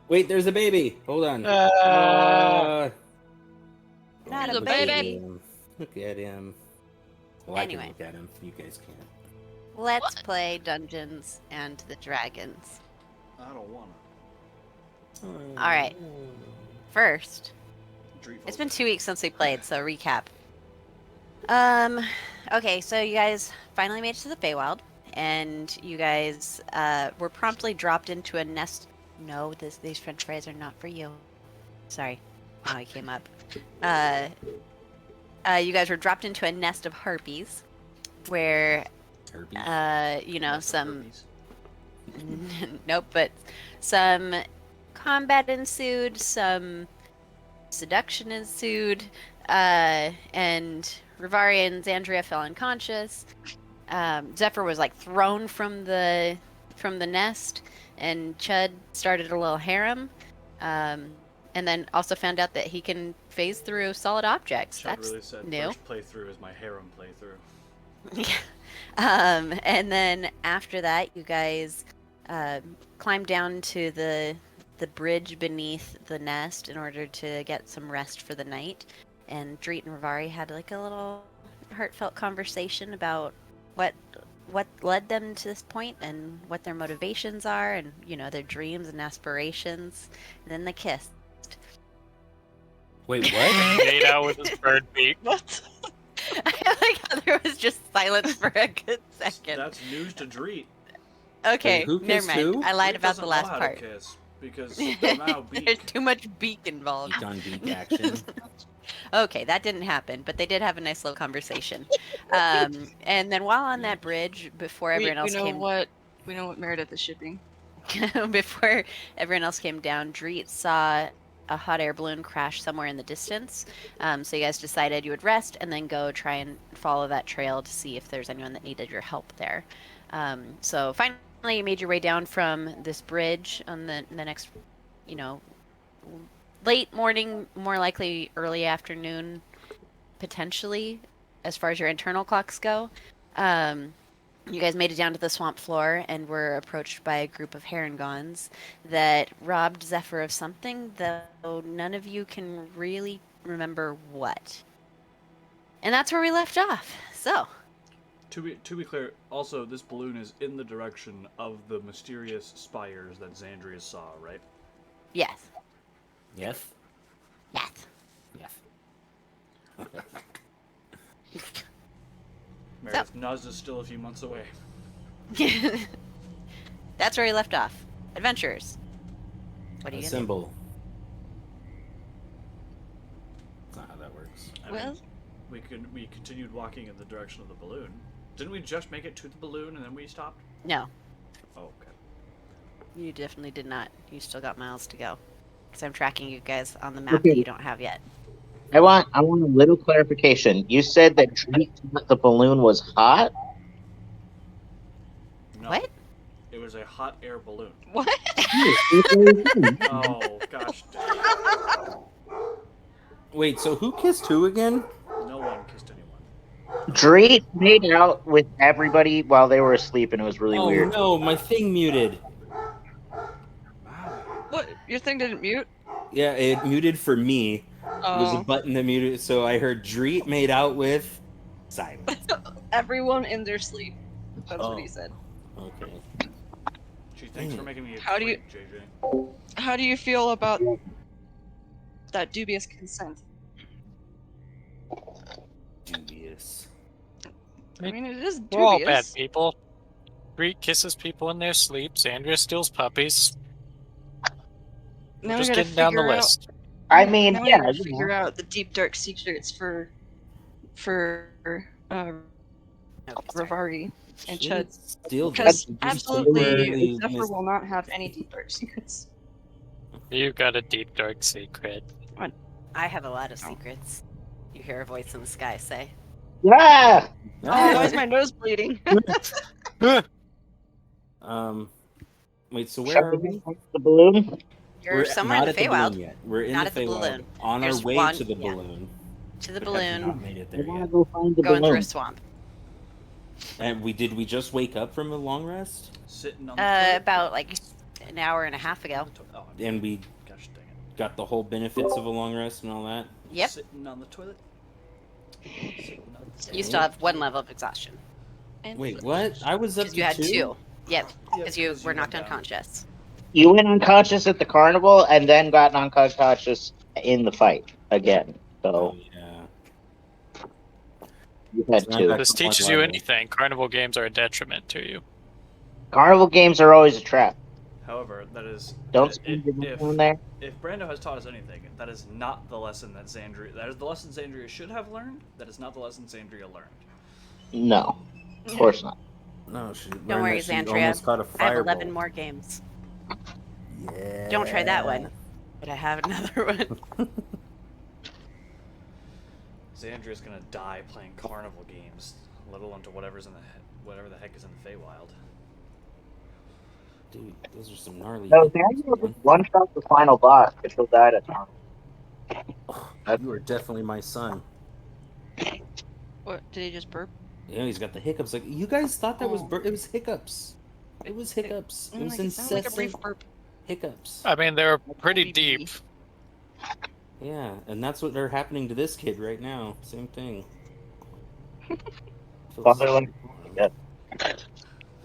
Wait, there's a baby. Hold on. Not Oh, a look at baby. him. Look at him. Well, Anyway. I can look at him. You guys can't. Let's play Dungeons and the Dragons. I don't wanna. All right. First, Dream it's been 2 weeks since we played, so recap. Okay, so you guys finally made it to the Feywild, and you guys were promptly dropped into a nest. No, these French fries are not for you. Sorry, now I came up. You guys were dropped into a nest of harpies, where some nope, but some combat ensued, some seduction ensued, and Rivari and Xandria fell unconscious. Zephyr was like thrown from the nest, and Chud started a little harem, and then also found out that he can phase through solid objects. Chud That's really said new. first playthrough is my harem playthrough. And then after that, you guys climbed down to the bridge beneath the nest in order to get some rest for the night. And Dreet and Rivari had like a little heartfelt conversation about what led them to this point and what their motivations are, and their dreams and aspirations. And then they kissed. Wait, what? Made out with his bird beak. What? I like how there was just silence for a good second. That's news to Dreet. Okay, Wait, who never kissed mind. who? I lied Dreet about the doesn't last know how part. to kiss because now There's beak. too much beak involved. Beak on beak action. Okay, that didn't happen, but they did have a nice little conversation. And then while on that bridge, before everyone else we know came, what Meredith is shipping. before everyone else came down, Dreet saw a hot air balloon crash somewhere in the distance. So you guys decided you would rest and then go try and follow that trail to see if there's anyone that needed your help there. So finally, you made your way down from this bridge on the next, late morning, more likely early afternoon, potentially, as far as your internal clocks go. You guys made it down to the swamp floor and were approached by a group of herringons that robbed Zephyr of something, though none of you can really remember what. And that's where we left off. So, To be clear, also this balloon is in the direction of the mysterious spires that Xandria saw, right? yes. Yes? Yes. Yes. Meredith Nuz is still a few months away. That's where we left off. Adventurers. What are A you gonna do? symbol. That's not how that works. I Well- mean, we continued walking in the direction of the balloon. Didn't we just make it to the balloon and then we stopped? No, Oh, okay. you definitely did not. You still got miles to go. Because I'm tracking you guys on the map Okay. that you don't have yet. I want a little clarification. You said that the balloon was hot? No, What? it was a hot air balloon. What? Oh, gosh dang. Wait, so who kissed who again? No one kissed anyone. Dreet made out with everybody while they were asleep, and it was really Oh weird. no, my thing muted. What? Your thing didn't mute? Yeah, it muted for me. It was a Oh. button that muted, so I heard Dreet made out with silence. Everyone in their sleep. That's Oh. what he said. Okay. Gee, thanks for making me a How do you- treat, JJ. How do you feel about that dubious consent? Dubious. I mean, it is We're all bad dubious. people. Greet kisses people in their sleep. Sandra steals puppies. We're Now we just gotta getting down the figure out- list. I mean, Now we yeah, gotta you figure know. out the deep dark secrets for Rivari and She Chud. didn't steal them. Because She just absolutely, temporarily Zephyr will not have any deep dark secrets. You got a deep dark secret. I have a lot of secrets. You hear a voice in the sky say. Yeah! Oh, why is my nose bleeding? Wait, so where Shut are we? the balloon? You're We're somewhere not in the at the Feywild. balloon yet. We're in Not the at the Feywild. balloon. On our There's way one- to the yeah. balloon. to the But have you balloon, not made it I there want to yet? go find the going through a balloon. swamp. And we just wake up from a long rest, Sitting on the toilet? About like an hour and a half ago. Oh, and we gosh dang it. got the whole benefits of a long rest and all that. Yep. Sitting on the toilet? Sitting on the toilet. You still have 1 level of exhaustion. And Wait, what? I was up Because to you had 2. Yep. Yep, Because you 'cause were you knocked went down. unconscious. You went unconscious at the carnival and then got unconscious in the fight again. Oh So yeah. you had So I'm two. back This to one teaches you level. anything. Carnival games are a detriment to you. Carnival games are always a trap. However, that is Don't i- spend your money if on there. if Brando has taught us anything, that is not the lesson that Xandria. That is the lesson Xandria should have learned. That is not the lesson Xandria learned. No, of course not. No, she Don't worry, she Xandria. almost caught a I have fireball. 11 more games. Yeah. Don't try that one. But I have another one. Xandria's gonna die playing carnival games, let alone to whatever the heck is in the Feywild. Dude, those are some gnarly. No, hits, Daniel man. just one shot the final boss, but he'll die at time. You are definitely my son. what? Did he just burp? Yeah, he's got the hiccups. Like you guys thought that was Oh. it was hiccups. It was hiccups. It was Like, it sounded like a brief incessant burp. hiccups. I mean, they're pretty Maybe. deep. Yeah, and that's what are happening to this kid right now. Same thing. Feels Fatherland. so-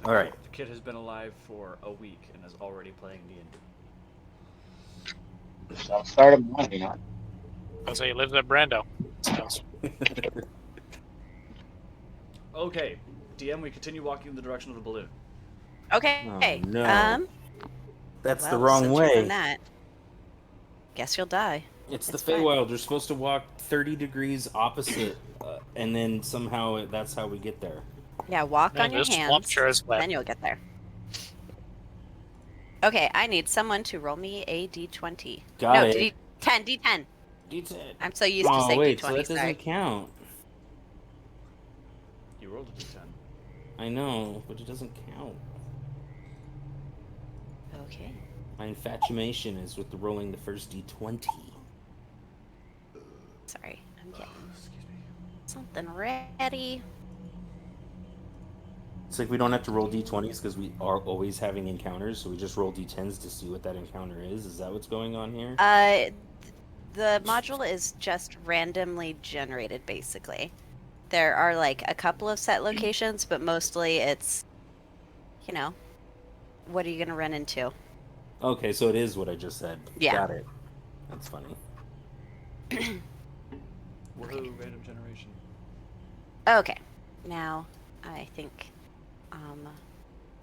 All right. The kid has been alive for a week and is already playing D&D. So start him on, you know. I'll say he lives at Brando. So, Okay, DM, we continue walking in the direction of the balloon. Okay. Oh, no. That's the wrong since you've way. done that, guess you'll die. It's the It's fine. Feywild. You're supposed to walk 30 degrees opposite, and then somehow that's how we get there. Yeah, walk Man, on your this swamp hands, sure is wet. then you'll get there. Okay, I need someone to roll me a d20. Got no, it. d10, d10. D10. I'm so used to Oh saying wait, d20, so that doesn't sorry. count. You rolled a d10. I know, but it doesn't count. Okay. My infatuation is with the rolling the first D20. Sorry, I'm getting Excuse me. something ready. It's like we don't have to roll D20s because we are always having encounters, so we just roll D10s to see what that encounter is. Is that what's going on here? The module is just randomly generated, basically. There are like a couple of set locations, but mostly it's, you know, what are you gonna run into? Okay, so it is what I just said. Yeah. Got it. That's funny. Woohoo, random generation. Okay, now I think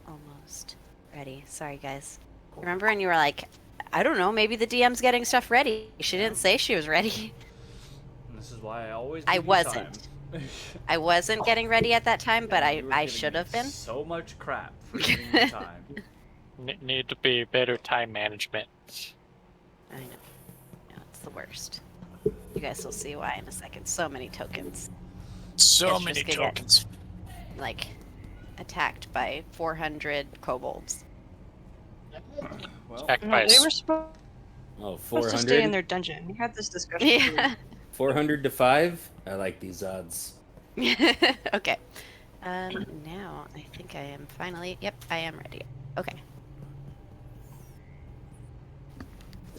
almost ready. Sorry, guys. Remember when you were like, I don't know, maybe the DM's getting stuff ready. She didn't say she was ready. And this is why I always I give you wasn't. time. I wasn't getting ready at that time, but You were I giving should me have been. So much crap for giving you time. need to be better time management. I know. No, it's the worst. You guys will see why in a second. So many tokens. So It's many just gonna get- tokens. Like, attacked by 400 kobolds. Well, Attacked No, by they a were supposed Oh, to stay in 400? their dungeon. We had this discussion. Yeah. 400 to 5? I like these odds. Okay. Now I think I am finally. Yep, I am ready. Okay.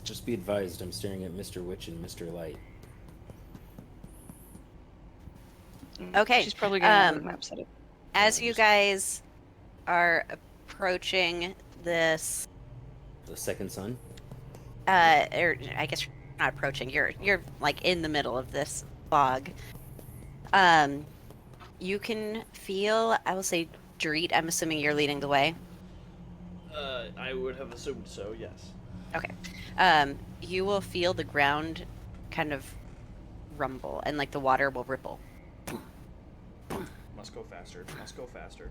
Just be advised, I'm staring at Mr. Witch and Mr. Light. Okay, She's probably gonna um, do the map setup. As you guys are approaching this, The second son? or I guess you're not approaching. You're like in the middle of this bog. You can feel. I will say, Dorit. I'm assuming you're leading the way. I would have assumed so, yes. Okay. You will feel the ground kind of rumble, and like the water will ripple. Must go faster. Must go faster.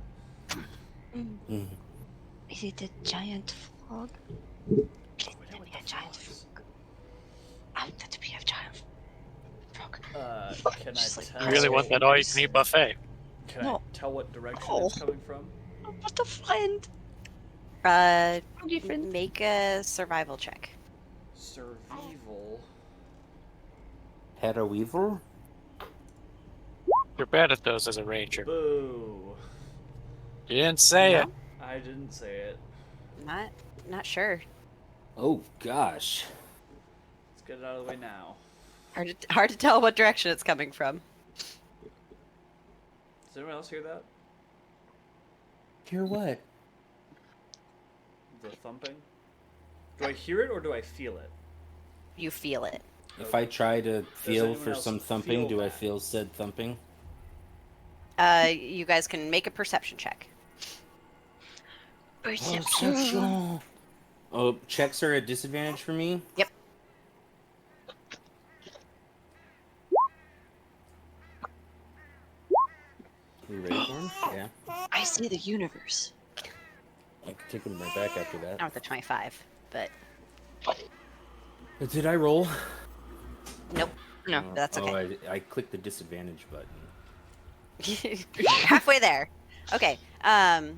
Mm. Is it a giant frog? Please let me a giant frog. I want that to be a giant frog. Can Just I like- tell? You really want that all-you-can-eat buffet? Can I No. tell what direction Oh. it's coming from? What a friend! Different. Make a survival check. Survival. Hedda Weevil? You're bad at those as a ranger. Boo. You didn't say No? it. I didn't say it. Not sure. Oh gosh. Let's get it out of the way now. Hard to tell what direction it's coming from. Does anyone else hear that? Hear what? The thumping? Do I hear it or do I feel it? You feel it. If I try to feel anyone for else some thumping, feel do I that? feel said thumping? You guys can make a perception check. Perception. Oh, checks are a disadvantage for me? Yep. Are you ready for him? Yeah. I see the universe. I can take him right back after that. Not with the 25, but Did I roll? nope. No. That's Oh, okay. I clicked the disadvantage button. Halfway there. Okay. Chud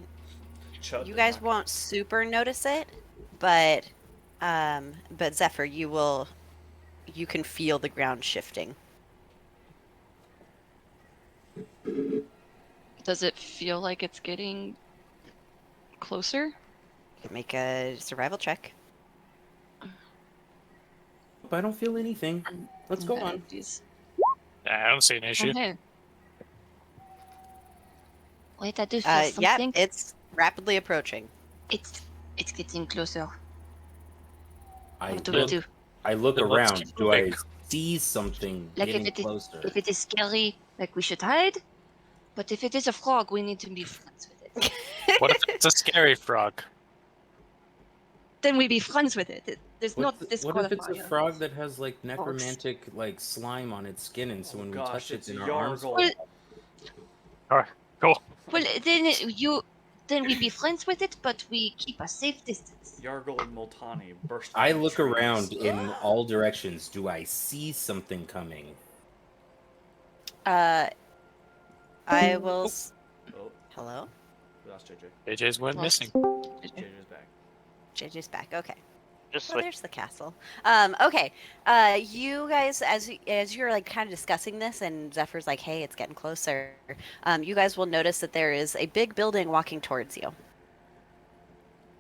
You did guys not- won't super notice it, but Zephyr, you can feel the ground shifting. Does it feel like it's getting closer? You can make a survival check. But I don't feel anything. Let's go on. I don't see an issue. Okay. Wait, I do feel Yeah, something. it's rapidly approaching. It's getting closer. I What do look, we do? I look Then let's around. keep Do I moving. see something Like if getting it is- closer? If it is scary, like we should hide. But if it is a frog, we need to be friends with it. What if it's a scary frog? Then we be friends with it. There's What, not what this if it's a frog that has like necromantic Oh, like slime on its skin, and so Oh when we gosh, touch it it's in a our arms? Yargle. Well, Alright, cool. well, then we be friends with it, but we keep a safe distance. Yargle and Multani burst. I from the look trees. around in all directions. Do I see something coming? I will. Oh, Hello? we lost JJ. AJ's went Lost. missing. JJ's back. JJ's back. Okay. Just Oh, switch. there's the castle. Okay. You guys, as you're like kind of discussing this, and Zephyr's like, "Hey, it's getting closer." You guys will notice that there is a big building walking towards you.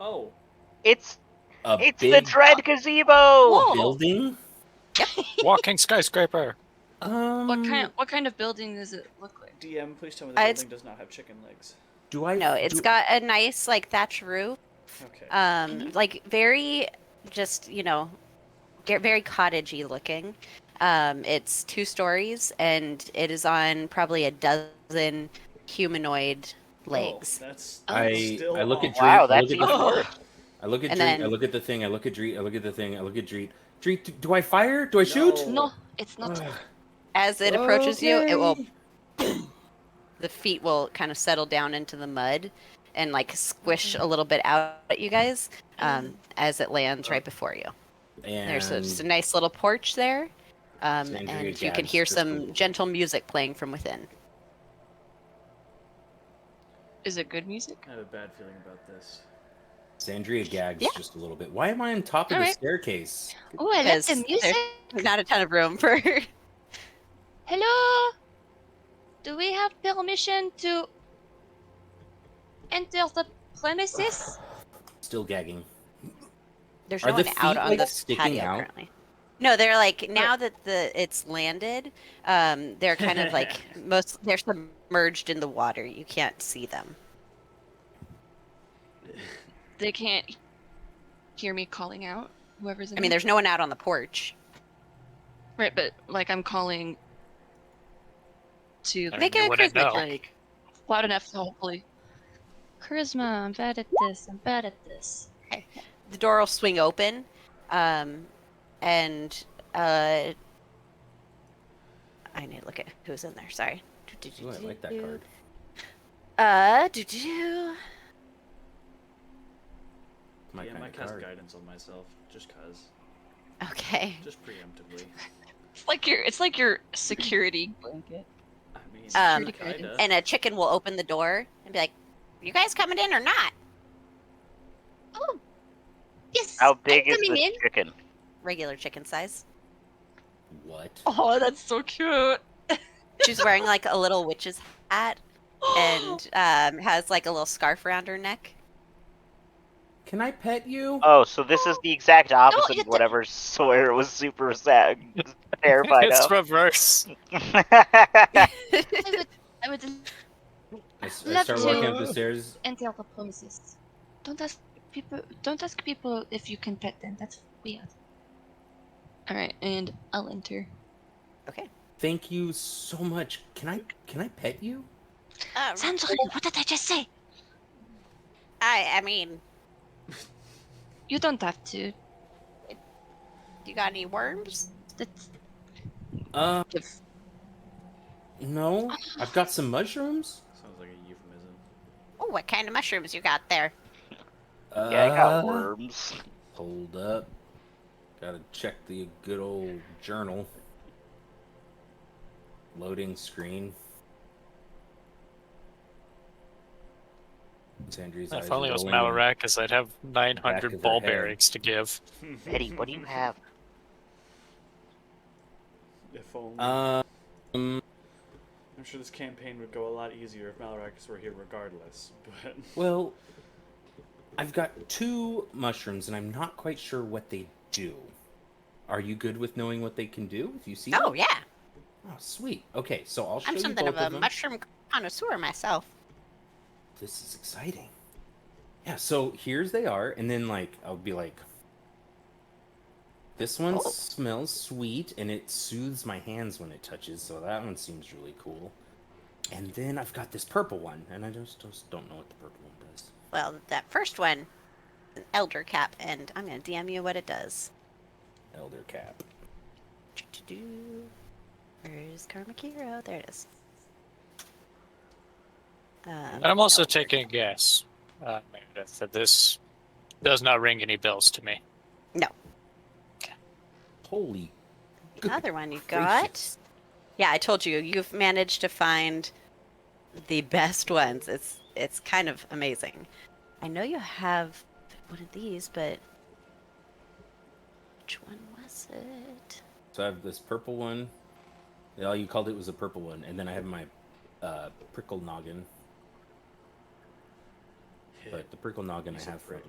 Oh, It's A the big Dread Gazebo. Whoa! building? Walking skyscraper. What kind of building does it look like? DM, please tell me the It's- building does not have chicken legs. Do I? No, it's got a nice like thatch roof. Okay. Like very, just very cottagey looking. It's 2 stories, and it is on probably a dozen humanoid legs. Oh, that's I still look at off. Dreet. Wow, I that's look at even the, worse. I look at And Dreet. then- I look at the thing. I look at Dreet. I look at the thing. I look at Dreet. Dreet, do I fire? Do I shoot? No. No, it's not. Ugh. As it approaches you, it will. Okay. The feet will kind of settle down into the mud, and like squish a little bit out at you guys as it lands right before you. And There's just a nice little porch there, Sandria and you can gags hear just a little some bit. gentle music playing from within. Is it good music? I have a bad feeling about this. Sandria gags Yeah. just a little bit. Why am I on top of the Alright. staircase? Oh, I like the Because music. There's not a ton of room for. Hello. Do we have permission to enter the premises? Still gagging. There's Are no the one out feet, on like, the sticking patio out? currently. No, they're like now that it's landed, they're kind of like they're submerged in the water. You can't see them. They can't hear me calling out. Whoever's in I mean, there. there's no one out on the porch. Right, but like I'm calling to I Make mean, you a wouldn't charisma know. check. like loud enough to hopefully. Charisma, I'm bad at this. I'm bad at this. The door will swing open, and I need to look at who's in there. Sorry. Ooh, I like that card. My Yeah, kind I of cast card. guidance on myself just cause, Okay. just preemptively. It's like your security blanket. I mean, Um, kinda. And a chicken will open the door and be like, "You guys coming in or not?" Oh, yes. How big I'm is coming the in. chicken? Regular chicken size. What? Oh, that's so cute. She's wearing like a little witch's hat and has like a little scarf around her neck. Can I pet you? Oh, so this is the exact opposite you of whatever Sawyer was super sad, terrified It's of. reverse. I would I love start to walking up the stairs. entail the promises. Don't ask people if you can pet them. That's weird. Alright, and I'll enter. Okay. Thank you so much. Can I pet you? Sandra, what did I just say? I mean, You don't have to. you got any worms? That's If no, I've got some mushrooms. Sounds like a euphemism. Oh, what kind of mushrooms you got there? Yeah, I got worms. Hold up. Gotta check the good old journal. Loading screen. Sandry's eyes If only it was rolling in Malarakas, I'd have back 900 of her ball head. bearings to give. Betty, what do you have? If only. Um, I'm sure this campaign would go a lot easier if Malarakas were here regardless, but... well, I've got 2 mushrooms, and I'm not quite sure what they do. Are you good with knowing what they can do if you see Oh them? yeah, Oh, sweet. Okay, so I'll show I'm you something both of a them. mushroom connoisseur myself. This is exciting. Yeah, so here's they are, and then like I'll be like, this one smells sweet, and it soothes my hands when it touches, so that one seems really cool. And then I've got this purple one, and I just don't know what the purple one does. Well, that first one is an elder cap, and I'm gonna DM you what it does. Elder cap. Where's Karmic Hero? There it is. I'm also elder taking a guess, Meredith, that this does not ring any bells to me. No. Holy. The other one you got. gracious. Yeah, I told you, you've managed to find the best ones. It's kind of amazing. I know you have one of these, but which one was it? So I have this purple one. All you called it was a purple one, and then I have my prickle noggin. But the prickle noggin I have for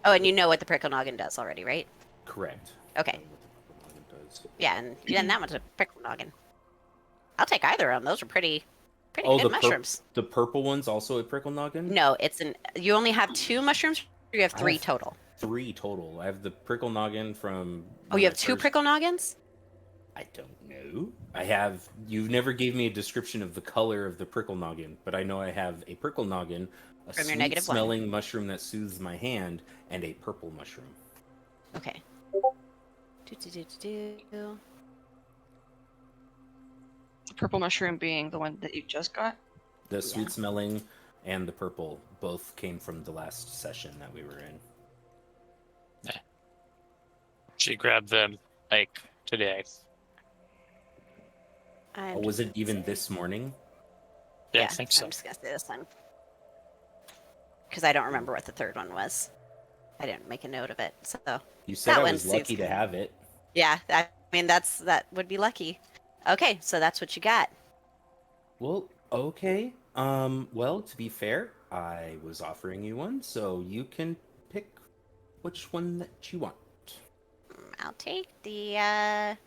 Oh, and you know what the prickle noggin does already, right? correct. Okay. I know what the prickle noggin does. Yeah, and that one's a prickle noggin. I'll take either of them. Those are pretty Oh, good mushrooms. the purple one's also a prickle noggin? No, you only have 2 mushrooms. Or you have I 3 have total. 3 total. I have the prickle noggin from. Oh, you have 2 prickle noggins? I don't know. I have. You never gave me a description of the color of the prickle noggin, but I know I have a prickle noggin, a From your sweet negative one. smelling mushroom that soothes my hand, and a purple mushroom. Okay. Do. Purple mushroom being the one that you just got. The sweet smelling and the purple both came from the last session that we were in. She grabbed them, like, today. Oh, was it even this morning? Yeah, I think so. I'm just gonna say this one because I don't remember what the third one was. I didn't make a note of it, so You said That I one was lucky suits to me. have it. yeah. I mean, that would be lucky. Okay, so that's what you got. Well, okay. Well, to be fair, I was offering you one, so you can pick which one that you want. I'll take the. Let's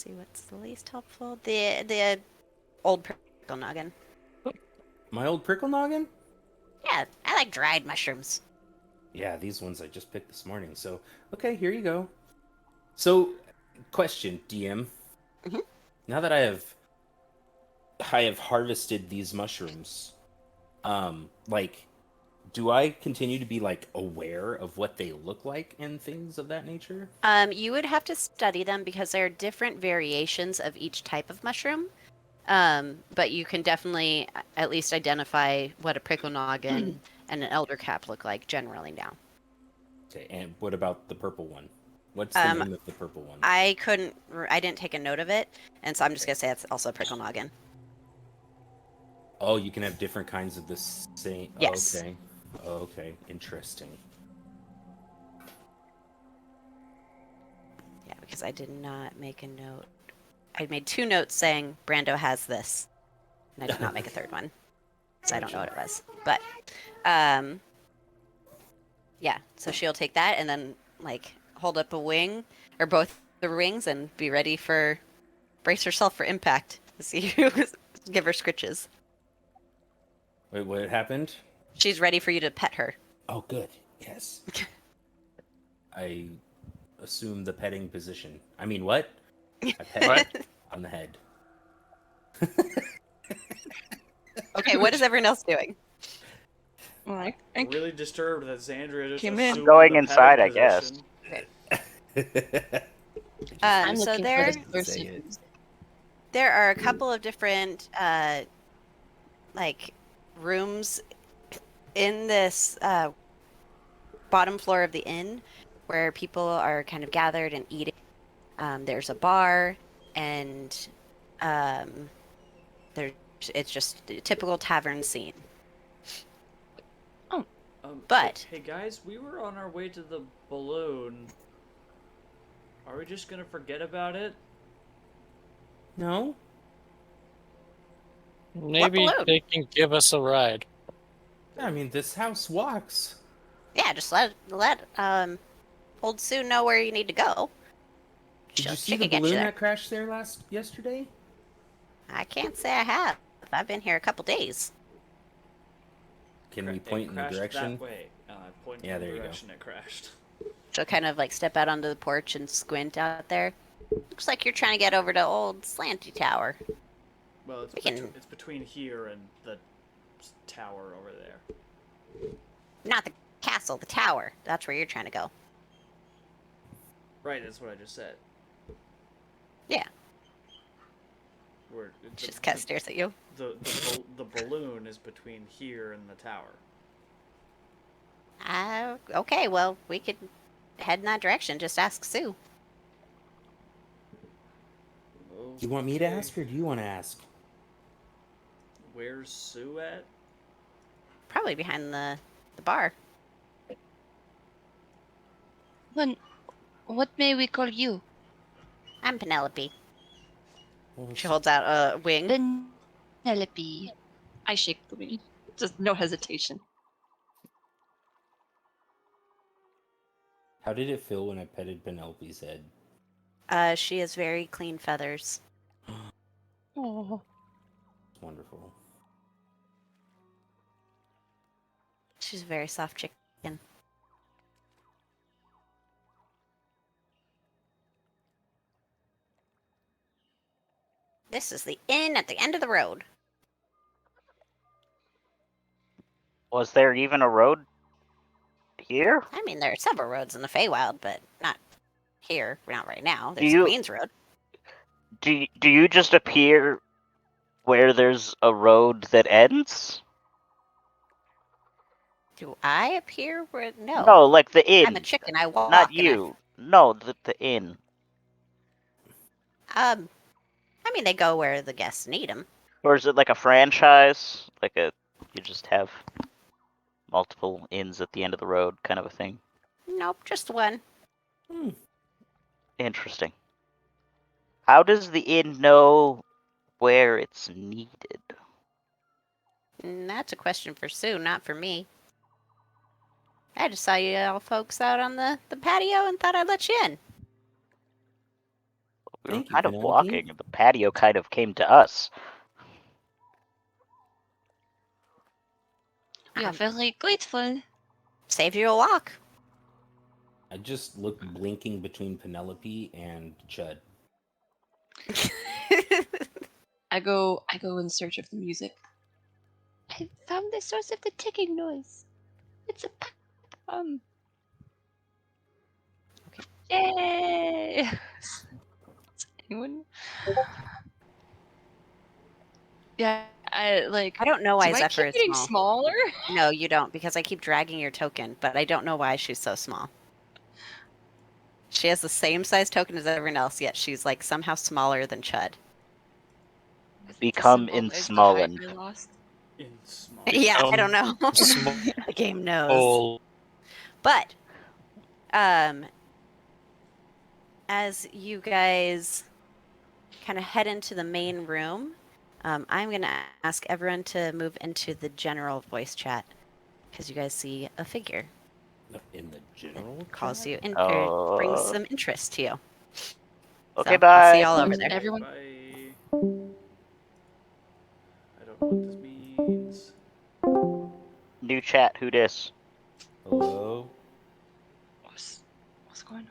see what's the least helpful. The old prickle noggin. My old prickle noggin? Yeah, I like dried mushrooms. Yeah, these ones I just picked this morning. So, okay, here you go. So, question, DM. Mhm. Now that I have harvested these mushrooms, like, do I continue to be like aware of what they look like and things of that nature? You would have to study them because there are different variations of each type of mushroom. But you can definitely at least identify what a prickle noggin and an elder cap look like generally now. Okay, and what about the purple one? What's the name of the purple one? I didn't take a note of it, and so I'm just gonna say it's also a prickle noggin. Oh, you can have different kinds of the same. Yes. Okay. Okay. Interesting. Yeah, because I did not make a note I made 2 notes saying Brando has this, and I did not make a third one because I don't know what it was. But yeah, so she'll take that and then like hold up a wing or both the wings and be ready for brace herself for impact. See who give her scritches. Wait, what happened? She's ready for you to pet her. Oh, good. Yes. I assume the petting position. I mean, what? I pet What? her on the head. Okay, what is everyone else doing? Like, I'm really disturbed that Xandria just Came in. assumed Going the inside, petting I guess. position. I'm So looking there, for the source Say of it. music. there are a couple of different like rooms in this bottom floor of the inn where people are kind of gathered and eating. There's a bar, and there's it's just a typical tavern scene. But- hey guys, we were on our way to the balloon. Are we just gonna forget about it? No? Maybe balloon? they can give us a ride. I mean, this house walks. Yeah, just let old Sue know where you need to go. Did you see She the can get you balloon there. that crashed there yesterday? I can't say I have. I've been here a couple days. Can we It point in the crashed direction? That way. Point Yeah, in the there you go. direction it crashed. She'll kind of like step out onto the porch and squint out there. Looks like you're trying to get over to old Slanty Tower. Well, it's, We can- it's between here and the tower over there. Not the castle, the tower. That's where you're trying to go. Right, that's what I just said. Yeah. Where She just kind of stares at you. the balloon is between here and the tower. Okay, well, we could head in that direction. Just ask Sue. Do you want me to Okay. ask or do you want to ask? Where's Sue at? Probably behind the bar. Then, what may we call you? I'm Penelope. Well, She holds out a wing. Penelope. I shake the wing. Just no hesitation. how did it feel when I petted Penelope's head? She has very clean feathers. Oh. It's wonderful. She's a very soft chicken. This is the inn at the end of the road. Was there even a road here? I mean, there are several roads in the Feywild, but not here. Not right now. Do There's you- Queen's Road. Do you just appear where there's a road that ends? Do I appear where? No. No, like the inn. I'm a chicken. I walk. Not and you. No, the inn. I mean, they go where the guests need them. Or is it like a franchise? You just have multiple inns at the end of the road kind of a thing? Nope, just one. Interesting. How does the inn know where it's needed? That's a question for Sue, not for me. I just saw you all folks out on the patio and thought I'd let you in. We were Thank you, kind of Penelope. walking, and the patio kind of came to us. We are very grateful. Saved you a walk. I just look blinking between Penelope and Chud. I go in search of the music. I found the source of the ticking noise. It's a Okay. Yay! Is anyone? Yeah, I don't know why do I Zephyr keep is getting small. smaller? No, you don't, because I keep dragging your token, but I don't know why she's so small. She has the same size token as everyone else, yet she's like somehow smaller than Chud. Become Symbol is the height insmollen. I lost. In small. Yeah, I don't know. Small. The game knows. Oh, But, as you guys kind of head into the main room, I'm going to ask everyone to move into the general voice chat because you guys see a figure. In the general Calls chat? you in, or brings Oh. some interest to you. Okay, So, bye. I'll see y'all over there. Everyone. Bye. I don't know what this means. New chat. Who dis? Hello? What's going on?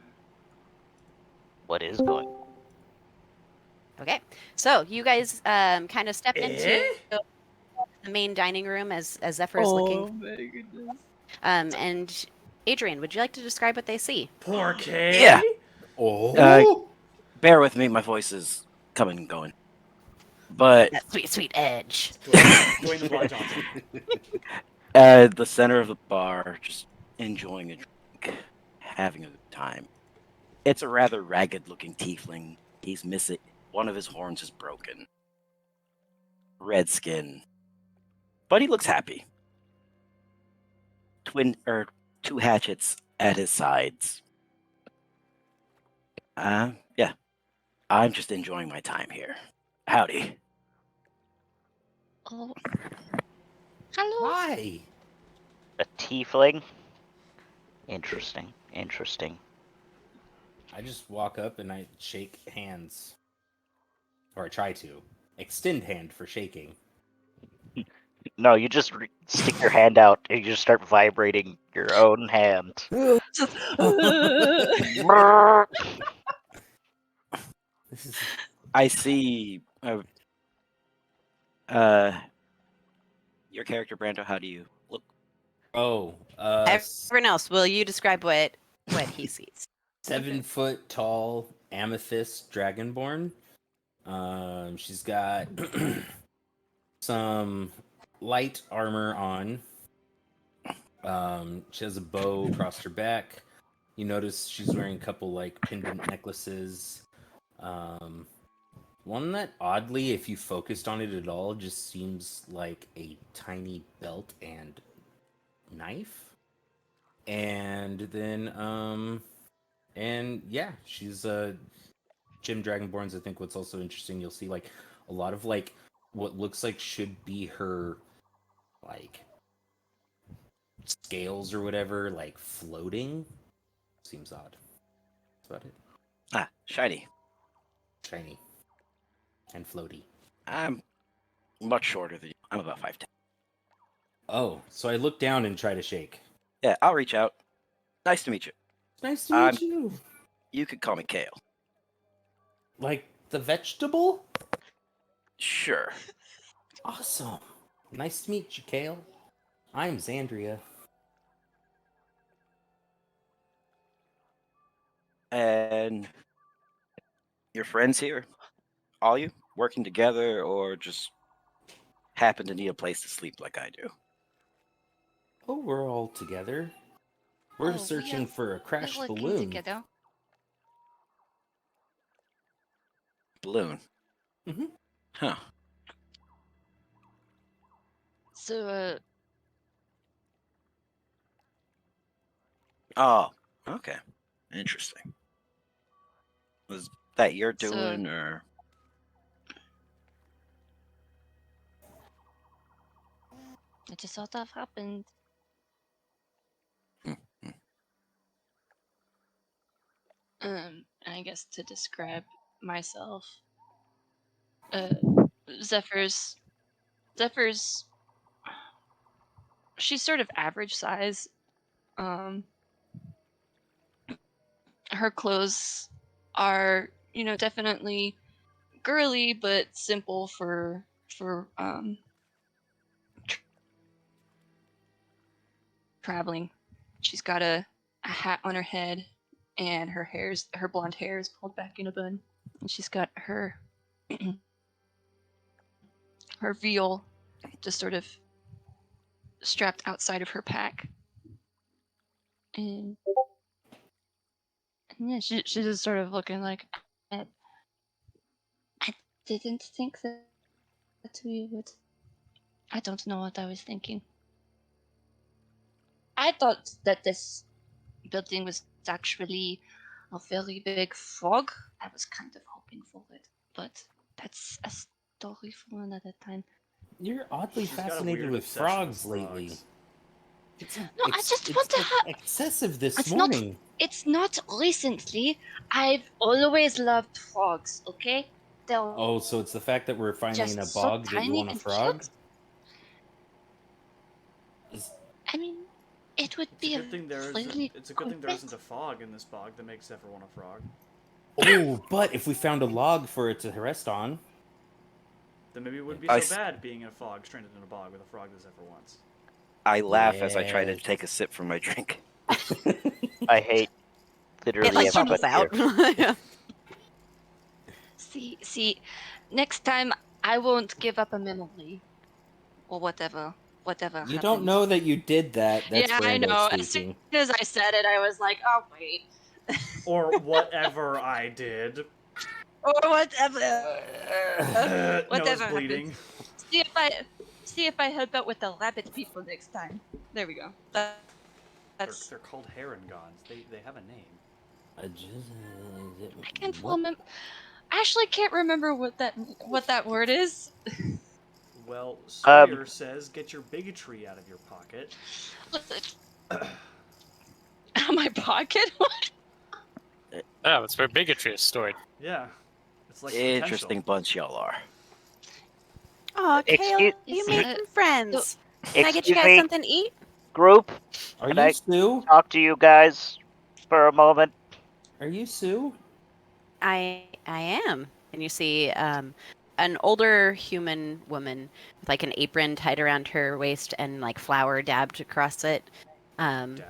What is going? Okay, so you guys kind of step into Eh? the main dining room as Zephyr is looking. my goodness. And Adrian, would you like to describe what they see? Porky? Yeah. Oh! Bear with me, my voice is coming and going. But That sweet, sweet edge. Dwayne the Block Johnson. at the center of the bar, just enjoying a drink, having a good time. It's a rather ragged looking tiefling. He's missing one of his horns is broken. Red skin. But he looks happy. Two hatchets at his sides. Yeah. I'm just enjoying my time here. Howdy. Oh. Hello. Hi! A tiefling? Interesting. Interesting. I just walk up and I shake hands. Or I try to. Extend hand for shaking. No, you just stick your hand out and you just start vibrating your own hand. Just, Brrr. This is I see. Your character, Brando. How do you look? Everyone else, will you describe what he sees? 7-foot tall amethyst dragonborn. She's got some light armor on. She has a bow across her back. You notice she's wearing a couple like pendant necklaces. One that oddly, if you focused on it at all, just seems like a tiny belt and knife. And then and yeah, she's Jim Dragonborns. I think what's also interesting, you'll see like a lot of like what looks like should be her like scales or whatever, like floating. Seems odd. That's about it. Ah, shiny. Shiny and floaty. I'm much shorter than you. I'm about 5'10". Oh, so I look down and try to shake. Yeah, I'll reach out. Nice to meet you. Nice to I'm- meet you. You could call me Kale. Like the vegetable? Sure. Awesome. Nice to meet you, Kale. I'm Xandria. And your friends here? All you? Working together or just happen to need a place to sleep like I do? Oh, we're all together. We're we searching for a crashed working balloon. together. Balloon. Mhm. Huh. So, Oh, okay. Interesting. Was that you're So- doing or it just sort of happened. I guess to describe myself, Zephyr's, she's sort of average size. Her clothes are, definitely girly but simple for traveling. She's got a hat on her head, and her blonde hair is pulled back in a bun. And she's got her her veal just sort of strapped outside of her pack. And yeah, she's just sort of looking like, I didn't think that we would. I don't know what I was thinking. I thought that this building was actually a very big frog. I was kind of hoping for it. but that's a story for another time. You're oddly She's got a fascinated weird with obsession frogs with lately. frogs. It's No, I just want it's to like have. excessive this It's not. morning. It's not recently. I've always loved frogs. Okay, they're Oh, so it's the fact that we're finally in just a so bog that you tiny want a and frog? cute. Is- I mean, it would It's a be good thing there isn't. really It's a good cool thing there pet. isn't a fog in this bog that makes everyone a frog. Oh, but if we found a log for it to rest on, Then maybe it wouldn't be I so s- bad being in a fog, stranded in a bog with a frog that's ever once. I laugh as I try to Yes. take a sip from my drink. I hate It literally like everybody bubbles out. here. See, next time I won't give up a memory, or whatever you happens. don't know that you did that. That's Yeah, I Brando know. As soon speaking. as I said it, I was like, oh wait, Or whatever I did. or whatever. Nose Whatever bleeding. happens. See if I help out with the rabbit people next time. There we go. That's They're called herringons. They have a name. I can't What? remember. I actually can't remember what that word is. Well, Sawyer says get your bigotry out of your pocket. Out of my pocket? Oh, that's where bigotry is stored. Yeah. It's like Interesting potential. bunch y'all are. Oh, Kale, Excuse- you made some friends. Can I get you Excuse guys me, something to eat? group. Are Can you I Sue? talk to you guys for a moment? Are you Sue? I am. And you see an older human woman with like an apron tied around her waist and like flour dabbed across it. Dab.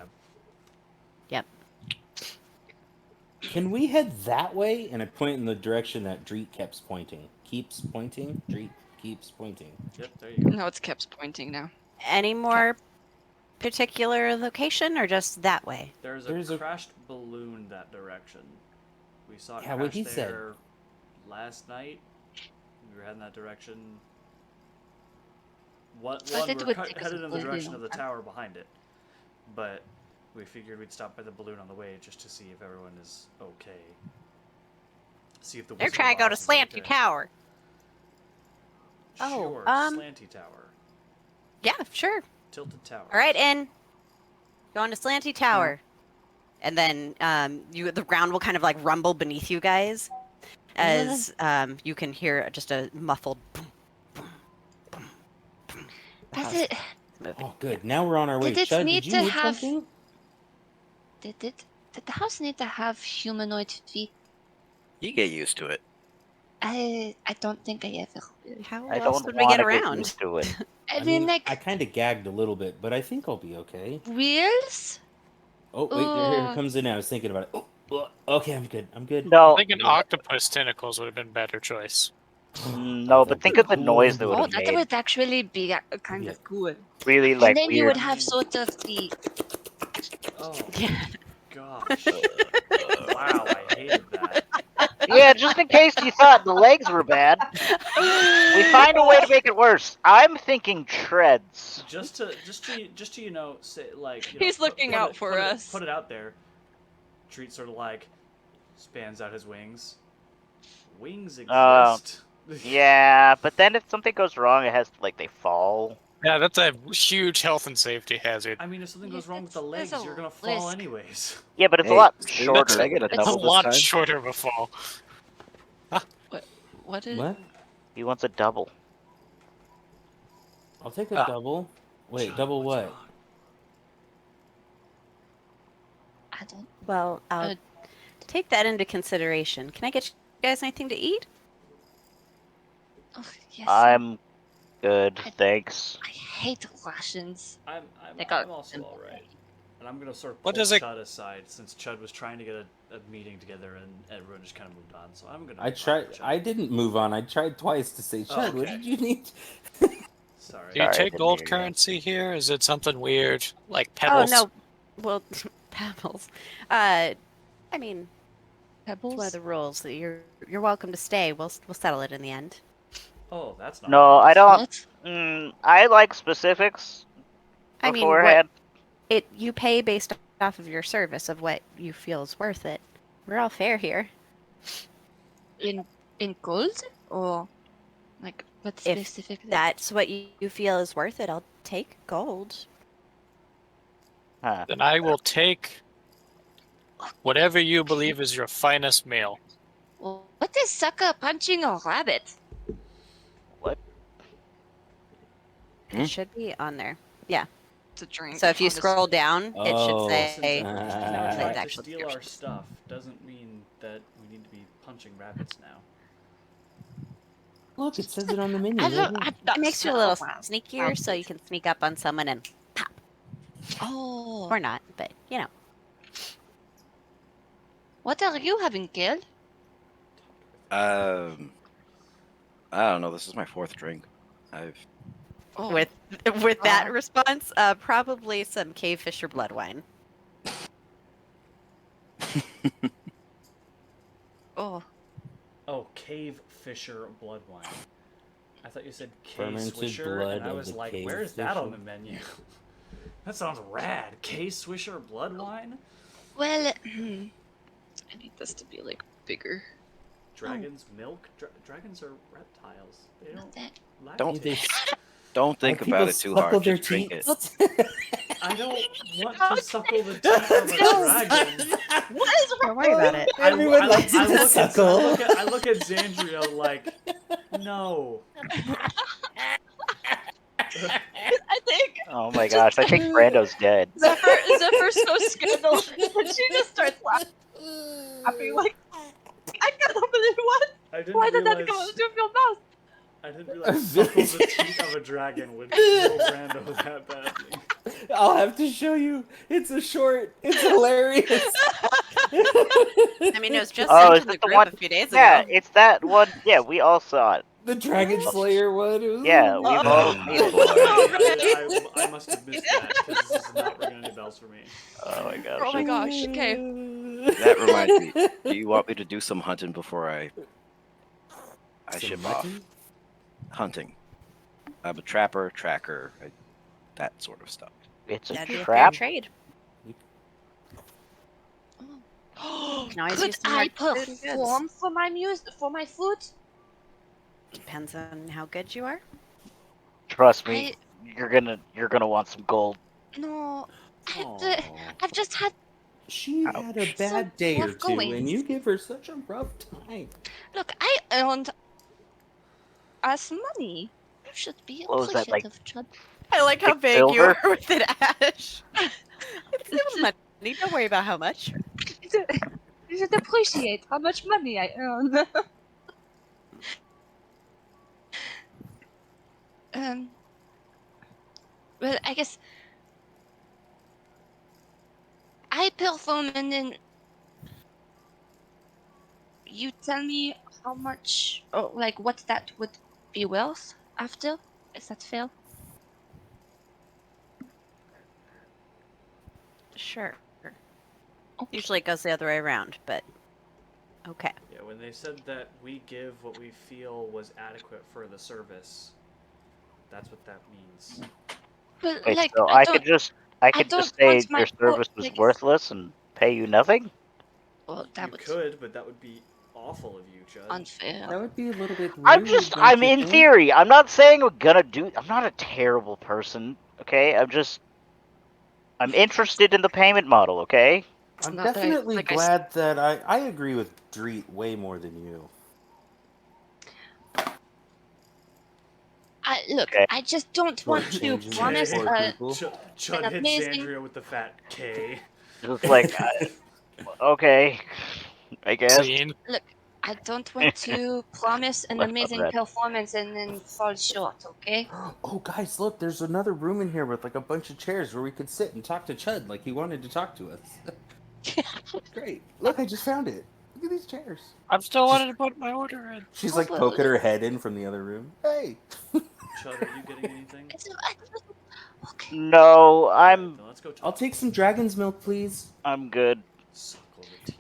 Yep. Can we head that way? And I point in the direction that Dreet keeps pointing. Keeps pointing? Dreet keeps pointing. Yep, there you go. No, it's kept pointing now. Any more particular location or just that way? There's a crashed balloon that direction. We saw it Yeah, what crash he there said. last night. We were heading that direction. One I think we're it would take us headed a in the really direction long of the time. tower behind it. But we figured we'd stop by the balloon on the way just to see if everyone is okay. See if the They're Wizard trying of to go to Oz is Slanty okay. Tower. Oh, Sure, um, Slanty Tower. Yeah, sure. Tilted Tower. All right, in. Going to Slanty Tower. And then the ground will kind of like rumble beneath you guys as you can hear just a muffled boom, boom, boom, boom. The Does house it? is moving. Oh, good. Now we're on our way. Did it Chud, need did you to need have- something? Did the house need to have humanoid feet? You get used to it. I don't think I ever will. How I else don't would we get want to get around? used to it. I mean, like I kind of gagged a little bit, but I think I'll be okay. wheels. Oh, wait, here Ooh. it comes in. I was thinking about it. Oh, okay, I'm good. I'm good. No, I think an octopus tentacles would have been a better choice. no, but think of the noise that would Oh, have that made. would actually be kind Yeah. of cool. Really, like, And then you weird. would have sort of the. Oh Yeah. gosh. Wow, I hated that. Yeah, just in case you thought the legs were bad, we find a way to make it worse. I'm thinking treads. Just to you know, say like you He's know, looking put out it- for put it- us. Put it out there. Treat sort of like spans out his wings. Wings exist. Yeah, but then if something goes wrong, it has to, like, they fall. Yeah, that's a huge health and safety hazard. I mean, if something Yeah, goes wrong with the there's legs, a you're gonna fall risk. anyways. Yeah, but it's a Hey, lot see, shorter. I get a It's That's a double this lot time. shorter of a fall. What is? What? He wants a double. I'll take a double. Wait, Chud, double what's what? wrong? I don't. Well, I'll Uh, take that into consideration. Can I get you guys anything to eat? Oh, yes. I'm good, thanks. I hate Russians. I'm They got- also all right. And I'm gonna sort of What pull does it- Chud aside since Chud was trying to get a meeting together and everyone just kind of moved on. So I'm gonna. I move on tried. with Chud. I didn't move on. I tried twice to say, Oh, Chud, what okay. did you need? Sorry. Do you Sorry, I take didn't gold hear you. currency here? Is it something weird? Like pebbles? Oh no. Well, pebbles. I mean, Pebbles. it's one of the rules that you're welcome to stay. We'll settle it in the end. Oh, that's not. No, I nice. don't. What? I like specifics I mean, beforehand. you pay based off of your service of what you feel is worth it. We're all fair here. In In gold? Or like what If specifically? that's what you feel is worth it, I'll take gold. Huh. Then I will take whatever you believe is your finest meal. Well, what is sucker punching a rabbit? What? Hmm? It should be on there. Yeah. To drink. So if you on the scroll down, it should Oh. say Listen, Uh, just because you like to actual steal our descriptions. stuff doesn't mean that we need to be punching rabbits now. Look, it says it on the menu. I Right don't. here. I'm not It makes you a so little well. sneakier, so you can sneak up on someone and pop. Oh. Or not, but you know. What are you having, Gil? I don't know. This is my 4th drink. I've Oh. With that Wow. response, probably some cave fisher blood wine. Oh. Oh, cave fisher blood wine. I thought you said K Fermented Swisher, blood and I of was the like, cave where is that on fisher. the menu? That sounds rad. K Swisher blood wine? Well, I need this to be like bigger. Dragon's milk? Dragons are reptiles. They Not don't that. Don't lactate. don't think People about it too suckle hard. their Just drink it. teats. I don't want to suckle the teeth of a dragon. What is Don't worry about it. Everyone likes it to suckle. I look at Xandria like, no. I think Oh my gosh, I think Brando's dead. Zephyr's so scandalous that she just starts laughing. Like, I can't believe what? I didn't Why did that realize, come out of your mouth? I didn't realize suckle the teeth of a dragon would kill Brando that badly. I'll have to show you. It's a short. It's hilarious. I mean, it was just Oh, sent is in the that the group one? a few days Yeah, ago. it's that one. Yeah, we all saw it. The Dragon Slayer one. Ooh. Yeah, we've all seen it. I must have missed that because this is not ringing any bells for me. Oh my gosh. Oh my gosh, okay. That reminds me. Do you want me to do some hunting before I Some ship off? mutton? Hunting. I'm a trapper, tracker, that sort of stuff. It's a That'd be a fair trap. trade. Can always Could use some I more food and goods. perform for my food? Depends on how good you are. Trust me, you're gonna want some gold. No, Aw. I've just had. She had a Ouch. bad So day or rough two, going. and you give her such a rough time. Look, I earned us money. You should be What was that, like- appreciative, Chud. I like how Like vague you silver? are with it, Ash. It's still money. Don't worry about how much. You should appreciate how much money I earn. Well, I guess I perform and then you tell me how much, or like what that would be worth after. Is that fair? Sure. Okay. Usually it goes the other way around, but okay. Yeah, when they said that we give what we feel was adequate for the service, that's what that means. But Okay, like, so I I don't. could just don't say want my your service was like- worthless and pay you nothing. Well, that You would could, but that would be awful of you, Judd. unfair. That would be a little bit rude. I'm don't you in think? theory. I'm not saying I'm gonna do. I'm not a terrible person. Okay, I'm interested in the payment model. Okay. I'm Not that I- definitely like I glad that I agree with Dreet way more than you. Look, Okay. I just don't want to Shortchanging these promise poor people. Chud an hits amazing- Xandria with the fat K. Just like, okay, I guess. Scene. I don't want to promise an Left amazing unread. performance and then fall short, okay? Oh, guys, look! There's another room in here with like a bunch of chairs where we could sit and talk to Chud like he wanted to talk to us. Great! Look, I just found it. Look at these chairs. I'm still wanting to put my order in. She's like poking her head in from the other room. Hey. Chud, are you getting anything? Okay. No, Then let's go talk. I'll take some dragon's milk, please. I'm good. Suckle the teeth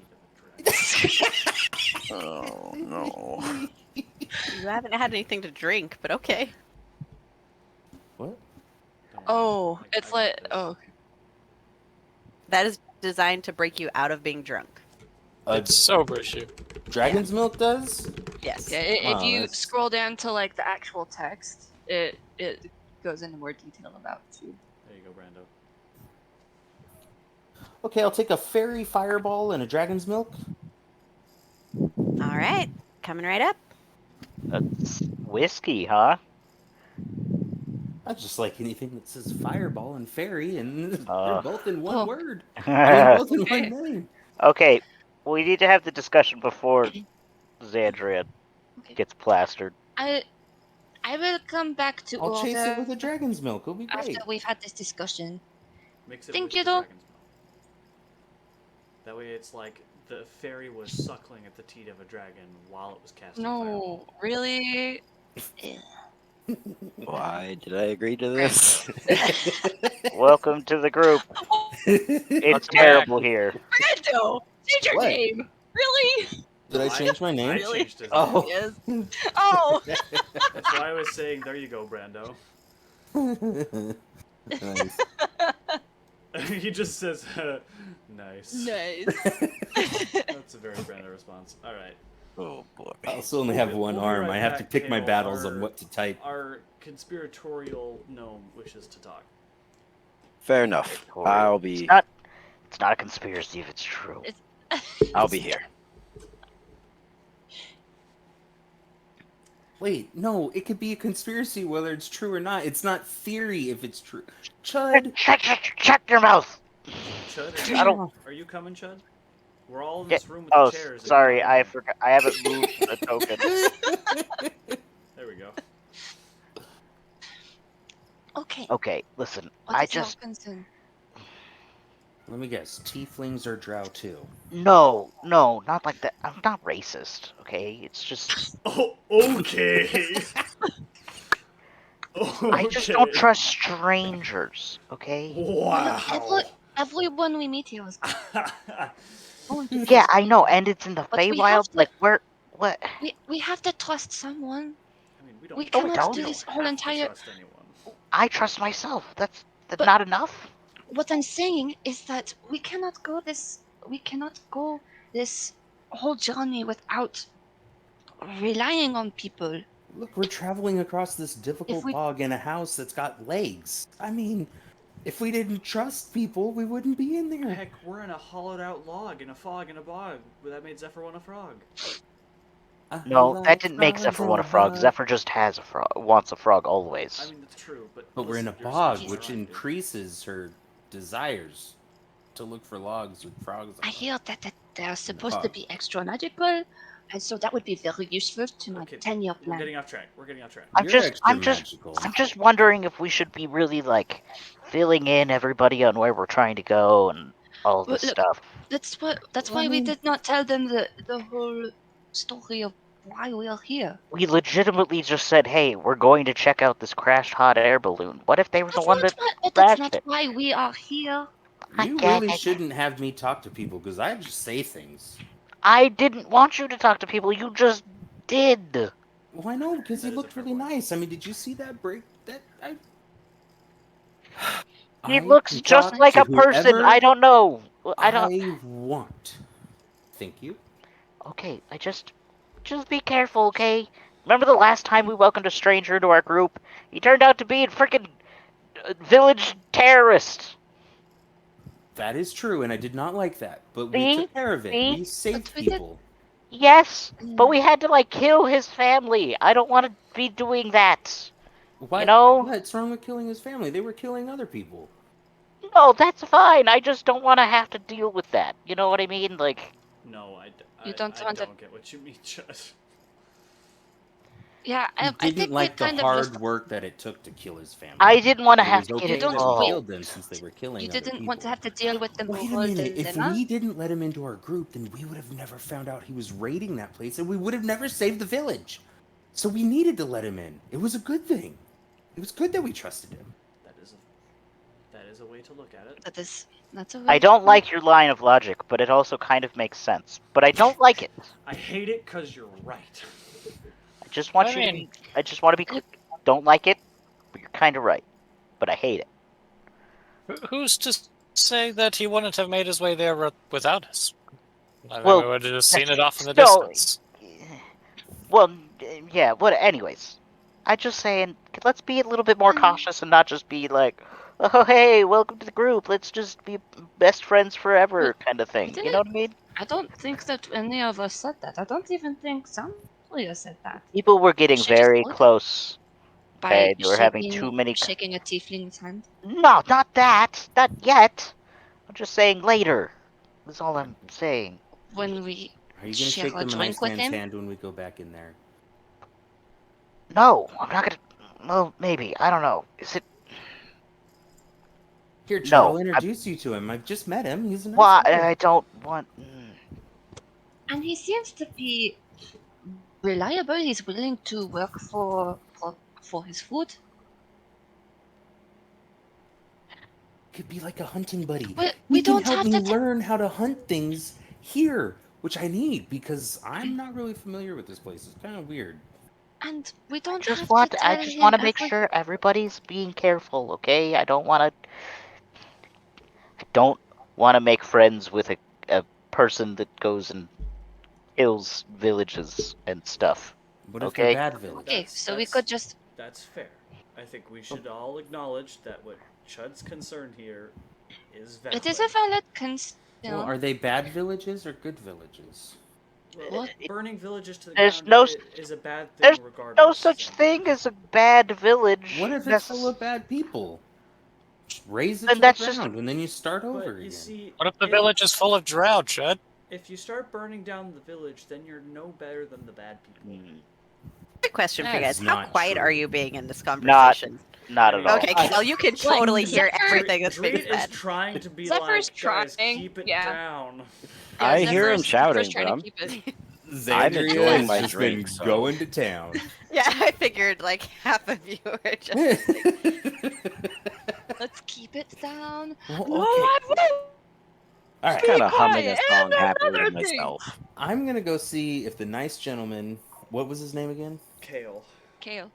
of a dragon. Oh no. You haven't had anything to drink, but okay. What? Don't worry. Oh, I it's got like this. oh, That is designed to break you out of being drunk. Uh, It's sober issue. dragon's milk does? Yes. Yeah, if Wow, you that's- scroll down to like the actual text, it goes into more detail about food. There you go, Brando. Okay, I'll take a fairy fireball and a dragon's milk. All right. Coming right up. That's whiskey, huh? I just like anything that says fireball and fairy, and they're Uh. both in one Oh. word. I mean, both in one name. Okay, we need to have the discussion before Xandria Okay. gets plastered. I will come back to I'll chase it order with a dragon's milk. It'll be after great. we've had this discussion. Mix it Thank with you, the though. dragon's milk. That way it's like the fairy was suckling at the teat of a dragon while it was casting No, really? Why did I agree to this? Welcome to the group. It's Welcome terrible here. Brando! Change your What? name! Really? Did I change my name? I Really? changed his Oh. name. Yes. Oh! That's why I was saying, there you go, Brando. Nice. He just says, nice. Nice. That's a very Brando response. Alright. Oh boy. I also only have one We'll be arm. right I have to back, pick my Kale. battles on what to type. Our conspiratorial gnome wishes to talk. Fair enough. Victoria. I'll be It's not a conspiracy if it's true. I'll be here. Wait, no, it could be a conspiracy whether it's true or not. It's not theory if it's true. Chud! Shut your mouth! Chud, I don't- are you coming, Chud? We're all in Yeah, this room with Oh, the chairs. and sorry, you're I not forgot. I haven't moved the token. in. There we go. Okay. Okay, listen. What I is your just concern? Let me guess. Tieflings are drow too. no, not like that. I'm not racist. Okay, it's just Oh, okay. I just don't trust strangers. Okay. Wow. Everyone we meet here is going to Yeah, I know, and it's in the But we have Feywild. to- Like where? What? we have to trust someone. I mean, we don't, We no, cannot don't. do we this don't whole have to entire. trust anyone. I trust myself. That's But- not enough. What I'm saying is that we cannot go this whole journey without relying on people. Look, we're traveling across this difficult we- bog in a house that's got legs. I mean, if we didn't trust people, we wouldn't be in there. Heck, we're in a hollowed out log in a fog in a bog. That made Zephyr want a frog. No, that didn't make Zephyr want a frog. Zephyr just has a frog. Wants a frog always. I mean, that's true, but But we're in a listen, you're bog, still which trying, dude. increases her desires to look for logs with frogs on I them. hear that they're supposed to bog. be extra magical, and so that would be very useful to my Okay, 10-year We're plan. getting off track. We're getting off track. I'm You're just, extra I'm just, magical. I'm just wondering if we should be really like filling in everybody on where we're trying to go and all of Well, this look, stuff. That's Well, why I we mean- did not tell them the whole story of why we are here. We legitimately just said, "Hey, we're going to check out this crashed hot air balloon." What if they were the That's one not that why, but that's crashed not it? why we are here. I You get really it. shouldn't have me talk to people because I just say things. I didn't want you to talk to people. You just did. Well, I know because That he is a looked fair really point. nice. I mean, did you see that break? That I. He I looks can just talk like to a person. whoever I don't know. I don't. I want. Thank you. Okay, just be careful, okay? Remember the last time we welcomed a stranger into our group? He turned out to be a freaking village terrorist. That is true, and I did not like that. But we See? took care of it. See? We saved But we did- people. Yes, but we had to like kill his family. I don't want to be doing that. What? know? What's wrong with killing his family? They were killing other people. No, that's fine. I just don't want to have to deal with that. You know what I mean? Like, No, You don't I want to- don't get what you mean, Chud. Yeah, He I didn't think like we the kind of hard just, work that it took to kill his family. I didn't want to It have was to okay get that we involved. killed them since they were killing you other didn't people. want to have to deal with the Wait a moral minute. If dilemma. we didn't let him into our group, then we would have never found out he was raiding that place, and we would have never saved the village. So we needed to let him in. It was a good thing. It was good that we trusted him. That is a way to look at it. That's a I way don't to- like your line of logic, but it also kind of makes sense. But I don't like it. I hate it because you're right. I just want I you to mean- be. I just want to be. Don't like it, but you're kind of right. But I hate it. Who's to say that he wouldn't have made his way there without us? I mean, Well, we would have just seen it off in the no. distance. Well, yeah. What? Anyways, I just saying, let's be a little bit more cautious and not just be like, "Oh, hey, welcome to the group. Let's just be best friends forever," kind of thing. You know what I mean? I don't think that any of us said that. I don't even think Zambria said that. People were getting She just very told you. close. By Okay, they were having too many. shaking a tiefling's hand. No, not that. Not yet. I'm just saying later. That's all I'm saying. When we Are you gonna share shake a the drink nice with man's him. hand when we go back in there? No, I'm not gonna. Well, maybe. I don't know. Is it? Here, Chad, No. I'll introduce you to him. I've just met him. He's a nice Why? guy. I don't want. And he seems to be reliable. He's willing to work for his food. Could be like a hunting buddy. Well, He we can don't help have me to. learn how to hunt things here, which I need because I'm not really familiar with this place. It's kind of weird. And we don't Just have want. to I tell just him want to make sure everybody's being careful. Okay. I don't want to. I don't want to make friends with a person that goes and kills villages and stuff. What if they're Okay. bad villages? Okay, so we could just. That's fair. I think we should all acknowledge that what Chud's concern here is valid. It is a valid concern. Well, are they bad villages or good villages? Well, What? burning villages to the There's ground no is a bad thing There's regardless. no such thing as a bad village. What if it's full of bad people? Just raise it Then to that's the just- ground and then you start over But again. you see, What if the village is full of drow, Chud? if you start burning down the village, then you're no better than the bad people. Quick question for you That's guys. How not quiet true. are you being in this conversation? Not at all. Okay, Kel, you can totally hear Zephyr- everything that's being Dreed is said. trying to be Zephyr's like, guys, trying, keep it yeah. down. I hear him Zephyr's shouting, trying but to I'm, keep it. I'm enjoying has my just drink, been so- going to town. Yeah, I figured like half of you were just. Let's keep it down. Well, No, okay. I won't. All right, kind of humming a quiet, song and happily to another thing. myself. I'm gonna go see if the nice gentleman. What was his name again? Kale. Kale,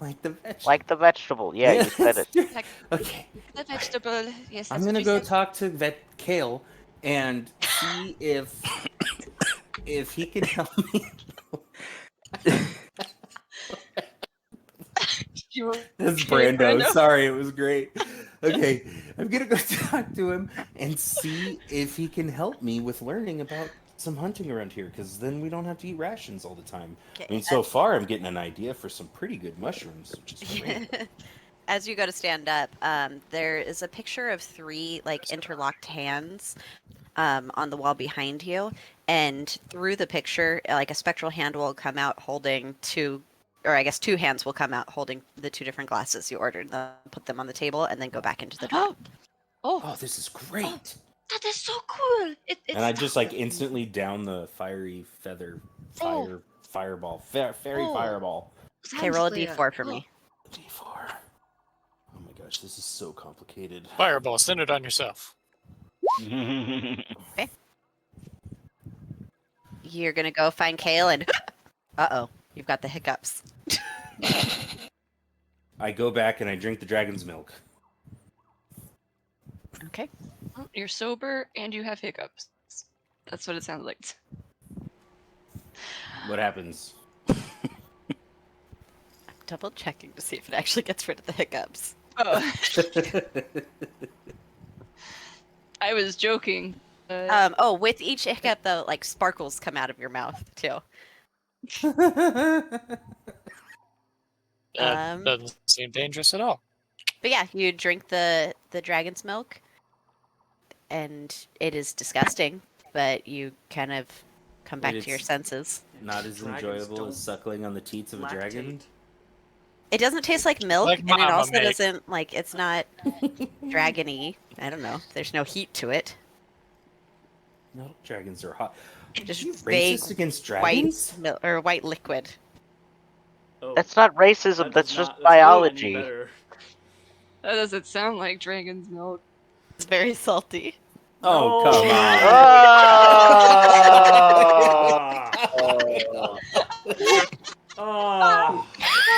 Like the vegetable. Like the vegetable. Yeah, you said it. like Okay. the vegetable. Yes, I'm that's gonna what go you said. talk to vet Kale and see if he can help me. That's Brando. Sorry, it was great. Okay, I'm gonna go talk to him and see if he can help me with learning about some hunting around here, because then we don't have to eat rations all the time. I mean, so far I'm getting an idea for some pretty good mushrooms, which is great. As you go to stand up, there is a picture of 3 like interlocked hands on the wall behind you, and through the picture, like a spectral hand will come out holding 2, or I guess 2 hands will come out holding the 2 different glasses you ordered. They'll put them on the table and then go back into the drawer. Oh, this is great! That is so cool. It's And I just like instantly down the fiery feather fireball, fairy fireball. Okay, roll a d4 for me. D4. Oh my gosh, this is so complicated. Fireball, send it on yourself. You're gonna go find Kale and uh-oh, you've got the hiccups. I go back and I drink the dragon's milk. Okay. Oh, you're sober and you have hiccups. That's what it sounds like. What happens? I'm double checking to see if it actually gets rid of the hiccups. Oh, I was joking. With each hiccup though, like sparkles come out of your mouth too. Doesn't seem dangerous at all. But yeah, you drink the dragon's milk, and it is disgusting, but you kind of come back to your It's senses. Not as Dragons enjoyable don't as suckling on the teats of a dragon. Lactate. It doesn't taste like milk, Like and it Mama also make. doesn't like it's not dragony. I don't know. There's no heat to it. No, dragons are hot. Just You vague racist against white dragons? or white liquid. Oh, That's not racism. that That's does just not- that's not any biology. better. That doesn't sound like dragon's milk. It's very salty. Oh, No. come on. Oh. Oh,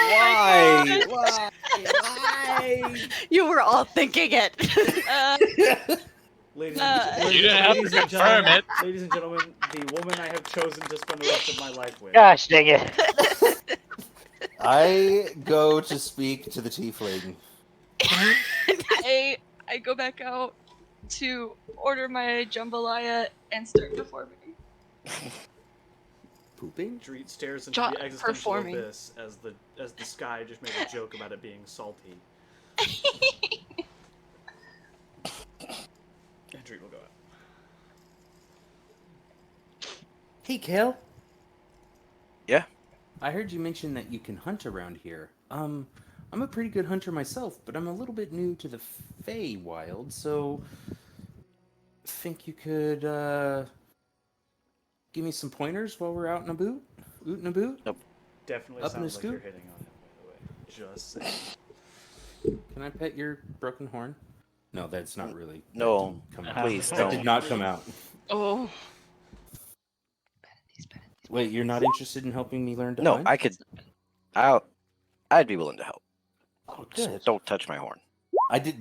Why? Why? You were all thinking it. Ladies, You didn't have to ladies and confirm gentlemen, it. ladies and gentlemen, the woman I have chosen to spend the rest of my life with. Gosh dang it. I go to speak to the tiefling. I go back out to order my jambalaya and start performing. Pooping? Dreet stares into the existential Performing. abyss as the sky just made a joke about it being salty. And Dreet will go out. Hey, Kale. Yeah? I heard you mention that you can hunt around here. I'm a pretty good hunter myself, but I'm a little bit new to the Feywild, so think you could give me some pointers while we're out in a boot? Oot and a boot? Definitely Up in sounds a like you're scoop? hitting on him, by the way. Just saying. Can I pet your broken horn? No, that's not really. that No, didn't come out. please That did don't. not come out. Oh. Wait, you're not interested in helping me learn to No, hunt? I could. I'd be willing to help. Oh, Just good. don't touch my horn.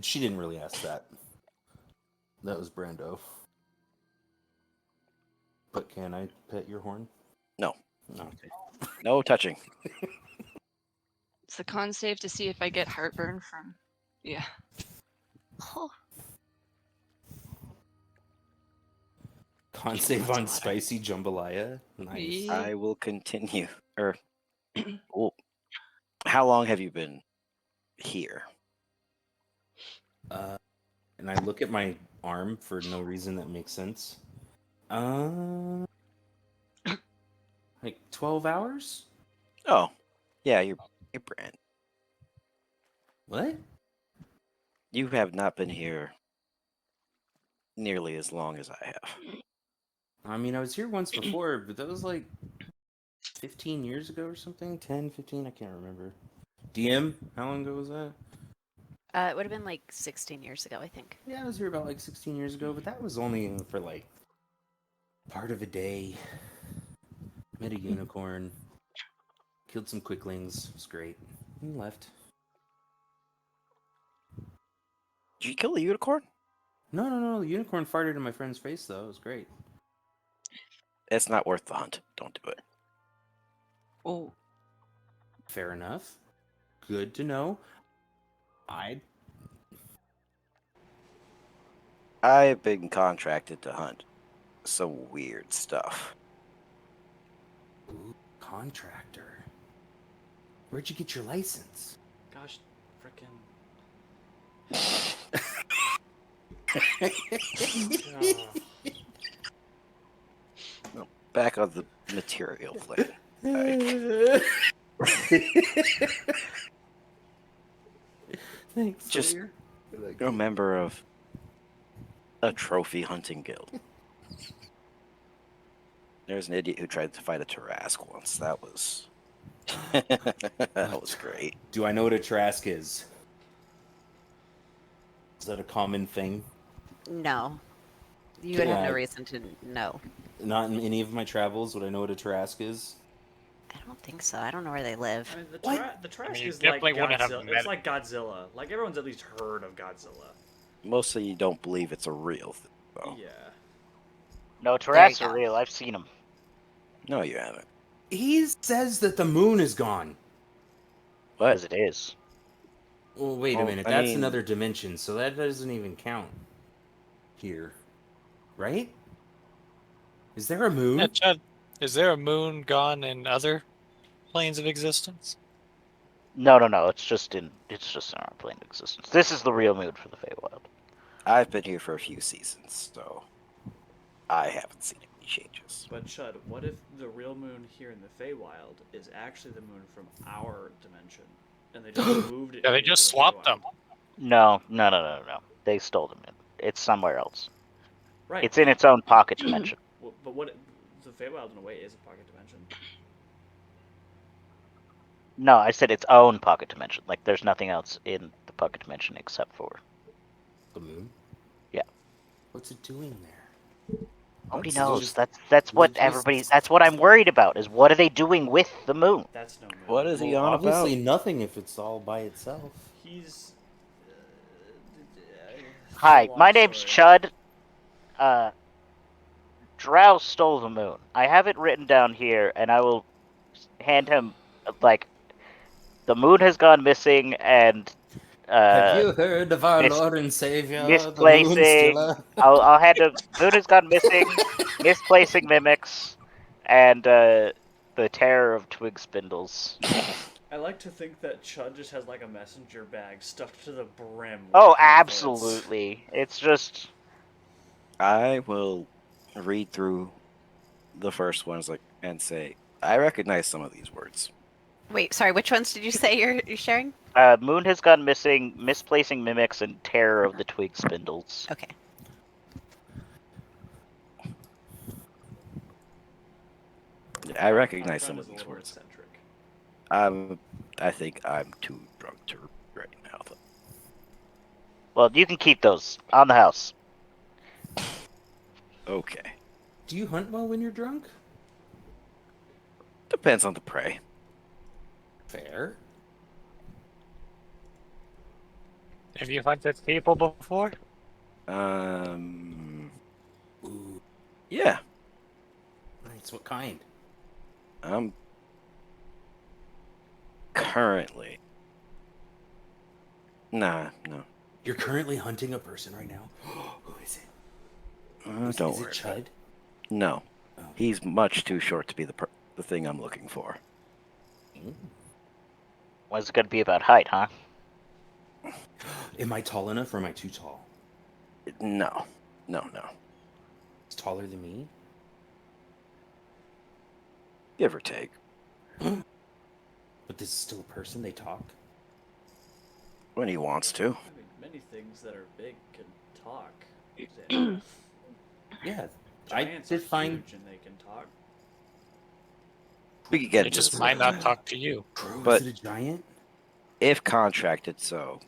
She didn't really ask that. That was Brando. But can I pet your horn? No. Okay. No touching. It's the con save to see if I get heartburn from. Yeah. Oh, Con save on spicy jambalaya. Nice. Yeah. I will continue. Well, how long have you been here? And I look at my arm for no reason that makes sense. Like 12 hours? Oh, yeah, you're brand. What? You have not been here nearly as long as I have. I mean, I was here once before, but that was like 15 years ago or something? 10, 15? I can't remember. DM? How long ago was that? It would have been like 16 years ago, I think. Yeah, I was here about like 16 years ago, but that was only for like part of a day. Met a unicorn. Killed some quicklings. It was great. And left. Did you kill a unicorn? No. The unicorn farted in my friend's face, though. It was great. It's not worth the hunt. Don't do it. Oh. Fair enough. Good to know. I've been contracted to hunt some weird stuff. Ooh, contractor. Where'd you get your license? Gosh, frickin'. Back on the material plane. Thanks. Just Sawyer. You're a member of a trophy hunting guild. There's an idiot who tried to fight a Tarask once. That was that was great. Do I know what a Trask is? Is that a common thing? No. You would have Yeah. no reason to know. Not in any of my travels would I know what a Trask is. I don't think so. I don't know where they live. I mean, What? the trash I mean, you is like definitely wouldn't have Godzilla. met It's it. like Godzilla. Like everyone's at least heard of Godzilla. Mostly you don't believe it's a real thing, though. Yeah. No, There you Tarrasques are go. real. I've seen them. No, you haven't. He says that the moon is gone. What? As it is. Well, wait a Well, minute. I That's mean- another dimension, so that doesn't even count here. Right? Is there a moon? Yeah, Chad, is there a moon gone in other planes of existence? No. It's just in our plane of existence. This is the real mood for the Feywild. I've been here for a few seasons, so I haven't seen any changes. But Chud, what if the real moon here in the Feywild is actually the moon from our dimension, and they just moved it? Yeah, they into just the swapped Feywild? them. No. They stole them. It's somewhere else. Right. It's in its own pocket dimension. Well, but what? The Feywild in a way is a pocket dimension. No, I said its own pocket dimension. Like there's nothing else in the pocket dimension except for. The moon? Yeah. What's it doing there? Nobody What's- knows. just- That's what just- everybody. That's what I'm worried about. Is what are they doing with the moon? That's no moon. What is he Well, on obviously about? nothing if it's all by itself. He's. Hi, it's a my long name's story. Chud. Drow stole the moon. I have it written down here, and I will hand him, like, the moon has gone missing, and Have you heard of our mis- Lord and Savior, the Moon misplacing. Stealer? I'll hand him. Moon has gone missing, misplacing mimics, and the terror of twig spindles. I like to think that Chud just has like a messenger bag stuffed to the brim. With Oh, pamphlets. absolutely. It's just. I will read through the first ones and say, I recognize some of these words. Wait, sorry. Which ones did you say you're sharing? Moon has gone missing, misplacing mimics, and terror of the twig spindles. Okay. I recognize Our some friend of is a these little words. eccentric. I think I'm too drunk to right now. Well, you can keep those on the house. Okay. Do you hunt well when you're drunk? Depends on the prey. Fair. Have you hunted people before? Ooh, Yeah. nice. What kind? I'm currently. Nah, no. You're currently hunting a person right now. Who is it? Don't is worry. it Chud? No. Oh. He's much too short to be the thing I'm looking for. What's it gonna be about height, huh? Am I tall enough or am I too tall? No. He's taller than me? Give or take. But this is still a person? They talk? When he wants to. I mean, many things that are big can talk. Xandria. Yeah. Giants I are did find... huge and they can talk. We could get They into just this might later. not talk to you. But- is it a giant? If contracted, so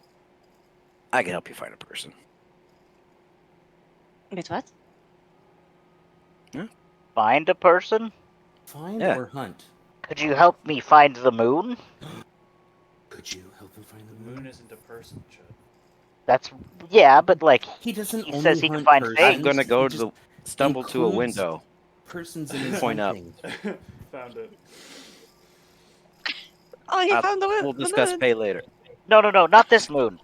I can help you find a person. Wait, what? Find a person? Find Yeah. or hunt? Could you help me find the moon? Could you help him find The the moon? moon isn't a person, Chud. That's yeah, but like He doesn't he only says he can hunt find persons. things. I'm gonna go He to just stumble to a includes window. persons in his Point up. hunting. Found it. Oh, he found the We'll discuss pay later. No, not this moon.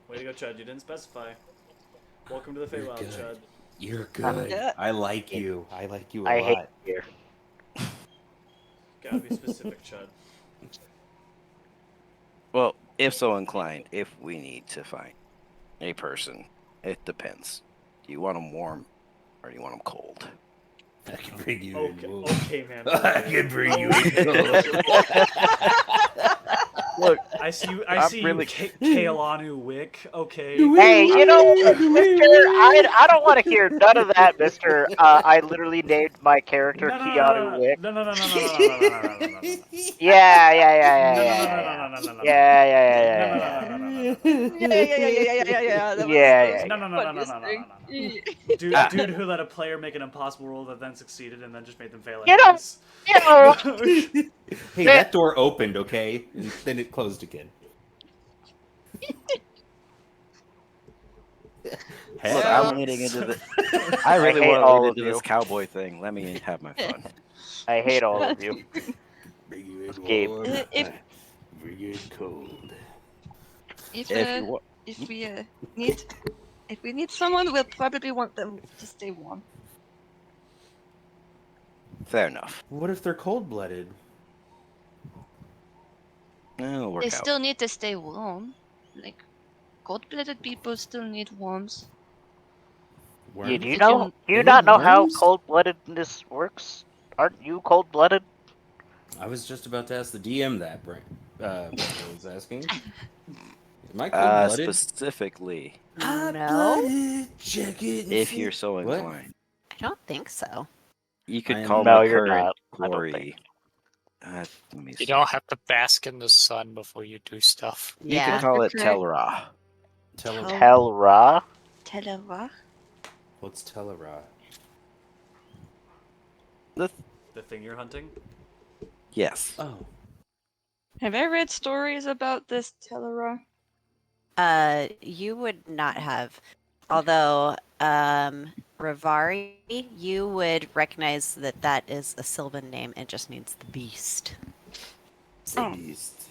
Way to go, Chud. You didn't specify. Welcome to the You're Feywild, good. Chud. You're good. Yeah. I like you. I like you a I hate lot. here. Gotta be specific, Chud. Well, if so inclined, if we need to find a person, it depends. Do you want them warm or do you want them cold? I can bring you Okay, in. Wolf. okay, man. I Okay. can bring you Okay. Look, I see you. I'm See really- you, Kaelanu Wick. Okay. Hey, you know, Mister, I don't want to hear none of that, Mister. I literally named my character Keanu Wick. No. Yeah. Yeah. That Yeah. was funniest thing. Dude who let a player make an impossible roll that then succeeded and then just made them fail You know- anyways. You know, Hey, that door opened, okay? And then it closed again. Look, I'm leaning into the. I really hate want all to of lean into you. this cowboy thing. Let me have my fun. I hate all of you. Bring you in Gabe. warm. If- Bring you in cold. If If you want, we need someone, we'll probably want them to stay warm. fair enough. What if they're cold-blooded? It'll work They out. still need to stay warm. Like cold-blooded people still need warmth. Worms? Do you Did know? you- Do you They not need know how worms? cold-bloodedness works? Aren't you cold-blooded? I was just about to ask the DM that, Brent. I was asking. Am I cold-blooded? Specifically, No, Check it. and if see. you're so What? inclined, I don't think so. you I could am- call No, my you're current not. I don't quarry. Let me see. You don't have to bask in the sun before you do stuff. You Yeah. could call it Okay. Telra. Tell Ra. Telera? What's Telera? The thing you're hunting? Yes. Oh. Have I read stories about this Telera? You would not have. Although, Rivari, you would recognize that that is a Sylvan name. It just means the beast. Say Oh. beast.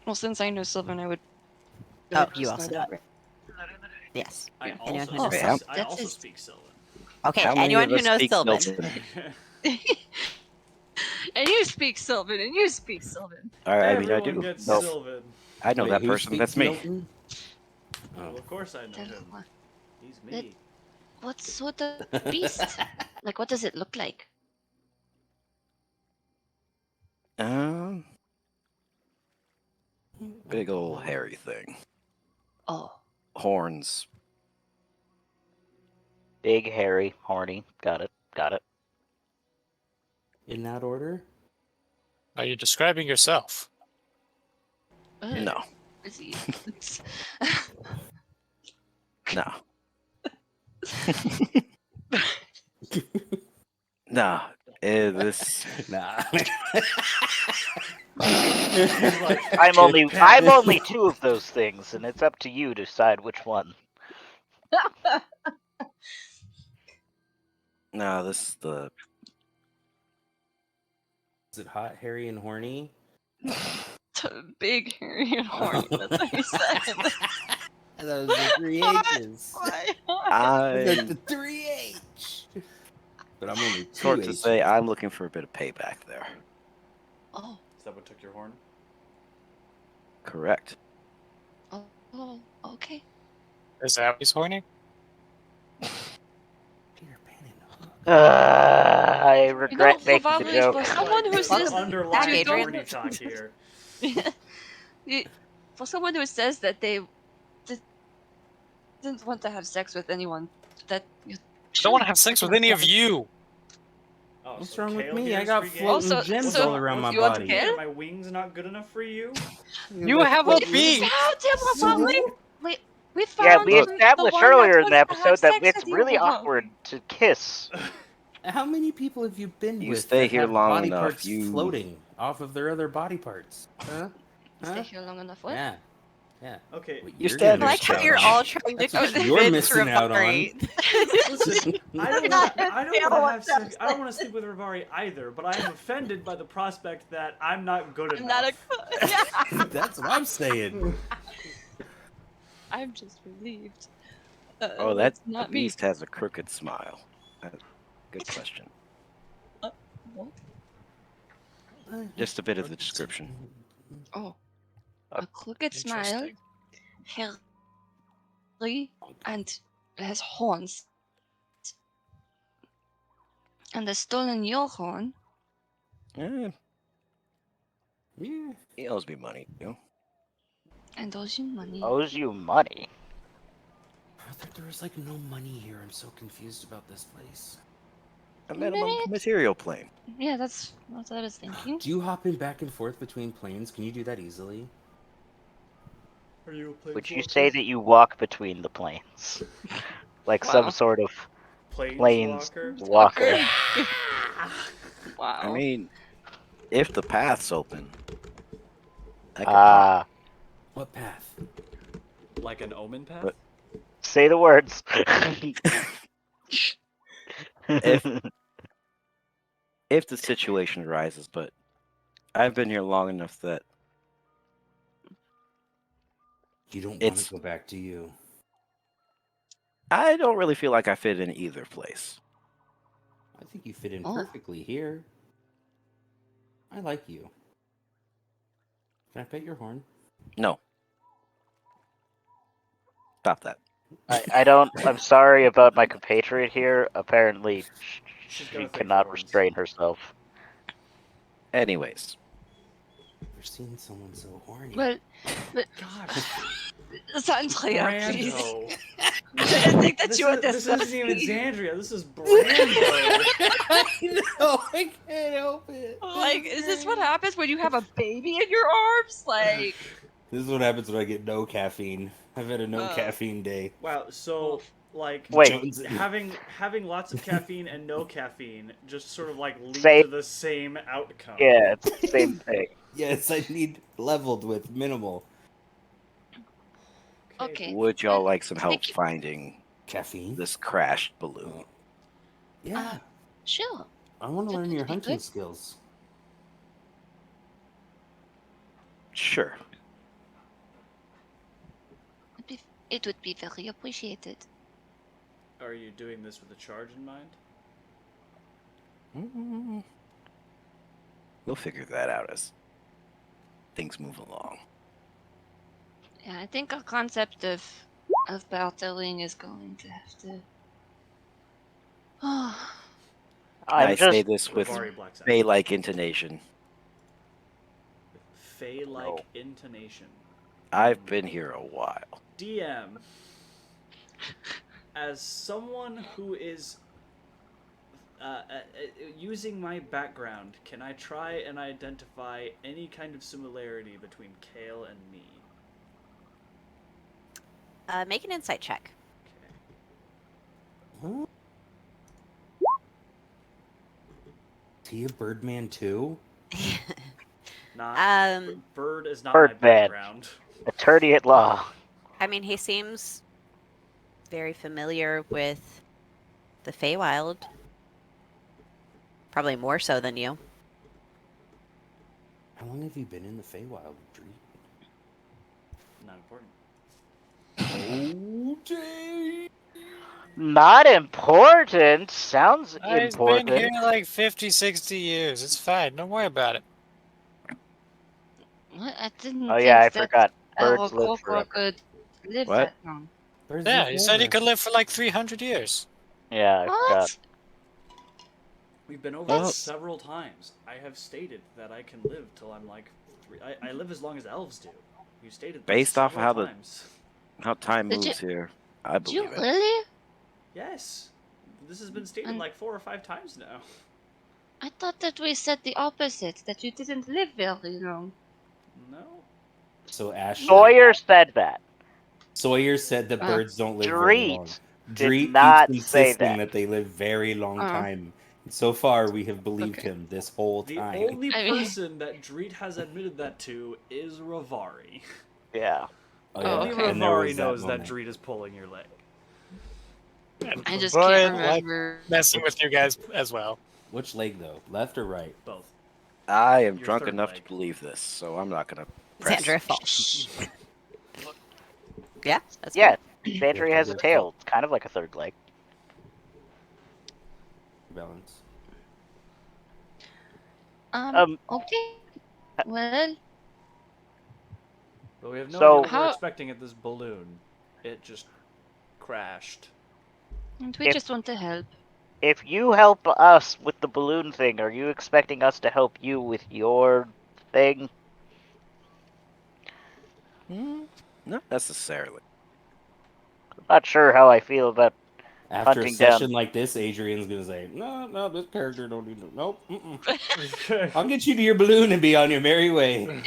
Well, since I know Sylvan, I would. Oh, just you know also that, know it. right? Yes. I Anyone also, who knows Wait, Sylvan. I that's also his- speak Sylvan. Okay, How many anyone of who us knows speak Sylvan. Sylvan? And you speak Sylvan, and you speak Sylvan. I mean, I Everyone do. gets No, Sylvan. I know Wait, that who person. speaks That's me. Milton? Well, Oh. of course I know Then him. He's That- me. What's with the beast? Like, what does it look like? Um, big old hairy thing. Oh, Horns. Big, hairy, horny. Got it. Got it. In that order? Are you describing yourself? No, is he? no, no. This. Nah. I'm only two of those things, and it's up to you to decide which one. No, this is the. Is it hot, hairy, and horny? Big, hairy, and horny. That's what he said. I thought it was the three H's. Why? I got I'm the 3H. But I'm only 2 sort to H's. say I'm looking for a bit of payback there. Oh, Is that what took your horn? Correct. oh, okay. Is that he's horny? Peter Pan and Hook. I You know, regret making the probably joke. for someone who says underlying Adrian. horny talk here. for someone who says that they didn't want to have sex with anyone, that you I don't want to have sex with any of you. Oh, What's so wrong with Kale me? here I is got free game? floating Also, gems so all around my you want to body. kill? Are my wings not good enough for you? You have a What? beak. Found him, we found Yeah, we the established one that earlier in the wants to have episode that sex it's with you. really awkward to kiss. How many people have you been You with stay that here have long body enough, parts you- floating off of their other body parts? Huh? Stay Huh? here long enough. What? Yeah. Yeah. Okay, What You you're stand gonna I like how Understand. you're all trying to That's what convince you're missing out on. Rivari. listen, I don't want to have sex. I don't want to sleep with Rivari either. But I am offended by the prospect that I'm not good I'm enough. not a. That's what I'm saying. I'm just relieved. Oh, that it's not the me. beast has a crooked smile. Good question. What? Just a bit of the description. Oh, a crooked smile, Interesting. hairy, and has horns. And has stolen your horn. Eh, Yeah. he owes me money. You know? And owes you money. Owes you money. I thought there was like no money here. I'm so confused about this place. A minimum material plane. Yeah, that's what I was thinking. Do you hop in back and forth between planes? Can you do that easily? Are you a Would you say that you walk between the planes? Like Wow. some sort of planes planeswalker? walker. Wow. I mean, if the path's open, I could Ah, What path? Like an omen path? But- say the words. if the situation arises, but I've been here long enough that You don't want It's- to go back, do you? I don't really feel like I fit in either place. I think you fit in Oh. perfectly here. I like you. Can I pet your horn? No. Stop that. I don't. I'm sorry about my compatriot here. Apparently, She's she gonna think cannot horns. restrain herself. Anyways, Never seen someone so horny. Well, God, Sandria, please. Brando. I think that This, you is, this isn't even Xandria. This is Brando. No, I can't help it. Like, is this what happens when you have a baby in your arms? Like, This is what happens when I get no caffeine. I've had a no Oh. caffeine day. Wow. So, like, Wait. Jones- having lots of caffeine and no caffeine just sort of like lead Same. to the same outcome. Yeah, it's the same thing. Yes, I need leveled with minimal. Okay. Would y'all Well, like some help thank you. finding Caffeine? this crashed balloon? Yeah. Sure. I want to that learn would your be hunting good. skills. Sure. It would be very appreciated. Are you doing this with a charge in mind? Mm, We'll figure that out as things move along. Yeah, I think our concept of bartering is going to have to. Oh, I I'm say just this with Rivari blacks out. Fey-like intonation. With Fey-like No. intonation. I've been here a while. DM, as someone who is using my background, can I try and identify any kind of similarity between Kale and me? Make an insight check. Okay. Huh? Is he a Birdman too? Not Bird is not my Birdman. background. attorney at law. I mean, he seems very familiar with the Feywild. Probably more so than you. How long have you been in the Feywild, Dree? Not important. Oh, dang. Not important. Sounds I've been here important. like 50, 60 years. It's fine. Don't worry about it. what? I didn't Oh think yeah, I that forgot. our Birds live Kokwa forever. could live What? that long. Birds Yeah, live you said he forever. could live for like 300 years. Yeah, I forgot. What? We've been over Well- this several times. I have stated that I can live till I'm like I live as long as elves do. You stated this Based off several how times. how time Did moves here, I Do you believe it. really? Yes. This has been stated And- like 4 or 5 times now. I thought that we said the opposite. That you didn't live very long. No. So Ashley, Sawyer said that. Sawyer said that Uh, birds don't live very long. Dreet Dreet did keeps not say insisting that. they live very long Uh. time. So far, we have believed Okay. him this whole The time. only I mean- person that Dreet has admitted that to is Rivari. Yeah. Oh, Only okay. and there Rivari was knows that moment. Dreet is pulling your leg. And I just boy, can't I like remember. messing with you guys as well. Which leg, though? Left or right? Both. I am Your drunk third enough leg. to believe this, so I'm not gonna press. Xandria falls. Shh. Yeah, that's Yeah. fine. Sandry has a tail. It's kind of like a third leg. Balance. Okay. Well, But we have no So- idea what we're How- expecting at this balloon. It just crashed. and we If- just want to help. If you help us with the balloon thing, are you expecting us to help you with your thing? Not necessarily. I'm not sure how I feel about. After a Hunting session down. like this, Adrian's gonna say, "No, this character don't need to. Nope. I'll get you to your balloon and be on your merry way."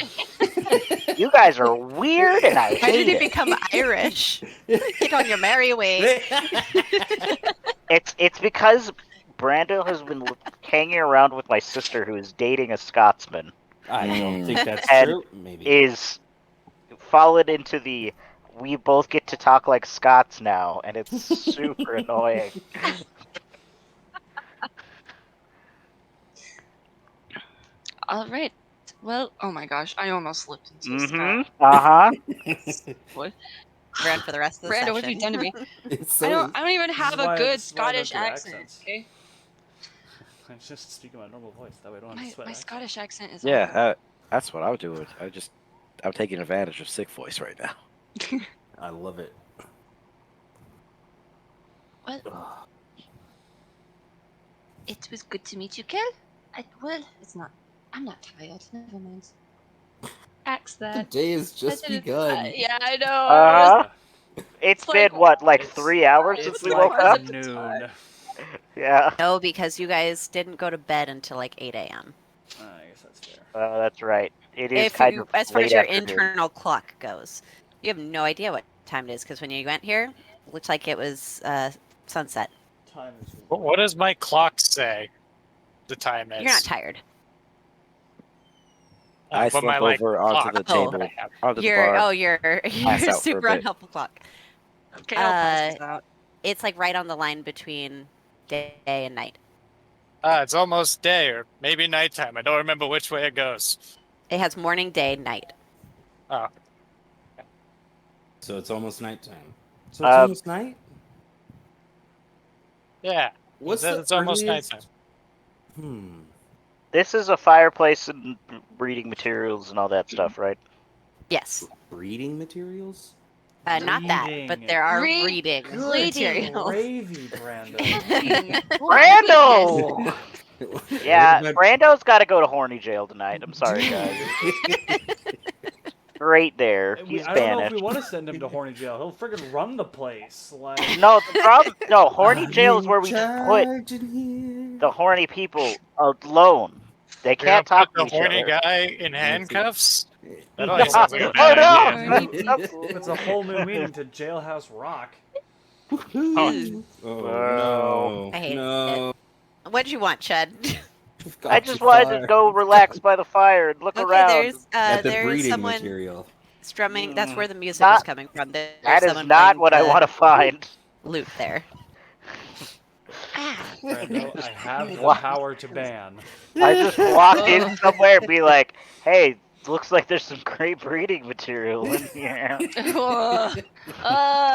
You guys are weird, and I Why hate did he it. become Irish? Get on your merry way. It's because Brando has been hanging around with my sister, who is dating a Scotsman, I don't think that's And true. Maybe. is fallen into the we both get to talk like Scots now, and it's super annoying. All right. Well, oh my gosh, I almost slipped into a Mm-hmm. spot. Uh-huh. What? Around for the rest of the Brando, what have session. you done to me? It's I so don't even have a good Scottish accent. accents. Okay. I'm just speaking my normal voice. That way I don't have to My sweat. my accent. Scottish accent is Yeah, awful. that's what I would do. I'm taking advantage of sick voice right now. I love it. Well, Ugh. it was good to meet you, Kel. Well, it's not. I'm not tired. Never mind. Axe The that. day has just I didn't- begun. yeah, I know. Uh-huh. It's It's been like- what, like It's- 3 hours It's since we like woke up? noon. Yeah. No, because you guys didn't go to bed until like 8 a.m. I guess that's fair. That's right. It is If kind you, of as far late as your afternoon. internal clock goes, you have no idea what time it is because when you went here, it looked like it was sunset. Time is. What does my clock say? The time is. You're not tired. I but slump my like over onto clock the Oh. table, that I have. onto the You're bar. you're pass out for a super bit. unhelpful clock. Kale passes out. It's like right on the line between day and night. It's almost day or maybe nighttime. I don't remember which way it goes. It has morning, day, night. Oh, So it's almost nighttime. So it's Uh, almost night. yeah. What's It's, the it's almost earliest? nighttime. This is a fireplace and breeding materials and all that stuff, right? Yes. Breeding materials? Not that, but Reading. there are Re- reading Good materials. gravy, Brando. Reading. Brando! Yeah, What Brando's got to go to horny jail tonight. I'm sorry, guys. Right there. He's I don't know if we banished. want to send him to horny jail. He'll friggin' run the place. Like, No, the problem. No, horny I'm jail is in where we just put charge in here. the horny people alone. They You're gonna can't put talk to the each horny other. guy in That's it. handcuffs? That No, already sounds like a oh bad idea. no! it's a whole new meaning to Jailhouse Rock. Oh Whoa. no! I hate No! What'd you want, Chud? We've I got just too wanted to far. go relax by the fire and look Okay, around. At the there's breeding someone material. strumming. That's where the music Not- is coming from. There's That is someone not playing what I the want to find. lute there. Brando, I have the What? power to ban. I just walk in somewhere and be like, "Hey, looks like there's some great breeding material in here."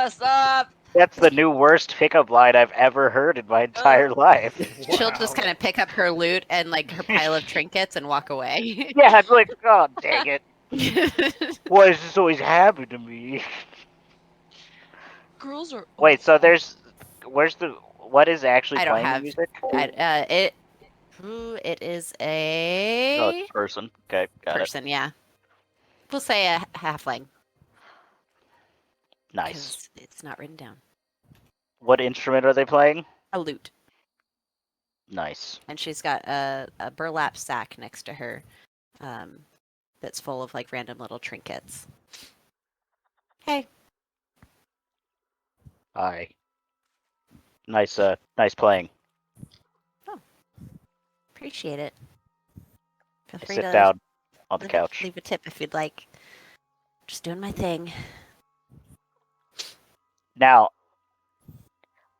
Stop. That's the new worst pickup line I've ever heard in my entire life. She'll just Wow. kind of pick up her lute and like her pile of trinkets and walk away. Yeah, I'm like, oh dang it! Why does this always happen to me? Girls are. Wait, so awful. what is actually I don't playing the have- music? It is Oh, a it's a person. Okay, got it. person. Yeah, we'll say a halfling Nice. because it's not written down. What instrument are they playing? A lute, Nice. and she's got a burlap sack next to her, that's full of like random little trinkets. Hey, Hi. Nice. Nice playing. appreciate it. Feel I free sit to down on the couch. leave a tip if you'd like. Just doing my thing. Now,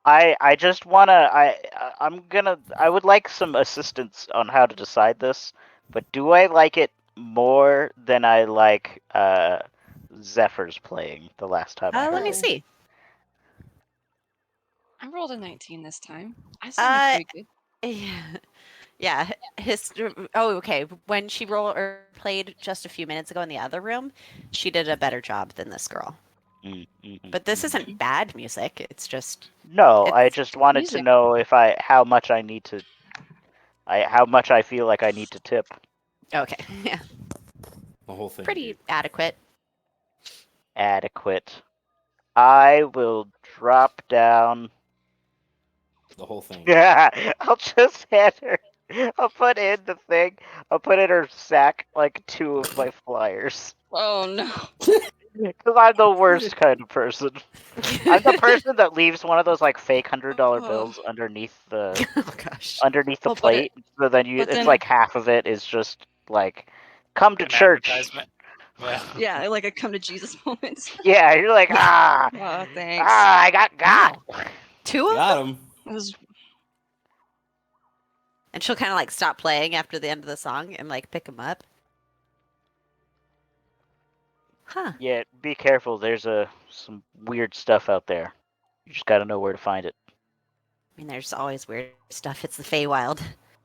I just wanna I would like some assistance on how to decide this, but do I like it more than I like Zephyr's playing the last time I Let heard me it? see. I rolled a 19 this time. I sounded pretty good. Yeah. Oh, okay. When she played just a few minutes ago in the other room, she did a better job than this girl. Mm-hmm. But this isn't bad music. It's just No, I it's just wanted to music. know if how much I need to how much I feel like I need to tip. okay. Yeah, The whole thing. pretty dude. adequate. Adequate. I will drop down. The whole thing. Yeah, I'll just hand her. I'll put in the thing. I'll put in her sack like 2 of my flyers. Oh no. Because I'm the worst kind of person. I'm the person that leaves one of those like fake $100 bills underneath the Oh gosh. underneath the Oh, but plate. So then but it's then- like half of it is just like, come to An church. advertisement. Yeah. Yeah, like a come to Jesus moment. Yeah, you're like, Oh, thanks. I got. Two of them? Got him. It was And she'll kind of like stop playing after the end of the song and like pick them up. Huh. Yeah, be careful. There's some weird stuff out there. You just gotta know where to find it. I mean, there's always weird stuff. It's the Feywild.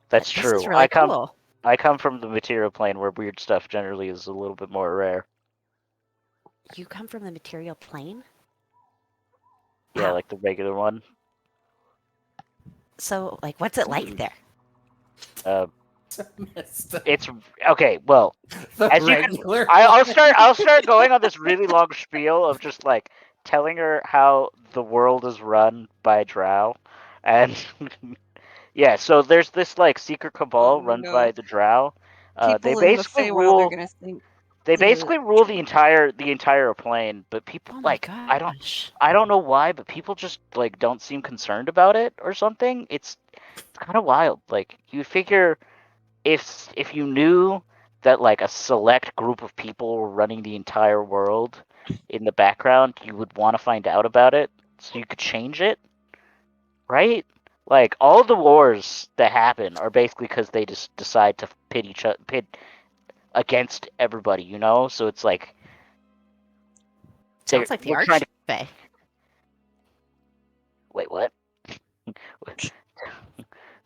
That's This true. is really cool. I come from the material plane where weird stuff generally is a little bit more rare. You come from the material plane? Yeah, Wow. like the regular one. So, like, what's it like there? Messed up. It's okay. Well, The as you can- regular I'll start going on this really long spiel of just like telling her how the world is run by Drow, and yeah. So there's this like secret cabal run no. by the Drow. They people in the basically Feywild rule. are gonna think. They the- basically rule the entire plane, but people Oh my like gosh. I don't know why, but people just like don't seem concerned about it or something. It's kind of wild. Like you figure if you knew that like a select group of people were running the entire world in the background, you would want to find out about it so you could change it, right? Like all the wars that happen are basically because they just decide to pit against everybody, you know. So it's like Sounds like the we're trying to Archfey. wait. What?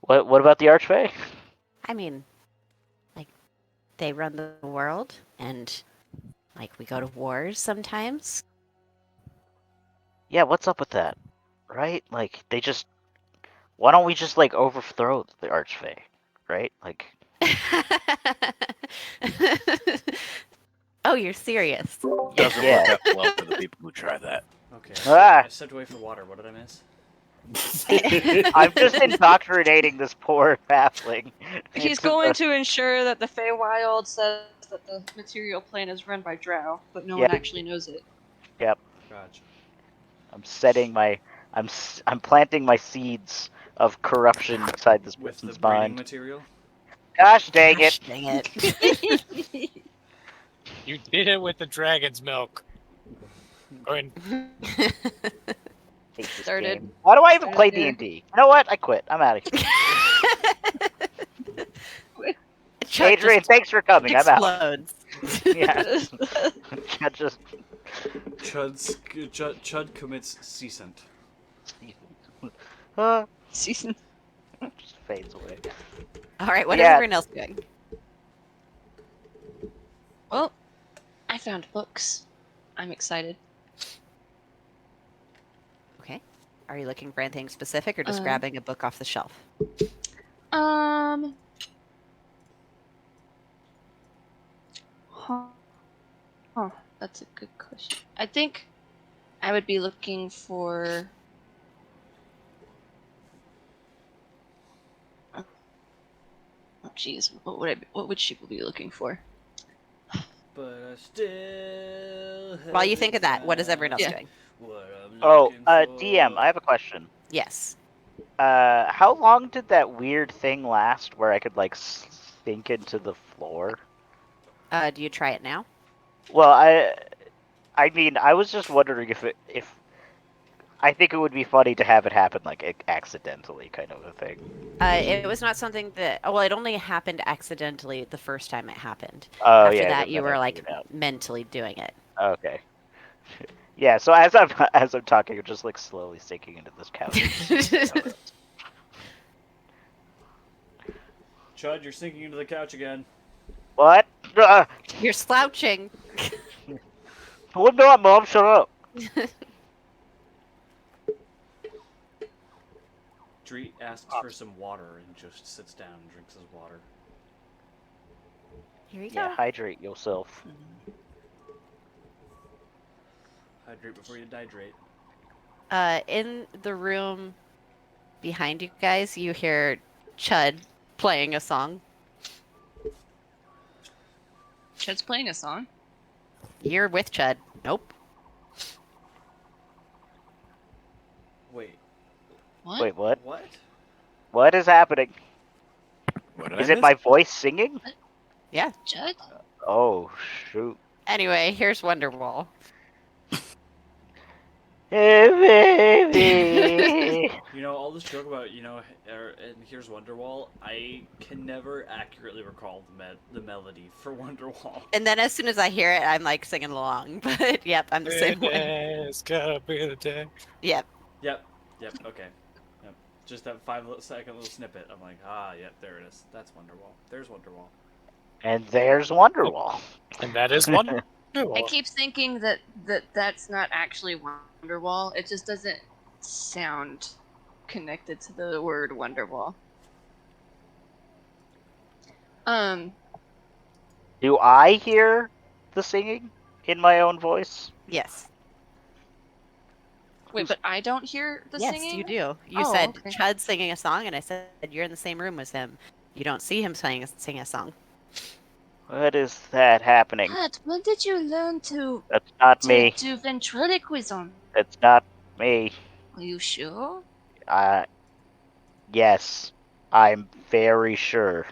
What about the Archfey? I mean, like, they run the world, and, like, we go to wars sometimes. Yeah, what's up with that? Right? Like they just why don't we just like overthrow the Archfey? Right? Like Oh, you're serious. Doesn't Yeah. work out well for the people who try that. Okay. Ah. I stepped away for water. What did I miss? I'm just indoctrinating this poor halfling. He's into going the- to ensure that the Feywild says that the material plane is run by Drow, but no Yeah. one actually knows it. Yep. Gotcha. I'm setting my I'm planting my seeds of corruption inside this With the person's breeding mind. material. Gosh dang Gosh, it! dang it. You did it with the dragon's milk. Going, Hate this Started- game. Why do I even started play there. D&D? You know what? I quit. I'm out of here. Chuck Adrian, just thanks for coming. I'm out. explodes. Yeah. I just Chud commits ceasant. Season. just fades away. All right, what is Yeah. everyone else doing? Well, I found books. I'm excited. Okay. Are you looking for anything specific or just Uh, grabbing a book off the shelf? Huh. Huh. That's a good question. I think I would be looking for. Oh, jeez. What would she be looking for? But I still. While you think of that, what is everyone else Yeah. doing? Oh, DM, I have a question. Yes. How long did that weird thing last where I could like sink into the floor? Do you try it now? Well, I mean, I was just wondering if I think it would be funny to have it happen like accidentally, kind of a thing. It was not something that. Well, it only happened accidentally the first time it happened. Oh After yeah, that, then you I were like figured it out. mentally doing it. Okay. Yeah, so as I'm talking, I'm just like slowly sinking into this couch. Chud, you're sinking into the couch again. What? You're slouching. What not, Mom? Shut up. Dreet asks for some water and just sits down and drinks his water. Here you Yeah, go. hydrate yourself. Hydrate before you dihydrate. In the room behind you guys, you hear Chud playing a song. Chud's playing a song. You're with Chud. Nope. Wait, What? Wait, what? what? What is happening? What did Is I it miss? my voice singing? Yeah. Chud? Oh shoot. Anyway, here's Wonderwall. Hey, baby. You know, all this joke about, and here's Wonderwall, I can never accurately recall the melody for Wonderwall. And then as soon as I hear it, I'm like singing along. But yep, I'm the same way. It's gotta be the day. Yep. Yep, okay. Yep. Just that 5-second little snippet. I'm like, yep, there it is. That's Wonderwall. There's Wonderwall. And there's Wonderwall. And that is one. I keep thinking that's not actually Wonderwall. It just doesn't sound connected to the word Wonderwall. Do I hear the singing in my own voice? Yes. Wait, but I don't hear the yes, singing? you do. You Oh, said okay. Chud's singing a song, and I said you're in the same room as him. You don't see him sing a song. What is that happening? Pat, when did you learn to That's not me. do ventriloquism? That's not me. Are you sure? Yes, I'm very sure.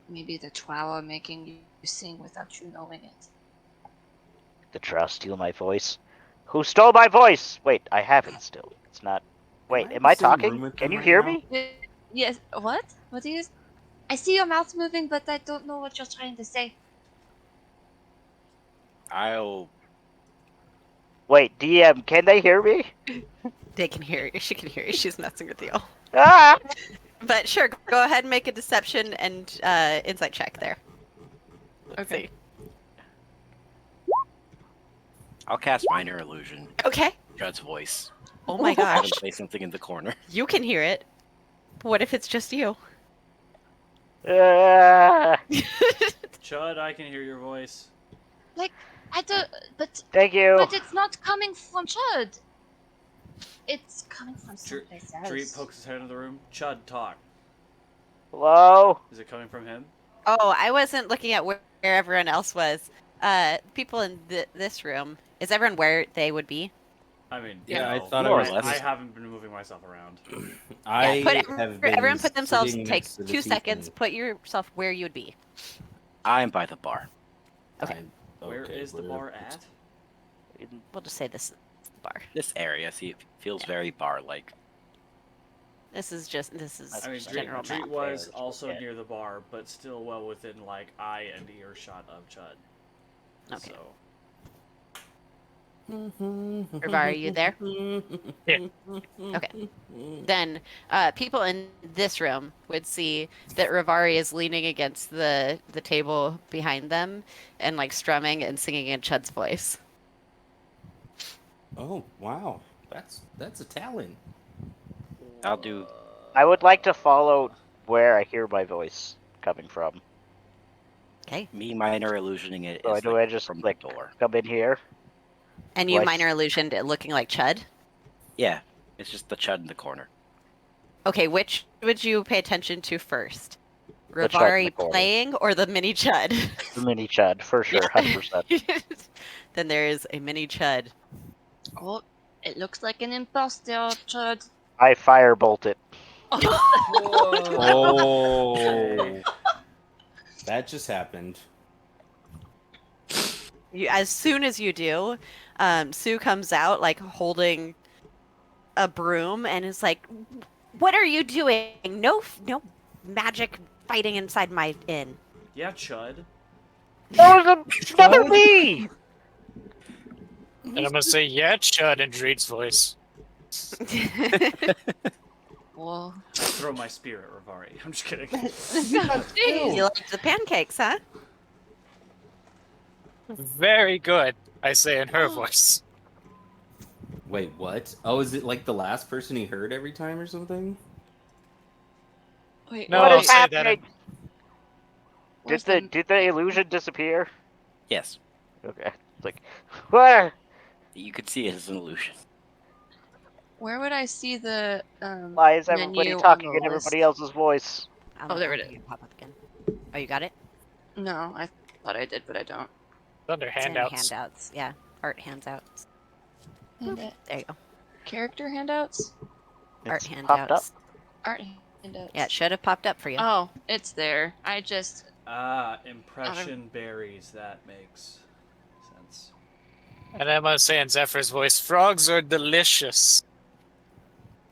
maybe the Trow are making you sing without you knowing it. The Drow steal my voice. Who stole my voice? Wait, I have it still. It's not. Wait, I in am the I same room talking? with Can them you right hear now? me? Yes. What? What do you? I see your mouth moving, but I don't know what you're trying to say. I'll. Wait, DM, can they hear me? They can hear you. She can hear you. She's messing with you. Ah! But sure, go ahead and make a deception and insight check there. Let's Okay. see. I'll cast minor illusion. Okay. Judd's voice. Oh my Have gosh. him say something in the corner. You can hear it. What if it's just you? Ah! Chud, I can hear your voice. I don't. But Thank you. it's not coming from Chud. It's coming from Dre- someplace Dreep else. pokes his head in the room. Chud, talk. Hello? Is it coming from him? Oh, I wasn't looking at where everyone else was. People in this room. Is everyone where they would be? I mean, Yeah, I no, thought but I more or was. less. I haven't been moving myself around. I Yeah, have been. everyone put themselves. sitting Take next to the 2 seconds. tiefling. Put yourself where you would be. I'm by the bar. Okay. Where Okay, is the whatever. bar at? We'll just say this is the bar. This area, see, it feels very bar-like. This is I mean, general Dreep map. was Fair, also yeah. near the bar, but still well within like eye and earshot of Chud. Okay. So, Rivar, are you there? Yeah. Okay. Then people in this room would see that Rivari is leaning against the table behind them and like strumming and singing in Chud's voice. Oh wow, that's a talent. I'll do. I would like to follow where I hear my voice coming from. Okay. Me minor illusioning it So is do like I just from like the door. come in here? And you What? minor illusioned it looking like Chud? Yeah, it's just the Chud in the corner. Okay, which would you pay attention to first? The Chud in the Rivari corner. playing or the mini Chud? The mini Chud, for sure, 100%. Then there is a mini Chud. Oh, it looks like an imposter, Chud. I firebolt it. Oh, that just happened. As soon as you do, Sue comes out like holding a broom and is like, "What are you doing? No magic fighting inside my inn." yeah, Chud. That was another me! And I'm gonna say, yeah, Chud in Dreed's voice. Well, Throw my spear at Rivari. I'm just kidding. You like the pancakes, huh? Very good, I say in her voice. Wait, what? Oh, is it like the last person he heard every time or something? wait, No, What I'll is say that in- happening? where's Did the illusion disappear? Yes, Okay. It's like, where? you could see it as an illusion. Where would I see the Why is everybody menu on talking the in everybody list? else's voice? I'll there it make is. Pop up again. Oh, you got it? No, I thought I did, but I don't. It's under It's in handouts. handouts. Yeah, art handouts. Handa- There you go. Character handouts? Art It's handouts. popped up. Art handouts. Yeah, it should have popped up for you. Oh, it's there. I just. Impression berries. That makes sense. And I'm gonna say in Zephyr's voice, frogs are delicious.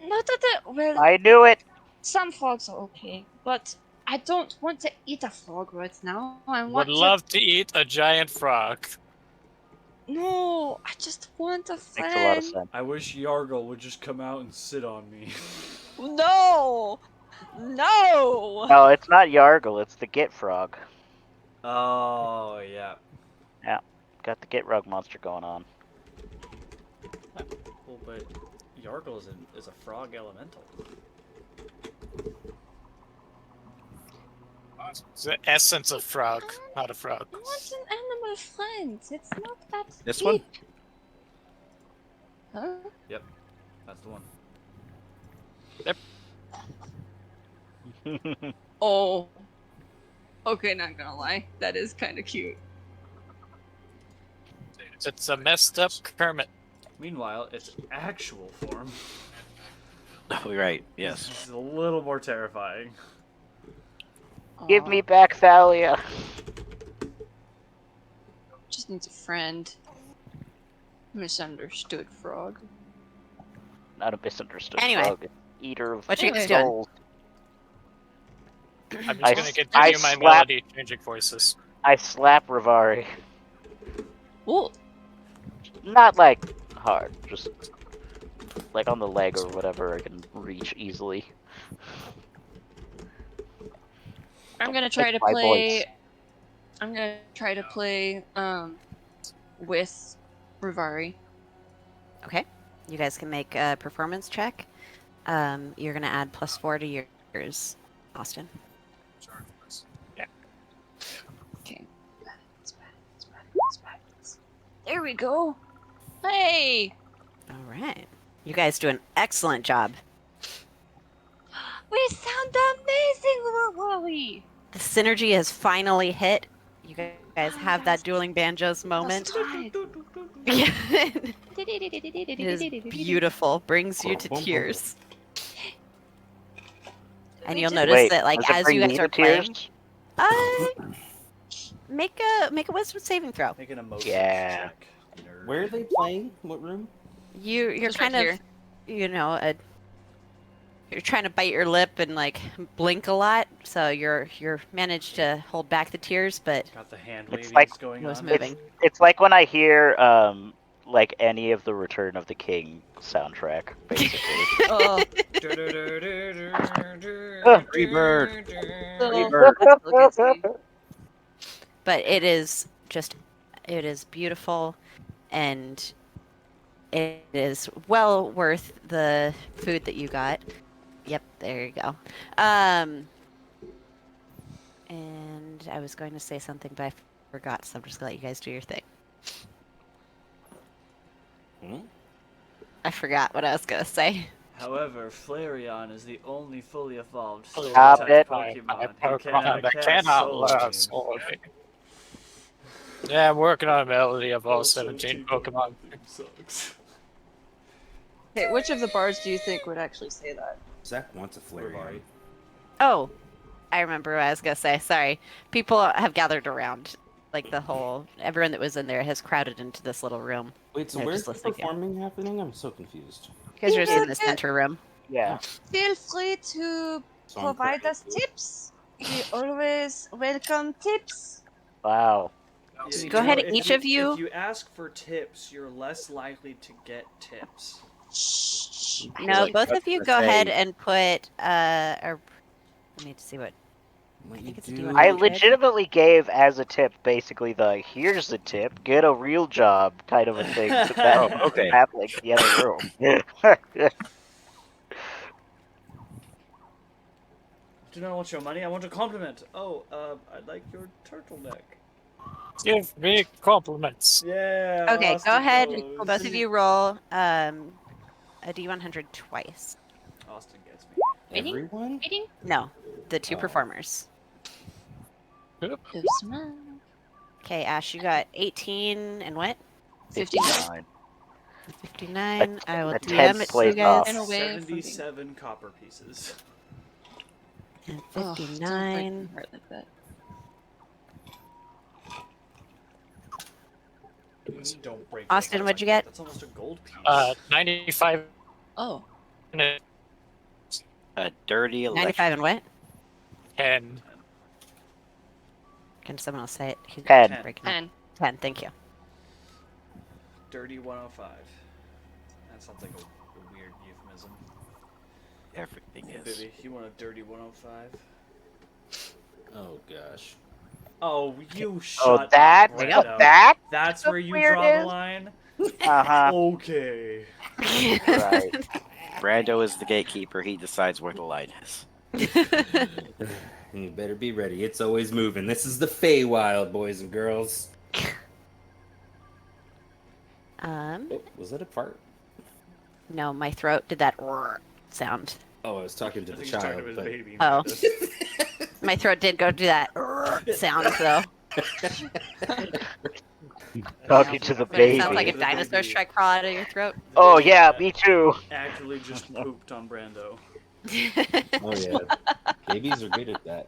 Not that. Well, I knew it! some frogs are okay, but I don't want to eat a frog right now. I want Would love to eat a giant frog. No, I just want a Makes a lot of friend. sense. I wish Yargle would just come out and sit on me. No! No! No, it's not Yargle, it's the Git Frog. Oh, yeah. Got the Git Rug monster going on. Well, but Yargle is a frog elemental. It's the essence of frog, not a frog. I want an animal friend. It's not that This deep. one? Huh? That's the one. Oh. Okay, not gonna lie. That is kind of cute. It's a messed up Kermit. Meanwhile, its actual form Oh, right. Yes. is a little more terrifying. Give Aw, me back Thalia. just needs a friend. Misunderstood frog. Not a misunderstood Anyway, frog. Eater of what you guys Anyway. doing? souls. I'm I just gonna s- I continue my slap- melody changing voices. I slap Rivari. Ooh, Not like hard, just like on the leg or whatever I can reach easily. I'm gonna try to My play. voice. I'm gonna try to play with Rivari. Okay. You guys can make a performance check. You're gonna add +4 to yours, Austin. Okay. There we go. Hey, All right. You guys do an excellent job. we sound amazing, Rivari. The synergy has finally hit. You guys have that dueling banjos moment. Right. Yeah. It is beautiful. Brings you to tears. And you'll notice Wait, that, like, does it as bring you me guys to are playing, tears? make a wisdom saving throw. Make an emotion Yeah. check. Nerd. Where are they playing? What room? You're Just kind right of, you know, you're trying to bite your lip and like blink a lot, so you're managed to hold back the tears, but Got the hand It's wavings like- going it was on. moving. It's like when I hear like any of the Return of the King soundtrack, basically. Oh, Rebirth. that still gets me. But it is beautiful, and it is well worth the food that you got. Yep, there you go. And I was going to say something, but I forgot, so I'm just gonna let you guys do your thing. Hmm? I forgot what I was gonna say. However, Flareon is the only fully evolved Stop Sword-type it. Pokemon who Pokemon cannot that cast cannot Soul learn Beam. Soul Beam. Yeah, I'm working on a melody of all All 17 Pokemon. sucks. Okay, which of the bards do you think would actually say that? Zach wants a Flareon. Oh, I remember what I was gonna say. Sorry. People have gathered around. Like everyone that was in there has crowded into this little room. Wait, so They're where's just the listening to you. performing happening? I'm so confused. You guys are just in People the get- center room. Yeah. Feel free to So I'm provide crying us too? tips. We always welcome tips. Wow. Yeah, you Go ahead, know, if each of you- If you ask for tips, you're less likely to get tips. Shh. No, like, both I was of you gonna go ahead say- and put or let me see what What I you think it's a do? D100. I legitimately gave as a tip basically the here's the tip, get a real job kind of a thing to that Oh, okay. happening in the other room. Do not want your money. I want a compliment. Oh, I like your turtleneck. Give me compliments. Yeah. Okay, Austin go ahead. knows. Both of you roll a D100 twice. Austin gets me. Meeting? Everyone? Meeting? No, the two Oh. performers. Who's mine? Okay, Ash, you got 18 and what? 59. 59. I will a DM tenth it to place you guys. off. And away from being- 77 copper pieces. And Oh, don't break 59. my heart like that. Don't break. Austin, your heart what'd you like get? that. That's almost a gold piece. 95 Oh, and A dirty electric. 95 and what? 10. Can someone else say it? He's 10. breaking up. 10. 10, thank you. Dirty 105. That sounds like a weird euphemism. Everything Hey, is. baby, you want a dirty 105? Oh gosh. Oh, you shut Oh, up, that? Brando. That? That's where you where it draw the is? line? Uh-huh. Okay. Right. Brando is the gatekeeper. He decides where the line is. And you better be ready. It's always moving. This is the Feywild, boys and girls. Oh, was that a fart? No, my throat did that sound. Oh, I was talking to I the think he's talking child. to his But... baby. Oh. not us. My throat did go do that sound, though. Talking to the But it baby. sounds like a The dinosaur's baby. try to crawl out of your throat. The Oh baby yeah, that me too. Actually just pooped on Brando. Oh yeah, babies are good at that.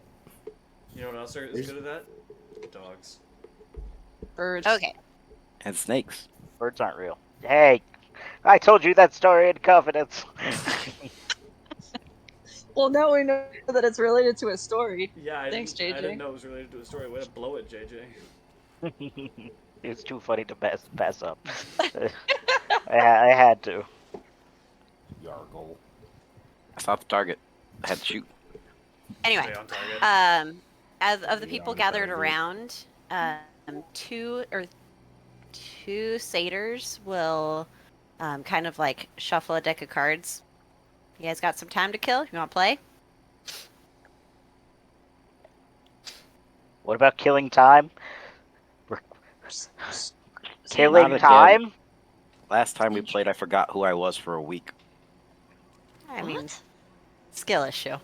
You know what else is good at that? Dogs. Birds. Okay. And snakes. Birds aren't real. Hey, I told you that story in confidence. Well, now we know that it's related to a story. Yeah, Thanks, I didn't JJ. know it was related to a story. Way to blow it, JJ. It's too funny to pass up. I had to. Yargle. I saw the target. I had to shoot. Anyway, Stay on target. as of the Yeah, people on gathered target. around, two satyrs will kind of like shuffle a deck of cards. You guys got some time to kill? You want to play? What about killing time? Not Killing again. time? Last time we played, I forgot who I was for a week. I mean, What? skill issue.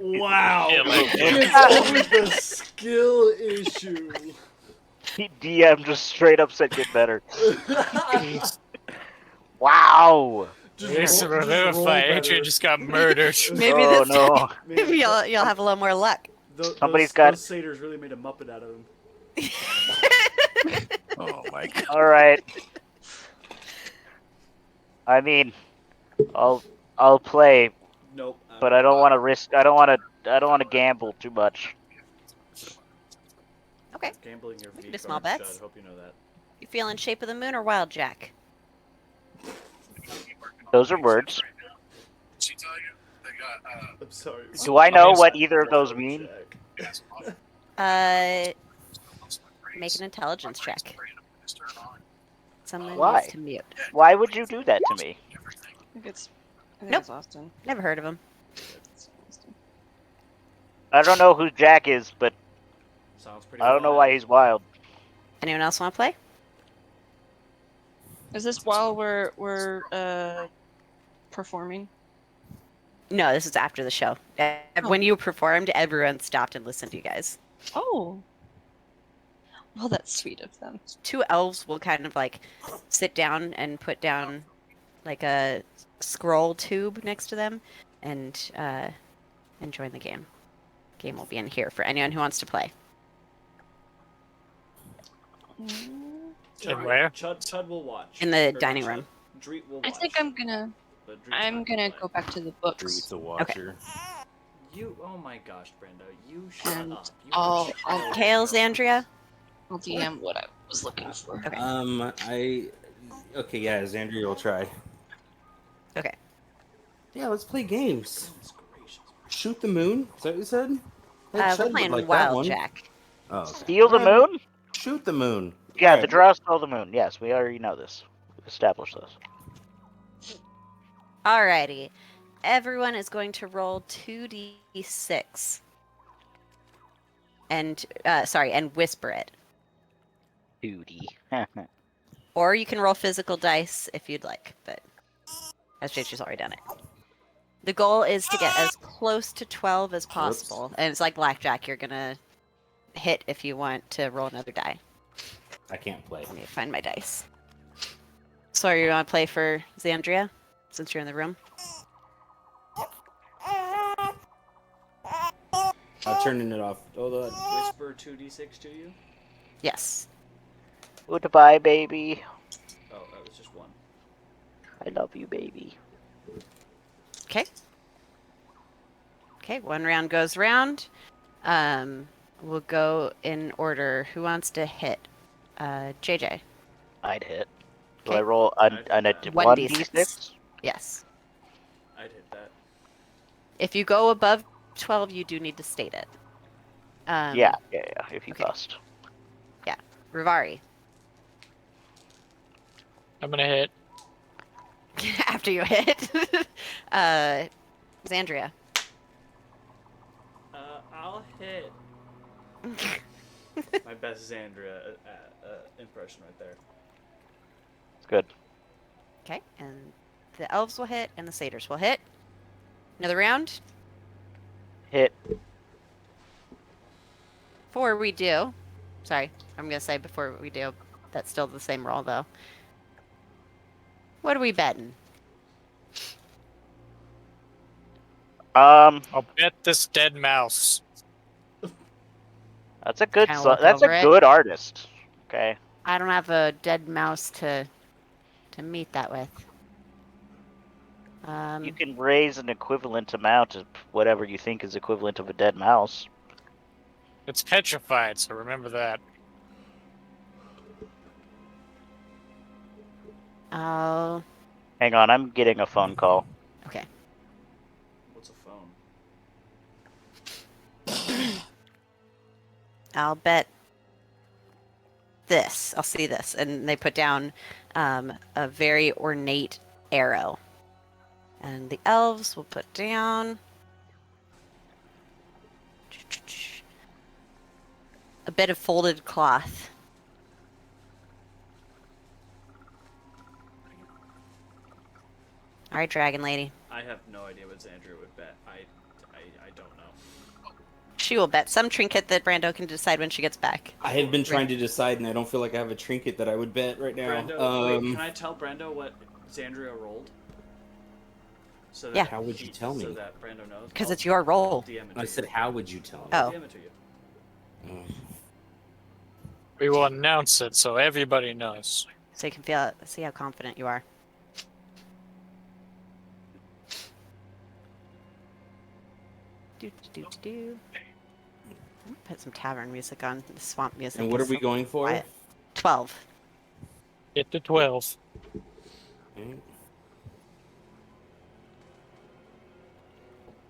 Wow! Yeah, like- It's always the skill issue. DM just straight up said get better. Wow! Yes, roll verify. better. Adrian just got murdered. Maybe Oh this no. time Man, you'll have a little more luck. Somebody's got- Those satyrs really made a muppet out of him. Oh my god. Alright. I mean, I'll play, Nope. but I don't want to risk. I don't want to gamble too much. Okay. Gambling your We can V do small cards, bets. Judd. Hope you know that. You feeling Shape of the Moon or Wild Jack? Those are words. I'm sorry. Do I know Amazing. what either of those mean? Uh, make an intelligence check. Someone Why? needs to mute. Why would you do that to me? I think it's Nope. Austin. Never heard of him. It's Austin. I don't know who Jack is, but Sounds pretty. I don't know wild. why he's wild. Anyone else want to play? Is this while we're performing? No, this is after the show. When you performed, everyone stopped and listened to you guys. Oh. Well, that's sweet of them. Two elves will kind of like sit down and put down like a scroll tube next to them and join the game. Game will be in here for anyone who wants to play. And where? Chud will watch. In the Or dining Chud. room. Dreet will I watch. think I'm gonna but Dreet's not gonna play. go back to the books. Dreet's a watcher. You. Oh my gosh, Brenda. You shut And up. You I'll- shut I'll- up. Tails, Andrea? I'll DM what I was looking for. Okay. Okay, yeah, Xandria will try. Okay. Yeah, let's play games. Goodness gracious. Shoot the moon? Is that what you said? We're Chud would playing like that Wild one. Jack. Oh, okay. Steal the Alright. moon? Shoot the moon. Yeah, Alright. the draw stole the moon. Yes, we already know this. We established this. Alrighty. Everyone is going to roll 2d6. And, and whisper it. Duty. Or you can roll physical dice if you'd like, but as JJ's already done it. The goal is to get as close to 12 as possible. And it's like blackjack, you're gonna hit if you want to roll another die. I can't play. Let me find my dice. So you want to play for Xandria, since you're in the room? I'm turning it off. Hold on. Whisper 2d6 to you. Yes. Goodbye, baby. Oh, that was just one. I love you, baby. Okay. Okay, one round goes round. We'll go in order. Who wants to hit? JJ. I'd hit. Do Okay. I roll I'd on a hit that. 1d6? Yes. I'd hit that. If you go above 12, you do need to state it. Yeah, if you okay. bust. Rivari. I'm gonna hit. After you hit. Xandria. I'll hit. My best Xandria impression right there. It's good. Okay, and the elves will hit, and the satyrs will hit. Another round. Hit. Before we do, sorry, I'm gonna say before we do, that's still the same roll though. What are we betting? I'll bet this dead mouse. That's a good. Kinda look That's a over it. good artist. Okay. I don't have a dead mouse to meet that with. You can raise an equivalent amount of whatever you think is equivalent of a dead mouse. It's petrified, so remember that. Oh, Hang on, I'm getting a phone call. okay. What's a phone? I'll bet this. I'll see this. And they put down a very ornate arrow. And the elves will put down a bit of folded cloth. All right, Dragon Lady. I have no idea what Xandria would bet. I don't know. She will bet some trinket that Brando can decide when she gets back. I have been trying to decide, and I don't feel like I have a trinket that I would bet right now. Brando, wait, can I tell Brando what Xandria rolled? So that Yeah. How would you tell me? So that Brando knows. Because I'll- it's your I'll role. DM it to I you. said, how would you tell me? Oh. DM it to you. We will announce it so everybody knows. So you can see how confident you are. Do. Put some tavern music on. The swamp music. And what are is we so going for? quiet. 12. Get to 12.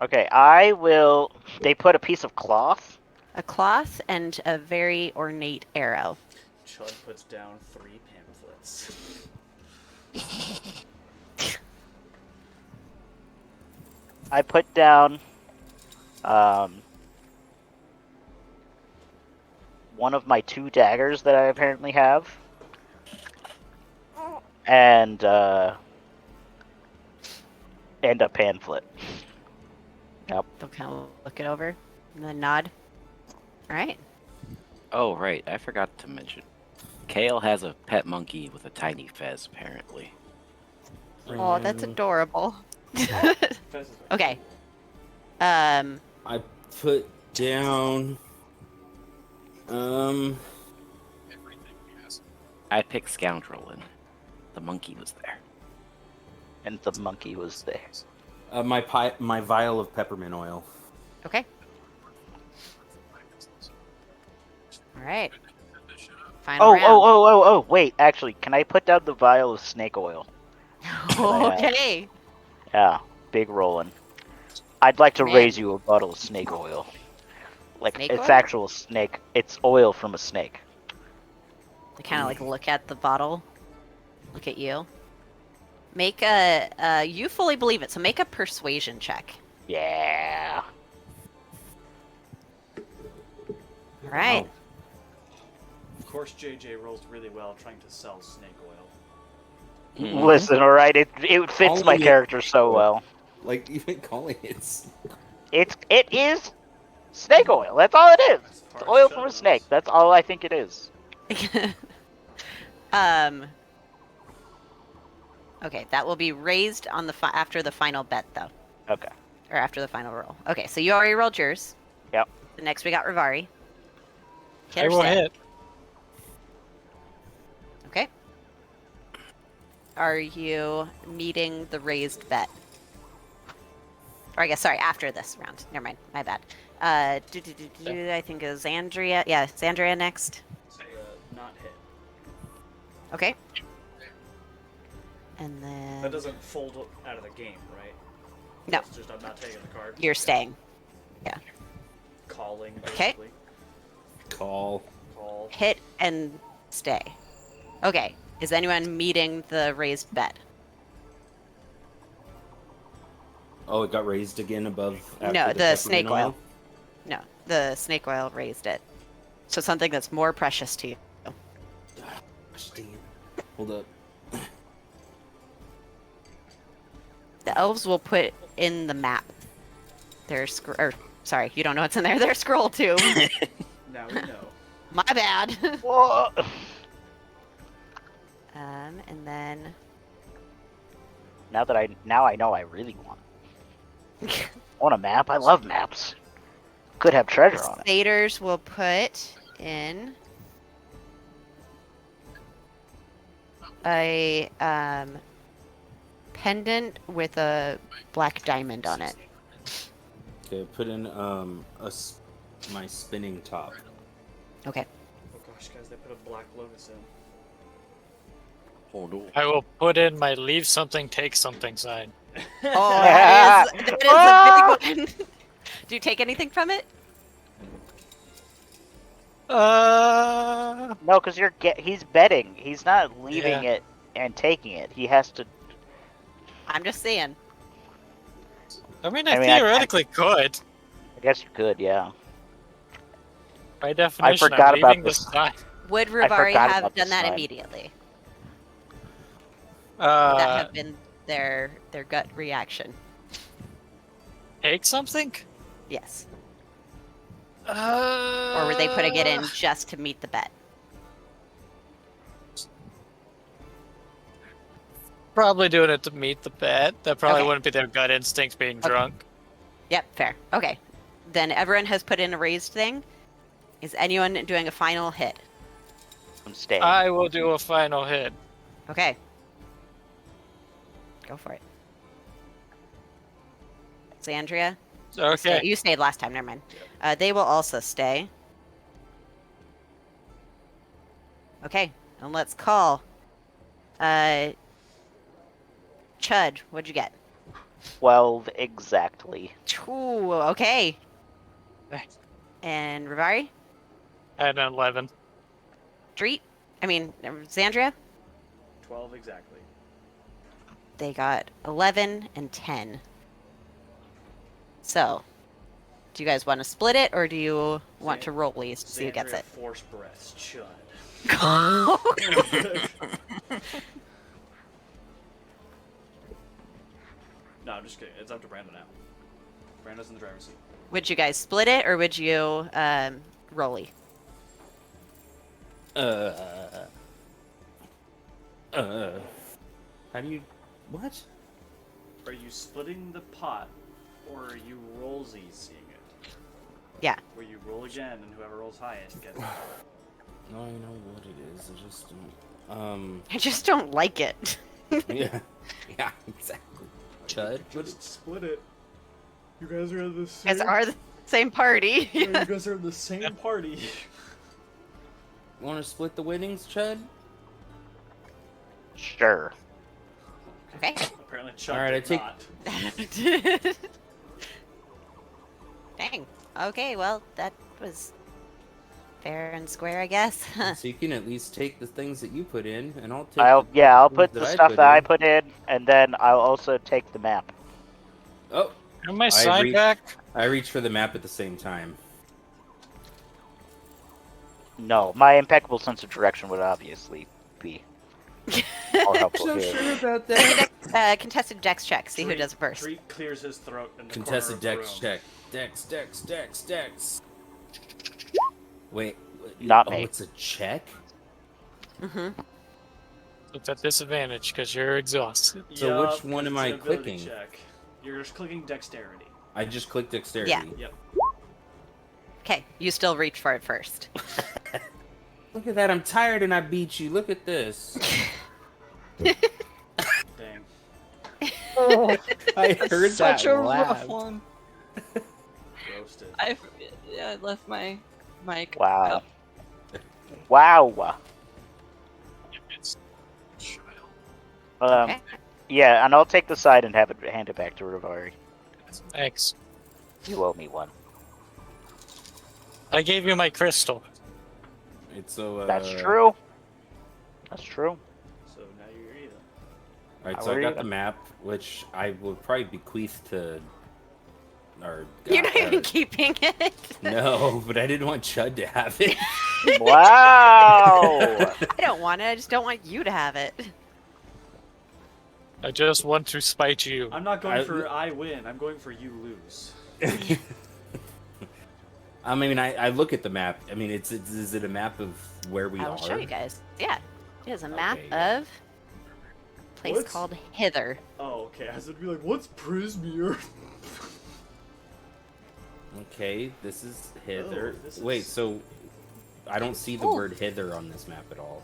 Okay, I will. They put a piece of cloth. A cloth and a very ornate arrow. Chud puts down 3 pamphlets. I put down one of my 2 daggers that I apparently have, and a pamphlet. Yep. They'll kind of look it over and then nod. All right. Oh, right. I forgot to mention. Kale has a pet monkey with a tiny fez, apparently. Oh, that's adorable. Fez is Okay. I put down. I picked Scoundrel, and the monkey was there. And the monkey was there. My vial of peppermint oil. Okay. All right. Final round. Oh, wait, actually, can I put down the vial of snake oil? Okay. Yeah, big rolling. I'd like to Man. raise you a bottle of snake oil. Like, Snake it's oil? actual snake. It's oil from a snake. They kind of like look at the bottle. Look at you. Make a you fully believe it, so make a persuasion check. Yeah. All right. Of course, JJ rolls really well trying to sell snake oil. Mm. Listen, alright, it fits Calling my it- character so well. Like, even calling it. It is snake oil. That's all it is. As It's far as oil Chud from a knows. snake. That's all I think it is. Okay, that will be raised on the after the final bet, though, Okay. or after the final roll. Okay, so you already rolled yours. Yep. The next we got Rivari. Hit I or will sit? hit. Okay. Are you meeting the raised bet? Or I guess, sorry, after this round. Never mind. My bad. I think it was Xandria. Yeah, Xandria next. Not hit. Okay. And then That doesn't fold out of the game, right? No. It's just I'm not taking the card. you're staying. Calling, Okay. basically. Call. Call. Hit and stay. Okay. Is anyone meeting the raised bet? Oh, it got raised again above. after No, the peppermint snake oil. No, the snake oil raised it. So something that's more precious to you. Gosh, dang it. Hold up. The elves will put in the map. Their sorry, you don't know what's in there. Their scroll too. Now we know. My bad. Whoa. And then Now I know I really want. I want a map. I love maps. Could have treasure on it. Satyrs will put in a pendant with a black diamond on it. Okay, put in my spinning top. Okay. Oh gosh, guys, they put a black lotus in. Hold on. I will put in my leave something, take something sign. Oh, that is a big one. Do you take anything from it? No, because he's betting. He's not leaving Yeah. it and taking it. He has to. I'm just saying. I mean, I I mean, I- theoretically could. I guess you could, yeah. By definition, forgot I'm about leaving the this. sign. Would Rivari forgot have about done this that sign. immediately? Would that Uh, have been their gut reaction? take something? Yes. Or were they putting it in just to meet the bet? Probably doing it to meet the bet. That probably Okay. wouldn't be their gut instinct being Okay. drunk. Yep, fair. Okay. Then everyone has put in a raised thing. Is anyone doing a final hit? I'm staying. I will do a final hit. Okay. Go for it. Xandria? Okay. You stayed last time, never mind. They will also stay. Okay, and let's call. Chud, what'd you get? 12 exactly. Ooh, okay. And Rivari? At an 11. Xandria? 12 exactly. They got 11 and 10. So, do you guys want to split it, or do you want to roll these to see who gets Xandria it? Force breaths, chud. No, I'm just kidding. It's up to Brandon now. Brandon's in the driver's seat. Would you guys split it, or would you rolly? How do you... What? Are you splitting the pot, or are you rollsy-seeing it? Yeah. Where you roll again, and whoever rolls highest gets it. No, I know what it is. I just don't... I just don't like it. Yeah. Yeah, exactly. Chud? Just split it. You guys are in the You same... guys are the same party. You guys are in the same party. Want to split the winnings, Chud? Sure. Okay. Apparently, Chuck All right, I did take- not. Dang. Okay, well, that was fair and square, I guess. So you can at least take the things that you put in, and I'll take. I'll things put the stuff that I put in, and then I'll also take the map. Oh, Have my sign back? I reach for the map at the same time. No, my impeccable sense of direction would obviously be more helpful here. about that. Contested dex check. See who does it first. Treat clears his throat in the Contested corner of dex the room. check. Dex. Wait. Not me. It's a check? Mm-hmm. It's at disadvantage because you're exhausted. So Yup, which one 'cause am it's I an ability clicking? Check. You're just clicking dexterity. I just clicked dexterity. Yeah. Yep. Okay, you still reach for it first. Look at that, I'm tired and I beat you. Look at this. Dang. I heard Such that a laugh. rough one. Roasted. I left my mic. Wow. up. Wow. Okay. Yeah, and I'll take the side and hand it back to Rivari. Thanks. You owe me one. I gave you my crystal. It's so, That's true. That's true. So now you're either. Alright, How so I are got you? the map, which I will probably bequeath to... Or, You're not even keeping it. No, but I didn't want Chud to have it. Wow. I don't want it. I just don't want you to have it. I just want to spite you. I'm not going for I win. I'm going for you lose. I mean, I look at the map. I mean, is it a map of where we I will are? show you guys. Yeah, it is a map Okay, yeah. of a place What's- called Hither. Oh, okay. I was gonna be like, what's Prismere? Okay, this is hither. Oh, this Wait, is- so I don't see the Ooh. word hither on this map at all.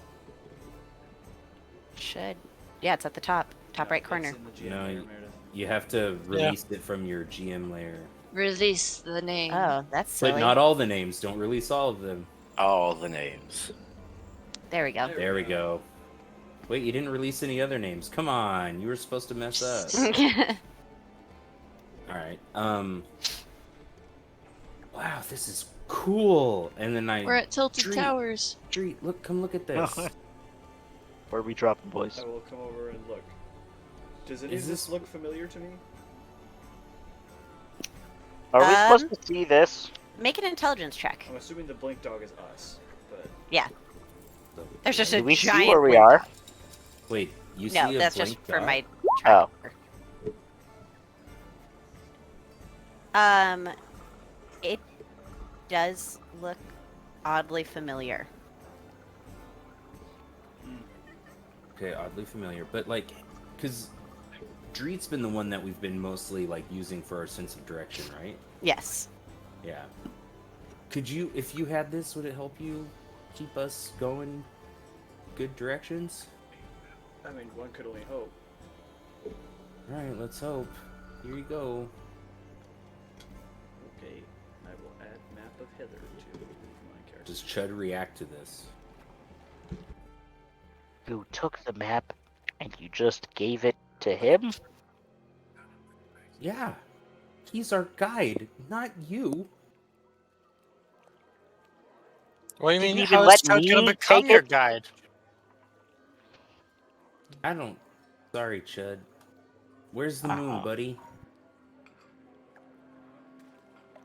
Should. Yeah, it's at the top right it's corner. in the GM No, layer, you, Meredith. you have to release it from your GM layer. Release the name. Oh, that's But silly. not all the names. Don't release all of them. All the names. There we go. There we go. Wait, you didn't release any other names. Come on, you were supposed to mess up. All right. Wow, this is cool. And then We're at Tilted Street. Towers. Street, look, come look at this. Where are we dropping, boys? I will come over and look. Does any Is of this this- look familiar to me? Are we supposed to see this? Make an intelligence check. I'm assuming the blink dog is us, but Yeah. There's just a Do we see giant where we blink are? dot. Wait, you see No, a that's just blink for dot? my Oh. tracker. It does look oddly familiar. Okay, oddly familiar, but like, because Dreet's been the one that we've been mostly like using for our sense of direction, right? Yes. Yeah. Could you, if you had this, would it help you keep us going good directions? I mean, one could only hope. All right, let's hope. Here you go. Okay, I will add map of Hither to my character. Does Chud react to this? You took the map and you just gave it to him? Yeah. He's our guide, not you. What do you Didn't mean? even How is let Chud gonna me become take your it? guide? I don't. Sorry, Chud. Where's the moon, buddy?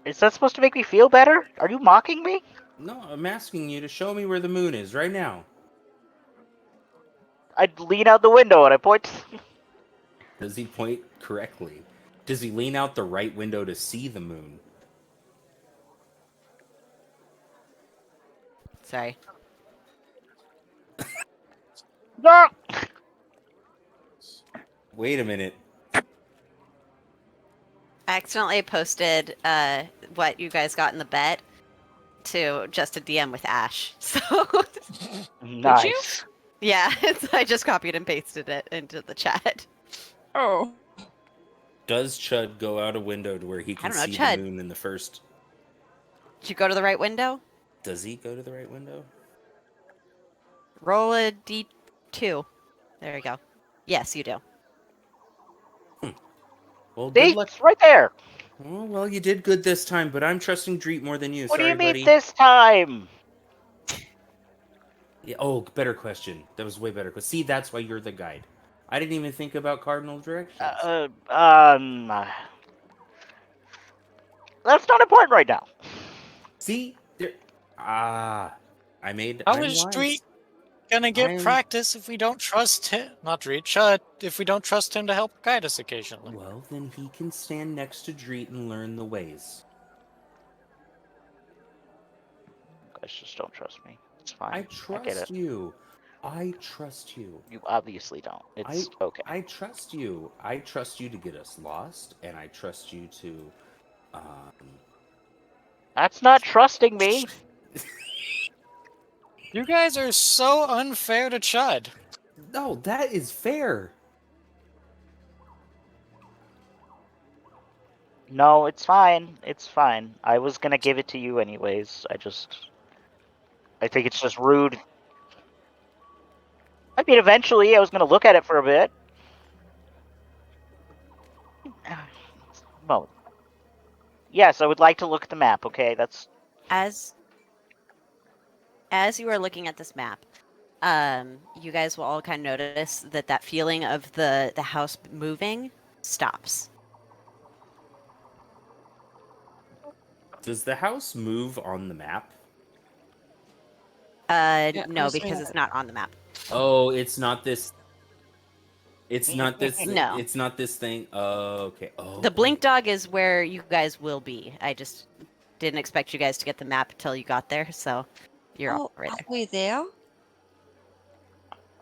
Is that supposed to make me feel better? Are you mocking me? No, I'm asking you to show me where the moon is right now. I lean out the window and I point. Does he point correctly? Does he lean out the right window to see the moon? Sorry. No! Wait a minute. I accidentally posted what you guys got in the bet to just a DM with Ash. So Nice. yeah, I just copied and pasted it into the chat. Oh. Does Chud go out a window to where he I can don't know, see Chud. the moon in the first? Did you go to the right window? Does he go to the right window? Roll a d2. There you go. Yes, you do. Well, See? good luck. It's right there. Oh, well, you did good this time, but I'm trusting Dreet more than you. What Sorry, do you mean buddy. this time? Yeah, oh, better question. That was way better. See, that's why you're the guide. I didn't even think about cardinal directions. That's not important right now. See? There... I made... How I'm is wise. Street gonna get I'm- practice if we don't trust him? Not Dreet, Chud. If we don't trust him to help guide us occasionally. Well, then he can stand next to Dreet and learn the ways. You guys just don't trust me. It's fine. I get trust it. you. I trust you. You obviously don't. It's okay. I trust you. I trust you to get us lost, and I trust you to... That's not trusting me. You guys are so unfair to Chud. No, that is fair. No, it's fine. It's fine. I was gonna give it to you anyways. I think it's just rude. I mean, eventually I was gonna look at it for a bit. Well, yes, I would like to look at the map, okay? That's... As you are looking at this map, you guys will all kind of notice that feeling of the house moving stops. Does the house move on the map? Yeah, I No, was because saying- it's not on the map. Oh, it's not this. It's not this. No. It's not this thing. Oh, okay. Oh. The blink dog is where you guys will be. I just didn't expect you guys to get the map until you got there, so you're all right are there. we there?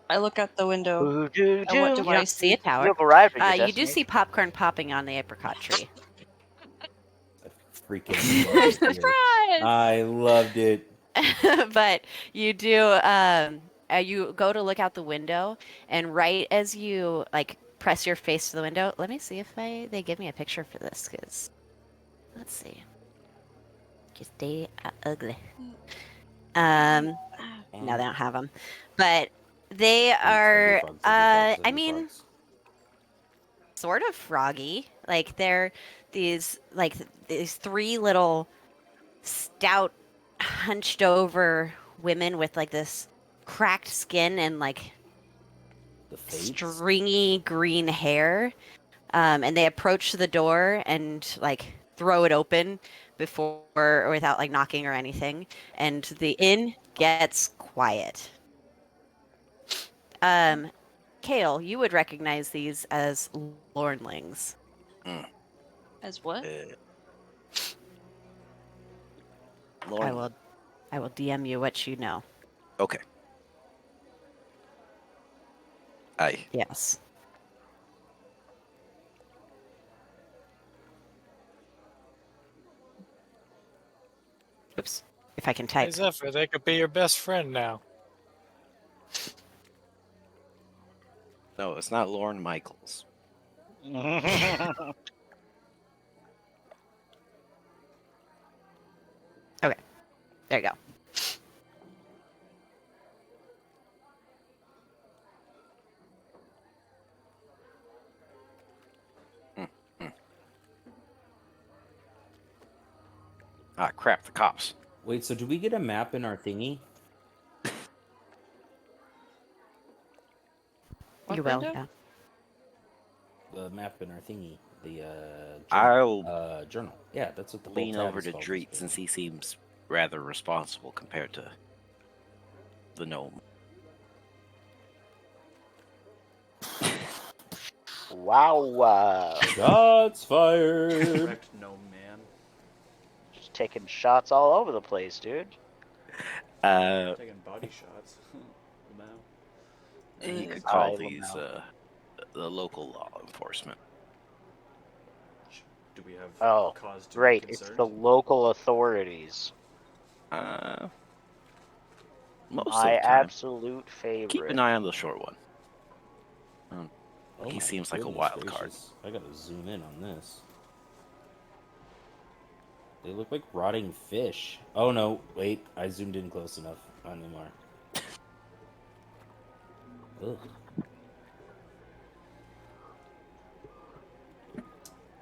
I look out the window. Ooh, doo, And what doo. do You I don't see a You tower. have arrived at your You do destination. see popcorn popping on the apricot tree. freaking loved it. Surprise! I loved it. But you do you go to look out the window, and right as you like press your face to the window, let me see if they give me a picture for this, because let's see, because they are ugly. No, they don't have them, but they are I mean, sort of froggy. Like they're these three little stout, hunched over women with like this cracked skin and like The Fates? stringy green hair. And they approach the door and like throw it open before or without like knocking or anything. And the inn gets quiet. Kale, you would recognize these as Lornlings. As what? Lauren. I will DM you what you know. Okay. Aye. Yes. Oops. If I can type. Hey, Zephyr, they could be your best friend now. No, it's not Lauren Michaels. Okay. There you go. Ah, crap, the cops. Wait, so do we get a map in our thingy? What You will, window? yeah. The map in our thingy. The I'll journal. Yeah, that's what the whole lean tab over is to called, Dreet is since he seems rather responsible compared to the gnome. Wow. Shots fired. Correct, gnome man. Just taking shots all over the place, dude. Taking body shots. Now. You could I call will these know. the local law enforcement. Do we have Oh, cause to great. be It's concerned? the local authorities. Most My of the time. absolute favorite. Keep an eye on the short one. Oh He my seems like a goodness wild card. gracious. I gotta zoom in on this. They look like rotting fish. Oh no, wait, I zoomed in close enough. Not anymore. Ugh.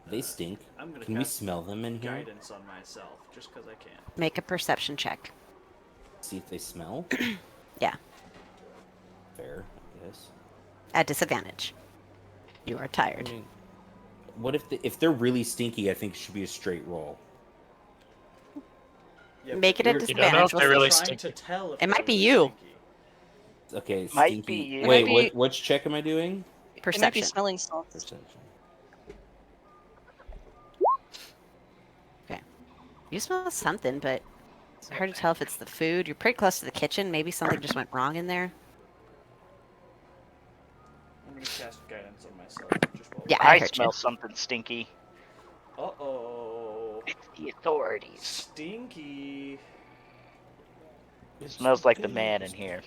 They stink. I'm gonna Can we cast smell them in here? guidance on myself, just because I can. Make a perception check. See if they smell? Yeah. Fair, I guess. At disadvantage. You are I tired. mean, what if they're really stinky? I think it should be a straight roll. Yeah, Make but it a you're- You don't know disadvantage. if We'll they're see. really trying to stinky. tell if It might they're be really you. stinky. Okay, Might stinky. be you. Wait, It might be- which check am I doing? It might be Perception. smelling salts. Perception. Okay. You smell something, but it's hard to tell if it's the food. You're pretty close to the kitchen. Maybe something just went wrong in there. I'm gonna cast guidance on myself. Just while Yeah, I heard smell you. something stinky. Uh-oh. It's the authorities. Stinky. It smells like the man in here.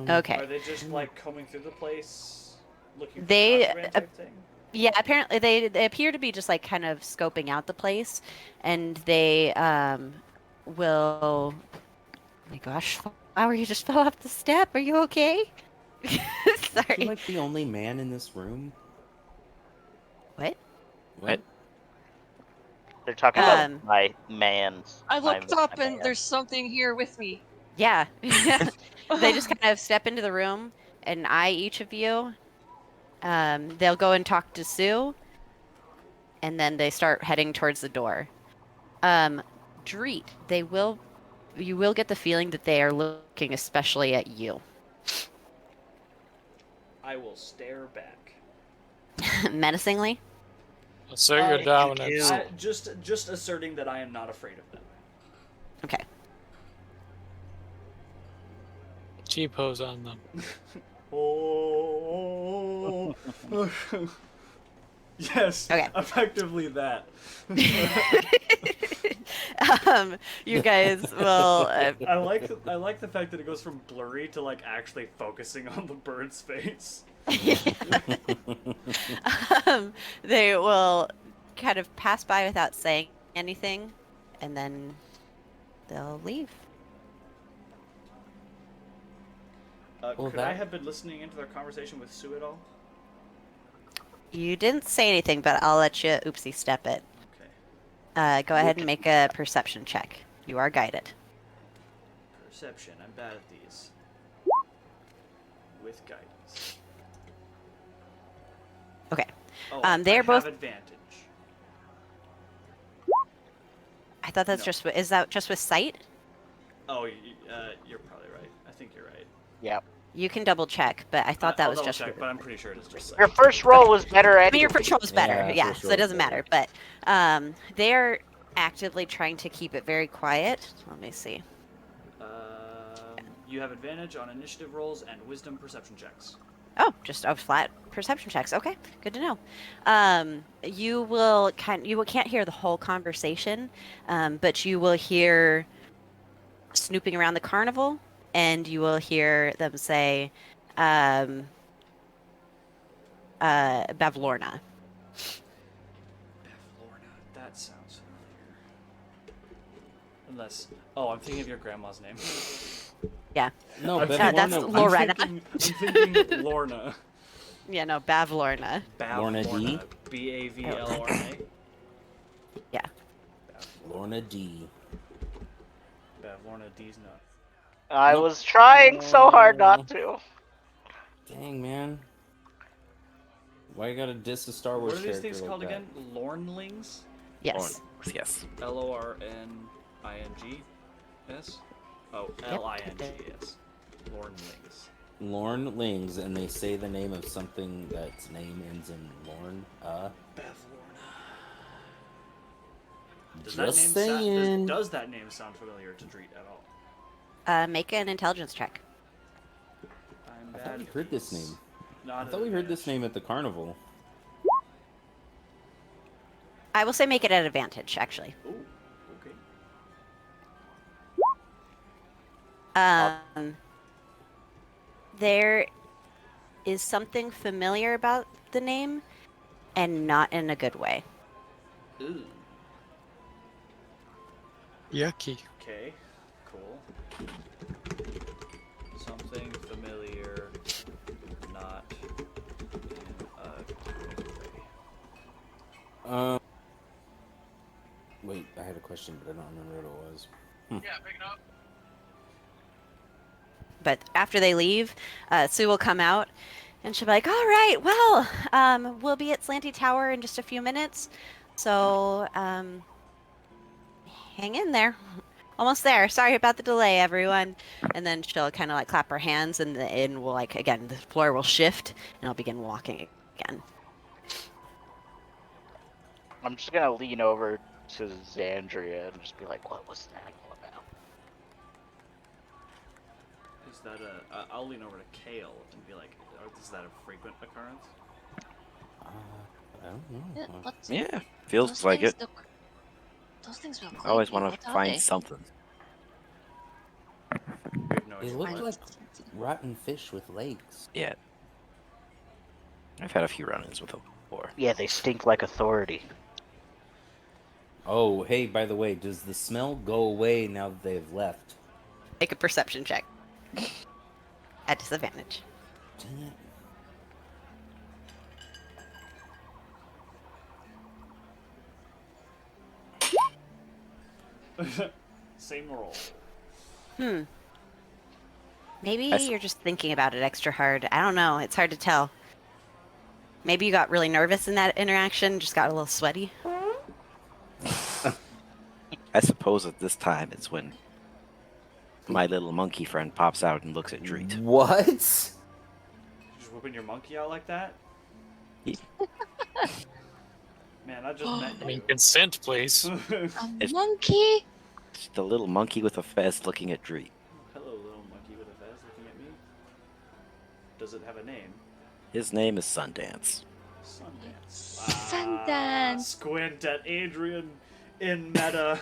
Okay. Are they just like combing through the place, looking for They, contraband type thing? Yeah, apparently they appear to be just like kind of scoping out the place, and they will. Oh my gosh, Flower, you just fell off the step. Are you okay? Is he Sorry. like the only man in this room? What? What? They're talking Um, about my man's. I my- looked up my and man. there's something here with me. Yeah. They just kind of step into the room and eye each of you. They'll go and talk to Sue, and then they start heading towards the door. Dreet, you will get the feeling that they are looking especially at you. I will stare back. Menacingly. Assert your Uh, dominance. Just asserting that I am not afraid of them. Okay. T-pose on them. Oh. Yes. Okay. Effectively that. You guys will. I like the fact that it goes from blurry to like actually focusing on the bird's face. They will kind of pass by without saying anything, and then they'll leave. Well, Could I that- have been listening into their conversation with Sue at all? You didn't say anything, but I'll let you oopsie step it. Okay. Go ahead and make a perception check. You are guided. Perception. I'm bad at these. With guidance. Okay. Oh, They're I both. have advantage. I thought that's No. just. Is that just with sight? Oh, you're probably right. I think you're right. Yep. You can double check, but I thought that I'll was double just. check, but I'm pretty sure it is just Your sight. first roll was better I mean, your anyway. first roll was better, Yeah, yeah, first so roll it doesn't was matter. But they're actively trying to keep it very quiet. Let me see. You have advantage on initiative rolls and wisdom perception checks. Oh, just flat perception checks. Okay, good to know. You can't hear the whole conversation, but you will hear snooping around the carnival, and you will hear them say, Bavlorna. Bavlorna. That sounds familiar. Unless, I'm thinking of your grandma's name. Yeah. No, I'm but thinking- that's Lorna, Lorena. I'm thinking Lorna. Yeah, no, Bavlorna. Lorna D? Bavlorna. Yeah. Lorna D. Bavlorna D's not. I Nope. was trying so hard not to. Dang, man. Why you gotta diss a Star Wars What are these character things like called that? again? Lornlings? Yes. Yes. Lornings? Oh, Lings. Lornlings. Lornlings, and they say the name of something that's name ends in Lorn. Bavlorna. Just saying. Does that name sound familiar to Dreet at all? Make an intelligence check. I'm I bad thought we at heard this these. name. Not I an thought we heard this advantage. name at the carnival. I will say make it at advantage, actually. Ooh, okay. There is something familiar about the name, and not in a good way. Ooh. Yucky. Okay, cool. Something familiar, not in a good way. Wait, I had a question, but I don't remember what it was. But after they leave, Sue will come out, and she'll be like, "All right, well, we'll be at Slanty Tower in just a few minutes, so hang in there. Almost there. Sorry about the delay, everyone." And then she'll kind of like clap her hands, and the inn will again, the floor will shift, and I'll begin walking again. I'm just gonna lean over to Xandria and just be like, "What was that all about?" Is that I'll lean over to Kale and be like, is that a frequent occurrence? I don't know. Yeah, what's Yeah, feels those like things it. Those things look I always creepy. want What to are find they? something. We have no They idea. look Fine. like rotten fish with legs. Yeah. I've had a few run-ins with them before. Yeah, they stink like authority. Oh, hey, by the way, does the smell go away now that they've left? Make a perception check. At disadvantage. Dang it. Same roll. Maybe I s- you're just thinking about it extra hard. I don't know. It's hard to tell. Maybe you got really nervous in that interaction, just got a little sweaty. I suppose at this time it's when my little monkey friend pops out and looks at Dreet. What? You just whipping your monkey out like that? Yeah. Man, I just met I mean, you. consent, please. A It's- monkey? It's the little monkey with a fez looking at Dreet. Hello, little monkey with a vest looking at me. Does it have a name? His name is Sundance. Sundance. Sundance. Squint at Adrian in meta.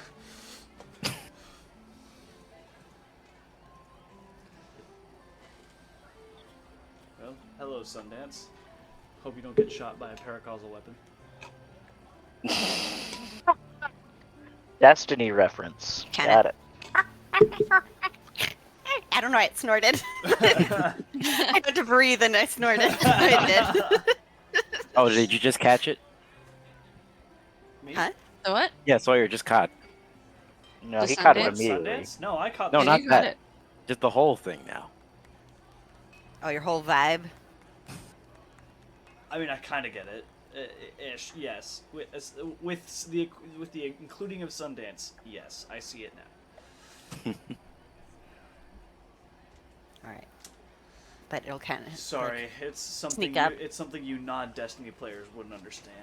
Well, hello, Sundance. Hope you don't get shot by a paracausal weapon. Destiny reference. Kinda. Got it. I don't know. I snorted. I had to breathe and I snorted. I did. Oh, did you just catch it? Me? Huh? The what? Yeah, Sawyer just caught. No, The he caught it Sundance? immediately. Sundance? No, I caught No, the Yeah, not you got that. it. Just the whole thing now. Oh, your whole vibe. I mean, I kind of get it. Ish, yes. With the including of Sundance, yes, I see it now. All right. But it'll kind of. Sorry, it's something sneak up. it's something you non-Destiny players wouldn't understand.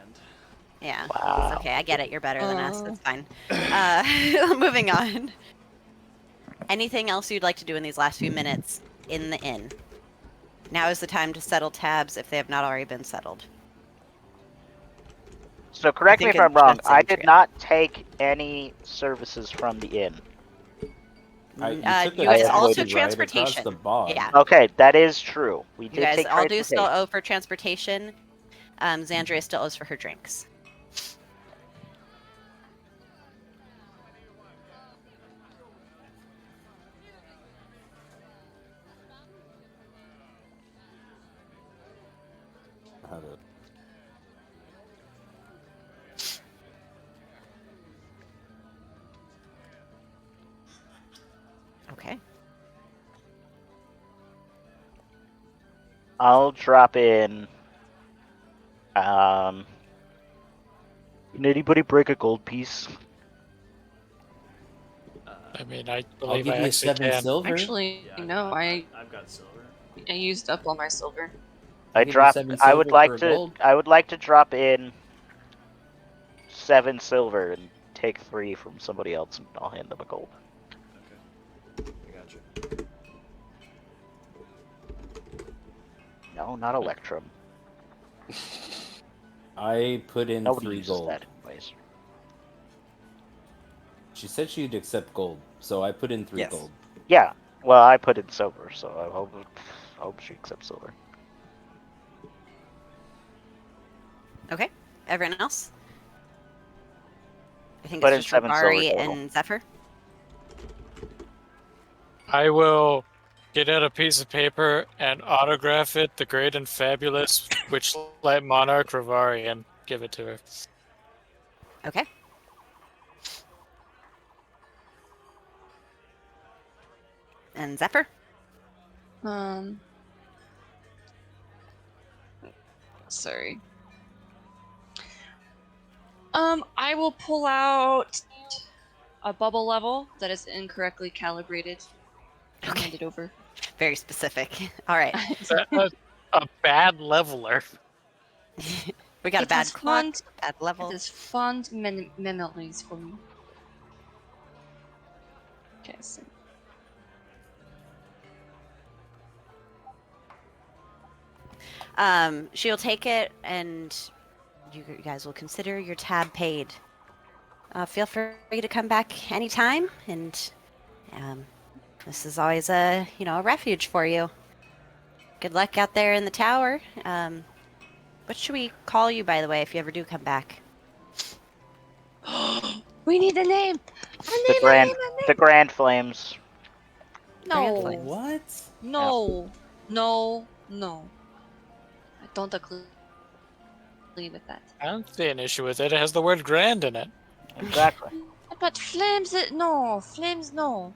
Yeah. Wow. It's okay. I get it. You're better than us. Oh. It's fine. Moving on. Anything else you'd like to do in these last few minutes in the inn? Now is the time to settle tabs if they have not already been settled. So correct me think if I'm it's wrong. just I did Andrea. not take any services from the inn. You took You a guys I also taxi ride across transportation. the bar. Yeah. Okay, that is true. We You did guys take all do still transportation. owe for transportation. Xandria still owes for her drinks. How to- Okay. I'll drop in. Can anybody break a gold piece? I mean, I I'll believe give I you actually 7 can. silver. Actually, Yeah, no, I've got silver. I used up all my silver. I'll I give you dropped. 7 I would silver like for a to. gold. I would like to drop in 7 silver and take 3 from somebody else, and I'll hand them a gold. Okay, I got you. No, not Electrum. I put in Nobody 3 uses gold. that anyways. She said she'd accept gold, so I put in 3 Yes. gold. Yeah. Well, I put in silver, so I hope she accepts silver. Okay. Everyone else? I think Put it's in just 7 silver Ribari total. and Zephyr. I will get out a piece of paper and autograph it, the great and fabulous Witchlight Monarch Rivari, and give it to her. Okay. And Zephyr? Sorry. I will pull out a bubble level that is incorrectly calibrated and hand it over. Very specific. All right. A bad leveler. We got a It bad has clock, fond- bad level. It is fond memories for me. Okay, so She'll take it, and you guys will consider your tab paid. Feel free to come back anytime, and this is always a a refuge for you. Good luck out there in the tower. What should we call you, by the way, if you ever do come back? we need a name. The Grand Flames. Grand No, Flames. What? no, no. I don't agree with that. I don't see an issue with it. It has the word grand in it. Exactly. But flames, flames, no.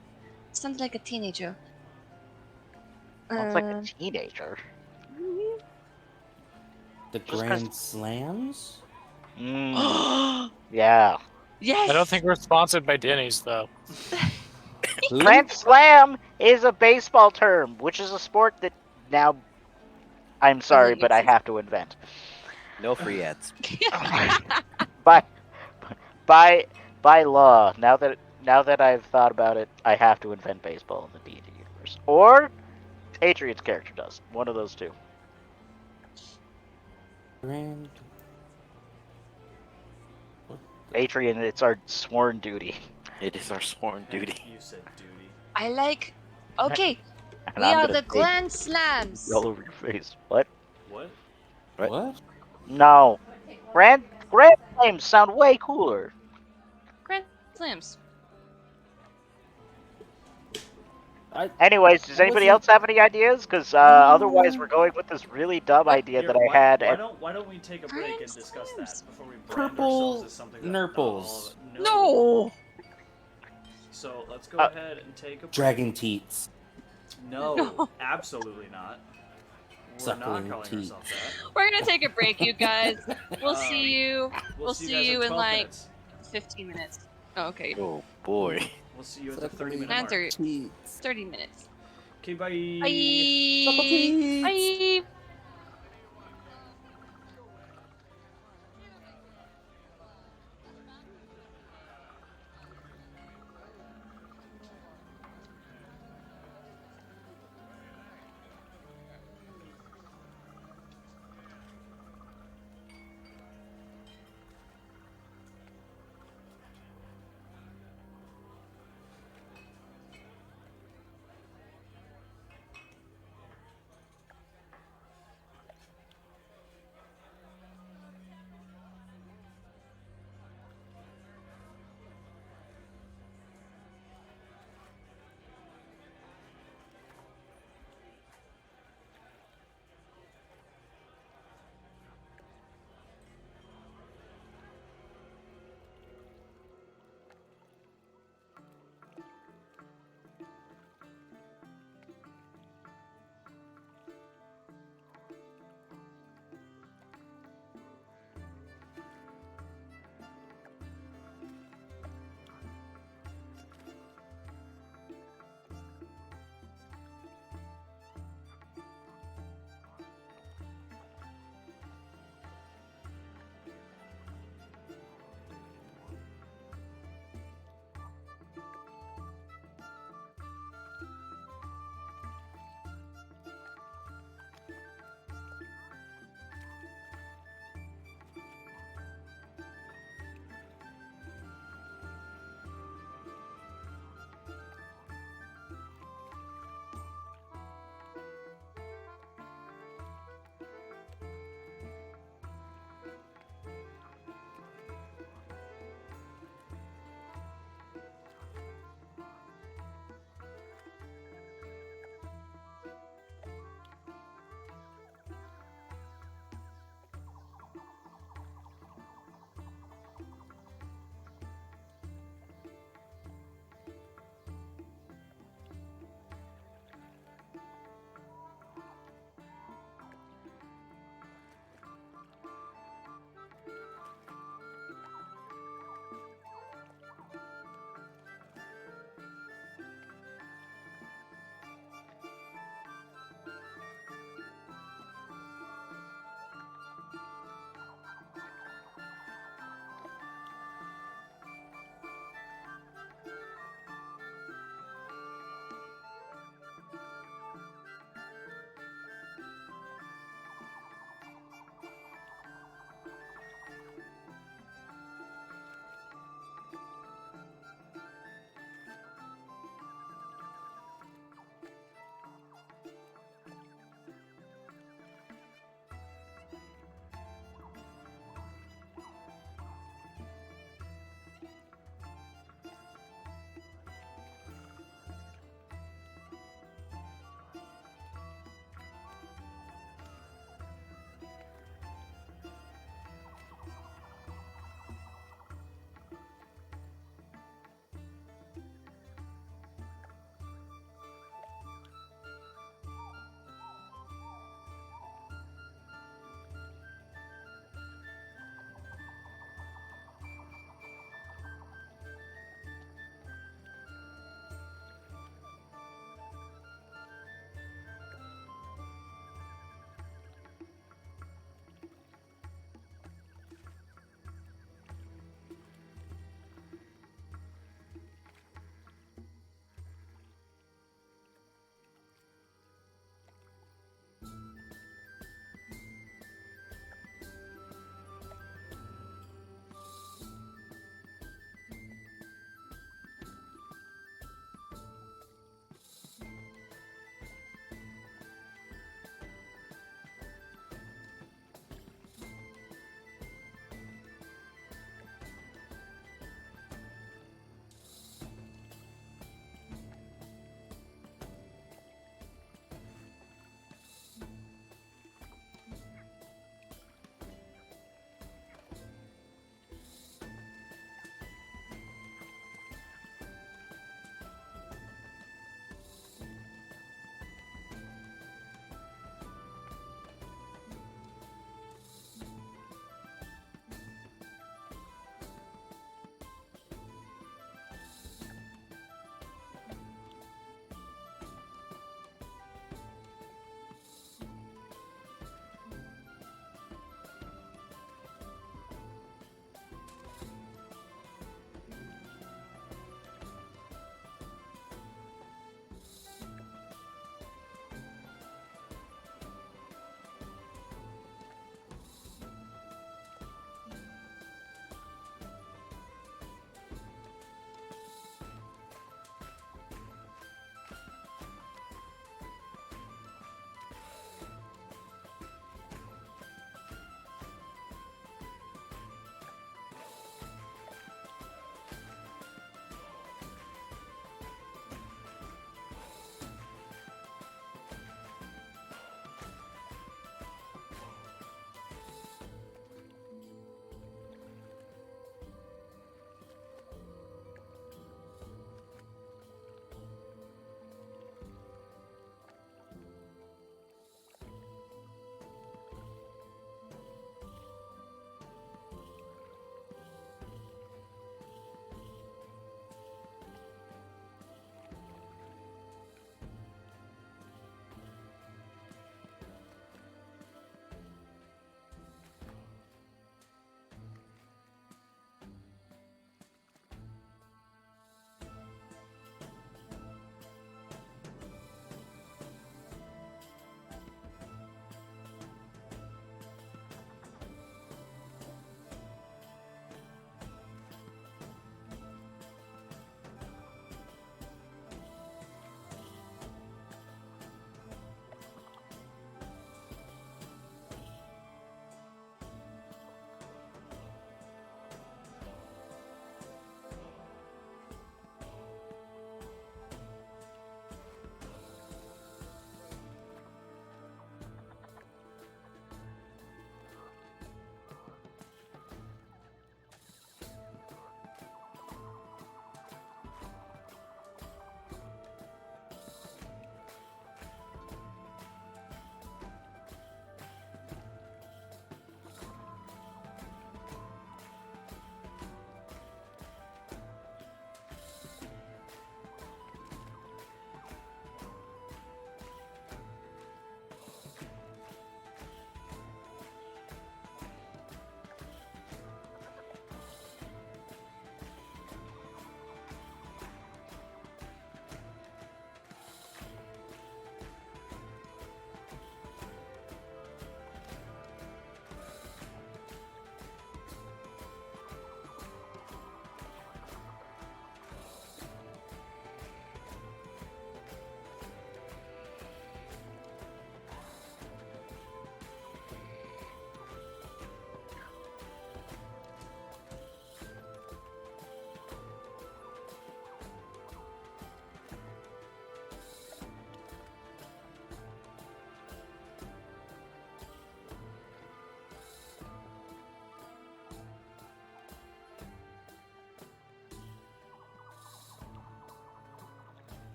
Sounds like a teenager. Sounds like a teenager. The Just 'cause- Grand Slams? Yeah. Yes. I don't think we're sponsored by Denny's, though. Who? Grand Slam is a baseball term, which is a sport that now, I'm sorry, but I exist. have to invent. No free ads. By by law, now that I've thought about it, I have to invent baseball in the D&D universe, or Adrian's character does. One of those two. Grand. What the- Adrian, it's our sworn duty. It is our sworn duty. You said duty. I like. Okay, And we I'm are gonna the say Grand Slams. all over your face. What? What? Right. What? No. Grand names sound way cooler. Grand Slams. Anyways, does I anybody wasn't- else have any ideas? Because otherwise, we're going with this really dumb idea Here, that I had. Why don't we take a break and Grand discuss Slams. that before we brand ourselves Purple as something that not all of nurples. it. No. So let's go Uh, ahead and take a break. Dragon teats. No, No. absolutely not. We're Suckling not calling teats. ourselves that. We're gonna take a break, you guys. We'll Um, see you. We'll see see you you guys in in 12 like minutes. 15 minutes. Oh, okay. Oh boy. We'll see you at the Suckling 30-minute Mine's mark. are teats. 30 minutes. Okay, bye. Suckle Bye. teats. Bye.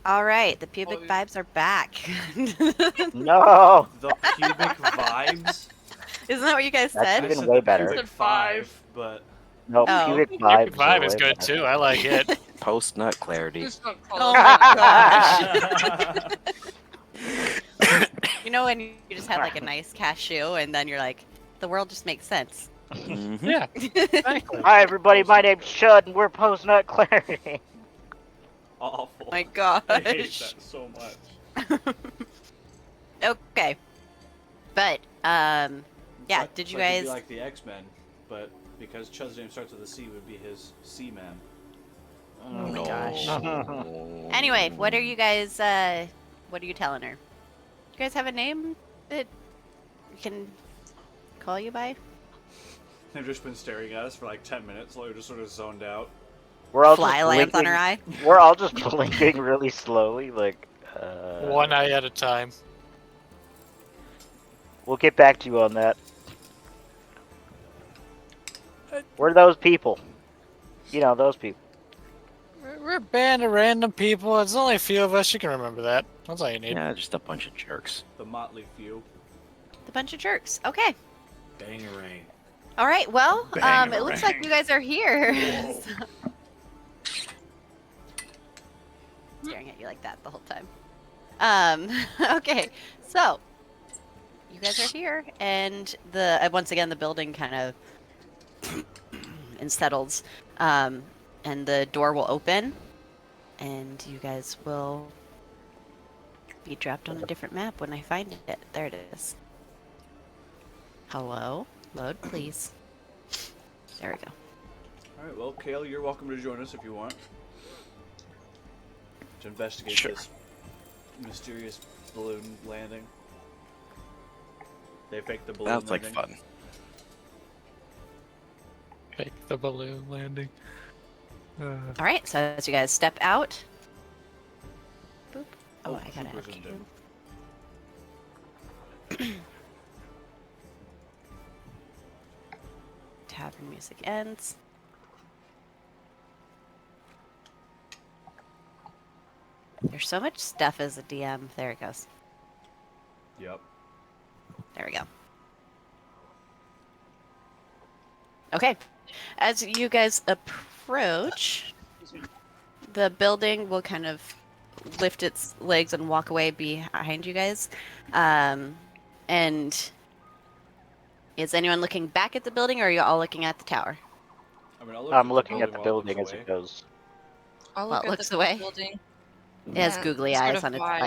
All right, the pubic Oh, vibes are back. No, The pubic vibes. Isn't that what you guys that's said? I even said way the better. pubic Said five. five, but No, Oh. pubic Pubic vibes are vibe is way good better. too. I like it. Post nut clarity. Just don't call Oh it my that. gosh. You know when you just had like a nice cashew and then you're like, the world just makes sense. Mhm. Yeah, exactly. Hi everybody, my name's Shud and we're post nut clarity. awful. My I hate gosh. that so much. Okay. But yeah, But- did you but he'd guys be like the X-Men, but because Chud's name starts with a C, would be his C-Man. Oh my gosh. No. Anyway, what are you guys what are you telling her? You guys have a name that we can call you by? They've just been staring at us for like 10 minutes, while we're just sort of zoned out. We're all Fly just lands on blinking. her eye. We're all just blinking really slowly, like. One eye at a time. We'll get back to you on that. We're those people. You know, those people. We're a band of random people. There's only a few of us. You can remember that. That's all you need. Yeah, just a bunch of jerks. The motley few. The bunch of jerks. Okay. Bangarang. All right. Well, it looks like you guys are here. Staring at you like that the whole time. Okay. So, you guys are here, and the once again the building kind of unsettles, and the door will open, and you guys will be dropped on a different map when I find it. There it is. Hello. Load, please. There we go. Alright, well, Kale, you're welcome to join us if you want. To investigate Sure. this mysterious balloon landing. They faked the balloon Sounds like landing. fun. Fake the balloon landing. All right. So as you guys step out. Boop. Oh, I gotta Cooper's add in Q. Tavern music ends. There's so much stuff as a DM. There it goes. Yep. There we go. Okay. As you guys approach, the building will kind of lift its legs and walk away behind you guys. And is anyone looking back at the building, or are you all looking at the tower? I mean, I'll look I'm looking at the while it looks building as away. it goes. I'll Well, look it at looks the away. building. It has Yeah, googly sort eyes of on its butt.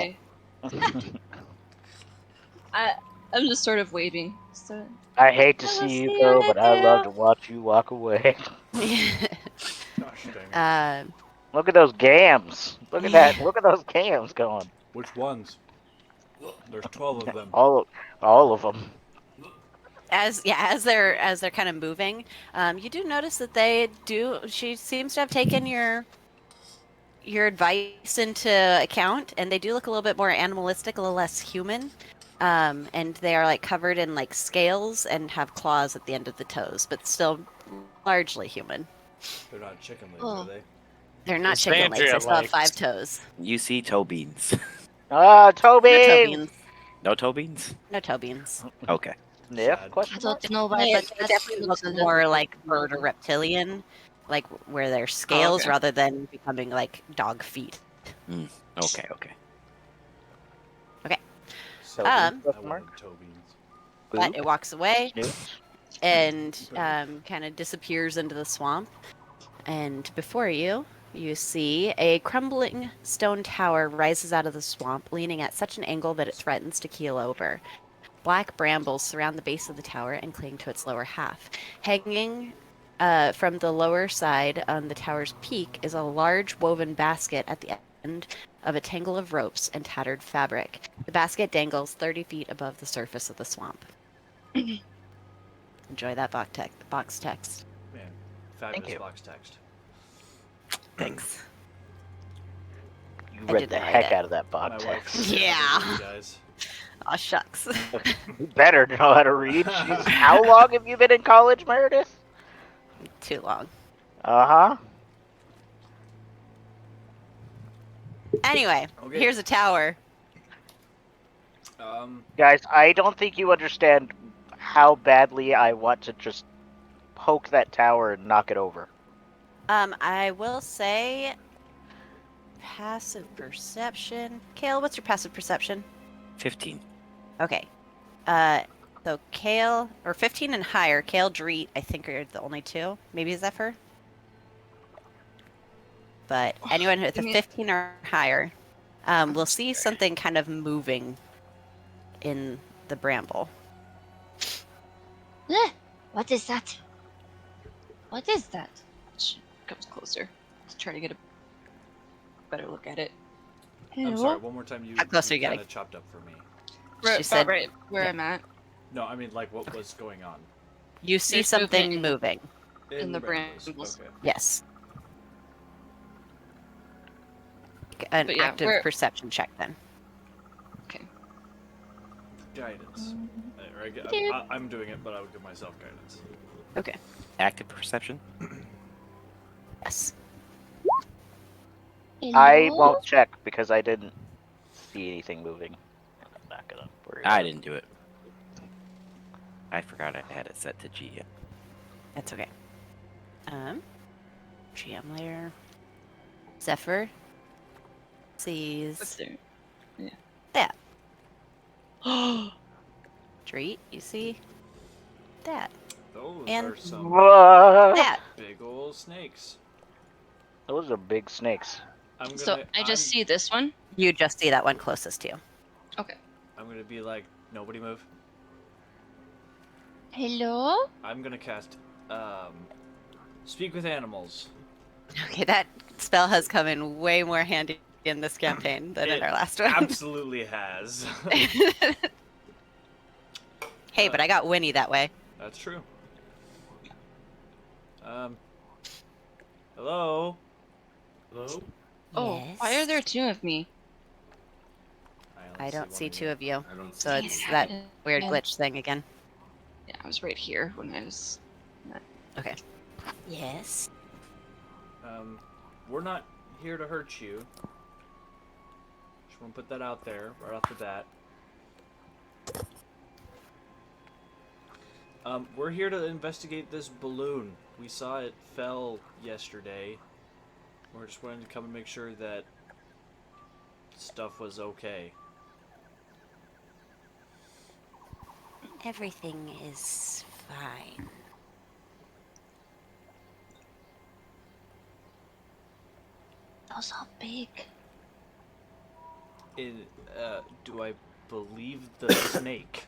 why. I'm just sort of waving. So, I hate to I will see you see go, you but I love to later. watch you walk away. Gosh dang it. Look at those gams. Look at that. Look at those gams going. Which ones? There's 12 of them. All of them. as they're kind of moving, you do notice that she seems to have taken your advice into account, and they do look a little bit more animalistic, a little less human, and they are like covered in like scales and have claws at the end of the toes, but still largely human. They're not chicken legs, Oh. are they? They're not It's chicken legs, they Andrea still have 5 legs. toes. You see toe beans. Ah, No toe Toby! beans. No toe beans? No toe beans. Okay. Sniff? Sad. I Question mark? don't know why, It but definitely looks more like bird or reptilian, like where they're scales okay. rather than becoming like dog feet. Okay, okay. Toby? Um, I Question mark? wanted toe beans. But Boop? it walks away Snoot? and kind of disappears into the swamp. And before you, you see a crumbling stone tower rises out of the swamp, leaning at such an angle that it threatens to keel over. Black brambles surround the base of the tower and cling to its lower half. Hanging from the lower side on the tower's peak is a large woven basket at the end of a tangle of ropes and tattered fabric. The basket dangles 30 feet above the surface of the swamp. Enjoy that box text. Man, fabulous you. box text. Thanks. You I read did the write heck it. out of that My box wife text. said Yeah. I did, you guys. Aw, shucks. You better know how to read. Jesus. How long have you been in college, Meredith? Too long. Uh-huh. Anyway, Okay. here's a tower. Guys, I don't think you understand how badly I want to just poke that tower and knock it over. I will say passive perception. Kale, what's your passive perception? 15. Okay. So Kale, or 15 and higher, Kale, Dreet, I think are the only two. Maybe Zephyr. But anyone with a Give me- 15 or higher will see something kind of moving in the bramble. Eh, what is that? What is that? She comes closer to try to get a better look at it. I'm sorry. One more time. You How close are you kind getting? of chopped up for me. Right, She said- right where yeah. I'm at. No, I mean like what was going on You see There's something movement. moving. In the brambles. brambles. Okay. Yes. An But yeah, active we're- perception check then. Okay. Guidance. I'm doing it, but I would give myself guidance. Okay. Active perception? Yes. I Hello? won't check because I didn't see anything moving. I'm not gonna worry. I about it. didn't do it. I forgot I had it set to G. That's okay. GM layer. Zephyr What's sees there? that. Oh, Dreet, you see that. Those And- are some That. big old snakes. Those are big snakes. I'm gonna. so I just see this one. You just see that one closest to you. Okay. I'm gonna be like, nobody move. Hello? I'm gonna cast, speak with animals. Okay, that spell has come in way more handy in this campaign than in It our last one. Absolutely has. Hey, but I got Winnie that way. That's true. Hello. Hello? Oh, why are there Yes. two of me? I don't see two of you. I don't So see it's you. that weird Yeah. glitch thing again. Yeah, I was right here when I was. Okay. Yes. We're not here to hurt you. Just want to put that out there right off the bat. We're here to investigate this balloon. We saw it fell yesterday. We're just wanting to come and make sure that stuff was okay. Everything is fine. Those are big. Do I believe the snake?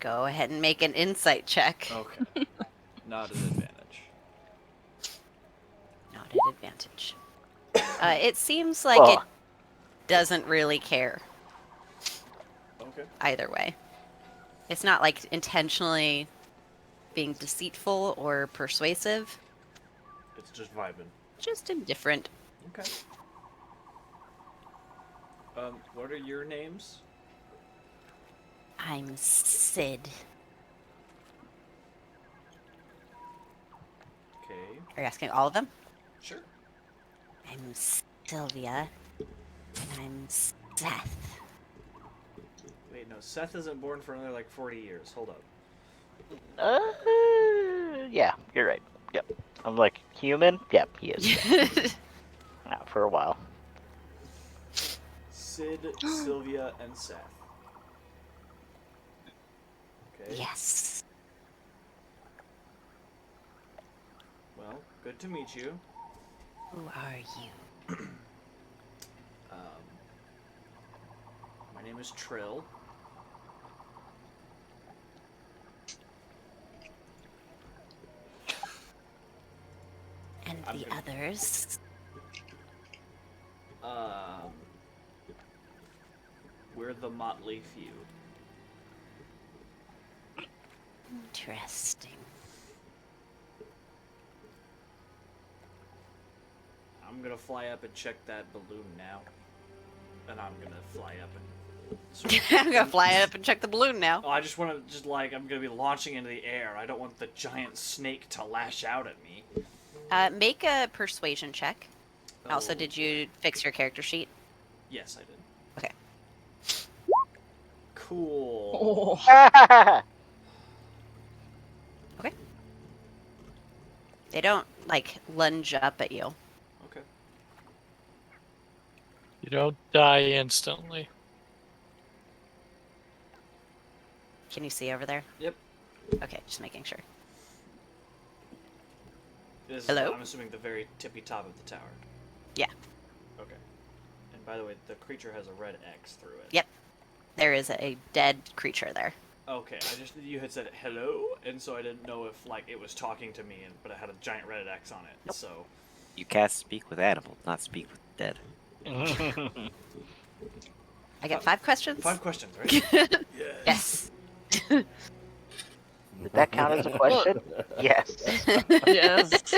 Go ahead and make an insight check. Okay. Not an advantage. Not an advantage. It seems like it doesn't really care Okay. either way. It's not like intentionally being deceitful or persuasive, It's just vibing. just indifferent. Okay. What are your names? I'm Sid. Okay. Are you asking all of them? Sure. I'm Sylvia. And I'm Seth. Wait, no, Seth isn't born for another like 40 years. Hold up. Yeah, you're right. Yep. I'm like, human? Yep, he is. Not for a while. Sid, Sylvia, and Seth. Okay. Yes. Well, good to meet you. Who are you? My name is Trill. And I'm the gonna- others? We're the Motley Few. Interesting. I'm gonna fly up and check that balloon now. And I'm gonna fly up and... I'm gonna fly up and check the balloon now. Oh, I just want to, I'm gonna be launching into the air. I don't want the giant snake to lash out at me. Make a persuasion check. Also, Oh, did you fix your character sheet? Yes, I did. Okay. Cool. Oh. They don't, like, lunge up at you. Okay. You don't die instantly. Can you see over there? Yep. Okay, just making sure. This Hello? is, I'm assuming, the very tippy top of the tower. Yeah. Okay. And by the way, the creature has a red X through it. Yep. There is a dead creature there. Okay, you had said hello, and so I didn't know if like it was talking to me, but it had a giant red X on it. Nope. So You cast speak with animals, not speak with dead. I get 5 questions? 5 questions, right? Yes. Did that count as a question? Yes. Yes.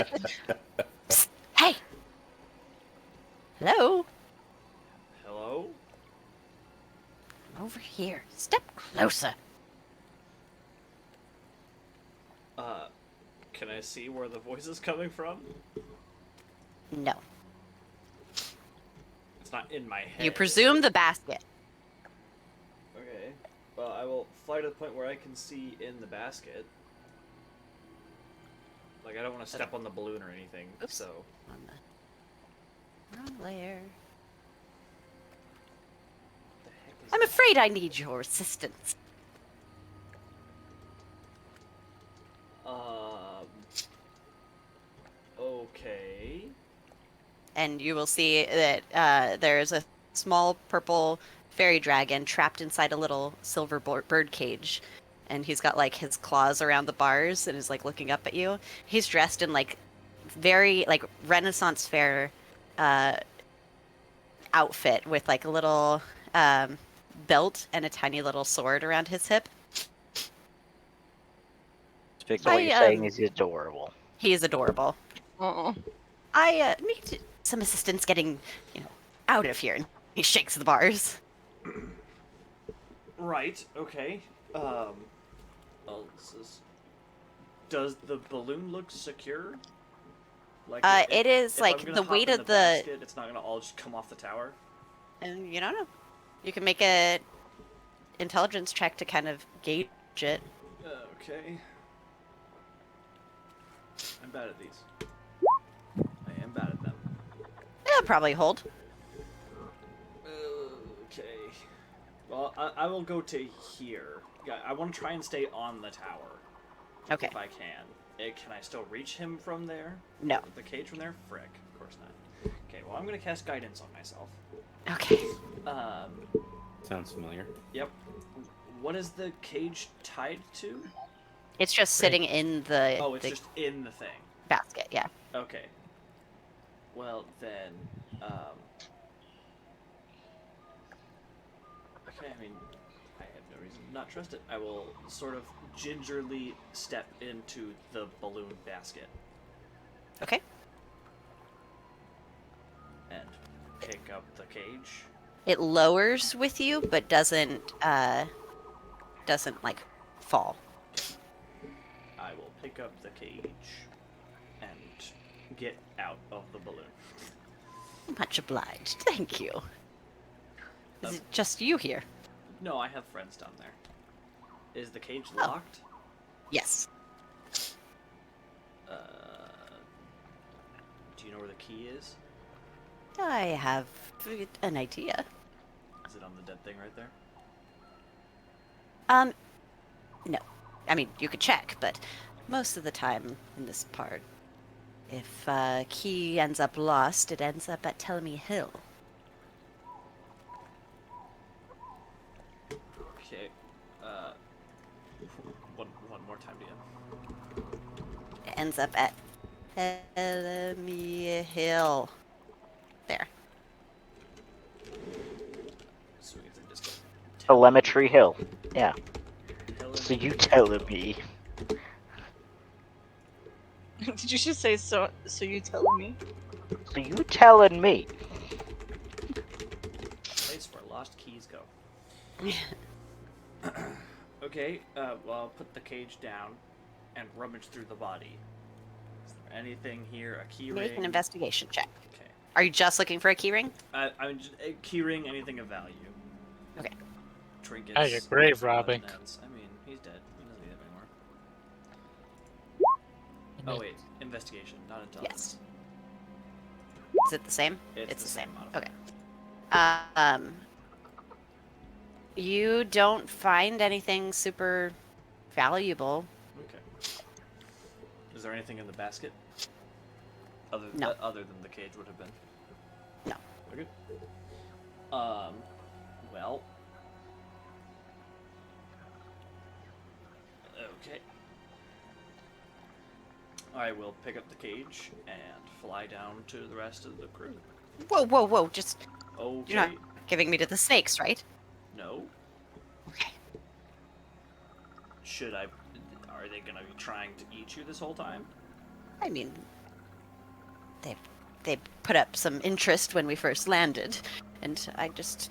Hey! Hello? Hello. Over here. Step closer. Can I see where the voice is coming from? No. It's not in my head. You presume the basket. Okay. Well, I will fly to the point where I can see in the basket. Like, I don't want to step on the balloon or anything, Oops. so... On the wrong layer. What the heck is I'm that? afraid I need your assistance. Okay... And you will see that there's a small purple fairy dragon trapped inside a little silver bird cage. And he's got like his claws around the bars and is like looking up at you. He's dressed in like very like Renaissance fair outfit with like a little belt and a tiny little sword around his hip. Speak So what I, you're saying is adorable. He is adorable. Oh. I need some assistance getting, out of here. And he shakes the bars. Right, okay. Oh, this is... Does the balloon look secure? Like, It is if like I'm gonna the hop weight in of the. basket, it's not gonna all just come off the tower? And you don't know. You can make a intelligence check to kind of gauge it. Okay. I'm bad at these. I am bad at them. It'll probably hold. Okay. Well, I will go to here. Yeah, I want to try and stay on the tower. Okay. If I can. Can I still reach him from there? No. The cage from there? Frick. Of course not. Okay, well, I'm going to cast guidance on myself. Okay. Sounds familiar. Yep. What is the cage tied to? It's just sitting in the, Oh, it's the just in the thing. basket, yeah. Okay. Well, then, okay, I mean, I have no reason to not trust it. I will sort of gingerly step into the balloon basket Okay. and pick up the cage. It lowers with you, but doesn't like fall. I will pick up the cage and get out of the balloon. Much obliged. Thank you. Is it just you here? No, I have friends down there. Is the cage Oh. locked? Yes. Do you know where the key is? I have an idea. Is it on the dead thing right there? No. I mean, you could check, but most of the time in this part, if a key ends up lost, it ends up at Tellamy Hill. Okay. One more time, DM. It ends up at Tellamy Hill. There. So we have to just get Telemetry Hill. Yeah. Helen- So you telling me? Did you just say so? So you telling me? So you telling me? Place where lost keys go. Okay, well, I'll put the cage down and rummage through the body. Is there anything here? A key Make ring? an investigation check. Okay. Are you just looking for a keyring? I'm just, a key ring, anything of value. Okay. Trinkets. Hey, you're grave robbing. Ends. I mean, he's dead. He doesn't need them anymore. Oh wait, investigation, not intelligence. Is it the same? It's the same. modifier. Okay. You don't find anything super valuable. Okay. Is there anything in the basket? Other No. Other than the cage would have been. No. Okay. Well. Okay. I will pick up the cage and fly down to the rest of the crew. Whoa! Just Okay. you're not giving me to the snakes, right? No. Okay. Should I? Are they gonna be trying to eat you this whole time? I mean, they put up some interest when we first landed, and I just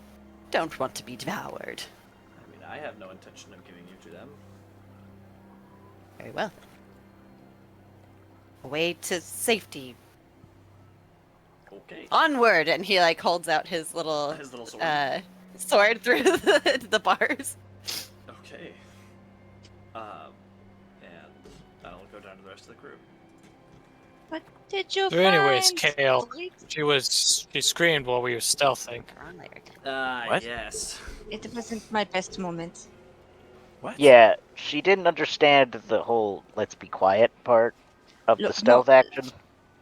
don't want to be devoured. I mean, I have no intention of giving you to them. Very well. Away to safety. Okay. Onward! And he like holds out his little sword. Sword through the bars. Okay. And I'll go down to the rest of the crew. What did you So anyways, find? Kale, she screamed while we were stealthing. What? Yes. It wasn't my best moment. What? Yeah, she didn't understand the whole "let's be quiet" part of Look, the stealth action.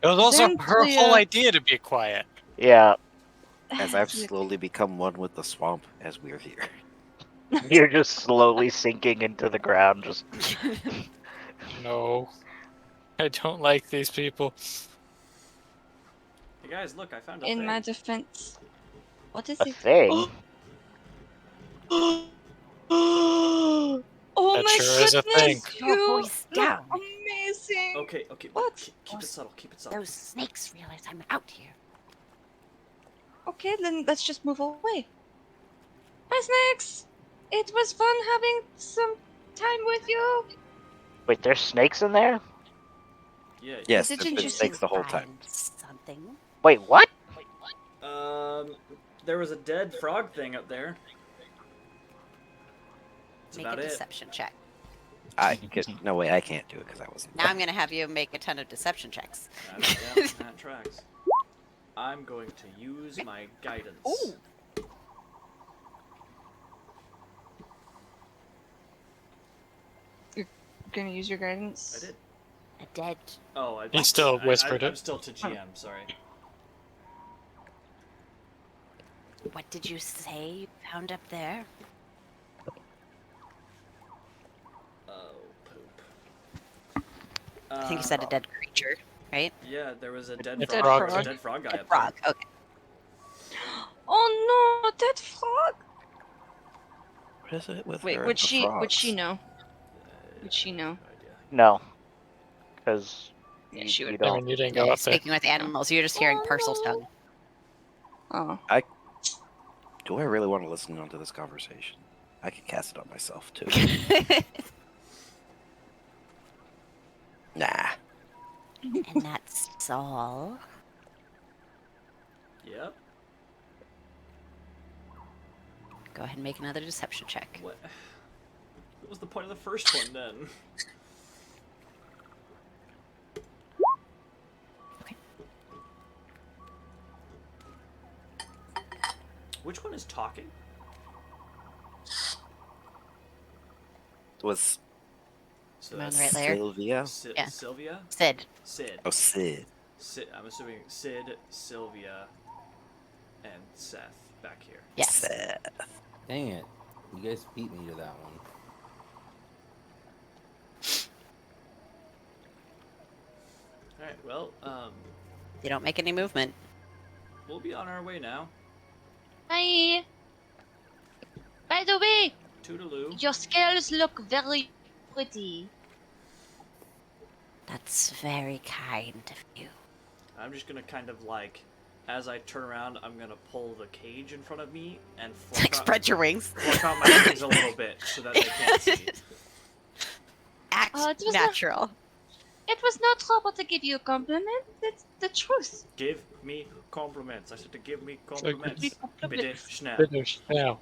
It was also Then her we, whole idea to be quiet. Yeah, As I've slowly become one with the swamp as we're here. you're just slowly sinking into the ground. Just No. I don't like these people. Hey guys, look, I found a In thing. my defense, what is a it? thing. Oh That my sure is a goodness! thing. Your You voice look down. amazing. Okay, What? Keep it subtle, keep it subtle. Those snakes realize I'm out here. Okay, then let's just move away. Hi, snakes. It was fun having some time with you. Wait, there's snakes in there? Yeah. Yes, Didn't there's been you snakes the whole time. Find something. Wait, what? There was a dead frog thing up there. That's Make a about it. deception check. No way, I can't do it because I wasn't. Now I'm gonna have you make a ton of deception checks. Yeah, that tracks. I'm going to use my guidance. Ooh. Gonna use your guidance. I did. A dead. Oh, I He still whispered I'm it. still to GM, sorry. What did you say you found up there? Oh, poop. I think you said a dead creature, right? Yeah, there was a dead Dead frog. frog. There was a dead frog guy Dead up frog. Okay. Oh no, that frog. What is it with Wait, her would and the she? Would she frogs? know? there. Would she know? No idea. No, because Yeah, she would. you I don't. mean, you didn't Yeah, go you're up there. speaking with animals. You're just hearing parcel tongue. Oh. Do I really want to listen onto this conversation? I can cast it on myself too. Nah. And that's all. Yep. Go ahead and make another deception check. What? What was the point of the first one then? Okay. Which one is talking? Was So Am I on that's the right layer? Sylvia? Yeah. Sylvia? Sid. Sid. Oh, Sid. I'm assuming Sid, Sylvia, and Seth back here. Yes. Seth. Dang it. You guys beat me to that one. Alright, well, You don't make any movement. we'll be on our way now. Hi. By the way, Toodaloo. your scales look very pretty. That's very kind of you. I'm just gonna kind of like, as I turn around, I'm gonna pull the cage in front of me and flip Spread your wings. flip out my wings a little bit so that they can't see. Act It was natural. It was no trouble to give you a compliment. It's the truth. Give me compliments. I said to give me like compliments. it's Bitte schnell. finished now.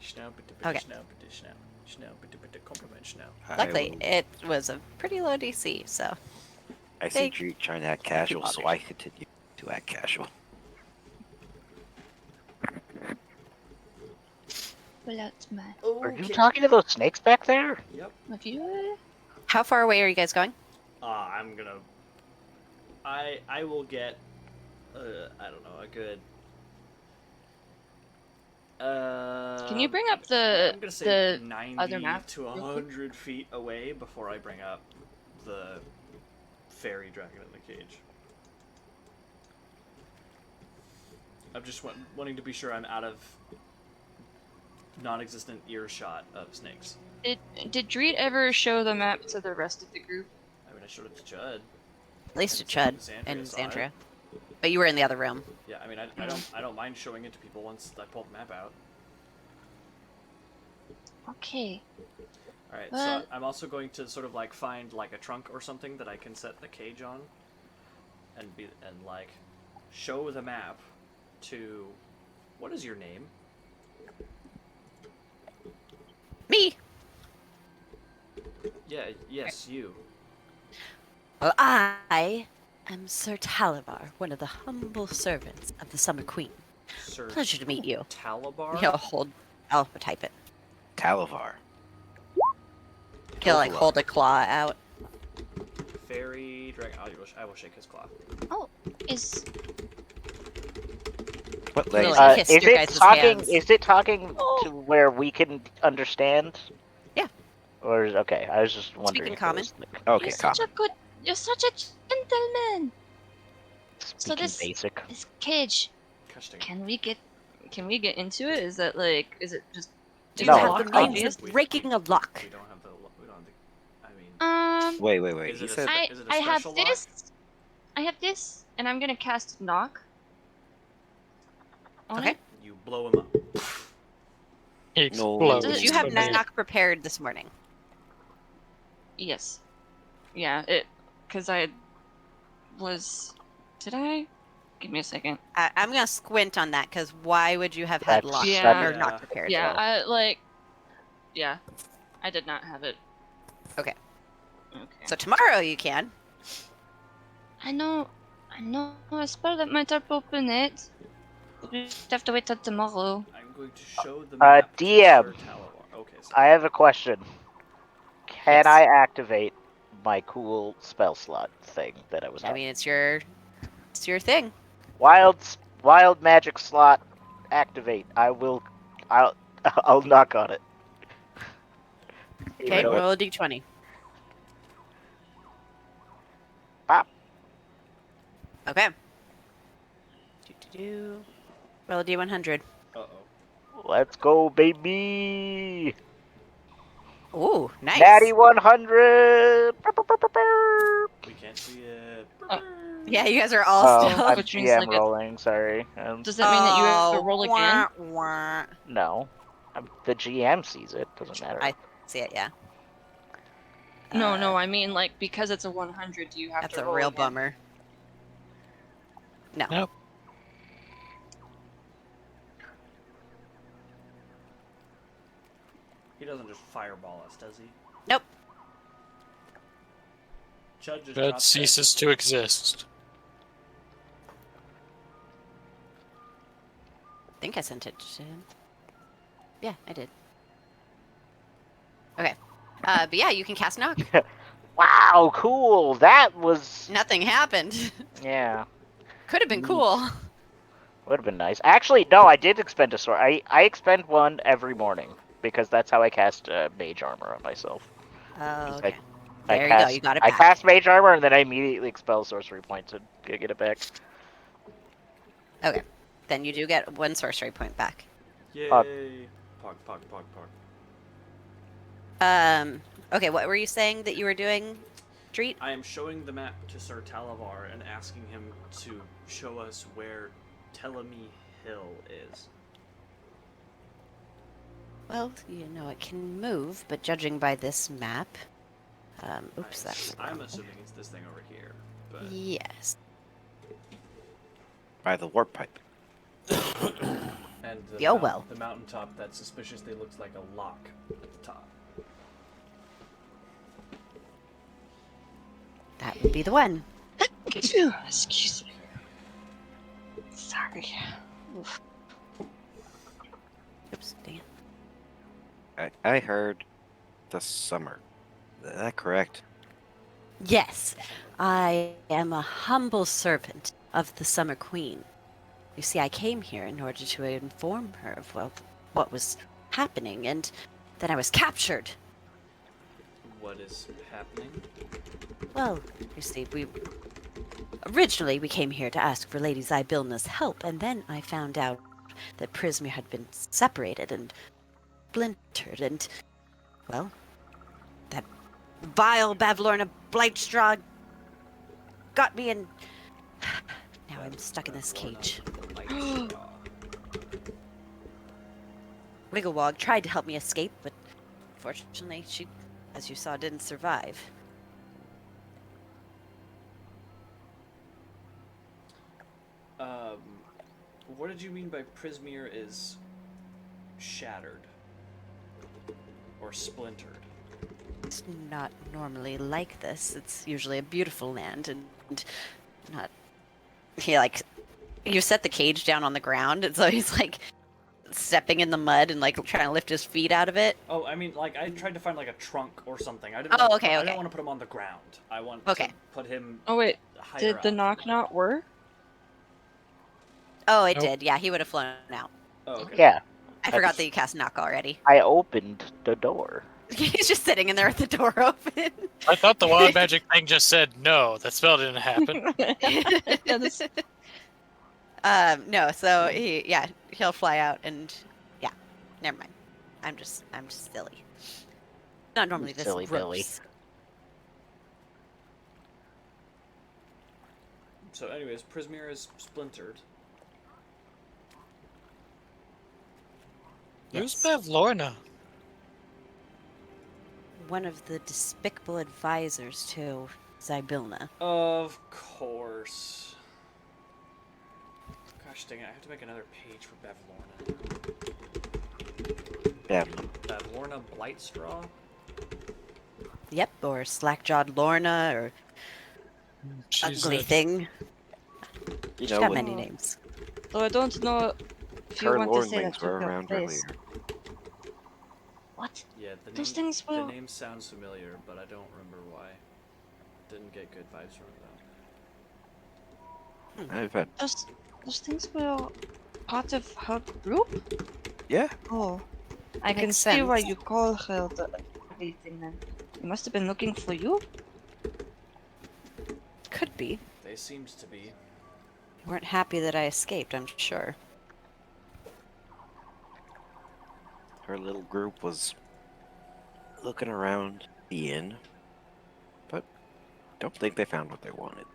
Schnell, bitte, bitte, Okay. schnell, bitte, schnell. Schnell, bitte, bitte, compliment, schnell. Luckily, it was a pretty low DC, so I see Dreet trying to act casual, so bothered. I continue to act casual. Well, that's my. Are you talking to those snakes back there? Yep. Have you? how far away are you guys going? I'm gonna. I will get. I don't know, a good. Can you bring up I'm gonna say the 90 other map to real quick? 100 feet away before I bring up the fairy dragon in the cage. I'm just wanting to be sure I'm out of non-existent earshot of snakes. Did Dreet ever show the map to the rest of the group? I mean, I showed it to Judd. At least to And Chud Xandria and saw it. Xandria. But you were in the other room. Yeah, I mean, I don't mind showing it to people once I pull the map out. Okay. All right, Well- so I'm also going to sort of like find like a trunk or something that I can set the cage on, and like show the map to. What is your name? Me! Yeah, yes, you. Well, I am Sir Talavar, one of the humble servants of the Summer Queen. Sir Pleasure to meet you. Talabar. I'll type it. Talavar. He'll like Tofala. hold a claw out. Fairy dragon. I will shake his claw. Oh, is What Really? legs? Kiss Is your it guys' talking? hands. Is it talking to where we can understand? Yeah. Or okay, I was just wondering. Speaking if it common. was, like, Okay, you're such common. a good. You're such a gentleman. speaking this- basic. This cage. Custom. Can we get into it? Is that like? Is it just? Do is you No, it have locked, the means obvious? of breaking a lock? We don't have the. We don't have the. I mean. Wait. Is He it a said spe- is it a I have special lock? this. I have this, and I'm gonna cast knock. On Okay. it. You blow him up. He No. explodes. Did you have for me. knock prepared this morning? Yes. Yeah. It. Cause I was. Did I? Give me a second. I'm gonna squint on that because why would you have had That's- lock Yeah. or Yeah. not prepared? Yeah. well. I like. Yeah. I did not have it. Okay. Okay. So tomorrow you can. I know a spell that might help open it. We just have to wait till tomorrow. I'm going to show the map to DM. Sir Talabar. Okay. So I have a question. Can Yes. I activate my cool spell slot thing that I was I on? mean, it's your thing. Wild magic slot activate. I'll knock on it. Okay, know what? roll a d20. Pop. Okay. Roll a d100. Uh-oh. Let's go, baby! Ooh, nice. Natty 100! We can't see it. Yeah, you guys are all Oh, still. I'm Which means GM like a- rolling, sorry. Does that mean that you have to roll again? Wah. No. The GM sees it, doesn't matter. I see it, yeah. No, I mean like because it's a 100, do you have That's to a roll real again? bummer. No. Nope. He doesn't just fireball us, does he? Nope. Chud just That dropped ceases to exist. I think I sent it to him. Yeah, I did. Okay. But yeah, you can cast knock. Wow, cool! That was... Nothing happened. Yeah. Could have been cool. Would have been nice. Actually, no, I did expend a sword. I expend one every morning, because that's how I cast mage armor on myself. Oh, It's okay. like- I There cast, you go. You got it I back. cast mage armor, and then I immediately expel sorcery points and get it back. Okay. Then you do get one sorcery point back. Yay! Pog. Pog. Okay, what were you saying that you were doing, Dreet? I am showing the map to Sir Talavar and asking him to show us where Telemy Hill is. Well, you know it can move, but judging by this map, Oops, that's the I'm wrong. assuming it's this thing over here, but Yes. By the warp pipe. and Oh, well. the mountaintop that suspiciously looks like a lock at the top. That would be the one. Excuse me. Sorry. Oof. Oops, dang it. I heard the summer. Is that correct? Yes, I am a humble servant of the Summer Queen. You see, I came here in order to inform her of what was happening, and then I was captured. What is happening? Well, you see, originally we came here to ask for Lady Zybilna's help, and then I found out that Prismir had been separated and splintered, and, well, that vile Bavlorna Blightstraw got me, and now I'm stuck in this cage. Wigglewog tried to help me escape, but fortunately she, as you saw, didn't survive. What did you mean by Prismir is shattered or splintered? It's not normally like this. It's usually a beautiful land and not... You set the cage down on the ground, and so he's, stepping in the mud and, trying to lift his feet out of it. Oh, I mean, I tried to find, a trunk or something. I Okay. didn't want to put him on the ground. I want Okay. to put him Oh wait, higher did the up. knock not work? Oh, it Nope. did. Yeah, he would have flown out. Oh, okay. Yeah, I forgot that you cast knock already. I opened the door. He's just sitting in there with the door open. I thought the wild magic thing just said no. That spell didn't happen. Yeah, this- No, so he'll fly out and yeah, never mind. I'm just silly. Not normally this Silly gross. Billy. So, anyways, Prismir is splintered. Who's Yes. Bavlorna? One of the despicable advisors to Zybilna. Of course. Gosh dang it, I have to make another page for Bavlorna. Yeah. Bavlorna Blightstraw? Yep, or slack-jawed Lorna, or She's ugly a- thing. You She's know, got when many names. So I don't know if you her want to say lordlings that were took her around place. earlier. What? Yeah, Those things the will- name sounds familiar, but I don't remember why. Didn't get good vibes from it though. I've had, Those things were part of her group? yeah. Oh, I can Makes see why sense. you call her the ugly thing then. They must have been looking for you. Could be. They seemed to be. Weren't happy that I escaped, I'm sure. Her little group was looking around the inn, but don't think they found what they wanted.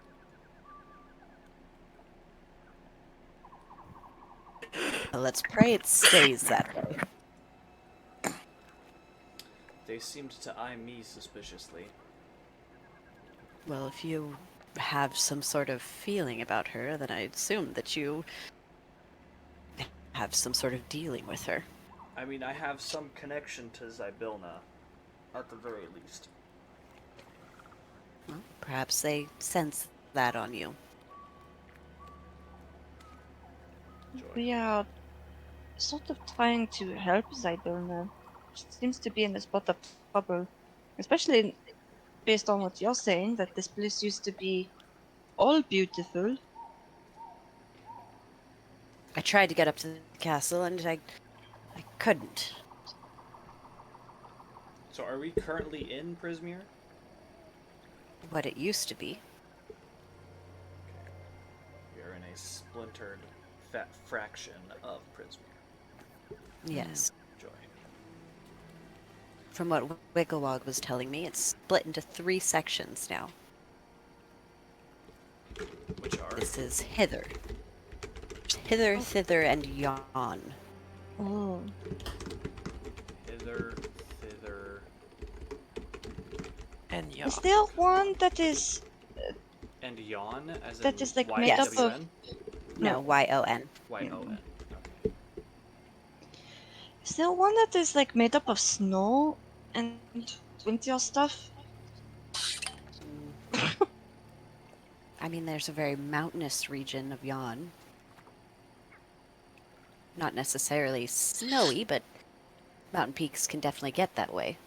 Well, let's pray it stays that way. They seemed to eye me suspiciously. Well, if you have some sort of feeling about her, then I assume that you have some sort of dealing with her. I mean, I have some connection to Zybilna, at the very least. Well, perhaps they sense that on you. Joy. We are sort of trying to help Zybilna. She seems to be in a spot of trouble. Especially based on what you're saying, that this place used to be all beautiful. I tried to get up to the castle, and I couldn't. So are we currently in Prismir? What it used to be. We are in a splintered fraction of Prismir. Yes. Joy. From what Wigglewog was telling me, it's split into 3 sections now. Which are? This is hither. Hither, thither, and yon. Oh. Hither, thither, And yeah. Is there one that is And yawn, as in that is like made up of YWN? No, Y-O-N. Y-O-N. Okay. is there one that is like made up of snow and winter stuff? I mean, there's a very mountainous region of Yon. Not necessarily snowy, but mountain peaks can definitely get that way.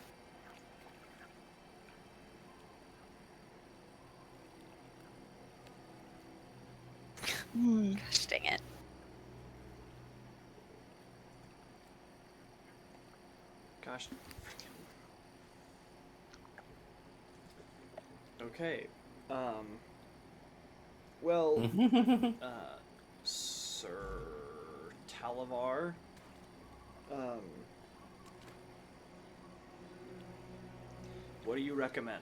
Hmm. Gosh dang it. Gosh. Okay. Well, Sir Talavar, what do you recommend?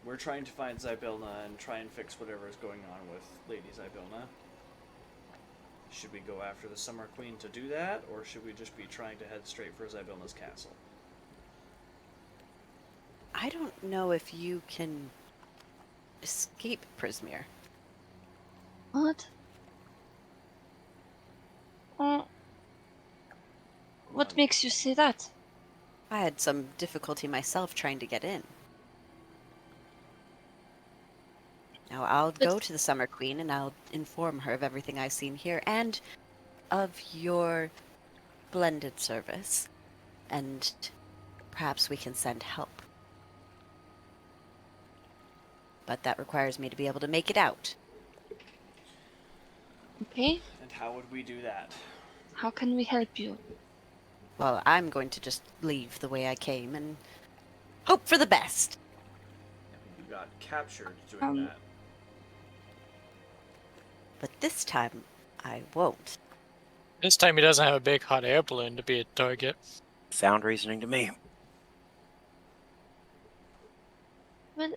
We're trying to find Zybilna and try and fix whatever is going on with Lady Zybilna. Should we go after the Summer Queen to do that, or should we just be trying to head straight for Zybilna's castle? I don't know if you can escape Prismere. What? What makes you say that? I had some difficulty myself trying to get in. Now, I'll But- go to the Summer Queen and I'll inform her of everything I've seen here and of your blended service. And perhaps we can send help. But that requires me to be able to make it out. Okay, And how would we do that? how can we help you? Well, I'm going to just leave the way I came and hope for the best. You got captured doing that. But this time, I won't. This time he doesn't have a big hot air balloon to be a target. Sound reasoning to me. Well,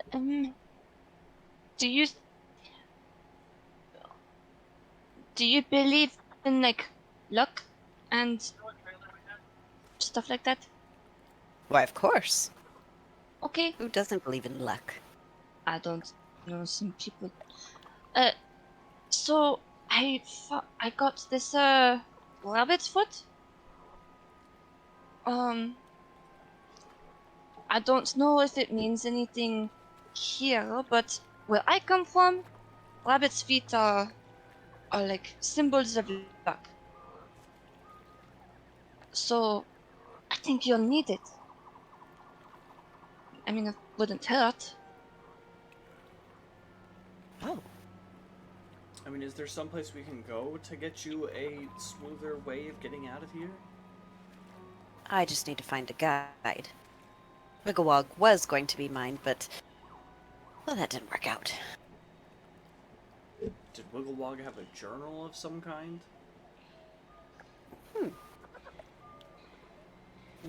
do you believe in like luck and stuff like that? Why, of course. Okay, Who doesn't believe in luck? I don't know some people. So I got this rabbit's foot. I don't know if it means anything here, but where I come from, rabbit's feet are like symbols of luck. So I think you'll need it. I mean, it wouldn't hurt. Oh, I mean, is there someplace we can go to get you a smoother way of getting out of here? I just need to find a guide. Wigglewog was going to be mine, but... well, that didn't work out. Did Wigglewog have a journal of some kind?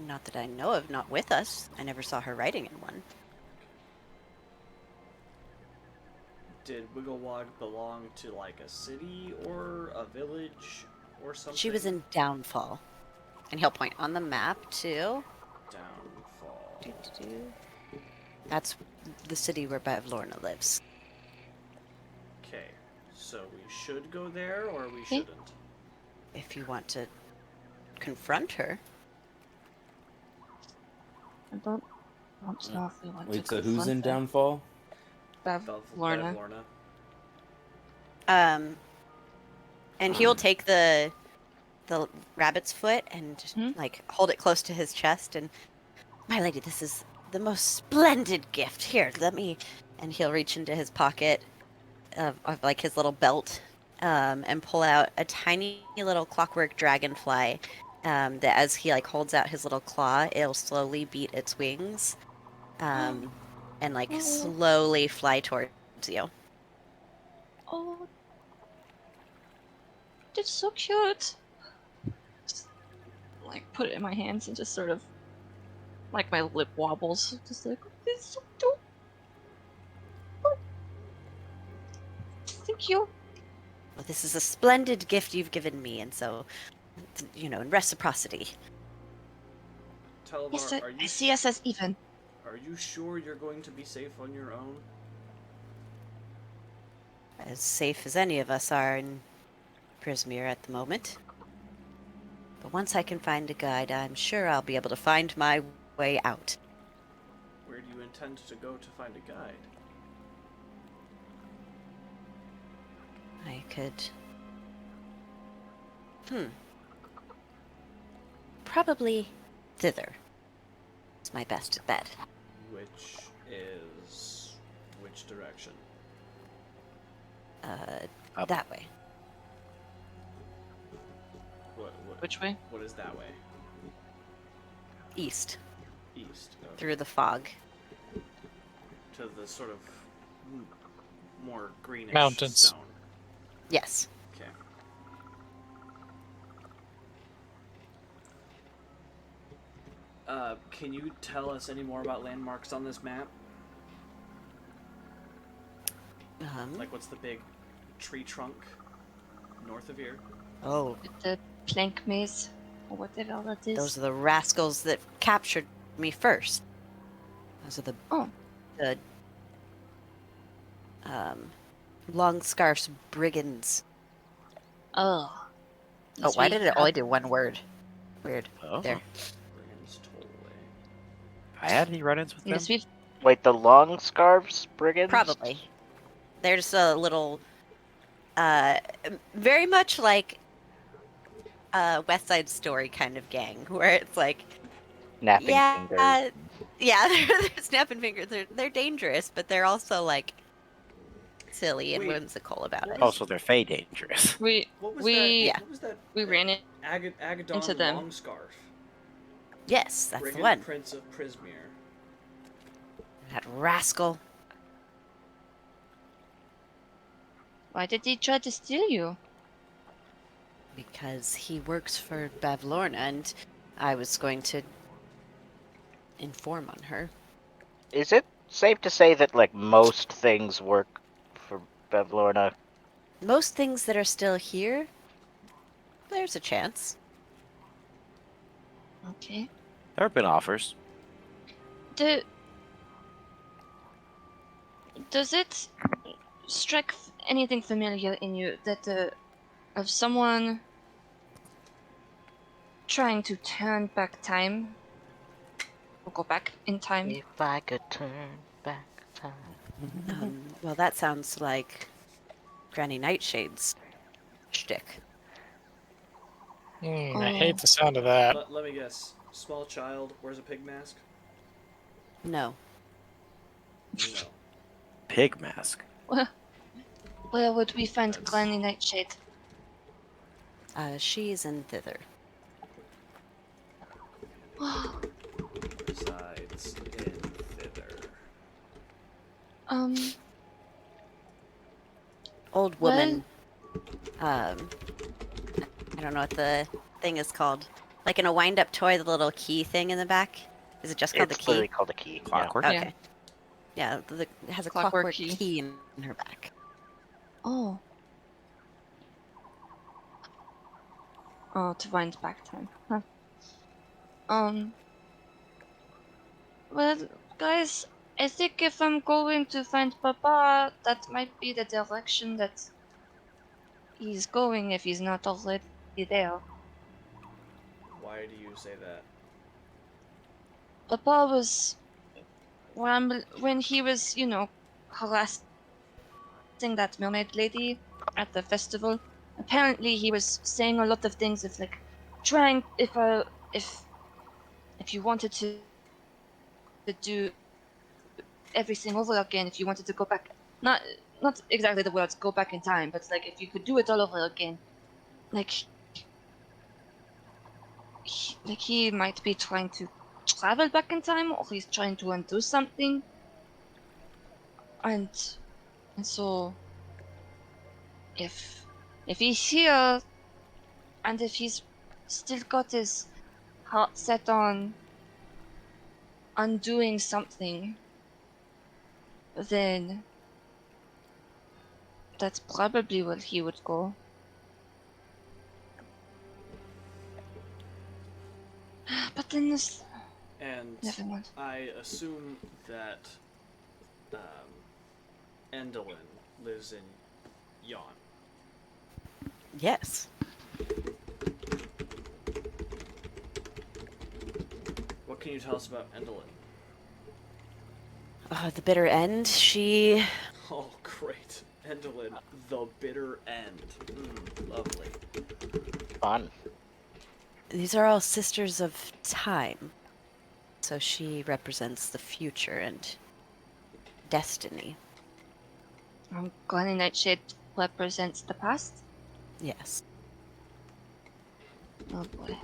Not that I know of, not with us. I never saw her writing in one. Did Wigglewog belong to like a city or a village or something? She was in Downfall. And he'll point on the map, too. Downfall. That's the city where Bavlorna lives. Okay, so we should go there or we Okay. shouldn't? If you want to confront her. I don't know if we want Wait, to so who's in confront them. Downfall? Lorna. And he'll take the rabbit's foot and Hmm? like hold it close to his chest and, my lady, this is the most splendid gift. Here, let me. And he'll reach into his pocket of like his little belt and pull out a tiny little clockwork dragonfly. That as he like holds out his little claw, it'll slowly beat its wings, and like slowly fly towards you. Oh, that's so cute. Just, like put it in my hands and just sort of like my lip wobbles, just like it's so cute. Oh. Thank you. Well, this is a splendid gift you've given me, and so, you know, in reciprocity. Televar, Yes, sir. are you I see us as even. Are you sure you're going to be safe on your own? As safe as any of us are in Prismere at the moment. But once I can find a guide, I'm sure I'll be able to find my way out. Where do you intend to go to find a guide? I could... Probably thither. It's my best bet. Which is which direction? Up. That way. What Which way? What is that way? East. East. Okay. Through the fog. To the sort of more greenish Mountains. stone. Yes. Okay. Can you tell us any more about landmarks on this map? Like, what's the big tree trunk north of here? Oh, With the plank maze, or whatever that is. those are the rascals that captured me first. Those are the long scarfs brigands. Oh. Oh, why did it only do one word? Weird. Oh. There. Brigand's Tollway. I had any run-ins with them? Yes, we've Wait, the long scarves brigands? Probably. They're just a little, very much like West Side Story kind of gang, where it's like, Napping yeah, fingers. yeah, they're snapping fingers. They're dangerous, but they're also like silly and Wait, whimsical about it. Oh, so they're fey dangerous. we What was we Yeah. What was that? we ran it. Agadon into them. Longscarf. Yes, that's Brigand the one. Prince of Prismere. That rascal. Why did he try to steal you? Because he works for Bavlorna, and I was going to inform on her. Is it safe to say that, like, most things work for Bevlorna? Most things that are still here, there's a chance. Okay. There have been offers. Does it strike anything familiar in you that of someone trying to turn back time or go back in time? If I could turn back time. Well, that sounds like Granny Nightshade's shtick. I hate the sound of that. Let me guess. Small child wears a pig mask? No. No. Pig mask. Where would we find That's- Granny Nightshade? She's in thither. Resides in thither. Old woman. I don't know what the thing is called. Like in a wind-up toy, the little key thing in the back. Is it just called It's the key? literally called a key. Clockwork. Okay. Yeah, it has a Clockwork clockwork key. key in her back. Oh. Oh, to wind back time. Huh. Well, guys, I think if I'm going to find Papa, that might be the direction that he's going if he's not already there. Why do you say that? Papa was when he was, harassing that mermaid lady at the festival. Apparently, he was saying a lot of things of like trying if you wanted to do everything over again, if you wanted to go back, not exactly the words go back in time, but like if you could do it all over again, like he might be trying to travel back in time, or he's trying to undo something, and so if he's here and if he's still got his heart set on undoing something, then that's probably where he would go. But then this And Never mind. I assume that Endolin lives in Yon. Yes. What can you tell us about Endolin? The bitter end. She. Oh, great. Endolin, the bitter end. Lovely. Fun. These are all sisters of time. So she represents the future and destiny. Granny Nightshade represents the past. Yes. Oh boy.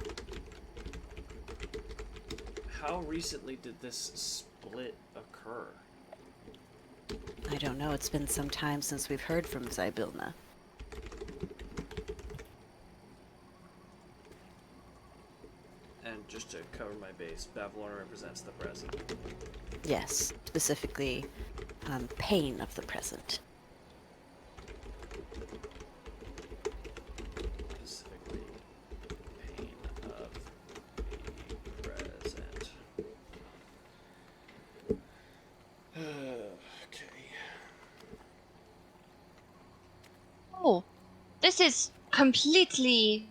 How recently did this split occur? I don't know. It's been some time since we've heard from Zybilna. And just to cover my base, Babylon represents the present. Yes. Specifically, pain of the present. Specifically, pain of the present. Okay. Oh, this is completely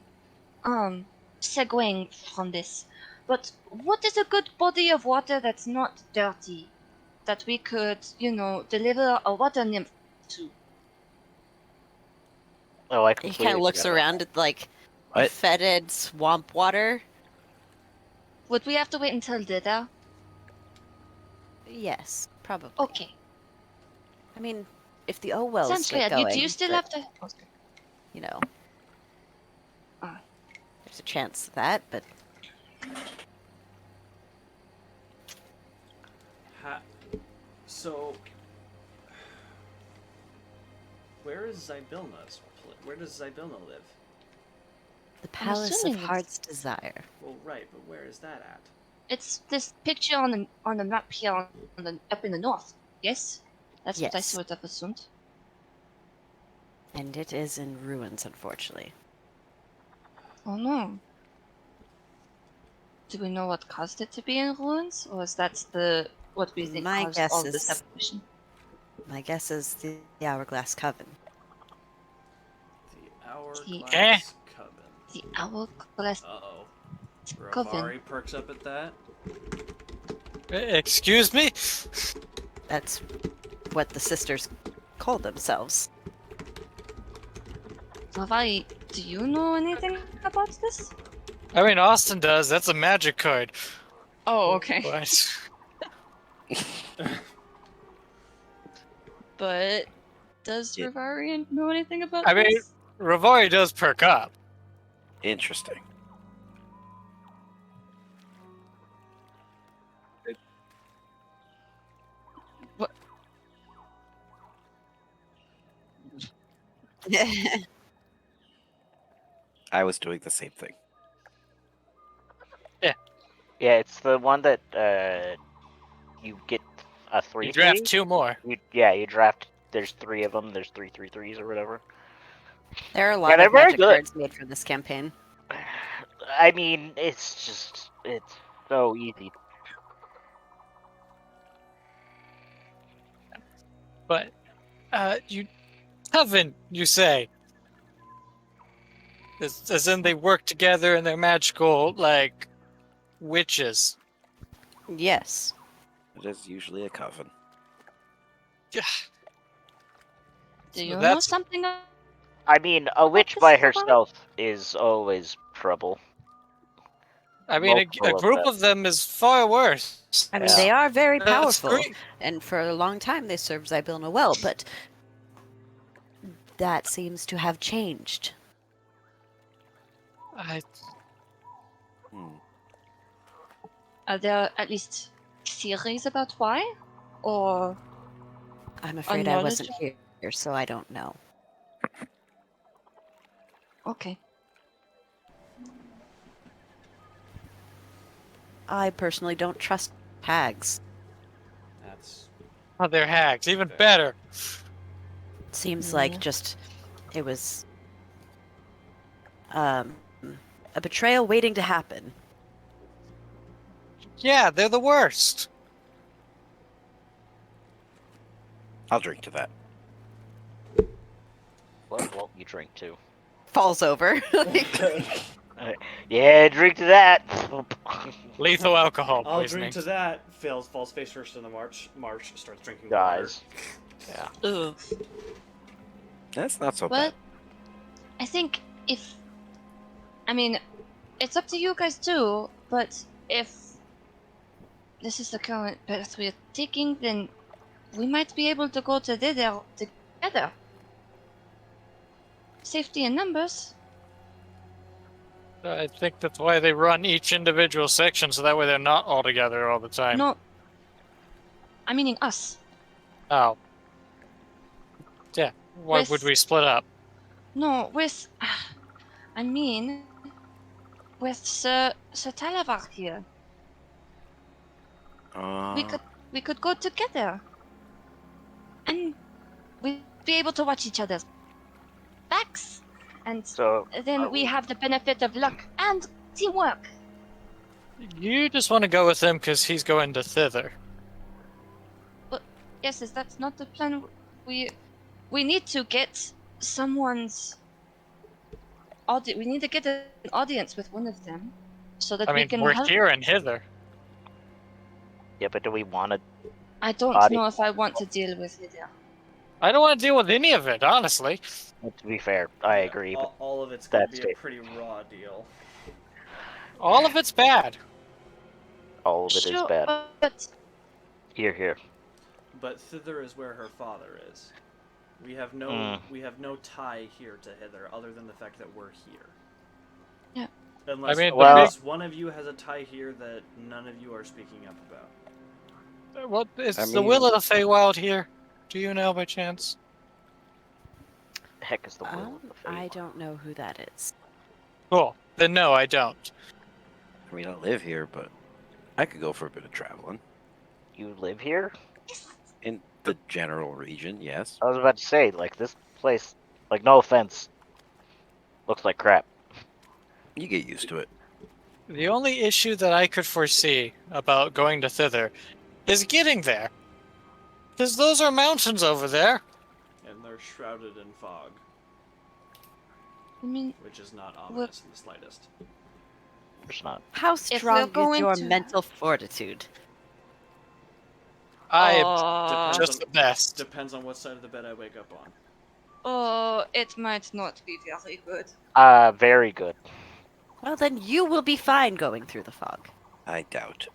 segueing from this. But what is a good body of water that's not dirty? That we could, deliver a water nymph to. Oh, I He kind completely of looks forgot about around at, like, What? fetid swamp water. Would we have to wait until dinner? Yes, probably. Okay. I mean, if the Owells Sounds get fair. Do going, you still but, have to? Okay. you know, Ah. there's a chance of that, but So, where is Zybilna's? Where does Zybilna live? the Palace of assuming it's- Heart's Desire. Well, right, but where is that at? It's this picture on the map here up in the north. Yes, that's what I Yes. sort of assumed. And it is in ruins, unfortunately. Oh no. Do we know what caused it to be in ruins, or is that what we think My caused guess all this is- evolution? My guess is the Hourglass Coven. The Hourglass Eh? Coven. The Hourglass Uh-oh. Coven. Ravari perks up at that. Excuse me? That's what the sisters call themselves. Ravari, do you know anything about this? I mean, Austin does. That's a magic card. Oh, okay. But But does Yeah. Rivarian know anything about I mean- this? Ravari does perk up. Interesting. What? I was doing the same thing. Yeah, it's the one that you get a 3. You draft 2 more. You draft. There's 3 of them. There's 3/3/3s or whatever. There are a lot they're of very magic good. cards made for this campaign. I mean, it's so easy. But, you... Coven, you say? As in they work together and they're magical, like, witches. Yes. It is usually a coven. Yeah. Do So you know that's- something? I mean, a witch this by Ravari? herself is always trouble. I mean, Multiple a of group them. of them is far worse. I mean, Yeah. they are very That's powerful, great. and for a long time they served Zybilna well, but that seems to have changed. Hmm. Are there at least theories about why? Or I'm afraid I wasn't here, so I don't know. okay. I personally don't trust hags. That's Oh, they're hags. Even better. Seems Yeah. like just it was a betrayal waiting to happen. Yeah, they're the worst. I'll drink to that. What won't you drink to? Falls over. Yeah, drink to that. Lethal alcohol I'll poisoning. drink to that. Falls face first in the march. March starts drinking Guys. Yeah. Ugh. That's not so Well, bad. I think if. I mean, it's up to you guys too, but if this is the current path we're taking, then we might be able to go to thither together. Safety in numbers. I think that's why they run each individual section, so that way they're not all together all the time. No. I'm meaning us. Oh. Yeah. Why With- would we split up? No, with. I mean, with Sir Talavar here. We could go together. And we'd be able to watch each other's backs. And So then we have the benefit of luck and teamwork. You just want to go with him because he's going to thither. Yes, that's not the plan. We need to get someone's we need to get an audience with one of them, so that I we mean, can we're help. here and hither. yeah, but do we want to? I don't Audi- know if I want to deal with it. I don't want to deal with any of it, honestly. To be fair, I agree. But All of it's gonna That's be a it. pretty raw deal. All of it's bad. all of it is Sure, bad. but Here. But thither is where her father is. We have no tie here to hither other than the fact that we're here. Yeah. Unless, I mean, Well- unless one of you has a tie here that none of you are speaking up about. What is I the will mean- of the Feywild here? Do you know by chance? Heck is the will of the fate. I don't know who that is. Cool. Then no, I don't. I mean, I live here, but I could go for a bit of traveling. You live here? In the general region, yes. I was about to say, like, this place, like, no offense, looks like crap. You get used to it. The only issue that I could foresee about going to thither is getting there. Because those are mountains over there. And they're shrouded in fog, I mean, which is not ominous in the slightest. There's not. How we're strong is going your to- mental fortitude? I am Depends just on- the best. Depends on what side of the bed I wake up on. Oh, it might not be very good. Very good. Well, then you will be fine going through the fog. I doubt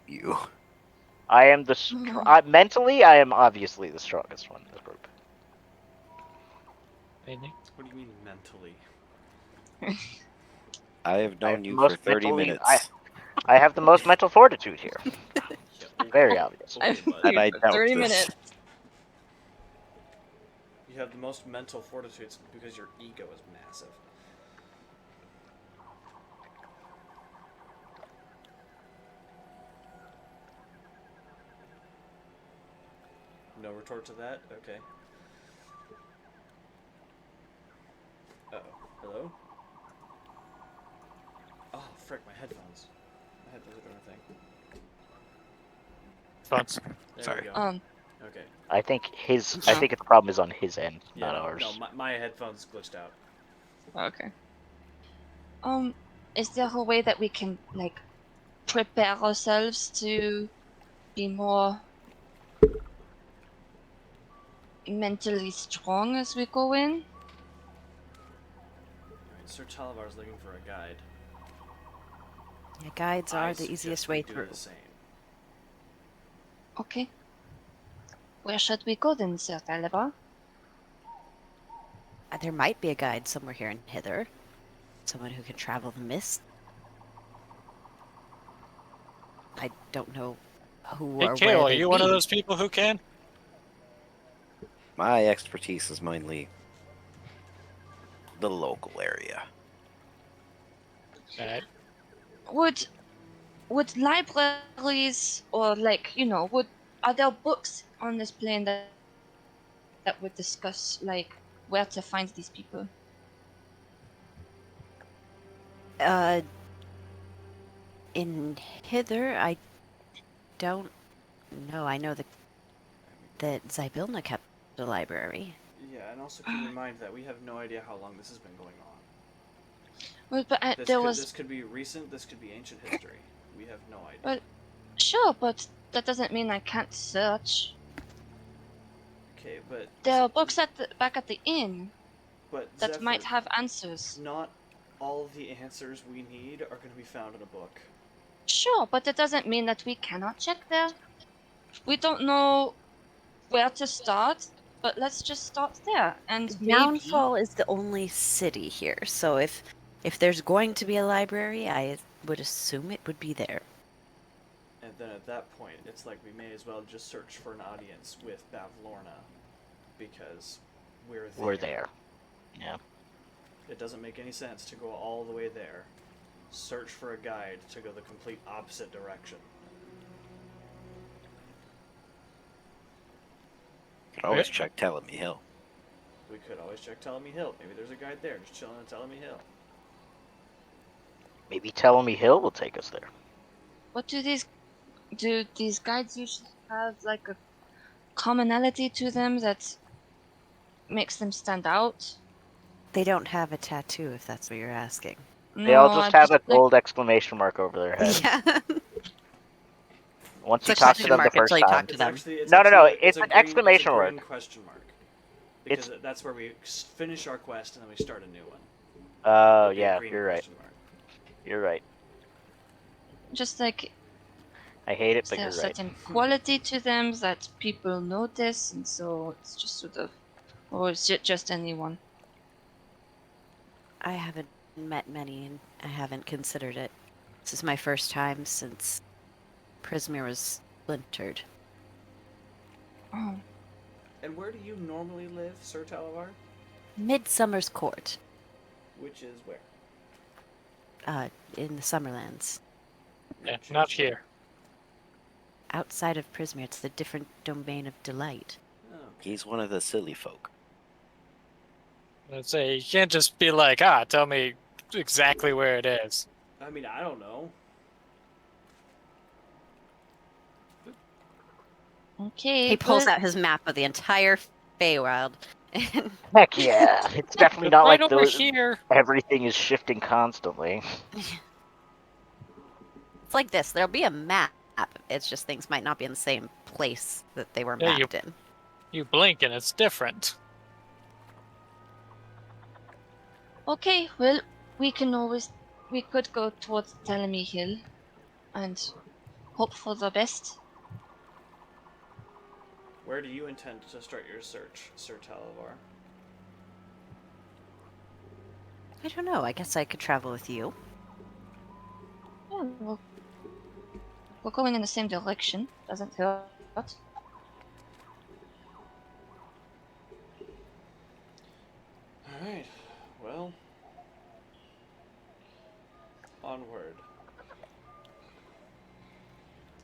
you. I am the mentally, I am obviously the strongest one in the group. What do you mean mentally? I have known you for most 30 mentally- minutes. I have the most mental fortitude here. Yeah, Very obvious. okay, bud. And I doubt 30 this. minutes. You have the most mental fortitude because your ego is massive. No retort to that? Okay. Uh-oh. Hello? Oh, frick, my headphones. My headphones are doing a thing. Thoughts? There Sorry. we go. Okay. I think the problem is on his end, Yeah, not ours. no, my headphones glitched out. Okay. Is there a way that we can, like, prepare ourselves to be more mentally strong as we go in? Alright, Sir Talavar's looking for a guide. Yeah, guides I are the suggest easiest we way do through. the same. Okay. Where should we go then, Sir Talavar? There might be a guide somewhere here in Hither. Someone who can travel the mist. I don't know who Hey, or Kale, where are they'd you one of be. those people who can? My expertise is mainly the local area. Alright. Would libraries or, like, are there books on this plane that would discuss, like, where to find these people? In hither, I don't know. I know that Zybilna kept the library. Yeah, and also keep in mind that we have no idea how long this has been going on. Well, but This could be recent, this could be ancient history. We have no idea. Well, sure, but that doesn't mean I can't search. Okay, but There are books back at the inn but that might Zephyr, have answers. not all the answers we need are going to be found in a book. Sure, but that doesn't mean that we cannot check there. We don't know where to start, but let's just start there. And maybe Downfall is the only city here, so if there's going to be a library, I would assume it would be there. And then at that point, it's like we may as well just search for an audience with Bavlorna, because we're there. We're there. Yeah. It doesn't make any sense to go all the way there. Search for a guide to go the complete opposite direction. Could always check Telemi Hill. We could always check Telemi Hill. Maybe there's a guide there, just chilling on Telemi Hill. Maybe Telemi Hill will take us there. what do these guides usually have like a commonality to them that makes them stand out? They don't have a tattoo, if that's what you're asking. They all No, just I have a like, gold exclamation mark over their head. Yeah. Once you It's a talk to question them the mark first until you time. talk to them. No, It's it's a an green- exclamation it's a green mark. question mark. Because that's where we finish our quest and then we start a new one. Oh, It'd be a yeah, green you're right. question mark. You're right. just like I hate it, is but there you're a right. certain quality to them that people notice, and so it's just sort of, or is it just anyone? I haven't met many, and I haven't considered it. This is my first time since Prismir was splintered. Oh, And where do you normally live, Sir Talavar? Midsummer's Court, Which is where? in the Summerlands. Yeah, Which not is where? here. Outside of Prismir, it's the different domain of delight. Oh. He's one of the silly folk. Let's say you can't just be like, tell me exactly where it is. I mean, I don't know. okay. He pulls well, out his map of the entire Feywild. And Heck yeah. It's definitely It's not right like over here. everything is shifting constantly. it's like this. There'll be a map. It's just things might not be in the same place that they were Yeah, you- mapped in. You blink and it's different. Okay, well, we could go towards Telemy Hill and hope for the best. Where do you intend to start your search, Sir Talavar? I don't know. I guess I could travel with you. Yeah, we're going in the same direction. Doesn't hurt. Alright, well. Onward.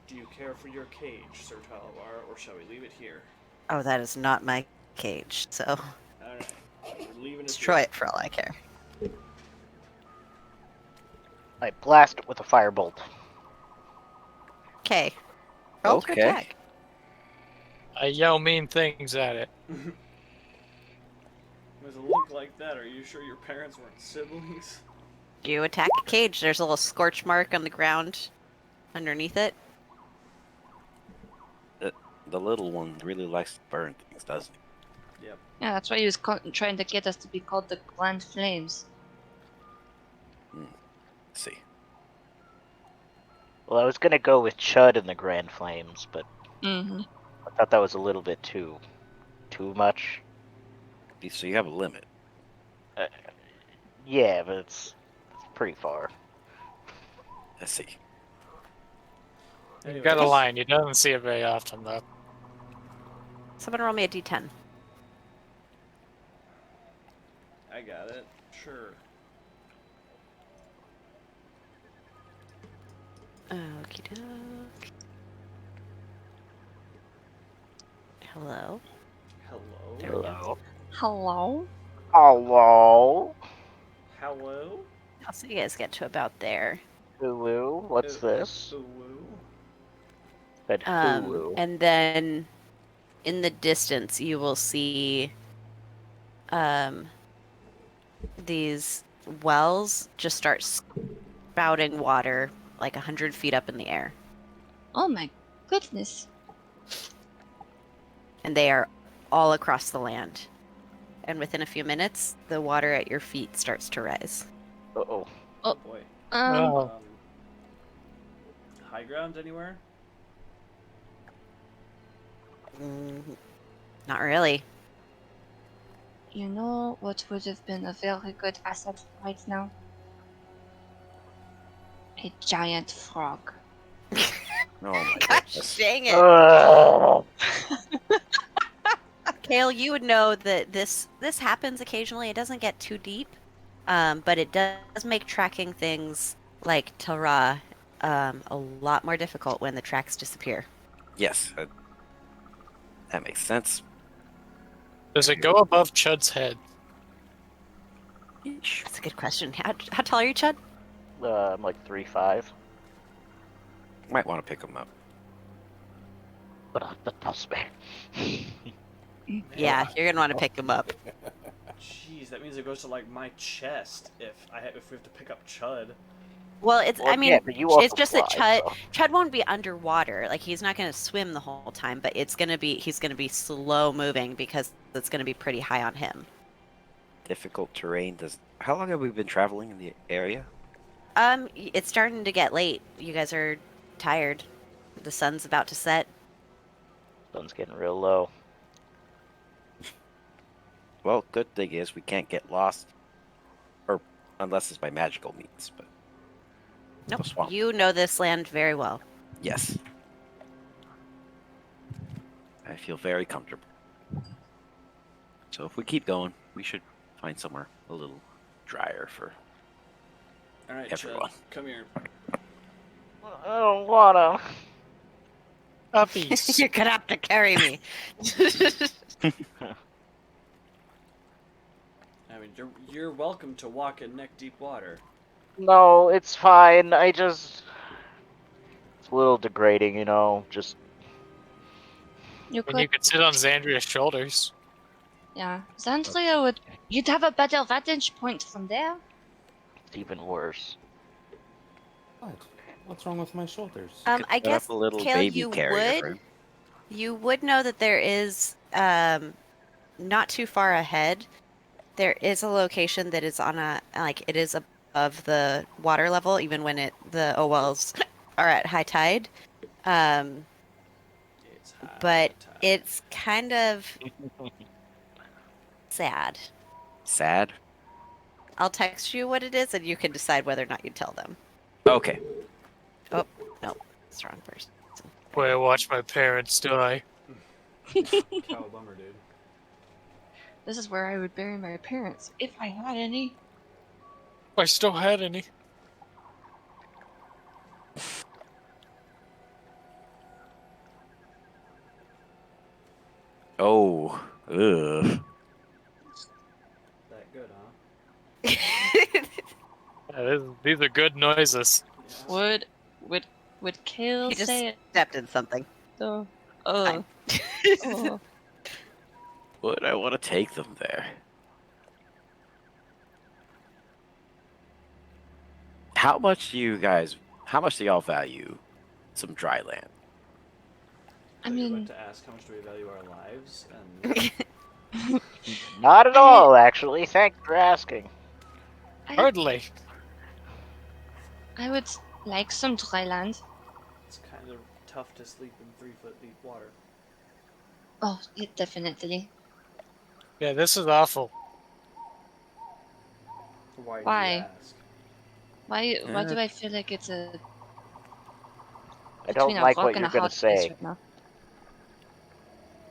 Do you care for your cage, Sir Talavar, or shall we leave it here? Oh, that is not my cage, so Alright, we're leaving it destroy here. it for all I care. I blast it with a firebolt. Okay. Roll to Okay. attack. I yell mean things at it. With a look like that, are you sure your parents weren't siblings? You attack a cage. There's a little scorch mark on the ground underneath it. The little one really likes to burn things, doesn't he? Yep. Yeah, that's why he was trying to get us to be called the Grand Flames. Let's see. Well, I was gonna go with Chud and the Grand Flames, but Mm-hmm. I thought that was a little bit too much. So you have a limit. Yeah, but it's pretty far. Let's see. You got a Anyways, line. You don't see it very often, though. Someone roll me a d10. I got it. Sure. Okie doke. Hello. Hello? There we go. Hello. Hello? Hello. Hello? So you guys get to about there. Hulu, what's this? Ooh. Said Hulu. And then in the distance, you will see these wells just start spouting water like 100 feet up in the air. Oh my goodness. And they are all across the land. And within a few minutes, the water at your feet starts to rise. Uh-oh. Oh boy. Oh. High ground anywhere? Not really. You know what would have been a very good asset right now? A giant frog. Oh my Gosh goodness. dang it. Ugh. Kale, you would know that this happens occasionally. It doesn't get too deep, but it does make tracking things like Tara a lot more difficult when the tracks disappear. Yes, that makes sense. Does it go above Chud's head? Yeesh. That's a good question. How tall are you, Chud? I'm like 3'5". Might want to pick him up. But that does me. Yeah, you're gonna want to pick him up. Jeez, that means it goes to like my chest if we have to pick up Chud. Well, it's Well, I mean, yeah, but you it's also just that fly, Chud won't be underwater. Like he's not gonna swim the whole time, but he's gonna be slow moving because it's gonna be pretty high on him. Difficult terrain. How long have we been traveling in the area? It's starting to get late. You guys are tired. The sun's about to set. Sun's getting real low. Well, good thing is we can't get lost, or unless it's by magical means. But Nope. swamp. You know this land very well. yes, I feel very comfortable. So if we keep going, we should find somewhere a little drier for All right, everyone. Chud, come here. I don't wanna. Puppies. You're gonna have to carry me. I mean, you're welcome to walk in neck-deep water. No, it's fine. It's a little degrading, you know. Just You And you could, could sit on Xandria's shoulders. yeah. Xandria would. You'd have a better vantage point from there. it's even worse. What? What's wrong with my shoulders? I Set up guess a little Kale, baby you carrier for would him. you would know that there is not too far ahead. There is a location that is on it is above the water level, even when the wells are at high tide. It's high But tide. it's kind of sad. Sad. I'll text you what it is, and you can decide whether or not you tell them. Okay. Oh no, it's the wrong person. Where I watch my parents die. Cow bummer, dude. This is where I would bury my parents if I had any. If I still had any. Oh. Ugh. That good, huh? These are good noises. Yeah. Would Kale He just say it stepped in something. though? Fine. Oh. Would I want to take them there? How much do y'all value some dry land? I So you're about mean, to ask how much do we value our lives? And Not at all, actually. Thanks for asking. Hardly. I would like some dry land. it's kind of tough to sleep in 3-foot deep water. Oh, yeah, definitely. Yeah, this is awful. Why? Why? Do you ask? Why do I feel like it's I between don't a like rock what and you're a gonna hard place say. right now?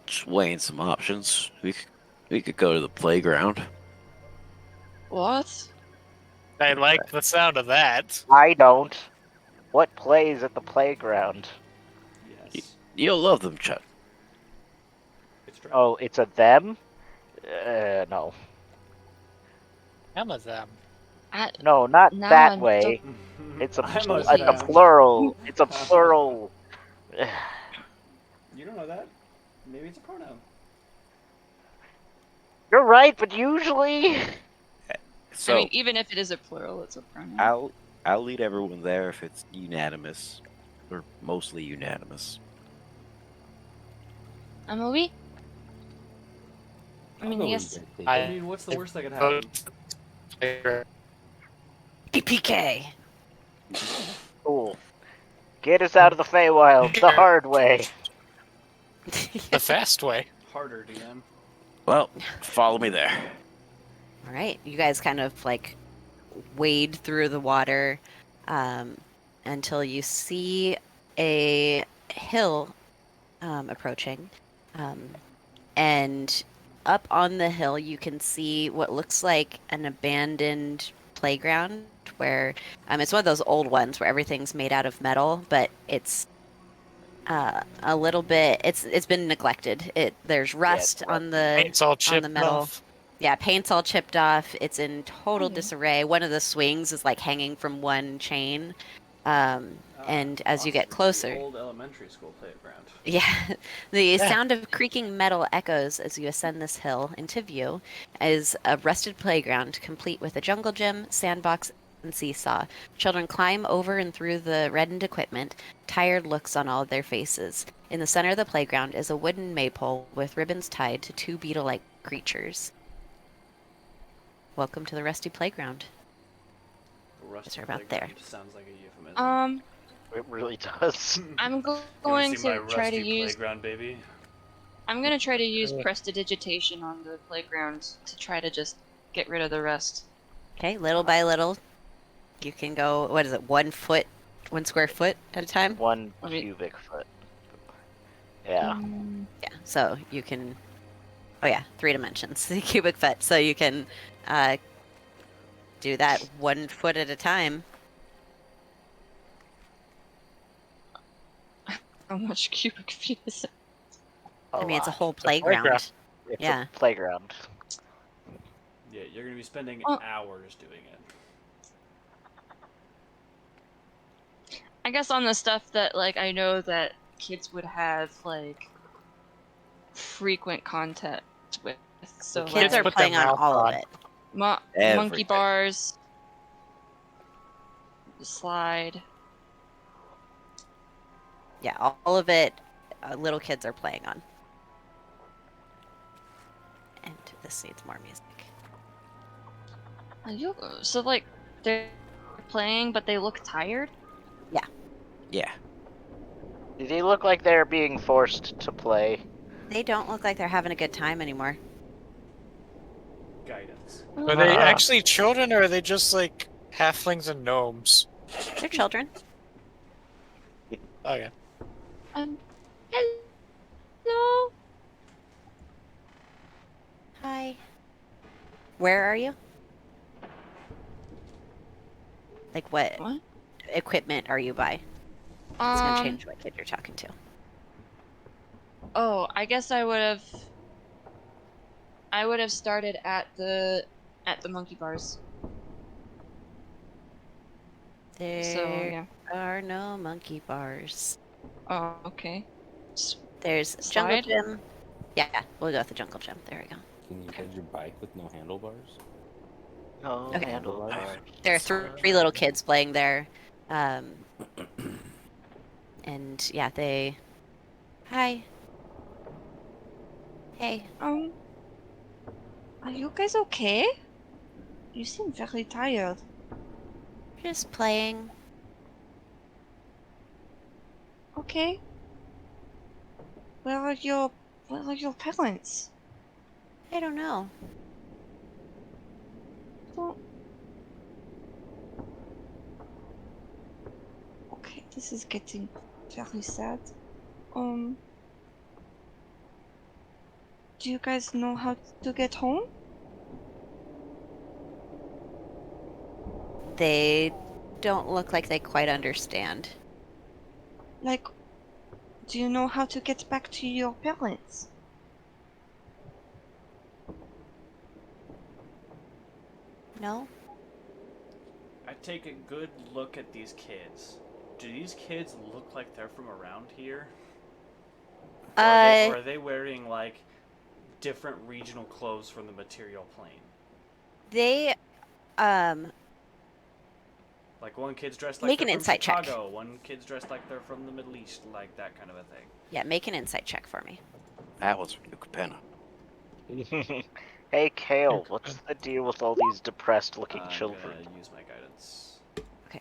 Just weighing some options. We could go to the playground. What? I like the sound of that. I don't. What plays at the playground? Yes. You'll love them, Chud. It's true. Oh, it's a them? No. Some of them. No, not Now that I'm way. It's a I'm a it's a fam. plural. It's a plural. You don't know that? Maybe it's a pronoun. You're right, but usually. So I mean, even if it is a plural, it's a pronoun. I'll lead everyone there if it's unanimous, or mostly unanimous. Emily? I I'll mean, go where you yes. guys take I it. mean, what's the worst that could vote happen? playground. PPK. Cool. Get us out of the Feywild the hard way. The fast way. Harder, DM. Well, follow me there. All right, you guys kind of like wade through the water until you see a hill approaching. And up on the hill, you can see what looks like an abandoned playground where it's one of those old ones where everything's made out of metal, but it's a little bit it's been neglected. There's rust on the Paint's all on chipped the metal. off. Yeah, paint's all chipped off. It's in total Hmm. disarray. One of the swings is like hanging from one chain. And as you get Possibly the closer, old elementary school playground. yeah, the Yeah. sound of creaking metal echoes as you ascend this hill into view is a rusted playground complete with a jungle gym, sandbox, and seesaw. Children climb over and through the reddened equipment, tired looks on all of their faces. In the center of the playground is a wooden maypole with ribbons tied to two beetle-like creatures. Welcome to the Rusty Playground. Rusty are about playground there. sounds like a euphemism. It really does. I'm You wanna going see my to try to rusty use. playground, baby? I'm gonna try to use Yeah. prestidigitation on the playground to try to just get rid of the rest. Okay, little by little, you can go, what is it, 1 foot, 1 square foot at a time? One Let me- cubic foot. Yeah. Yeah, so you can, oh yeah, 3 dimensions, cubic foot. So you can do that 1 foot at a time. How much cubic feet is it? I mean, it's a lot. whole a playground. playground. It's Yeah. a playground. Yeah, you're gonna be spending Oh. hours doing it. I guess on the stuff that like I know that kids would have like frequent contact with. So Kids like are put their playing on mouth all of on. it. monkey Everything. bars, the slide. Yeah, all of it little kids are playing on. And this needs more music. Are you so like they're playing, but they look tired? Yeah. Do they look like they're being forced to play? They don't look like they're having a good time anymore. Guidance. Are they actually children, or are they just like halflings and gnomes? They're children. Okay. Hello. Hi. Where are you? Like what What? equipment are you by? It's gonna change what kid you're talking to. Oh, I guess I would have started at the monkey bars. There So yeah. are no monkey bars. Oh, okay. There's jungle Slide? gym. Yeah, we'll go with the jungle gym. There we go. Can you ride your bike with no handlebars? No Okay. handlebars. There are three little kids playing there. And yeah, they. Hi. Hey. Are you guys okay? You seem very tired. Just playing. Okay. Where are your parents? I don't know. Don't. Okay, this is getting very sad. Do you guys know how to get home? They don't look like they quite understand. Like, do you know how to get back to your parents? No? I take a good look at these kids. Do these kids look like they're from around here? Or are they wearing like different regional clothes from the material plane? They Like one kid's dressed like Make they're an from insight check. Chicago, one kid's dressed like they're from the Middle East, like that kind of a thing. Yeah, make an insight check for me. That was from Capenna. Hey, Kale, what's the deal with all these depressed-looking I'm children? gonna use my guidance. Okay.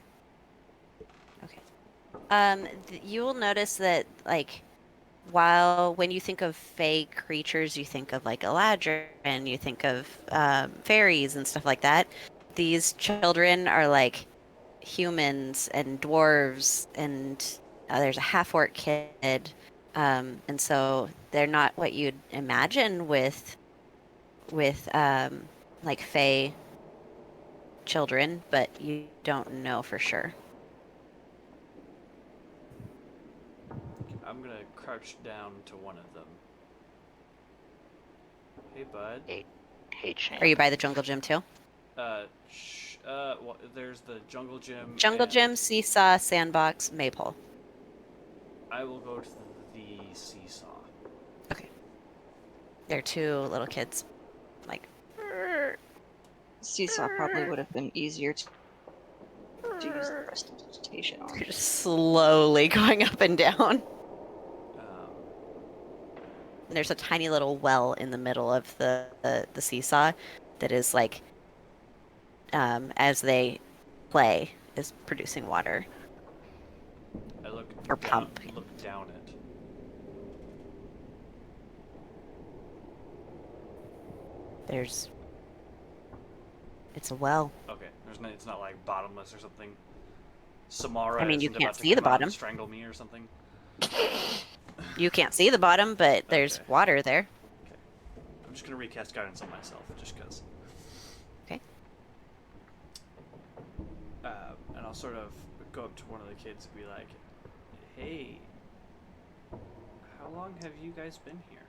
You will notice that, like, while when you think of fey creatures, you think of like Eladrin, you think of fairies and stuff like that. These children are like humans and dwarves, and there's a half-orc kid, and so they're not what you'd imagine with like fey children, but you don't know for sure. I'm gonna crouch down to one of them. Hey, bud. Hey, champ. Are you by the jungle gym too? Well, there's the jungle gym. Jungle and gym, seesaw, sandbox, maypole. I will go to the seesaw. They're two little kids. Like, Seesaw probably would have been easier to use the presentation on. just slowly going up and down. And there's a tiny little well in the middle of the seesaw that is like, as they play, is producing water. I look Or down, pump. look down it. It's a well. Okay, it's not like bottomless or something. Samara I mean, you isn't can't about to see the come out and bottom. strangle me or something. You can't see the bottom, but there's Okay. water there. I'm just gonna recast guidance on myself, just cause. Okay. And I'll sort of go up to one of the kids and be like, "Hey, how long have you guys been here?"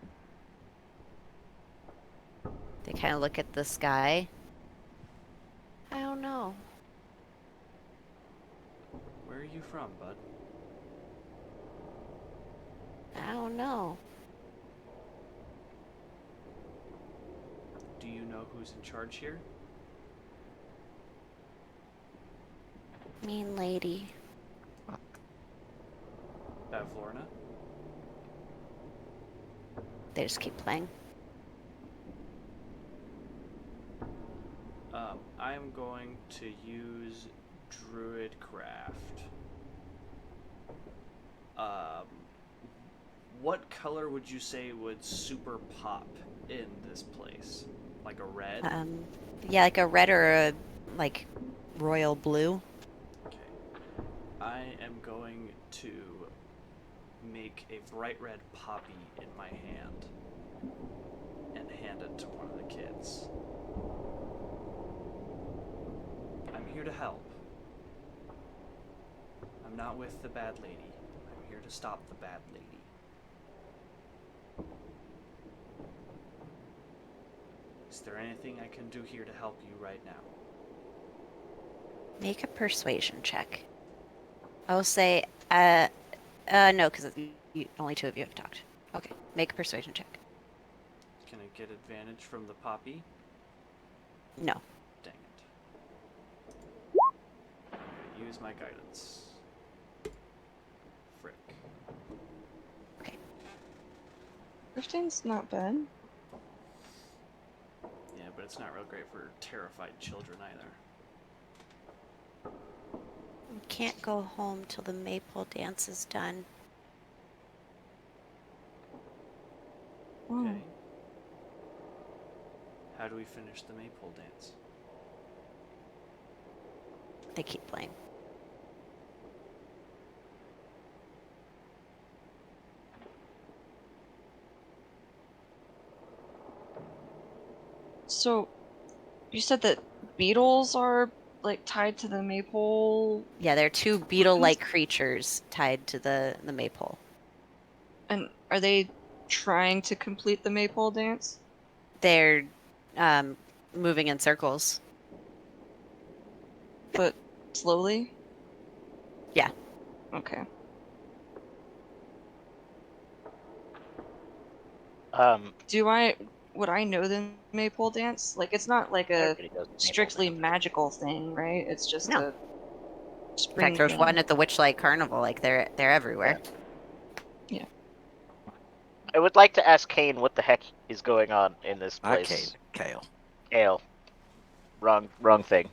They kind of look at the sky. I don't know. Where are you from, bud? I don't know. Do you know who's in charge here? Mean lady. Florina? They just keep playing. I am going to use Druidcraft. What color would you say would super pop in this place? Like a red? Yeah, like a red or a like royal blue. Okay. I am going to make a bright red poppy in my hand and hand it to one of the kids. I'm here to help. I'm not with the bad lady. I'm here to stop the bad lady. Is there anything I can do here to help you right now? Make a persuasion check. I'll say, no, because only two of you have talked. Okay, make a persuasion check. Can I get advantage from the poppy? No. Dang it. I'm gonna use my guidance. Frick. 15's not bad. Yeah, but it's not real great for terrified children either. You can't go home till the maypole dance is done. Oh. Okay. How do we finish the maypole dance? They keep playing. So, you said that beetles are like tied to the maypole, Yeah, they're two beetle-like creatures tied to the maypole. and are they trying to complete the maypole dance? They're moving in circles. But Slowly? Yeah. Okay. Would I know the maypole dance? Like, it's not like a Everybody does maple strictly dance. magical thing, right? It's just No. a In spring fact, there's thing. one at the Witchlight Carnival. Like they're everywhere. Yeah. I would like to ask Kane what the heck is going on in this Not place. Kale. Kale. Wrong thing.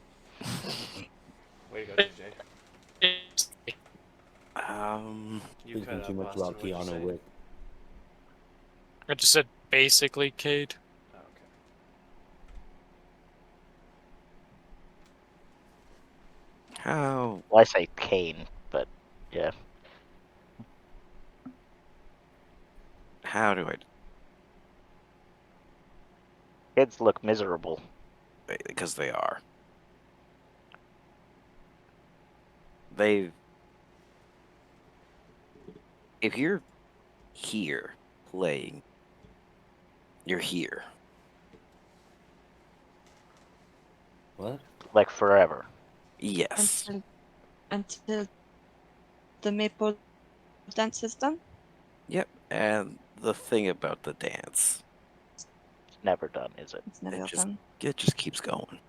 Way to go, JJ. Thinking You cut too out much Boston. about What'd you Keanu say? Wick. I just said basically Cade. Oh, okay. How Well, I say Kane, but yeah. do I Kids look miserable. because they are. They if you're here playing, you're here. What? Like forever. Yes. Until the maple dance is done? Yep. And the thing about the dance, It's never done, is it? It's never it just done. it just keeps going.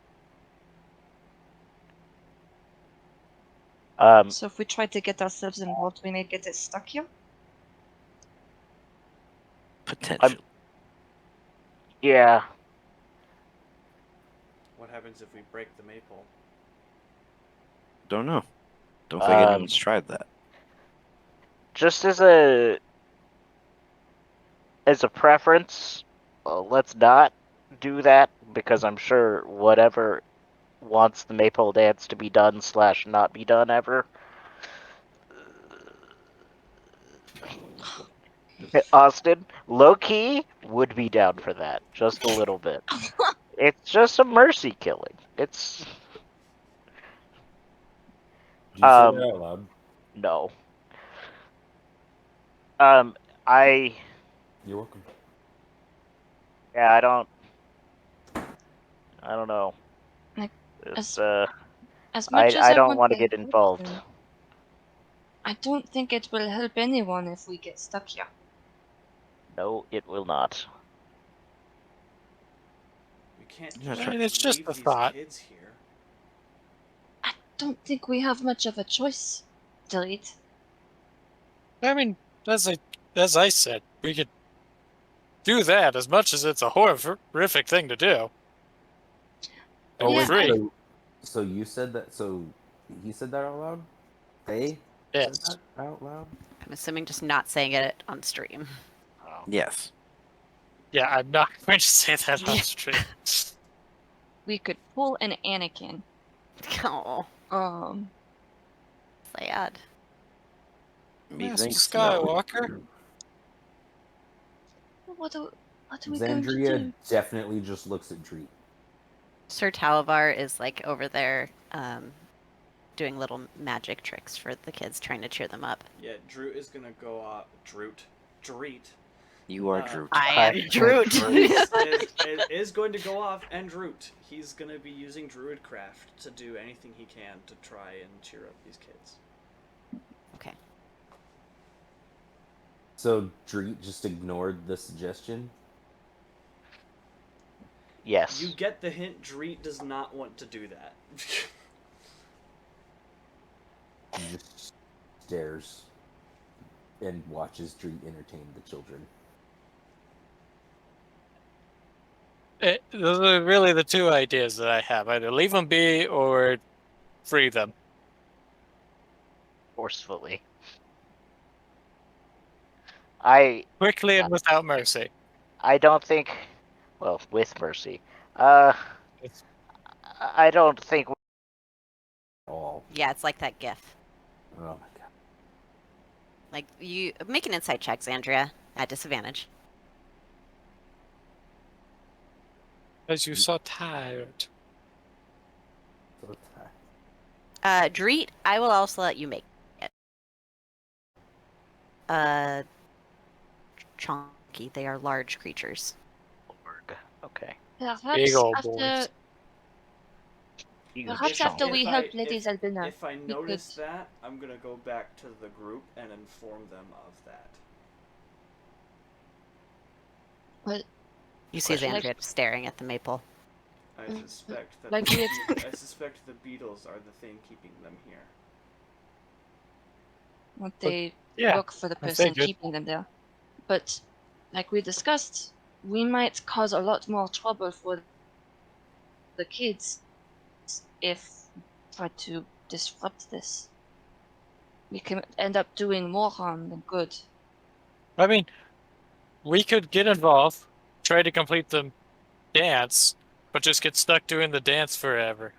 So if we try to get ourselves involved, we may get it stuck here? Potentially. Yeah. What happens if we break the maypole? Don't know. Don't think anyone's tried that. Just as a preference, let's not do that because I'm sure whatever wants the maypole dance to be done / not be done ever. Austin, low key, would be down for that. Just a little bit. It's just a mercy killing. It's Did you say that out loud? no. I You're welcome. yeah, I don't know. Like, It's as much as I I don't want want to to get help involved. them, I don't think it will help anyone if we get stuck here. No, it will not. We can't Yeah, just try- It's just leave a these thought. kids here. I don't think we have much of a choice, Delete. I mean, as I said, we could do that as much as it's a horrific thing to do. Oh And Yeah, wait, free. so you said that? So he said that out loud? They said Yes. that out loud? I'm assuming just not saying it on stream. Oh. Yes. Yeah, I'm not going to say that on Yeah. stream. we could pull an Anakin. Oh, sad. Master Methinks no. Skywalker. What are we going to Xandria do? definitely just looks at Dreet. Sir Talavar is like over there, doing little magic tricks for the kids, trying to cheer them up. Yeah, Drew is gonna go off. Dreet. You are Droot. I am Hi. Droot. is going to go off and Droot. He's gonna be using Druidcraft to do anything he can to try and cheer up these kids. Okay. So Dreet just ignored the suggestion? Yes. You get the hint. Dreet does not want to do that. He just stares and watches Dreet entertain the children. Those are really the two ideas that I have. Either leave them be or free them. Forcefully. Quickly and without mercy. I don't think. Well, with mercy. I don't think. All. Yeah, it's like that GIF. Oh my god. Like you make an insight check, Xandria, at disadvantage. As you so tired. So tired. Dreet, I will also let you make it. Chonky. They are large creatures. Okay. Big Perhaps old after boys. Huge Perhaps chunk. after we If help I Lady if, Zalbina, if I we could. notice that, I'm gonna go back to the group and inform them of that. Well, You see Question. Xandria staring at the maple. I suspect that like we had- I suspect the beetles are the thing keeping them here. what they Yeah, work for the I person figured. keeping them there. But, like we discussed, we might cause a lot more trouble for the kids if we try to disrupt this. We can end up doing more harm than good. I mean, we could get involved, try to complete the dance, but just get stuck doing the dance forever.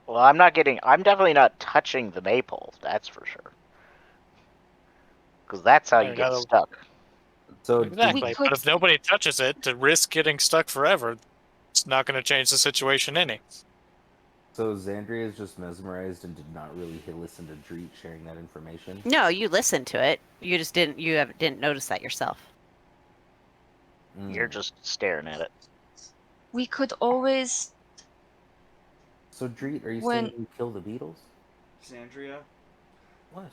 Well, I'm definitely not touching the maypole. That's for sure. Because that's how I you get gotta- stuck. So Exactly. could- But if nobody touches it, to risk getting stuck forever, it's not going to change the situation any. So Xandria is just mesmerized and did not really listen to Dreet sharing that information. No, you listened to it. You just didn't notice that yourself. You're just staring at it. We could always. So Dreet, are you When- saying we kill the beetles? Xandria, What?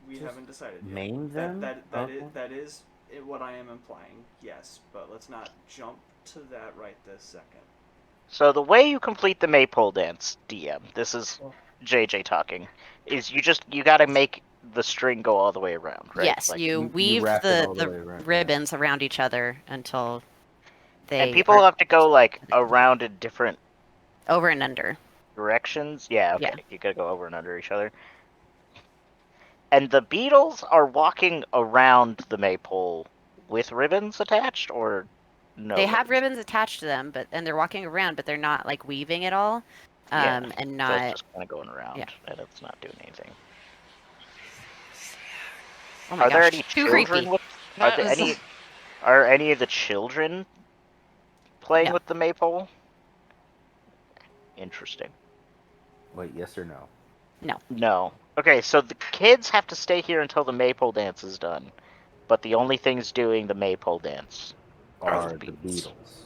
we Just haven't decided yet. name them? Okay. That is what I am implying. Yes, but let's not jump to that right this second. So the way you complete the maypole dance, DM, this is JJ talking, is you gotta make the string go all the way around, right? Yes, Like, you you weave wrap it all the the way around, yeah. ribbons around each other until they and people are have to go like around in different over and under. directions. Yeah, okay. Yeah. You gotta go over and under each other. And the beetles are walking around the maypole with ribbons attached, or no? They have ribbons attached to them, and they're walking around, but they're not like weaving at all. Yeah, And So it's not. just kind of going around, yeah. and it's not doing anything. Oh my Are there gosh, any too children creepy. with? That was- Are any of the children playing No. with the maypole? Interesting. Wait, yes or no? No. Okay, so the kids have to stay here until the maypole dance is done, but the only things doing the maypole dance Are the the beetles. beetles?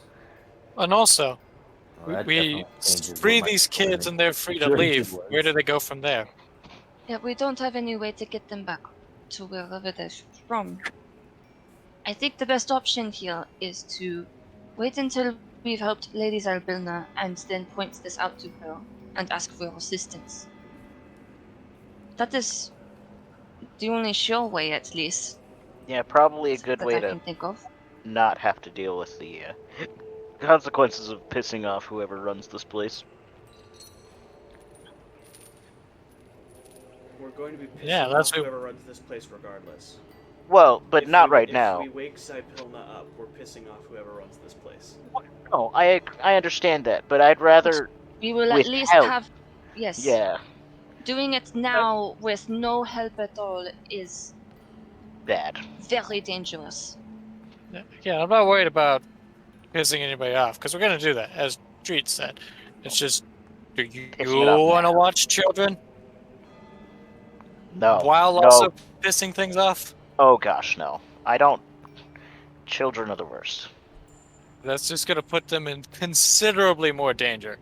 And also, Well, that we definitely changes free what my these kids and they're free to situation leave. Where was. do they go from there? Yeah, we don't have any way to get them back to wherever they're from. I think the best option here is to wait until we've helped Lady Zalbilna and then point this out to her and ask for assistance. That is the only sure way, at least, Yeah, probably a good that way I to can think of. not have to deal with the consequences of pissing off whoever runs this place. We're going to be pissing Yeah, that's off what- whoever runs this place regardless. Well, but If not we- right now. If we wake Zipilna up, we're pissing off whoever runs this place. No, I understand that, but I'd rather We will with at least help. have. Yes. Yeah, Doing it now with no help at all is bad. very dangerous. Yeah, I'm not worried about pissing anybody off because we're gonna do that, as Treat said. It's just, do you Pissing it off want to now. watch children No. while no. also pissing things off? Oh gosh, no. I don't. Children are the worst. That's just gonna put them in considerably more danger.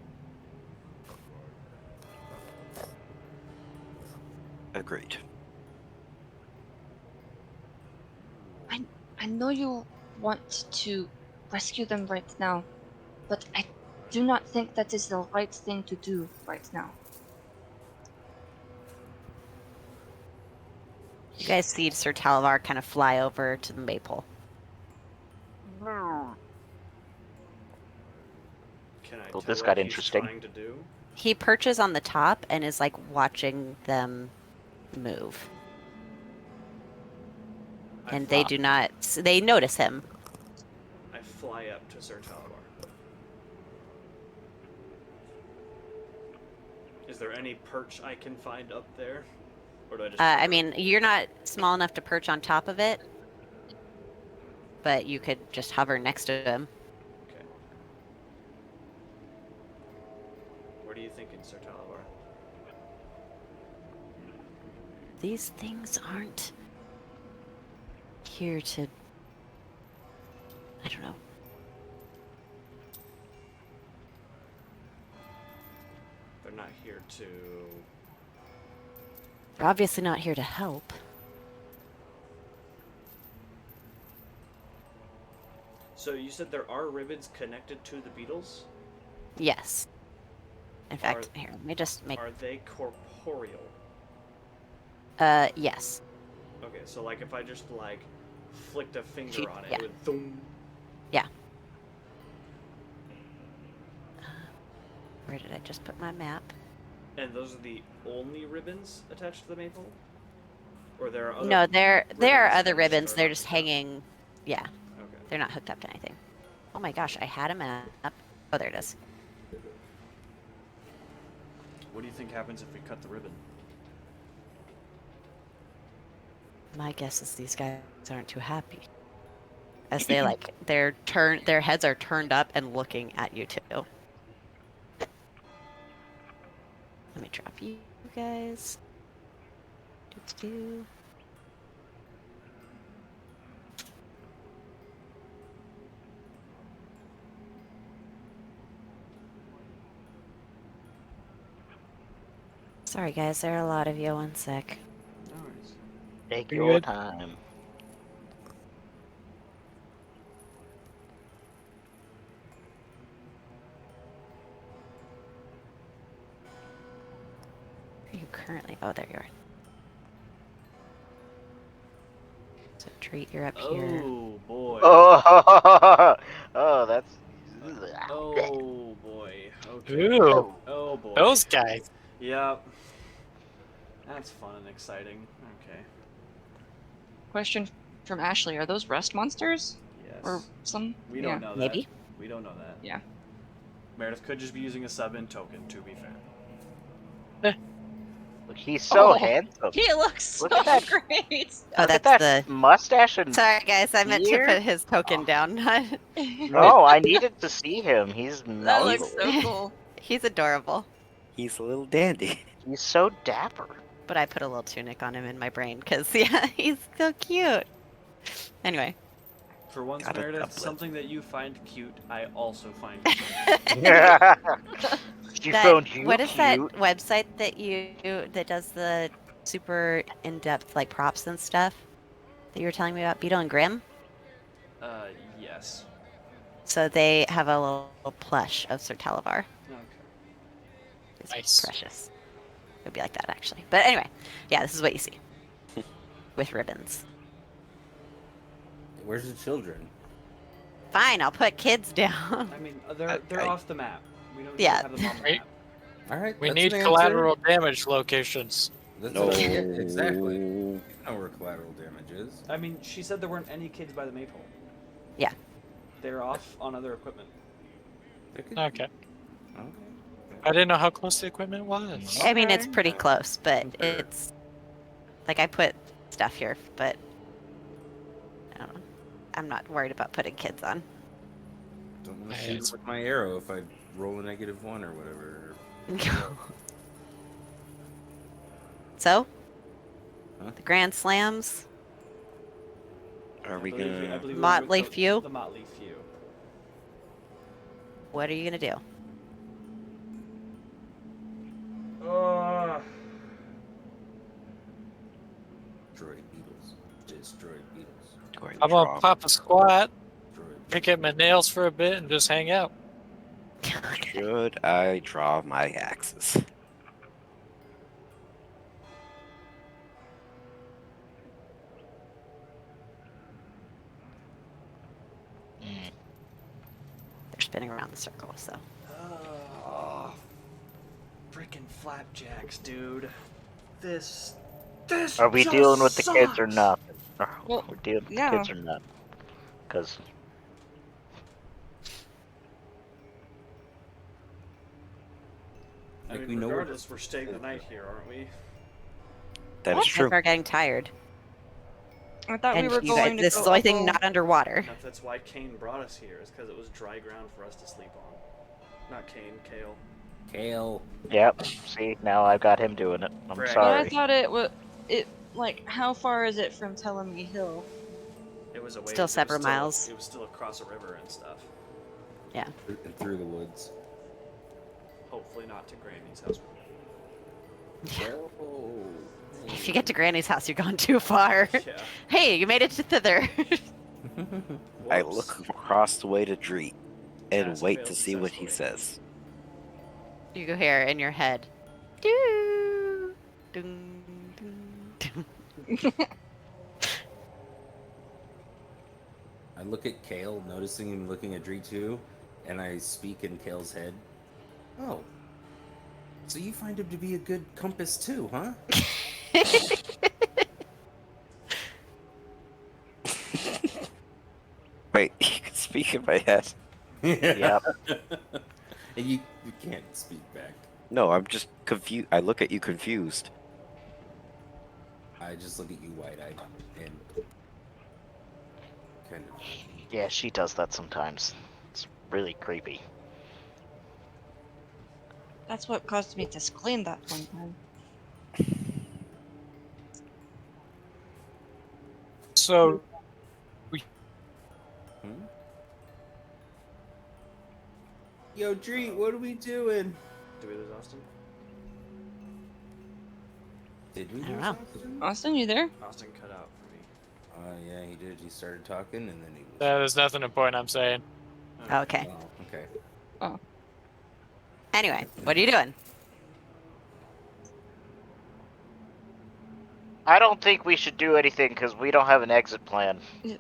Agreed. I know you want to rescue them right now, but I do not think that is the right thing to do right now. You guys see Sir Talavar kind of fly over to the maple. Can I Well, tell this what got he's interesting. trying to do? He perches on the top and is like watching them move. I And fly- they do not. They notice him. I fly up to Sir Talavar. Is there any perch I can find up there? Or do I just I mean, you're not small enough to perch on top of it, but you could just hover next to him. Okay. What are you thinking, Sir Talavar? These things aren't here to. I don't know. They're not here to... They're obviously not here to help. So you said there are ribbons connected to the beetles? Yes. In fact, here, let me just make... Are they corporeal? Yes. Okay, so like if I just like flicked a finger She- on it, yeah. it would thum. Yeah. Where did I just put my map? And those are the only ribbons attached to the maypole? Or there are other No, there are ribbons other that ribbons. are They're not just hooked up? hanging. Yeah, Okay. they're not hooked up to anything. Oh my gosh, I had a map. Oh, there it is. What do you think happens if we cut the ribbon? My guess is these guys aren't too happy, as they like their heads are turned up and looking at you too. Let me drop you guys. Do. Sorry guys, there are a lot of you. One sec. No worries. Take You your good? time. Where are you currently? Oh, there you are. So treat, you're up here. Oh boy. Oh, oh, that's. Oh boy. Okay. Ooh, Oh boy. those guys. Yep. That's fun and exciting. Okay. Question from Ashley: are those rust monsters Yes. or some? We yeah. don't know that. Maybe. We don't know that. Yeah. Meredith could just be using a sub-in token, to be fair. Look, he's so Oh. handsome. He looks so Look at that- great. Oh, Look at that's that the. mustache and. Sorry guys, I meant to Here? put his token down. No, I needed to see him. He's That mellow. looks so cool. He's adorable, He's a little dandy. He's so dapper. but I put a little tunic on him in my brain because yeah, he's so cute. Anyway, For once, Got a Meredith, doublet. something that you find cute, I also find cute. She that, found you what is that cute. website that does the super in-depth like props and stuff that you were telling me about? Beetle and Grimm. Yes. So they have a little plush of Sir Talavar. Okay. It's Nice. precious. It would be like that actually. But anyway, yeah, this is what you see with ribbons. Where's the children? Fine, I'll put kids down. I mean, they're I- off the map. We don't need Yeah. to have them on the Right. map. All right. We that's need an answer. collateral damage locations. That's No. yeah, exactly. You know where collateral damage is. I mean, she said there weren't any kids by the maypole. Yeah. They're off on other equipment. Okay. Okay. Okay. I didn't know how close the equipment was. I mean, it's Okay. pretty close, but Sure. it's like I put stuff here, but I don't know. I'm not worried about putting kids on. Don't want to Hey, shoot it's- with my arrow if I roll a -1 or whatever. So, Huh? the Grand Slams. Are we I believe gonna? we went Motley with Few? The Motley Few. What are you gonna do? Destroy beetles. Destroy beetles. Going I'm gonna pop a squat, Destroy pick at my nails for a bit, and just hang out. Should I draw my axes? They're spinning around the circle, so. Oh, freaking flapjacks, dude. This Are we just dealing with the kids or sucks. not? Or Well, we're dealing with yeah. the kids or not? Because I Like, mean, we know where regardless, we're staying the night here, aren't we? That is You true. guys are getting tired. I thought And we were you guys, going to this go is the only up thing all- not underwater. That's why Kane brought us here, is because it was dry ground for us to sleep on. Not Kane, Kale. Kale. yep. See, now I've got him doing it. I'm Brag. But I sorry. thought it was like how far is it from Telemy Hill? It was away. Still it was several still- miles. It was still across a river and stuff. And through the woods. Hopefully not to Granny's house. Whoa. If you get to Granny's house, you've gone too far. Yeah. Hey, you made it to thither. I Whoops. look across the way to Dreet and Task wait failed to see what he successfully. says. You go here in your head. Doo, ding, ding, ding. I look at Kale, noticing him looking at Dree too, and I speak in Kale's head. Oh. So you find him to be a good compass too, huh? Wait, you can speak in my head. Yep. And you can't speak back. No, I'm just confused. I look at you confused. I just look at you wide-eyed and kind of. Yeah, she does that sometimes. It's really creepy. That's what caused me to scream that one time. So, Hmm? Yo, Dree, what are we doing? Do we lose Austin? Did we I don't lose know. Austin? Austin, you there? Austin cut out for me. Yeah, he did. He started talking and then he was. there's nothing important I'm saying. Okay. Oh, okay. Anyway, what are you doing? I don't think we should do anything because we don't have an exit plan. Yeah,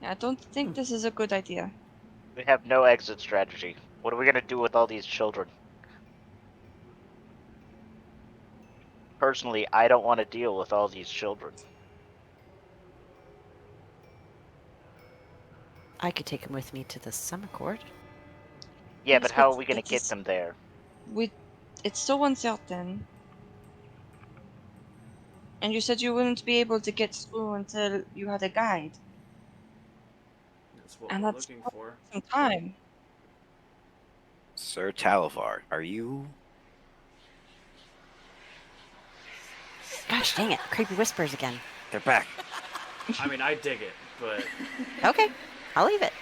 I don't think this is a good idea. We have no exit strategy. What are we gonna do with all these children? Personally, I don't want to deal with all these children. I could take him with me to the summer court. Yeah, Yes, but how but are we gonna it get is- them there? It's so uncertain. And you said you wouldn't be able to get through until you had a guide. That's what And we're that's looking for. Some time. Sir Talavar, are you? Gosh dang it, creepy whispers again. They're back. I mean, I dig it, but Okay, I'll leave it.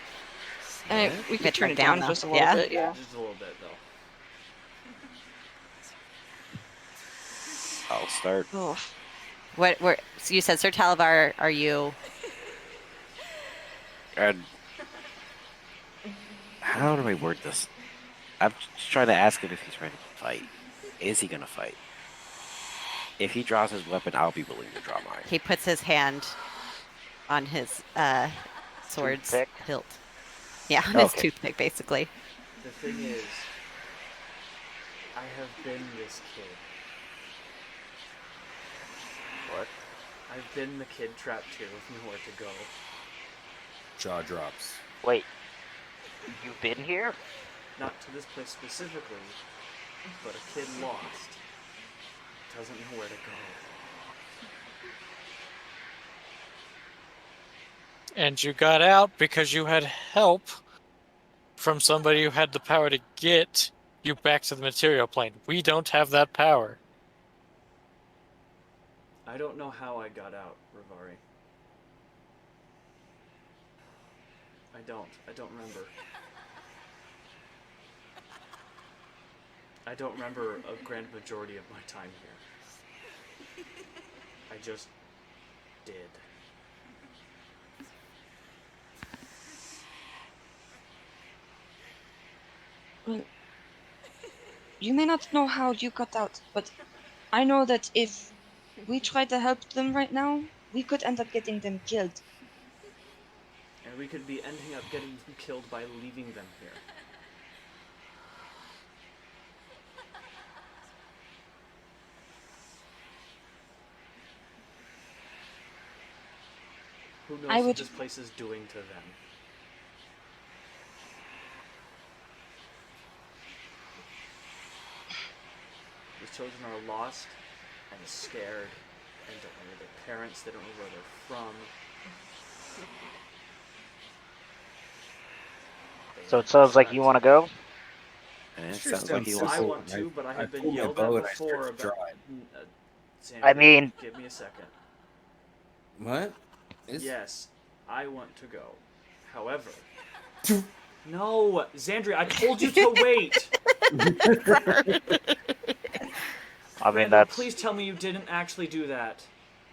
We Bit could turn back it down down, just a though. little Yeah. bit, yeah. just a little bit though. I'll start. Oh, What? So you said Sir Talavar, are you? And how do I word this? I'm just trying to ask him if he's ready to fight. Is he gonna fight? If he draws his weapon, I'll be willing to draw mine. He puts his hand on his sword's Toothpick? hilt. Yeah, on his Okay. toothpick, basically. The thing is, I have been this kid. What? I've been the kid trapped here with nowhere to go. Jaw drops. Wait. You've been here? Not to this place specifically, but a kid lost. Doesn't know where to go. And you got out because you had help from somebody who had the power to get you back to the material plane. We don't have that power. I don't know how I got out, Rivari. I don't remember. I don't remember a grand majority of my time here. I just did. well, you may not know how you got out, but I know that if we try to help them right now, we could end up getting them killed. And we could be ending up getting them killed by leaving them here. Who knows I what would- this place is doing to them? These children are lost and scared and don't know their parents, they don't know where they're from. They So are it sounds like you trapped. want to go? And it Sure sounds like he sounds wants I to. want to, but I have been pull my yelled bow at and I start before to about. draw it. Sandra, I mean- give me a second. What? Is... Yes, I want to go. However, no, Xandria, I told you to wait. I mean, Randall, that's please tell me you didn't actually do that.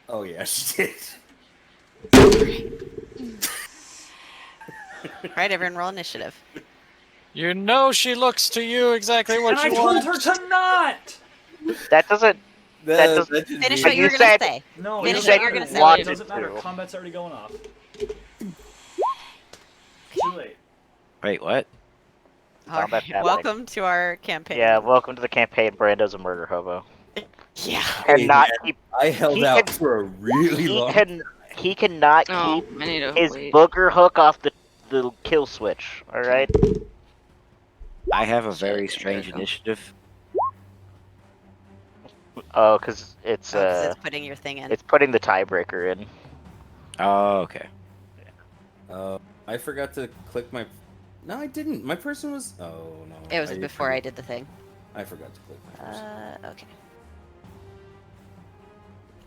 Oh yeah, she did. Right, everyone roll initiative. You know she looks to you exactly what And I you told want. her to not! that doesn't. That does. That should Finish be- what But you you were gonna said- say. No, You it Finish doesn't what you were matter. gonna say. It wanted doesn't matter. to. Combat's already going off. Too late. Wait, what? All Combat right, happening. welcome to our campaign. Yeah, welcome to the campaign. Brando's a murder hobo. Yeah. Hey, Cannot man, keep. I held he out can- for a really He long. can. He cannot Oh, keep I need to his wait. booger hook off the kill switch. All right. I have a Shit, very there we strange go. initiative. Oh, because it's Because it's putting your thing in. it's putting the tiebreaker in. Oh, okay. I forgot to click my. No, I didn't. My person was. Oh no. It was did before I forget- did the thing. I forgot to click my person. Okay.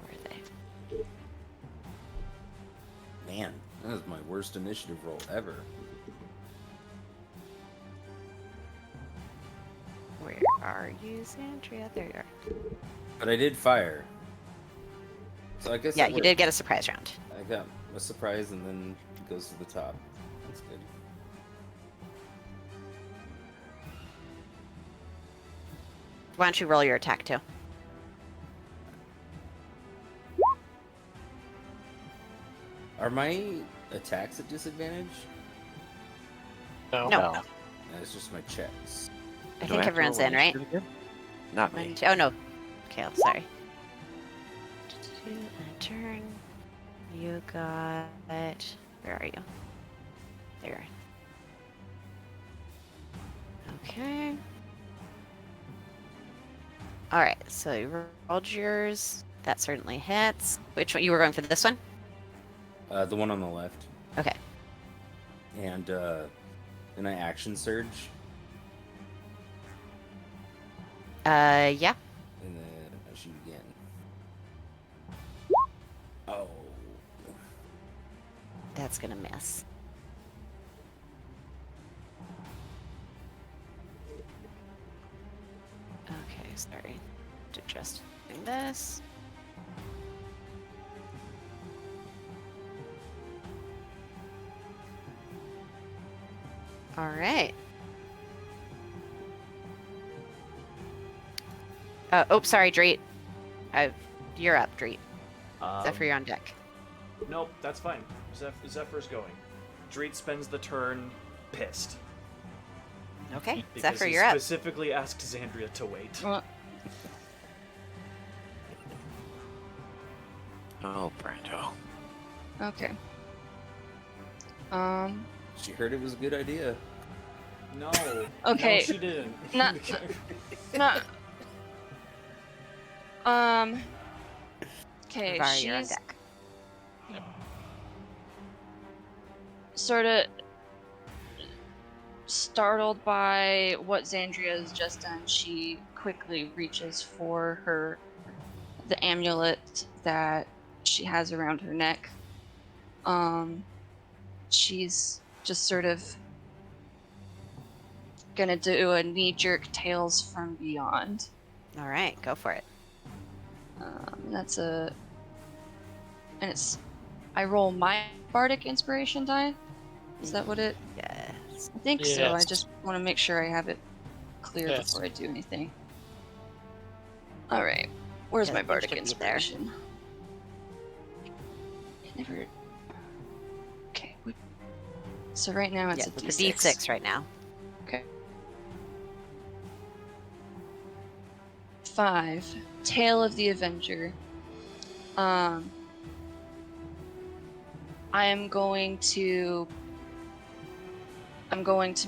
Where are they? Man, that was my worst initiative roll ever. Where are you, Sandria? There you are. But I did fire. So I guess. Yeah, it you worked. did get a surprise round. I got a surprise and then it goes to the top. That's good. Why don't you roll your attack too? Are my attacks at disadvantage? No. No. No. It's just my checks. I Do think have to everyone's roll in, right? initiative again? Not One, me. two- oh no. Kale, sorry. Turn. You got. Where are you? There you are. Okay. Alright, so you rolled yours. That certainly hits. Which one? You were going for this one? The one on the left. Okay. And then I action surge. Yeah. And then I shoot again. Oh. That's gonna miss. Okay, sorry. Just doing this. All right. Oh, sorry, Dreet. You're up, Dreet. Zephyr, you're on deck. Nope, that's fine. Zephyr's going. Dreet spends the turn pissed. Okay, Because Zephyr, he you're up. specifically asked Xandria to wait. Well, Oh, Brando. okay. She heard it was a good idea. No. Okay. No, she didn't. Not- not. Okay, Vari, you're on she's deck. sort of startled by what Xandria has just done. She quickly reaches for the amulet that she has around her neck. She's just sort of gonna do a knee-jerk Tales from Beyond. All right, go for it. That's a, and it's, I roll my bardic inspiration die. Is that what it? Yes. I think so. I Yes. just want to make sure I have it clear Yes. before I do anything. All right, where's Yeah, my it bardic should be there. inspiration? It never. Okay. So right now it's Yeah, a it's a D6 right now. Okay. 5. Tale of the Avenger. I am going to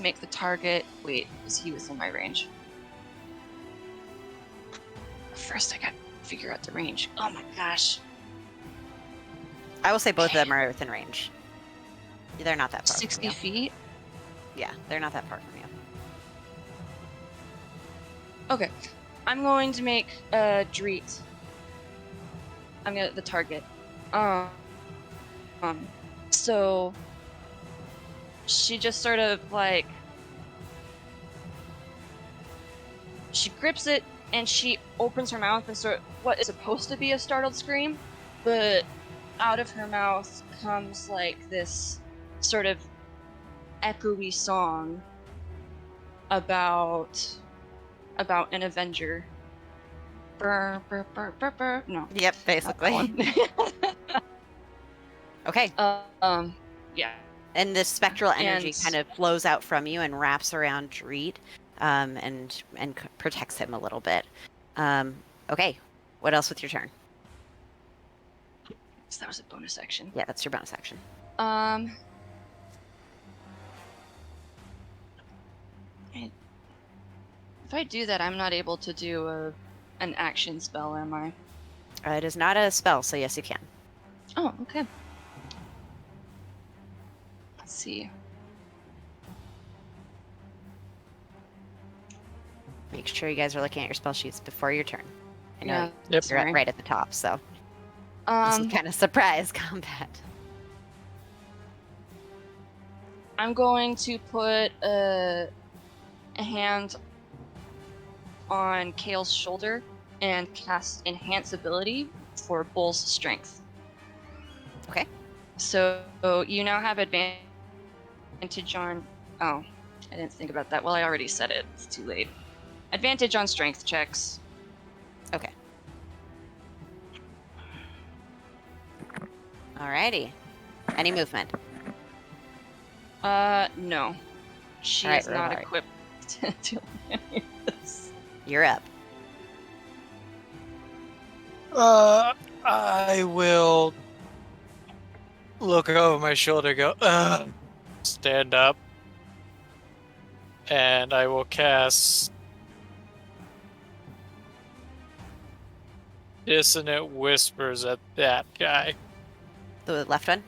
make the target. Wait, is he within my range? First, I got to figure out the range. Oh my gosh. I will say both of them are within range. They're not that far 60 from you. feet? Yeah, they're not that far from you. Okay. I'm going to make Dreet. I'm gonna the target. So she just sort of like she grips it and she opens her mouth and what is supposed to be a startled scream, but out of her mouth comes like this sort of echoey song about an Avenger. Burr, burr, burr, burr, burr. No. Yep, not that basically. one. Okay. Yeah. And this spectral energy And- kind of flows out from you and wraps around Dreed, and protects him a little bit. Okay. What else with your turn? So that was a bonus action. Yeah, that's your bonus action. If I do that, I'm not able to do an action spell, am I? It is not a spell, so yes, you can. Oh, okay. Let's see. Make sure you guys are looking at your spell sheets before your turn. I know Yeah, Yep. you're sorry. right at the top, so this is Um, kind of surprise combat. I'm going to put a hand on Kale's shoulder and cast Enhance Ability for Bull's Strength. Okay. So you now have advantage on. Oh, I didn't think about that. Well, I already said it. It's too late. Advantage on strength checks. Okay. Alrighty. Any movement? No. She All right, is not Rovari. equipped to do any of this. You're up. I will look over my shoulder, go, stand up, and I will cast Dissonant Whispers at that guy. The left one?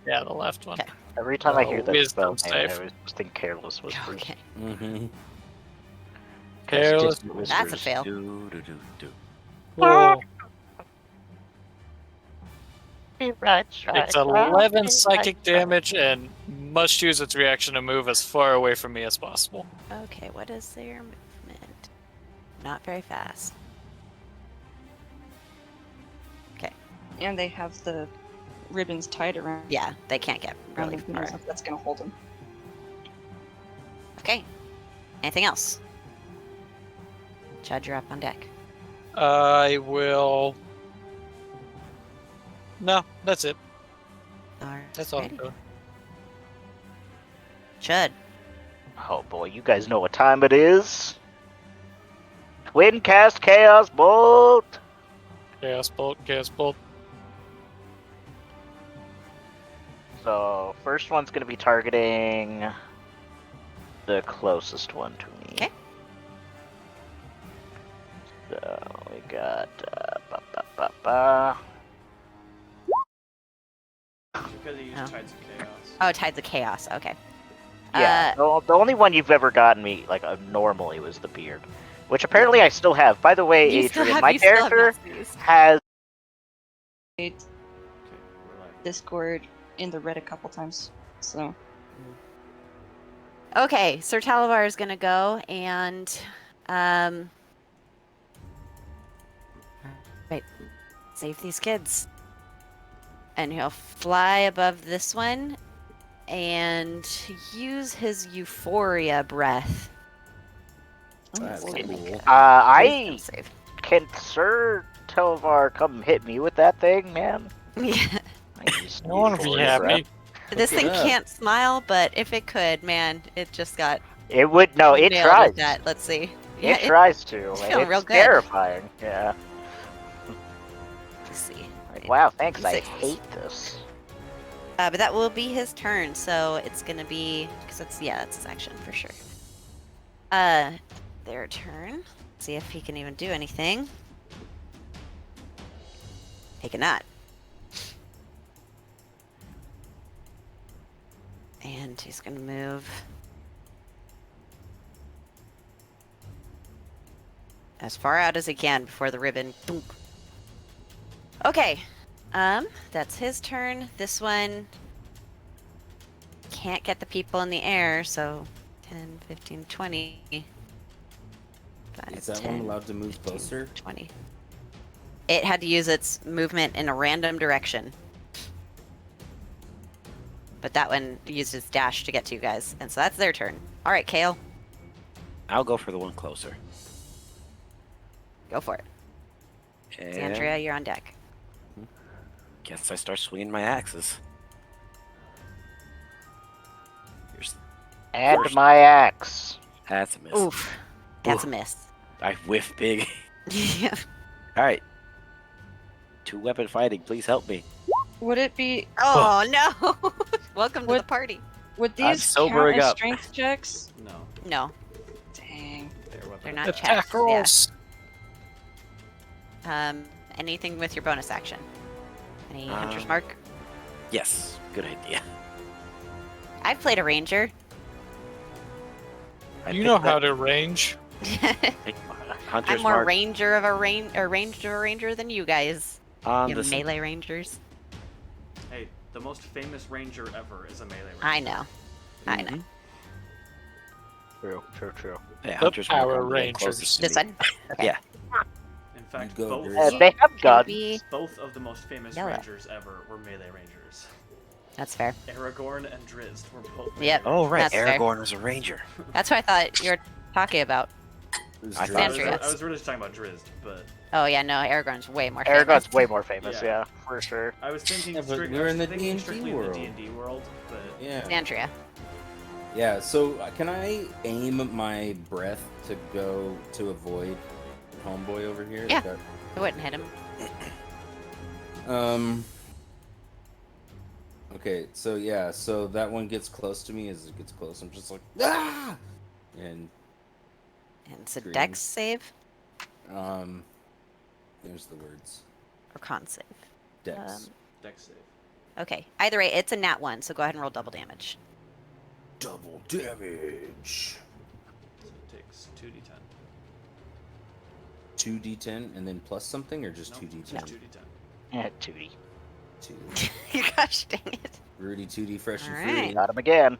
Yeah, the left one. Okay. Every time I hear that Wisdom spell name, I save. always just think Careless Whispers. Okay. Mm-hmm. 'Cause Careless- Distant That's a Whispers fail. Do. Whoa. It's It's 11 psychic damage and must use its reaction to move as far away from me as possible. Okay, what is their movement? Not very fast. And they have the ribbons tied around Yeah, they can't get around really them. Who far. knows if that's gonna hold them. Okay. Anything else? Chud, you're up on deck. I will. No, that's it. That's all I'm Alrighty. doing. Chud. Oh boy, you guys know what time it is. Twin cast Chaos Bolt. Chaos Bolt, Chaos Bolt. So first one's gonna be targeting the closest one to me. Okay. So we got ba, ba, ba, ba. Because he used Oh. Tides of Chaos. Oh, Tides of Chaos. Okay. Yeah, the only one you've ever gotten me like normally was the beard, which apparently I still have. By the way, You still Adrian, have- my you still have character Nazis. has Okay, we're like, Discord in the red a couple times. So Okay, Sir Talavar is gonna go and wait, save these kids. And he'll fly above this one and use his euphoria breath. That's We'll make cool. a I wisdom save. can Sir Telvar come hit me with that thing, man? Yeah. I use I want to be Euphoria happy. breath. This Look it thing up. can't smile, but if it could, man, it just got It would no, it nailed tries. with that. Let's see. It tries to. it's and feeling it's real good. terrifying. Yeah. Let's see. Like, wow, thanks. I Six. hate this. But that will be his turn, so it's gonna be because that's his action for sure. Their turn. See if he can even do anything. He cannot. And he's gonna move as far out as he can before the ribbon. Boom. Okay. That's his turn. This one can't get the people in the air, so 10, 15, 20. 5, Is that one allowed to move closer? 20. It had to use its movement in a random direction. But that one used its dash to get to you guys. And so that's their turn. All right, Kale, I'll go for the one closer. go for it. And Andrea, you're on deck. guess I start swinging my axes. Here's And First. my axe. that's a miss. Oof. That's a Ooh. miss. I whiff big. Yeah. All right. 2-weapon fighting. Please help me. Would it be? Oh, no. Welcome to the What- party. Would I'm these count sobering as up. strength checks? No, No, Dang. they're weapon. they're not Attack checks. rolls. Yeah. Anything with your bonus action? Any Hunter's Mark? Yes. Good idea. I've played a ranger. I You know picked how that- to range. pick my Hunter's I'm more mark ranger of a ranged of a ranger than you guys. on You the melee rangers. Hey, the most famous ranger ever is a melee ranger. I know. I know. Mhm. True, true, true. Yeah, The Hunter's mark Power on the one Rangers. closest to This me. one? Okay. Yeah. In fact, You go, both, Grizz. They have Could guns. be- both of the most famous Yellow. rangers ever were melee rangers. That's fair. Aragorn and Drizzt were both. melee Yep. Oh, right. That's fair. Aragorn was a ranger. That's what I thought you were talking about. Who's I Drizzt? thought- I was, Andrea. I was really just talking about Drizzt, but Oh yeah, no, Aragorn's way more famous. Aragorn's way more famous, Yeah. yeah, for sure. I was thinking, Yeah, but strict- we're I was in the thinking D&D strictly in world. the D&D world, but Yeah. Andrea. Yeah, so can I aim my breath to go to avoid homeboy over here? Yeah. That I wouldn't hit him. Okay, so yeah, so that one gets close to me. As it gets close, I'm just like, ah! And And it's a Green. dex save there's the words. or con save. Dex. dex save. Okay. Either way, it's a nat 1, so go ahead and roll double damage. Double damage. So it takes 2d10. 2d10 and then plus something, or just No, 2d10? just 2d10. Yeah, Tootie. 2. Gosh dang it. Rudy Tooty, fresh and Alright. fruity. Got him again.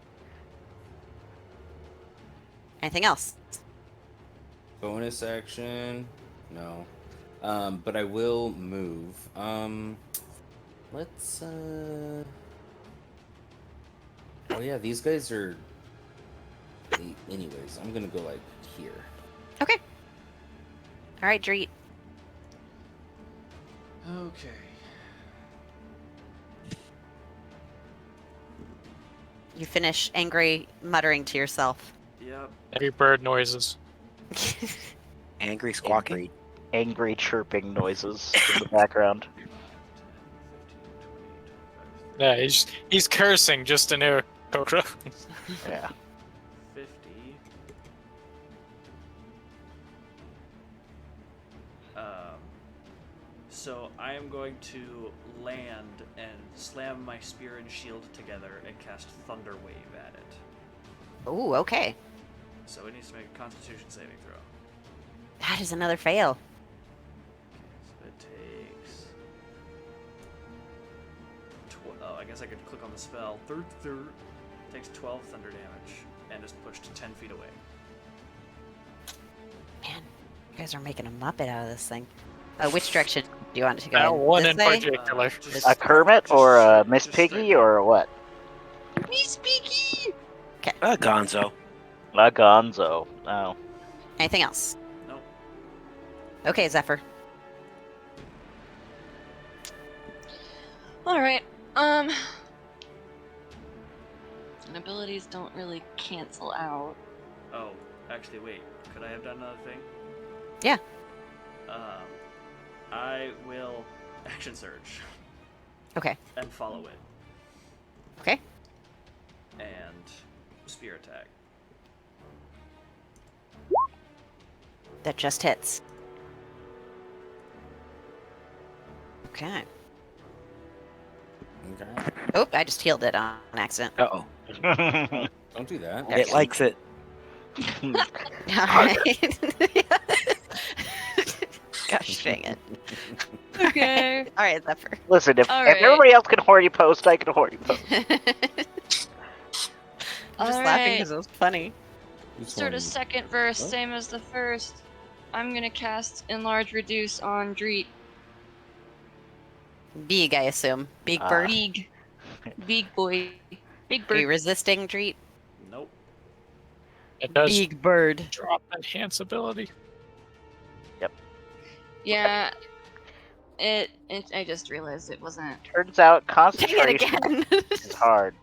Anything else? Bonus action? No. But I will move. Let's Oh yeah, these guys are anyways, I'm gonna go like here. Okay. All right, Dreet. Okay. You finish angry muttering to yourself. Yep. Maybe bird noises. Angry squawking. Angry chirping noises in the background. 10, 15, 20, 25, Yeah, he's cursing just an air Cobra. Yeah. 50. So I am going to land and slam my spear and shield together and cast Thunder Wave at it. Ooh, okay. So it needs to make a Constitution saving throw. That is another fail. So it takes. Oh, I guess I could click on the spell. Takes 12 thunder damage and is pushed 10 feet away. Man, you guys are making a muppet out of this thing. Which direction do you want it to go? That one This in way? particular. Just- A Kermit or a just Miss straight Piggy up. or what? Miss Piggy! Gonzo. A Gonzo. Oh. Anything else? Nope. Okay, Zephyr. Alright, abilities don't really cancel out. Oh, actually, wait. Could I have done another thing? Yeah. I will action surge Okay. and follow it. Okay. And spear attack. That just hits. Okay. Okay. Oh, I just healed it on accident. Uh-oh. Don't do that. Okay. It likes it. Alright. Gosh dang it. Okay. Alright, Zephyr. Listen, if Alright. everybody else can horny post, I can horny post. I'm just laughing Alright. because it was funny. Who's Start a horny? second verse, What? same as the first. I'm gonna cast Enlarge Reduce on Dreet. Big, I assume. Big Ah. bird. Big. Big boy. Big Are you bird. resisting, Dreet? Nope. It does Big bird. drop enhance ability. Yeah. I just realized it wasn't. Turns out Dang it concentration again. is hard.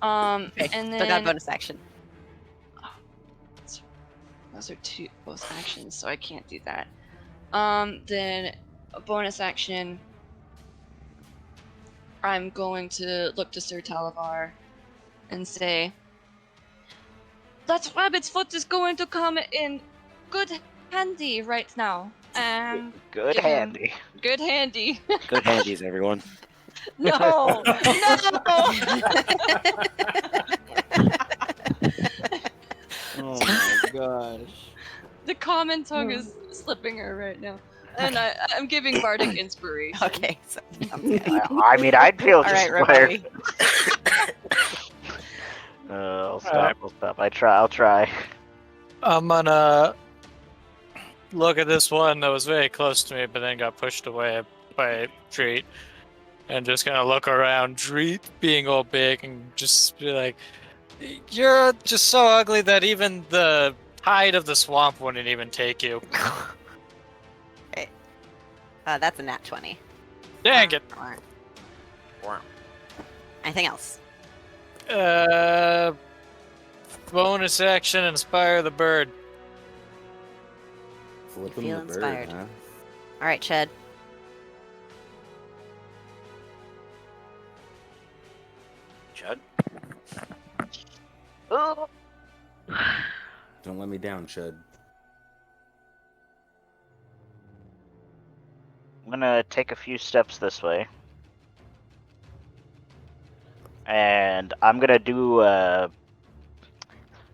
Okay, And still got a then bonus action. those are both actions, so I can't do that. Then a bonus action. I'm going to look to Sir Talavar and say, that rabbit's foot is going to come in good handy right now. And Good give him handy. good handy. Good handies, everyone. No, no. Oh my gosh. The common tongue is slipping her right now, and I'm giving bardic inspiration. Okay, so sounds good. I mean, I'd feel All just right, inspired. Rovari. I'll stop. Alright. I'll stop. I'll try. I'm gonna look at this one that was very close to me, but then got pushed away by Dreet, and just gonna look around Dreet being all big and just be like, "You're just so ugly that even the tide of the swamp wouldn't even take you." Okay. That's a nat 20. Dang it! Anything else? Bonus action, inspire the bird. Flip You him feel the bird, inspired. huh? All right, Ched. Chud? Oh. Don't let me down, Chud. I'm gonna take a few steps this way. And I'm gonna do a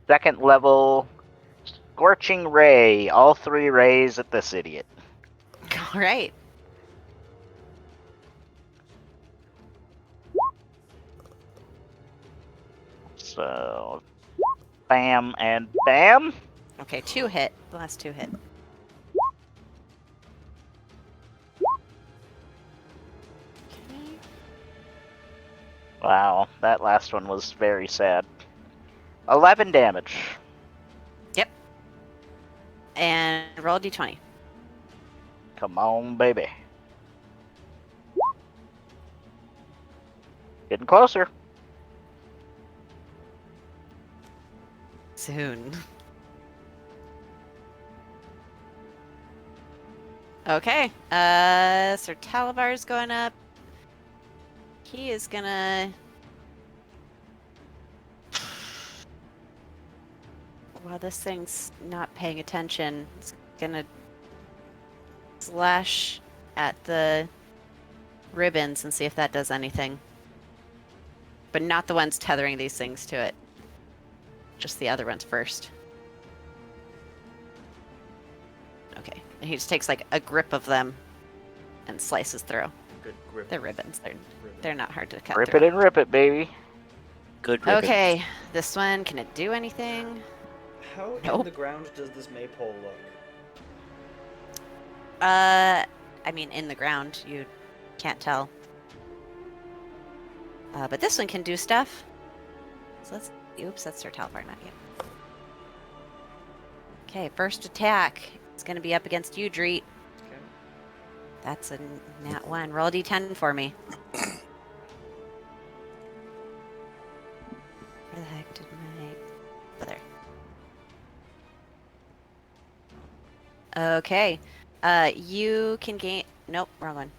second level Scorching Ray. All 3 rays at this idiot. All right. So, bam and bam. Okay, 2 hit. The last 2 hit. Okay. Wow, that last one was very sad. 11 damage. And roll a d20. Come on, baby. Getting closer. Soon. Okay. Sir Talavar's going up. He is gonna. While this thing's not paying attention, it's gonna slash at the ribbons and see if that does anything. But not the ones tethering these things to it. Just the other ones first. Okay. And he just takes like a grip of them and slices through. Good grip. They're ribbons. They're not hard to cut Rip through. it and rip it, baby. Good ribbon. Okay, this one, can it do anything? How in Nope. the ground does this maypole look? I mean, in the ground, you can't tell. But this one can do stuff. So let's. Oops, that's Sir Talvar, not you. Okay, first attack. It's gonna be up against you, Dreet. Okay. That's a nat 1. Roll a d10 for me. Where the heck did my. Oh, there. Okay. You can gain. Nope, wrong one.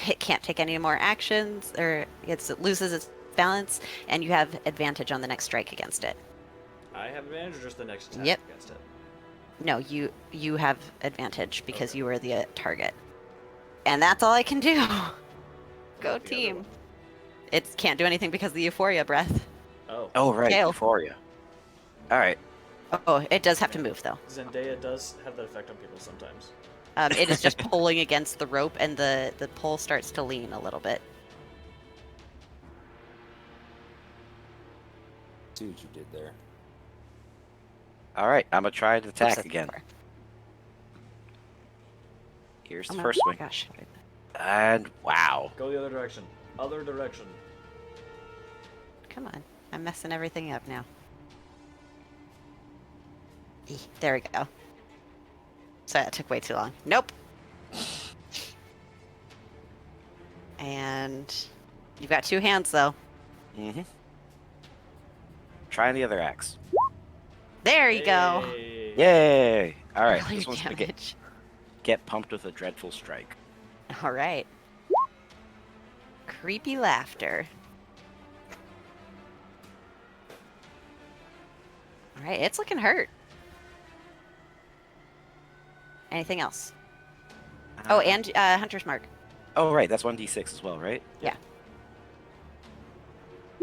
It can't take any more actions, or it loses its balance, and you have advantage on the next strike against it. I have advantage or just the next attack Yep. against it? No, you have advantage because you were the target, and that's all I can do. What Go about the other team! one? It can't do anything because of the euphoria breath. Oh. Oh, right. Gale. Euphoria. All right. Oh, it does have to move though. Zendaya does have that effect on people sometimes. It is just pulling against the rope, and the pole starts to lean a little bit. See what you did there. All right, I'm gonna try to Oops, attack that's again. far. Here's Oh the my first one, gosh. and wow. Go the other direction. Other direction. Come on. I'm messing everything up now. There we go. Sorry, that took way too long. Nope. And you've got 2 hands, though. Mm-hmm. Trying the other axe. There you go. Hey. Yay! All right, Rolling this one's gonna damage. get pumped with a dreadful strike. All right. Creepy laughter. All right, it's looking hurt. Anything else? Oh, and Hunter's Mark. Oh, right, that's 1d6 as well, right? Yeah.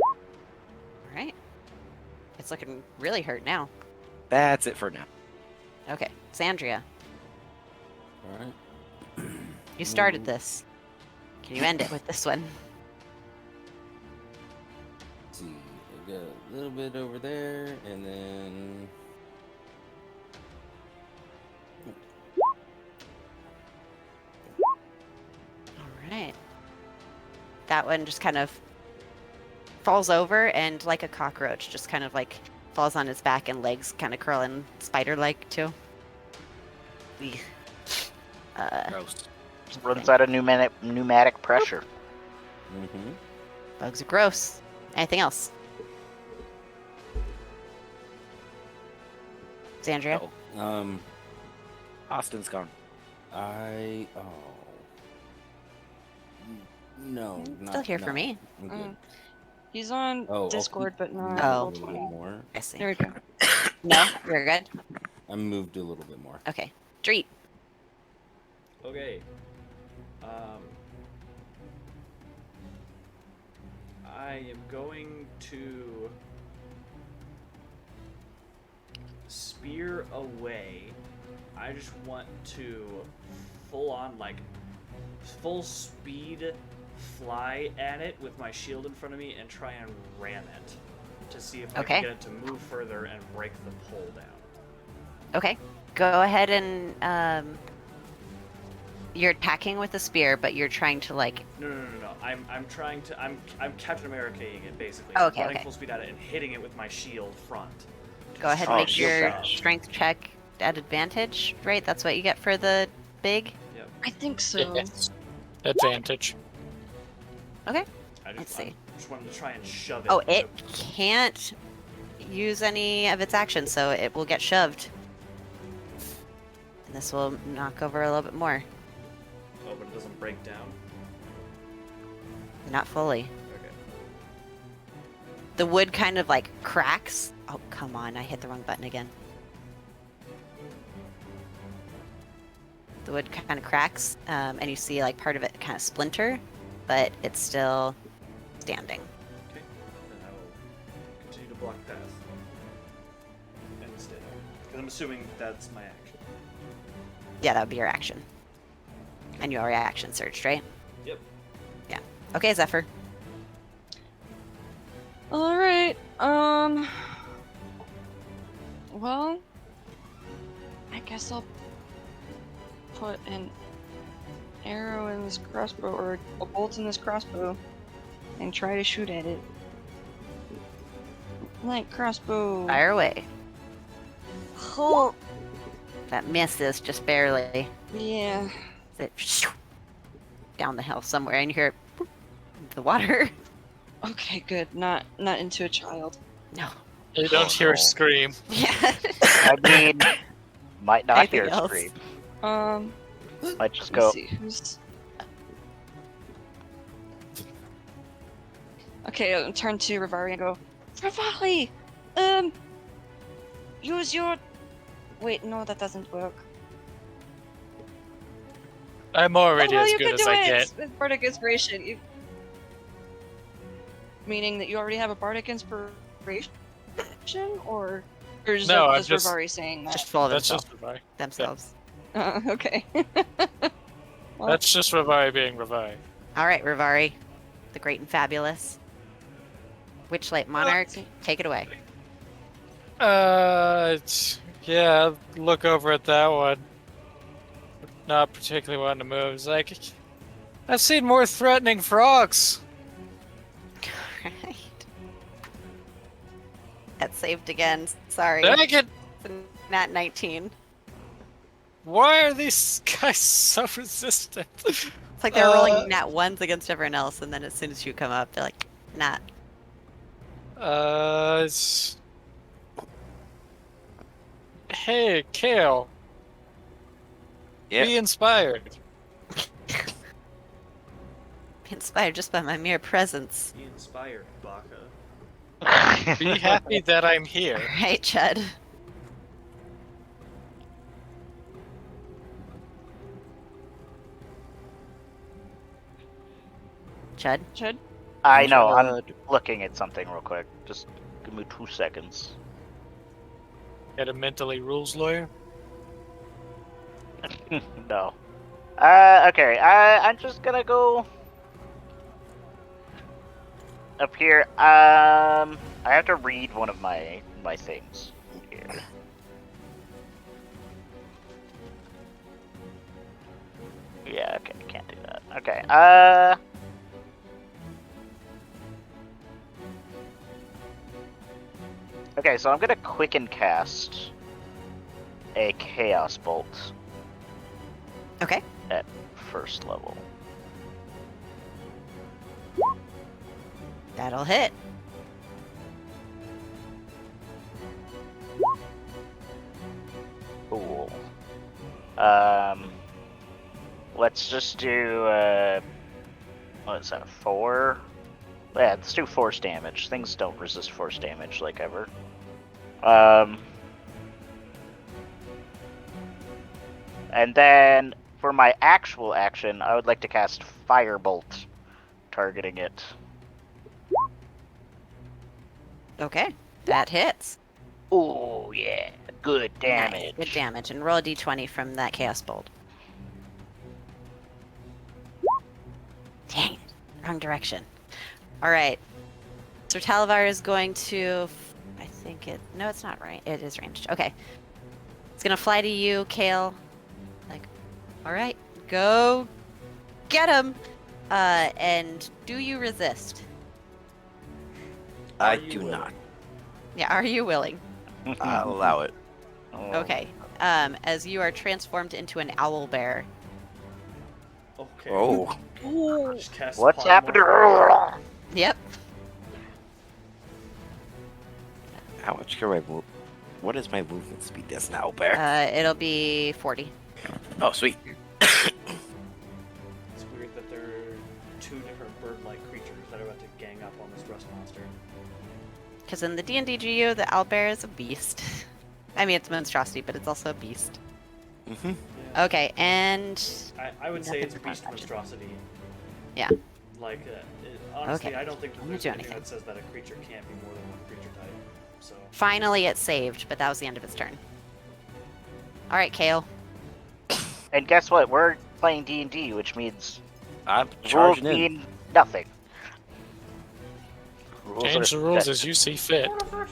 All right. It's looking really hurt now. That's it for now. Okay, Sandria, All right. you started this. Can you end it with this one? Let's see. I got a little bit over there, and then. All right. That one just kind of falls over and like a cockroach just kind of like falls on its back and legs kind of curling spider-like too. Eek. Gross. Runs out of pneumatic pressure. Mm-hmm. Bugs are gross. Anything else? Sandria? Oh, Austin's gone. I. Oh. No, Still not here for no. me. I'm good. He's on Oh, I'll Discord, but keep not moving Oh. a Roll little bit 20. more. I see. There we go. No, you're good. I moved a little bit more. Okay. Dreet. Okay. I am going to spear away. I just want to full on, like, full speed fly at it with my shield in front of me and try and ram it to see if I Okay. can get it to move further and break the pole down. Okay. Go ahead and you're attacking with a spear, but you're trying to like No. I'm trying to. I'm Captain America-ing it basically. Oh, I'm okay, running okay. full speed at it and hitting it with my shield front. go ahead and Oh, make shield your bash. strength check at advantage, right? That's what you get for the big. Yep. I think so. Yes. Advantage. Okay. I just, Let's see. I just wanted to try and shove it. Oh, it can't use any of its actions, so it will get shoved. And this will knock over a little bit more. Oh, but it doesn't break down. Not fully. Okay. The wood kind of like cracks. Oh, come on. I hit the wrong button again. The wood kind of cracks, and you see like part of it kind of splinter, but it's still standing. Okay. Then I will continue to block path. And stay. Because I'm assuming that's my action. Yeah, that would be your action. And you already action searched, right? Yep. Yeah. Okay, Zephyr. All right. Well, I guess I'll put an arrow in this crossbow or a bolt in this crossbow and try to shoot at it. Light crossbow. Fire away. Oh, That misses just barely. yeah. It down the hill somewhere, and you hear it, boop, into the water. Okay, good. Not into a child. No. You don't hear no. a scream. Yeah. I mean, might not Anything hear a else? scream. Let Might just me go. see who's. Okay, I'll turn to Rivari and go, Rivari, use your. Wait, no, that doesn't work. I'm already well, as you good can as do I it get. with bardic inspiration. Meaning that you already have a bardic inspiration, or is No, that I'm just just- Rivari saying that? Just follow That's themselves. just Revi. themselves. Okay. Well, That's just Revi being Revi. All right, Rivari, the great and fabulous. Witchlight Monarch, take it away. Yeah, look over at that one. Not particularly wanting to move. It's like, I've seen more threatening frogs. Right. That saved again. Sorry. Dang it! It's a nat 19. Why are these guys so resistant? It's like they're rolling nat 1s against everyone else, and then as soon as you come up, they're like, nat. It's... Hey, Kale. Yep. Be inspired. Be inspired just by my mere presence. Be inspired, Baka. Be happy that I'm here. Right, Chud? Chud? Chud? I know. I'm Chud. looking at something real quick. Just give me 2 seconds. Get a mentally rules lawyer. No. Okay. I'm just gonna go up here. I have to read one of my things here. Yeah. Okay. Can't do that. Okay. Okay. So I'm gonna quicken cast a Chaos Bolt Okay. at first level. That'll hit. Cool. Let's just do what is that? 4? Yeah, let's do force damage. Things don't resist force damage like ever. And then for my actual action, I would like to cast Firebolt, targeting it. Okay. That hits. Oh yeah, good damage. Nice. Good damage. And roll a d20 from that Chaos Bolt. Dang it. Wrong direction. Alright. Sir Talavar is going to... I think it... No, it's not right. It is ranged. Okay. It's going to fly to you, Kale. Like, alright. Go get him! And do you resist? I Are you do willing? not. Yeah, are you willing? I'll allow it. Oh. Okay. As you are transformed into an owl bear. Okay. Oh. Just cast What's Polymorph. happened? Yep. How much can I move? What is my movement speed? That's an owl bear. It'll be 40. Oh, sweet. It's weird that there are 2 different bird-like creatures that are about to gang up on this rust monster. Because in the D&D GU, the owlbear is a beast. I mean, it's a monstrosity, but it's also a beast. Mm-hmm. Yeah. Okay, and... I would say Nothing it's for beast contact. monstrosity. Yeah. Like, honestly, Okay. I don't think that I'm there's gonna do anything anything. that says that a creature can't be more than one creature type. So Finally, it saved, but that was the end of its turn. Alright, Kale. And guess what? We're playing D&D, which means I'm rules charging in. mean nothing. Rules Change the are rules set- as you see fit.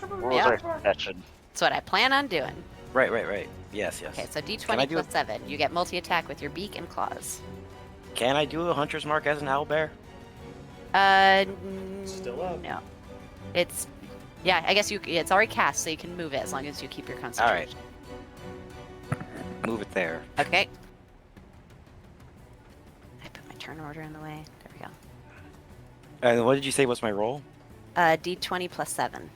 Rules Yeah. are session. That's what I plan on doing. Right. Yes. Okay, so Can I D20 do plus 7. You get multi-attack with your beak and claws. Can I do a hunter's mark as an owl bear? Still up. No. It's... Yeah, I guess it's already cast, so you can move it as long as you keep your concentration. Move it there. Okay. I put my turn order in the way. There we go. And what did you say was my roll? D20 plus 7.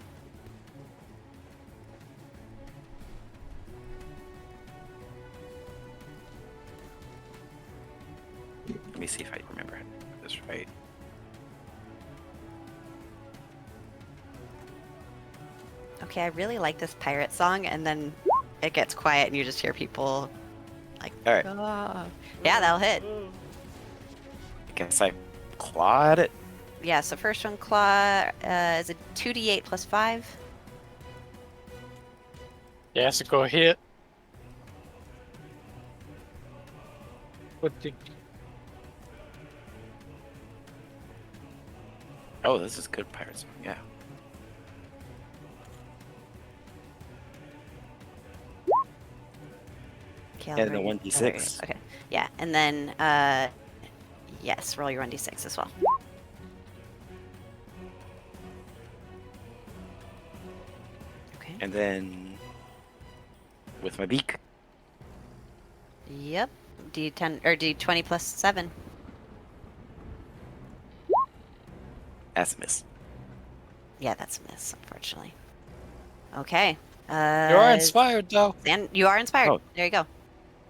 Let me see if I remember this right. Okay, I really like this pirate song, and then it gets quiet, and you just hear people like, All right. "Ah." Yeah, that'll hit. I guess I claw at it. Yeah, so first one, claw, is a 2d8 plus 5. Yeah, so go hit. What the... Oh, this is good pirate song. Yeah. Caliber. And the Oh, there it 1d6. is. Okay. Yeah, and then yes, roll your 1d6 as well. Okay. And then with my beak. Yep. D10 or D20 plus 7. That's a miss. Yeah, that's a miss, unfortunately. Okay. You are inspired, though. And you are inspired. Oh. There you go.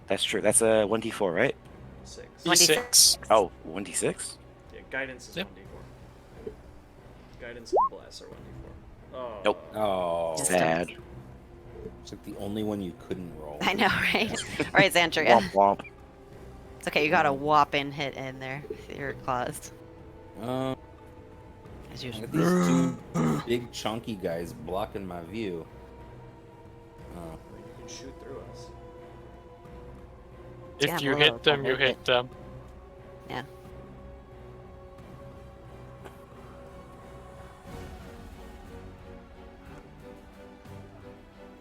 That's true. That's a 1d4, right? 6. D6. Oh, 1d6? Yeah, guidance is Yep. 1d4. Guidance and bless are 1d4. Oh. Nope. Oh, Just Sad. it's like the only one you couldn't roll. I know, right? All right, Xandria. Womp womp. It's okay. You got a whopping hit in there with your claws, Um, as I usual. got these two big chunky guys blocking my view. You can shoot through us. If Yeah, you well, hit them, you I'll hit them. Yeah.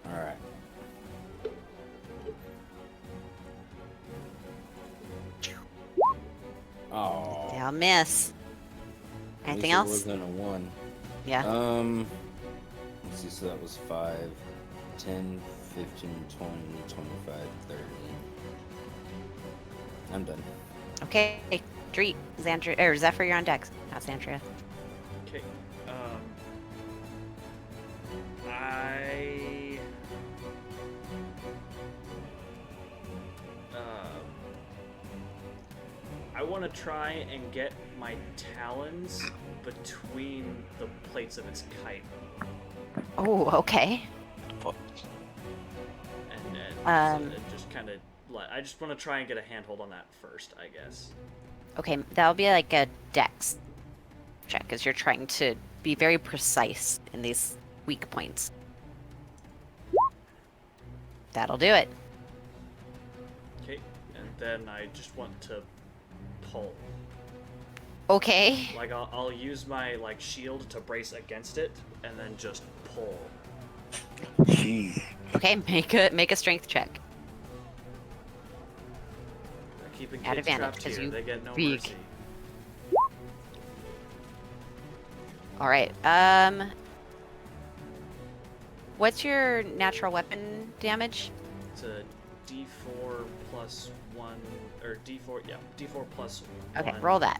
All right. Oh. They all miss. at Anything least else? It wasn't a 1. Yeah. Let's see. So that was 5, 10, 15, 20, 25, 30. I'm done. Okay. Dreet, Xandria, or Zephyr, you're on deck. Not Xandria. Okay. I. I want to try and get my talons between the plates of its kite, Oh, okay. and just kind of. I just want to try and get a handhold on that first, I guess. Okay, that'll be like a dex check, as you're trying to be very precise in these weak points. That'll do it. Okay, and then I just want to pull. Okay. Like I'll use my shield to brace against it, and then just pull. Jeez. Okay, make a strength check. Keeping At kids advantage, trapped 'cause here, you they get no big. mercy. All right. What's your natural weapon damage? It's a D4 plus 1, or D4, yeah, D4 plus 1. Okay, roll that.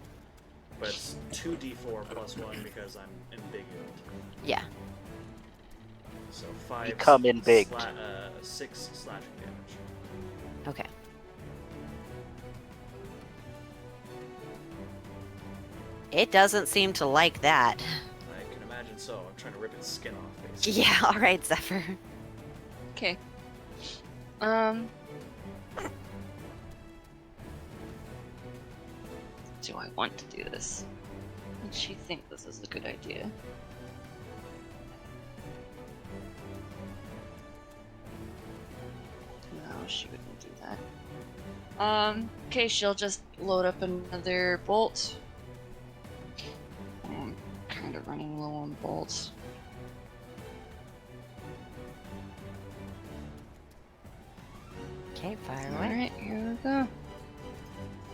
But it's 2D4 plus 1 because I'm embiggened. Yeah. So 5. Become embiggened. 6 slashing damage. Okay. It doesn't seem to like that. I can imagine so. I'm trying to rip its skin off, basically. Yeah, all right, Zephyr. Okay. Do I want to do this? Does she think this is a good idea? No, she wouldn't do that. Okay, she'll just load up another bolt. I'm kind of running low on bolts. Okay, fire away. Alright, here we go.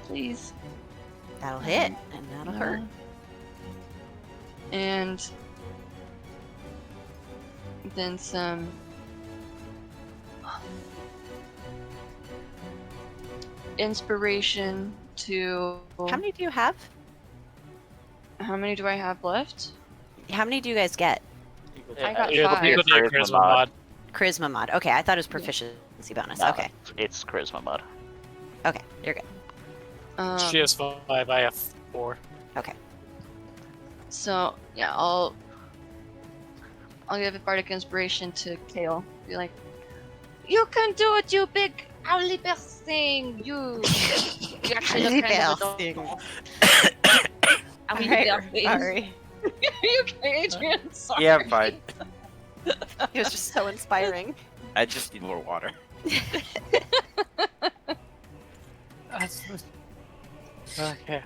Please. That'll hit, and that'll hurt. And then some inspiration to. How many do you have? How many do I have left? How many do you guys get? Equal I to- got It'll five. be with the Charisma charisma mod. mod. Charisma mod. Okay, I thought it was proficiency bonus. No, Okay, It's charisma mod. okay, you're good. She has 5, I have 4. Okay. So yeah, I'll give a bardic inspiration to Kale. Be like, you can do it, you big owly bear thing. You actually look kind of adorable. Owly bear thing. Sorry. You okay, Adrian? Sorry. Yeah, I'm fine. It was just so inspiring. I just need more water. Okay.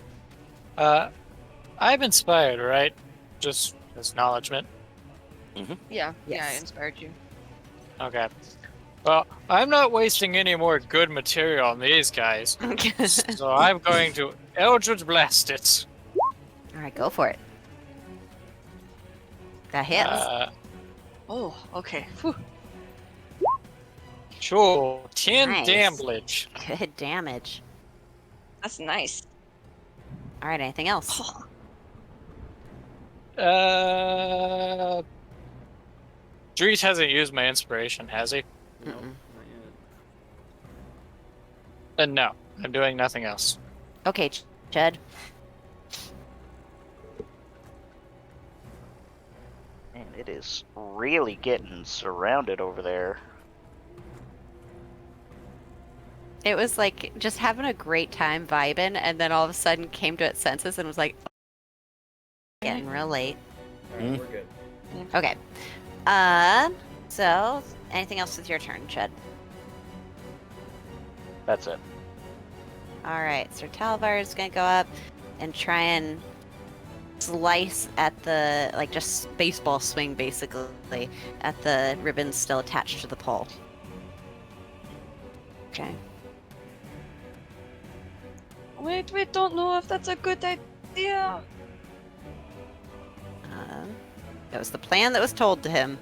I'm inspired, right? Just acknowledgement. Yeah, yeah, I Yes. inspired you. Okay. Well, I'm not wasting any more good material on these guys, so I'm going to Eldritch Blast it. All right, go for it. That hits. Oh, okay. Whew. Sure, 10 Nice. damage. Good damage. That's nice. All right, anything else? Dries hasn't used my inspiration, has he? No, Mm-mm. not yet. Then no, I'm doing nothing else. Okay, Chad. Man, it is really getting surrounded over there. It was like just having a great time vibing, and then all of a sudden came to its senses and was like, getting real late. Alright, we're good. Okay. So anything else with your turn, Chad? That's it. All right, so Talvar is gonna go up and try and slice at the, like, just baseball swing basically at the ribbons still attached to the pole. Okay. Wait, we don't know if that's a good idea. That was the plan that was told to him.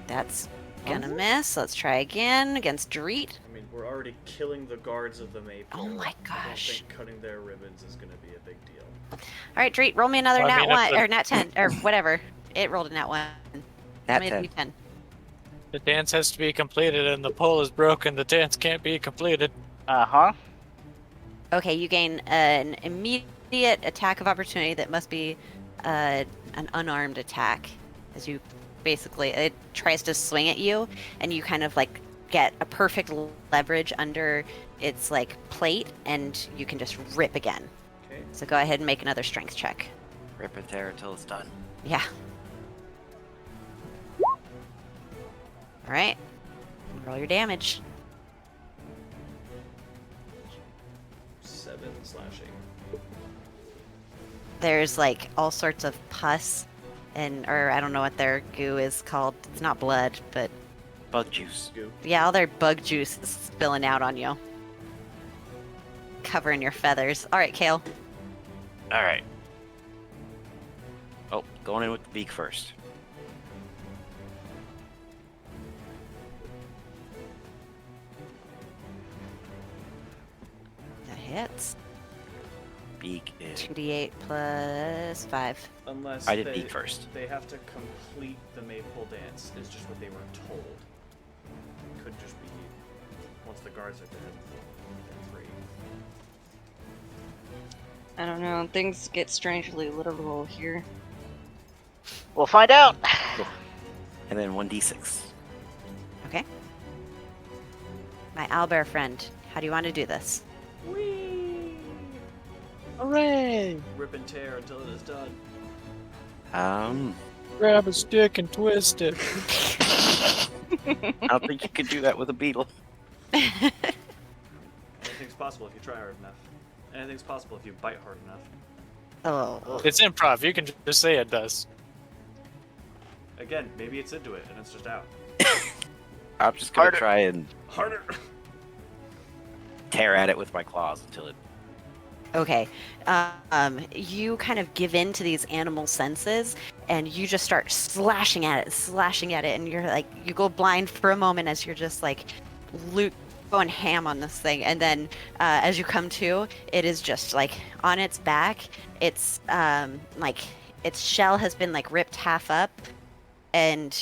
That's gonna miss. Let's try again against Dorit. I mean, we're already killing the guards of the maypole. Oh my I don't gosh. think cutting their ribbons is gonna be a big deal. All right, Dorit, roll me another Well, I nat mean, if 1 the- or nat 10 or whatever. It rolled a nat 1. Nat Roll me a 10. D10. The dance has to be completed and the pole is broken. The dance can't be completed. Uh-huh. Okay, you gain an immediate attack of opportunity that must be an unarmed attack. As you basically, it tries to swing at you, and you kind of like get a perfect leverage under its like plate, and you can just rip again. Okay. So go ahead and make another strength check. Rip it there until it's done. Yeah. All right. Roll your damage. 7 slashing. There's like all sorts of pus and, or I don't know what their goo is called. It's not blood, but Bug juice. Goo. yeah, all their bug juice is spilling out on you. Covering your feathers. All right, Kale. All right. Oh, going in with the beak first. That hits. Beak is. 2d8 plus 5. Unless I did they, beak first. They have to complete the maypole dance. Is just what they were told. Could just be once the guards are dead, they're free. I don't know. Things get strangely literal here. We'll find out. And then 1d6. Okay. My owlbear friend, how do you want to do this? Whee! Hooray! Rip and tear until it is done. Grab a stick and twist it. I don't think you could do that with a beetle. Anything's possible if you try hard enough. Anything's possible if you bite hard enough. Oh. It's improv. You can just say it does. Again, maybe it's into it and it's just out. I'm just gonna Harder. try and Harder! tear at it with my claws until it. Okay. You kind of give in to these animal senses, and you just start slashing at it, and you're like, you go blind for a moment as you're just like going ham on this thing, and then as you come to, it is just like on its back. It's like its shell has been like ripped half up, and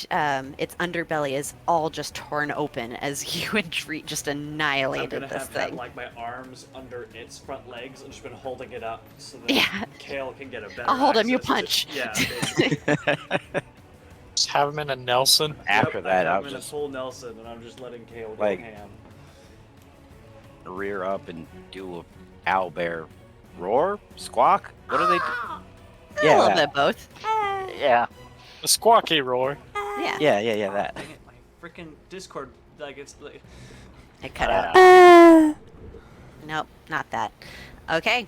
its underbelly is all just torn open as you and Treat just I'm annihilated gonna this have had thing. like my arms under its front legs and just been holding it up so that Yeah. Kale can get a better I'll hold him, you access to- punch. Yeah, basically. Just have him in a Nelson. After Yep, that, I'm I'm in a just full Nelson and I'm just letting Kale go Like- ham. rear up and do a owl bear roar, squawk. What do they do? A Yeah, little that. bit of both. Yeah. A squawky roar. Yeah. Yeah, that. Dang it, my freaking Discord, like it's like. It cut out. Nope, not that. Okay.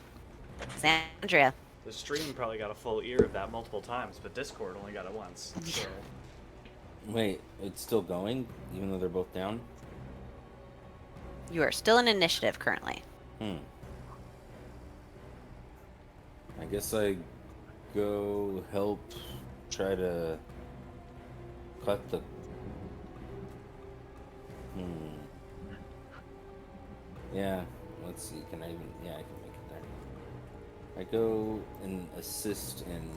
Sandria. The stream probably got a full ear of that multiple times, but Discord only got it once. So. Wait, it's still going, even though they're both down? You are still in initiative currently. Hmm. I guess I go help try to cut the... Hmm. Yeah, let's see, can I even... Yeah, I can make it there. I go and assist in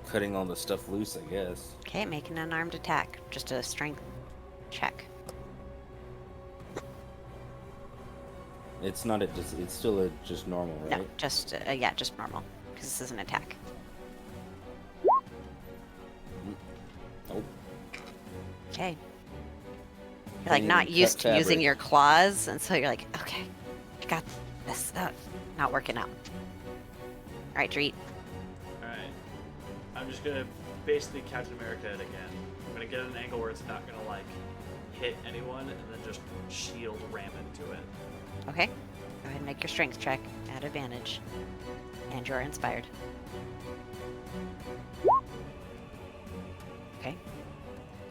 cutting all the stuff loose, I guess. Okay, make an unarmed attack. Just a strength check. It's not a it's still a just normal, right? No, just yeah, just normal because this is an attack. Nope. Okay. You're Can't like not even used cut to using fabric. your claws, and so you're like, okay, I got this. Not working out. All right, Treat. Alright. I'm just gonna basically Captain America it again. I'm gonna get an angle where it's not gonna like hit anyone and then just shield ram into it. Okay. Go ahead and make your strength check at advantage, and you're inspired. Okay.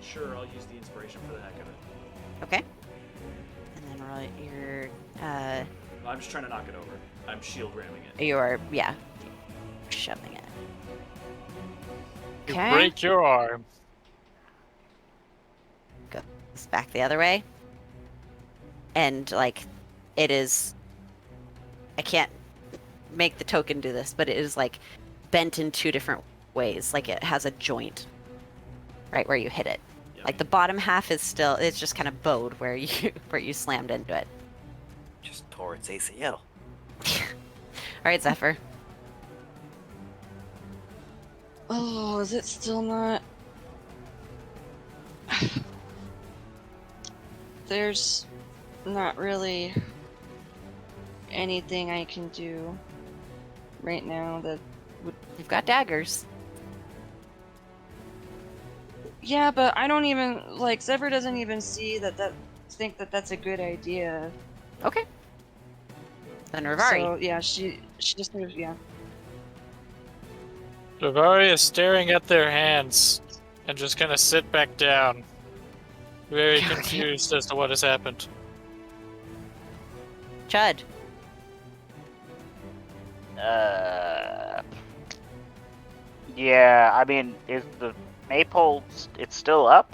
Sure, I'll use the inspiration for the heck of it. Okay. And then roll your I'm just trying to knock it over. I'm shield ramming it. your yeah, shoving it. You Okay. break your arm. Goes back the other way, and like it is. I can't make the token do this, but it is like bent in two different ways. Like it has a joint, right where you hit it. Yep. Like the bottom half is still, it's just kind of bowed where you slammed into it. Just tore its ACL. All right, Zephyr. Oh, is it still not? There's not really anything I can do right now that would. You've got daggers. Yeah, but I don't even like. Zephyr doesn't even see think that that's a good idea. Okay. Then Rivari. So yeah, she just sort of yeah. Davari is staring at their hands and just gonna sit back down. Very Okay. confused as to what has happened. Chud. Yeah, I mean, is the maypole, it's still up?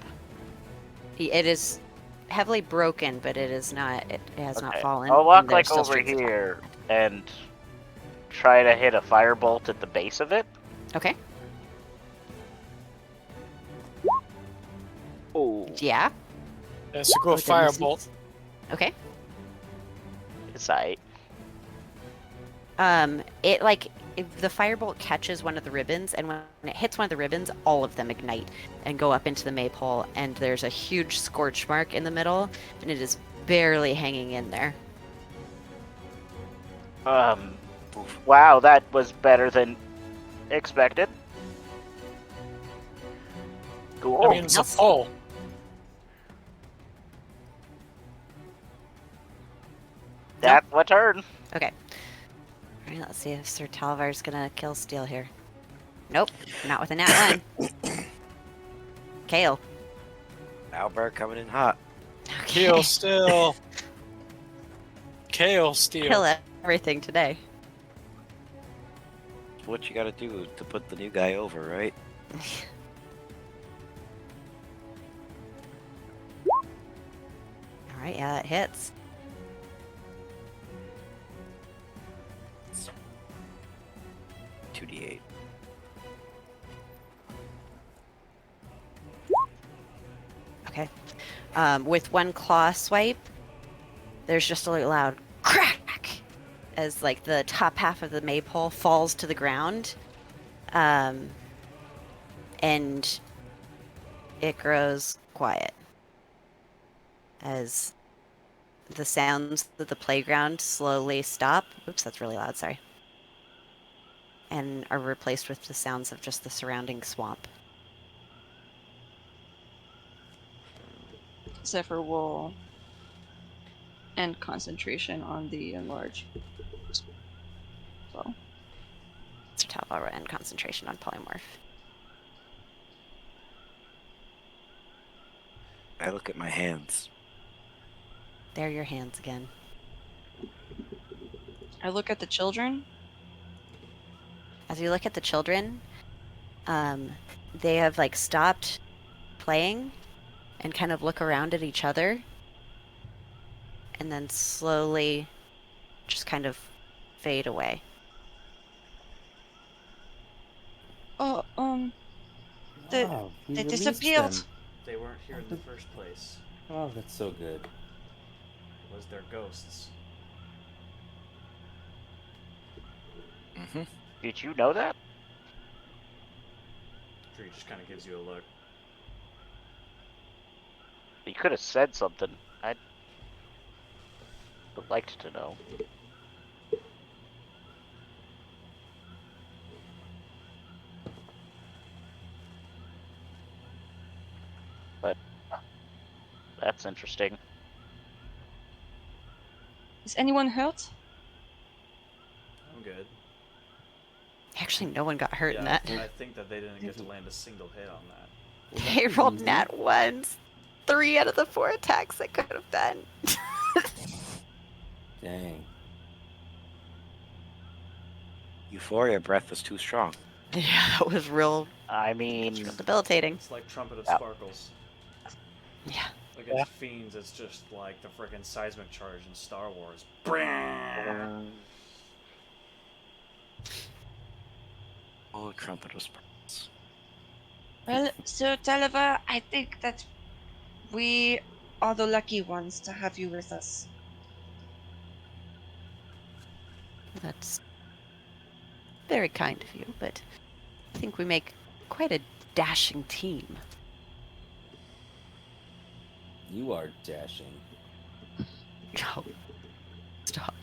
It is heavily broken, but it is not. It has not Okay. fallen. I'll and walk there's like still over streaks of here and try to hit a firebolt at the base of it. fire. Okay. Oh, Yeah. That's a cool With the missiles. firebolt. Okay. it's aight. It like if the firebolt catches one of the ribbons, and when it hits one of the ribbons, all of them ignite and go up into the maypole, and there's a huge scorch mark in the middle, and it is barely hanging in there. Wow, that was better than expected. Cool. I mean, it's a Yes. pole. That's my turn. Okay. All right, let's see if Sir Talvar's gonna kill Steel here. Nope, not with a nat one. Kale. Albert coming in hot. Okay. Kale still. Kale steel. Kill everything today. What you gotta do to put the new guy over, right? All right, yeah, that hits. It's 2d8. Okay. With one claw swipe, there's just a loud crack as like the top half of the maypole falls to the ground, and it grows quiet as the sounds of the playground slowly stop. Oops, that's really loud. Sorry. And are replaced with the sounds of just the surrounding swamp. Zephyr will end concentration on the enlarge. So So Talvar and concentration on polymorph. I look at my hands. They're your hands again. I look at the children. As you look at the children, they have like stopped playing and kind of look around at each other and then slowly just kind of fade away. Oh, They- Wow, we they released disappeared. them. They weren't here in the first place. Oh, that's so good. It was their ghosts. Mm-hmm. Did you know that? Tree just kind of gives you a look. You could have said something. I'd have liked to know. But that's interesting. Is anyone hurt? I'm good. Actually, no one got hurt in Yeah, that. I think that they didn't get to land a single hit on that. Well, They that was rolled easy. nat ones. 3 out of the 4 attacks it could have been. Dang. Euphoria breath was too strong. Yeah, that was real, I real mean, debilitating. It's like Trumpet of Yeah. Sparkles. Yeah. Against Yeah. fiends, it's just like the frickin' seismic charge in Star Wars. Oh, trumpet was purpose. Well, Sir Taliver, I think that we are the lucky ones to have you with us. That's very kind of you, but I think we make quite a dashing team. You are dashing. Oh, stop.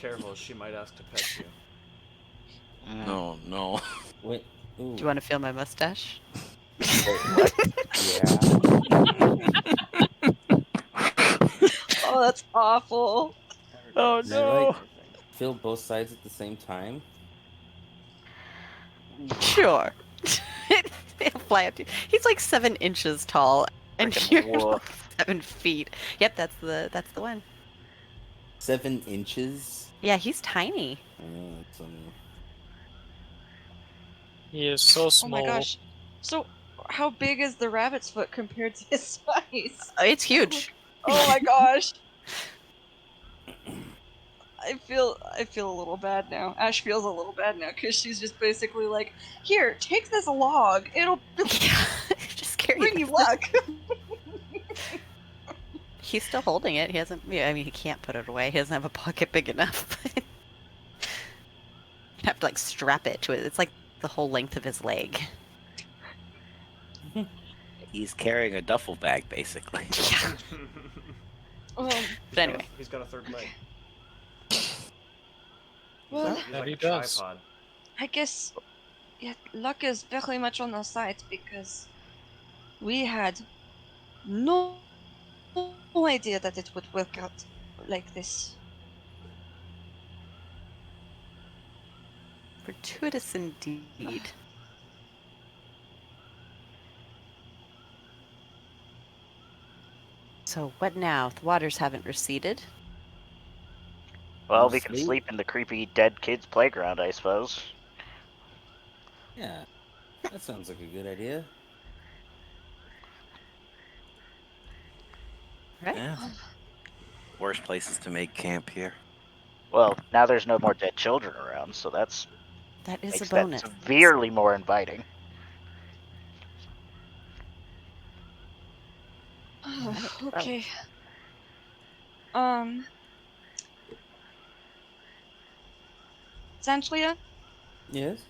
Careful, she might ask to pet you. No, no. Wait. Ooh. Do you want to feel my mustache? Yeah. Oh, that's awful. Oh Can I like feel both sides at the same time? Sure. He'll fly up to you. He's like 7 inches tall, and Frickin' you're like woof. 7 feet. Yep, that's the one. 7 inches? Yeah, he's tiny. That's something. He is so Oh my small. gosh. So, how big is the rabbit's foot compared to his size? It's huge. Oh my gosh. I feel a little bad now. Ash feels a little bad now because she's just basically like, here, take this log. It'll Yeah, just carry bring you this. luck. He's still holding it. He hasn't. Yeah, I mean, he can't put it away. He doesn't have a pocket big enough. You'd have to like strap it to it. It's like the whole length of his leg. He's carrying a duffel bag, basically. Yeah. But anyway, He's got a third leg. Well, He's Yeah, like he a does. tripod. I guess yeah, luck is very much on our side because we had no idea that it would work out like this. fortuitous indeed. So what now? The waters haven't receded. Well, You we can sleep? sleep in the creepy dead kid's playground, I suppose. Yeah. That sounds like a good idea. Right? Yeah. Worst places to make camp here. Well, now there's no more dead children around, so that's That is makes a that bonus. severely more inviting. Okay. Santria, Yes?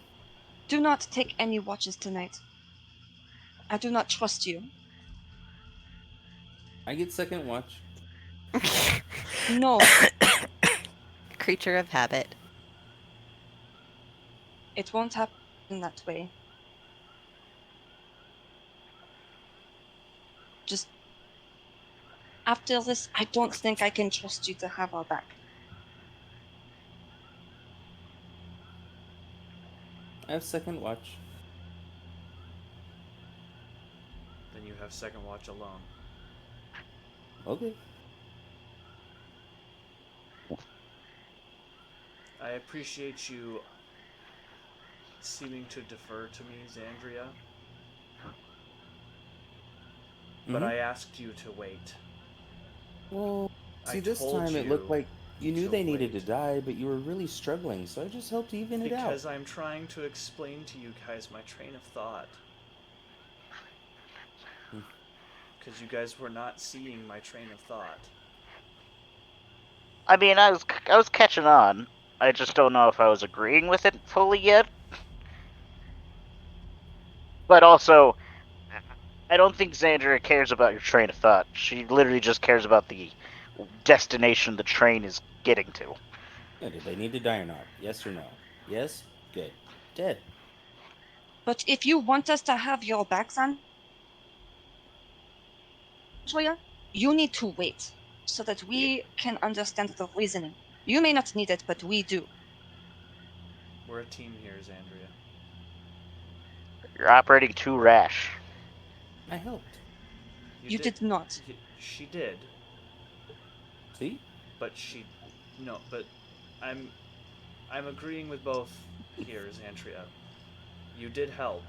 do not take any watches tonight. I do not trust you. I get second watch. No, Creature of habit. it won't happen that way. Just after this, I don't think I can trust you to have our back. I have second watch. Then you have second watch alone. Okay. I appreciate you seeming to defer to me, Xandria, but Mm-hmm. I asked you to wait. Well, I see, this told time it looked you like you knew to they needed to wait. die, but you were really struggling, so I just helped even it out. Because I'm trying to explain to you guys my train of thought. Hmm. Because you guys were not seeing my train of thought. I mean, I was catching on. I just don't know if I was agreeing with it fully yet. But also, I don't think Xandria cares about your train of thought. She literally just cares about the destination the train is getting to. Yeah, did they need to die or not? Yes or no? Yes? Good. Dead. But if you want us to have your backs, Andrea, you need to wait so that we can understand the reasoning. You may not need it, but we do. We're a team here, Xandria. You're operating too rash. I helped. You did not. She did, See? but she. No, but I'm. I'm agreeing with both here, Xandria. You did help,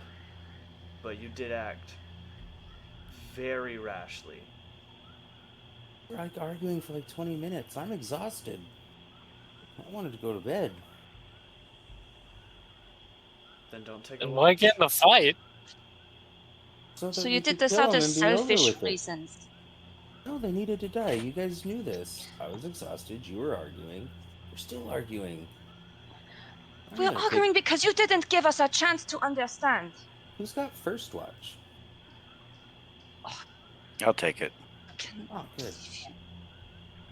but you did act very rashly. We're like arguing for like 20 minutes. I'm exhausted. I wanted to go to bed. Then don't take a And why get watch. in the fight? So So that you we did could this kill out them of and be over selfish with it. reasons. No, they needed to die. You guys knew this. I was exhausted. You were arguing. We're still arguing. I'm We're gonna take. arguing because you didn't give us a chance to understand. Who's got first watch? I'll take it. I cannot Oh, good. believe you.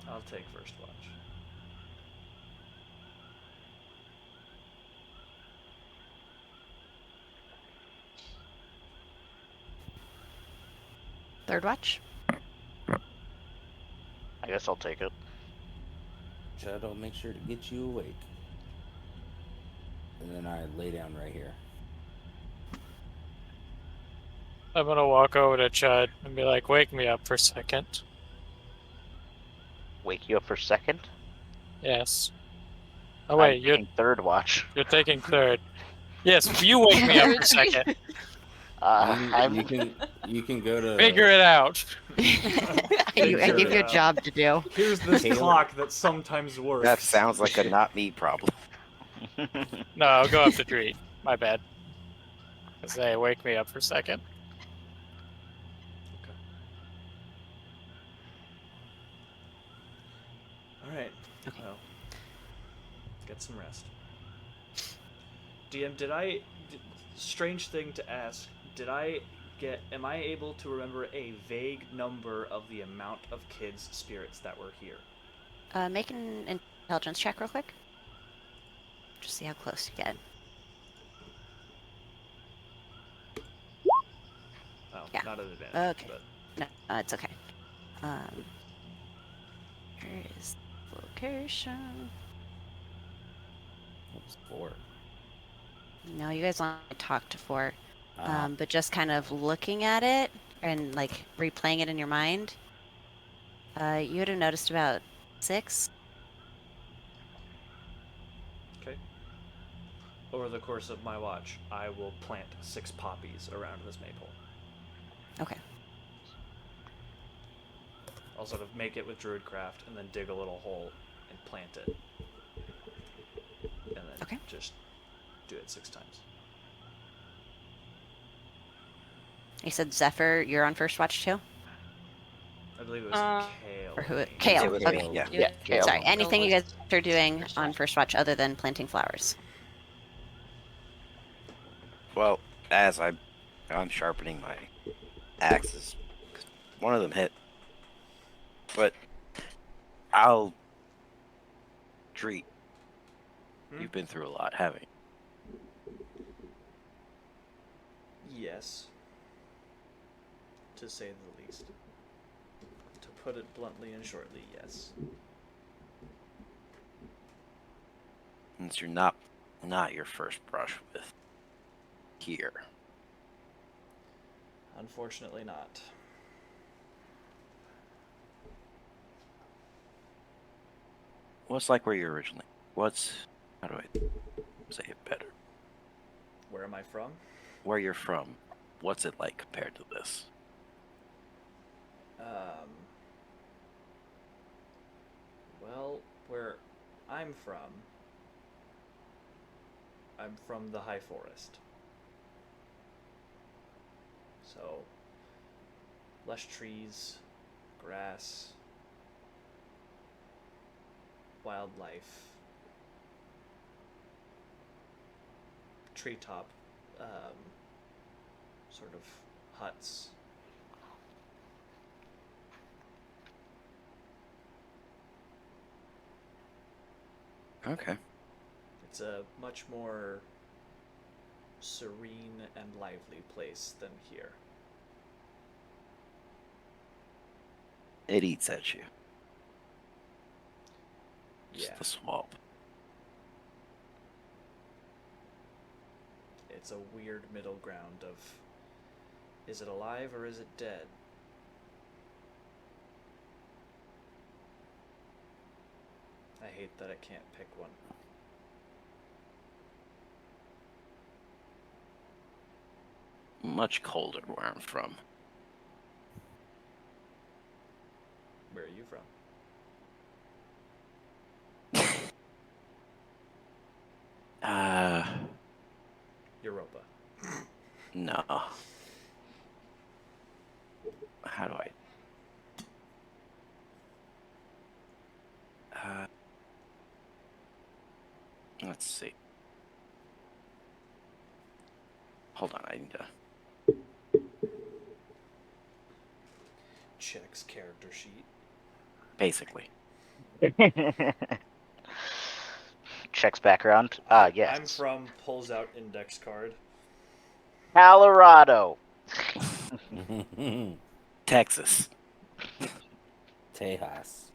I'll take first watch. Third watch. I guess I'll take it. Chad, I'll make sure to get you awake. And then I lay down right here. I'm gonna walk over to Chud and be like, "Wake me up for a second." Wake you up for second? Yes. Oh I'm wait, taking third watch. you're taking third. Yes, you wake me up for a second. You can you can go to Figure it out. I Figure give it you a out. job to do. Here's this Taylor. clock that sometimes works. That sounds like a not me problem. No, I'll go up to Dreet. My bad. Say, wake me up for a second. Okay. All right. Well, get some rest. DM, strange thing to ask. Am I able to remember a vague number of the amount of kids' spirits that were here? Make an intelligence check real quick. Just see how close you get. Oh, Yeah. not an advantage. Okay. But No, it's okay. Where is the location? What was 4? No, you guys want to talk to 4. Ah, But just kind of looking at it and like replaying it in your mind, you would have noticed about 6. okay. Over the course of my watch, I will plant 6 poppies around this maypole. Okay. I'll sort of make it with Druidcraft and then dig a little hole and plant it. And then Okay. just do it 6 times. You said Zephyr, you're on first watch too? I believe it was Kale. Or who? maybe. Kale. It was Okay. me, yeah. Yeah, Kale. Sorry. Anything you guys are doing First on watch. first watch other than planting flowers? Well, as I'm sharpening my axes, 'cause one of them hit. But I'll treat. You've been through a lot, haven't you? Yes. To say the least. To put it bluntly and shortly, yes. Since you're not your first brush with here. Unfortunately not. What's like where you're originally? How do I say it better? Where am I from? Where you're from? What's it like compared to this? Well, where I'm from the High Forest. So, lush trees, grass, wildlife, treetop, sort of huts. Okay. It's a much more serene and lively place than here. It eats at you. It's Yeah, the swamp. it's a weird middle ground of is it alive or is it dead? I hate that I can't pick one. Much colder where I'm from. Where are you from? Uh, Europa. no. How do I? Let's see. Hold on, I need to. Checks character sheet. Basically. Checks background. I'm Yes. from pulls out index card. Colorado. Texas. Tejas.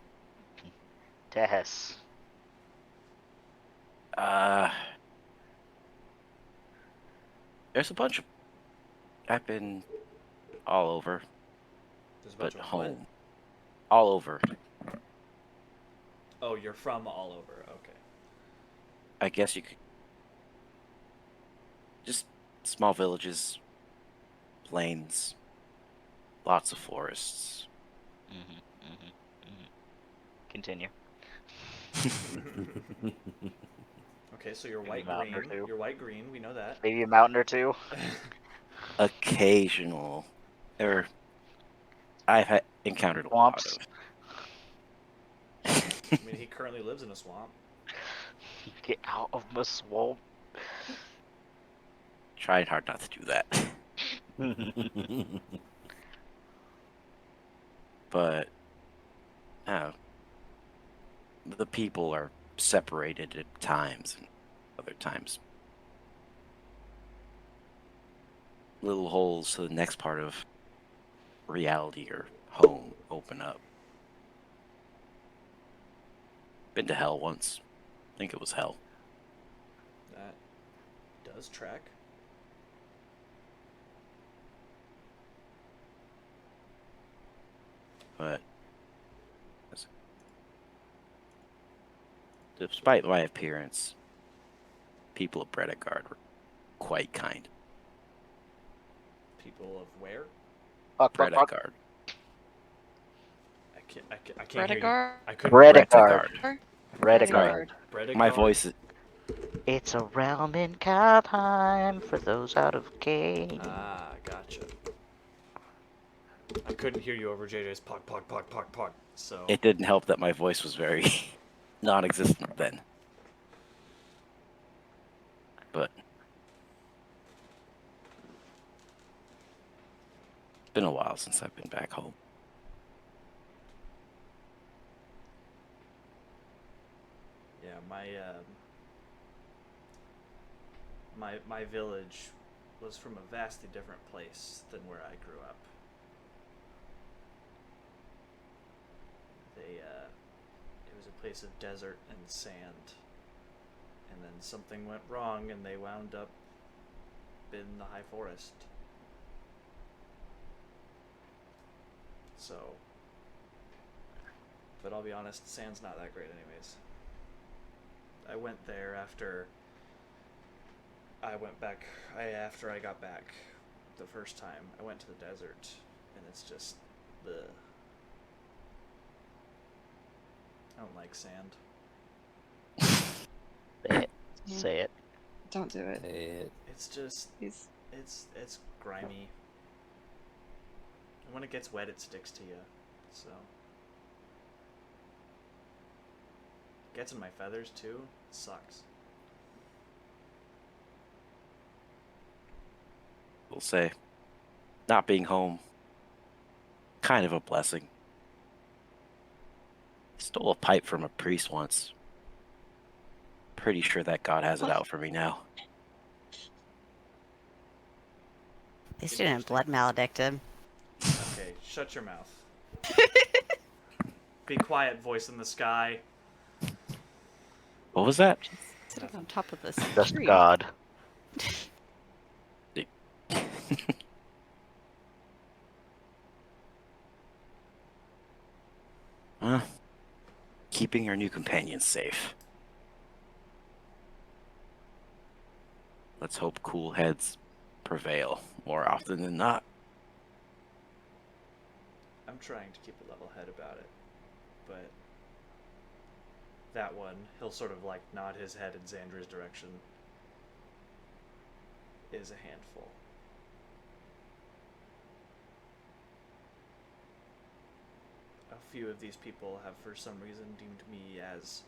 Tejas. There's a bunch of. I've been all over, There's a but bunch of what? home. All over. Oh, you're from all over. Okay. I guess you could. Just small villages, plains, lots of forests. Continue. Okay, so you're Maybe white mountain or green. two. You're white green. We know that. Maybe a mountain or two. Occasional. I've encountered a lot Swamps. of. I mean, he currently lives in a swamp. Get out of my swamp. Tried hard not to do that. But the people are separated at times, and other times little holes to the next part of reality or home open up. Been to hell once. I think it was hell. That does track. But despite my appearance, people of Bredegard were quite kind. People of where? Buck. Bredegard. I can't hear you. Bredegar? I couldn't. Bredegard. Bredegard. Bredegard. My voice is. It's a realm in Kaldheim for those out of game. Ah, gotcha. I couldn't hear you over JJ's pog. So It didn't help that my voice was very non-existent then. But it's been a while since I've been back home. yeah, my village was from a vastly different place than where I grew up. It was a place of desert and sand, and then something went wrong, and they wound up in the high forest. So, but I'll be honest, sand's not that great anyways. I went there after after I got back the first time. I went to the desert, and it's just the. I don't like sand. Say it. Say it. Don't do it. It's just Please. it's grimy. And when it gets wet, it sticks to you. So gets in my feathers too. It sucks. We'll say, not being home, kind of a blessing. Stole a pipe from a priest once. Pretty sure that God has it out for me now. They didn't blood maledict him. Okay, shut your mouth. Be quiet, voice in the sky. What was that? Sitting on top of this Just tree. God. Keeping our new companions safe. Let's hope cool heads prevail more often than not. I'm trying to keep a level head about it, but that one, he'll sort of like nod his head in Xandra's direction, is a handful. A few of these people have for some reason deemed me as,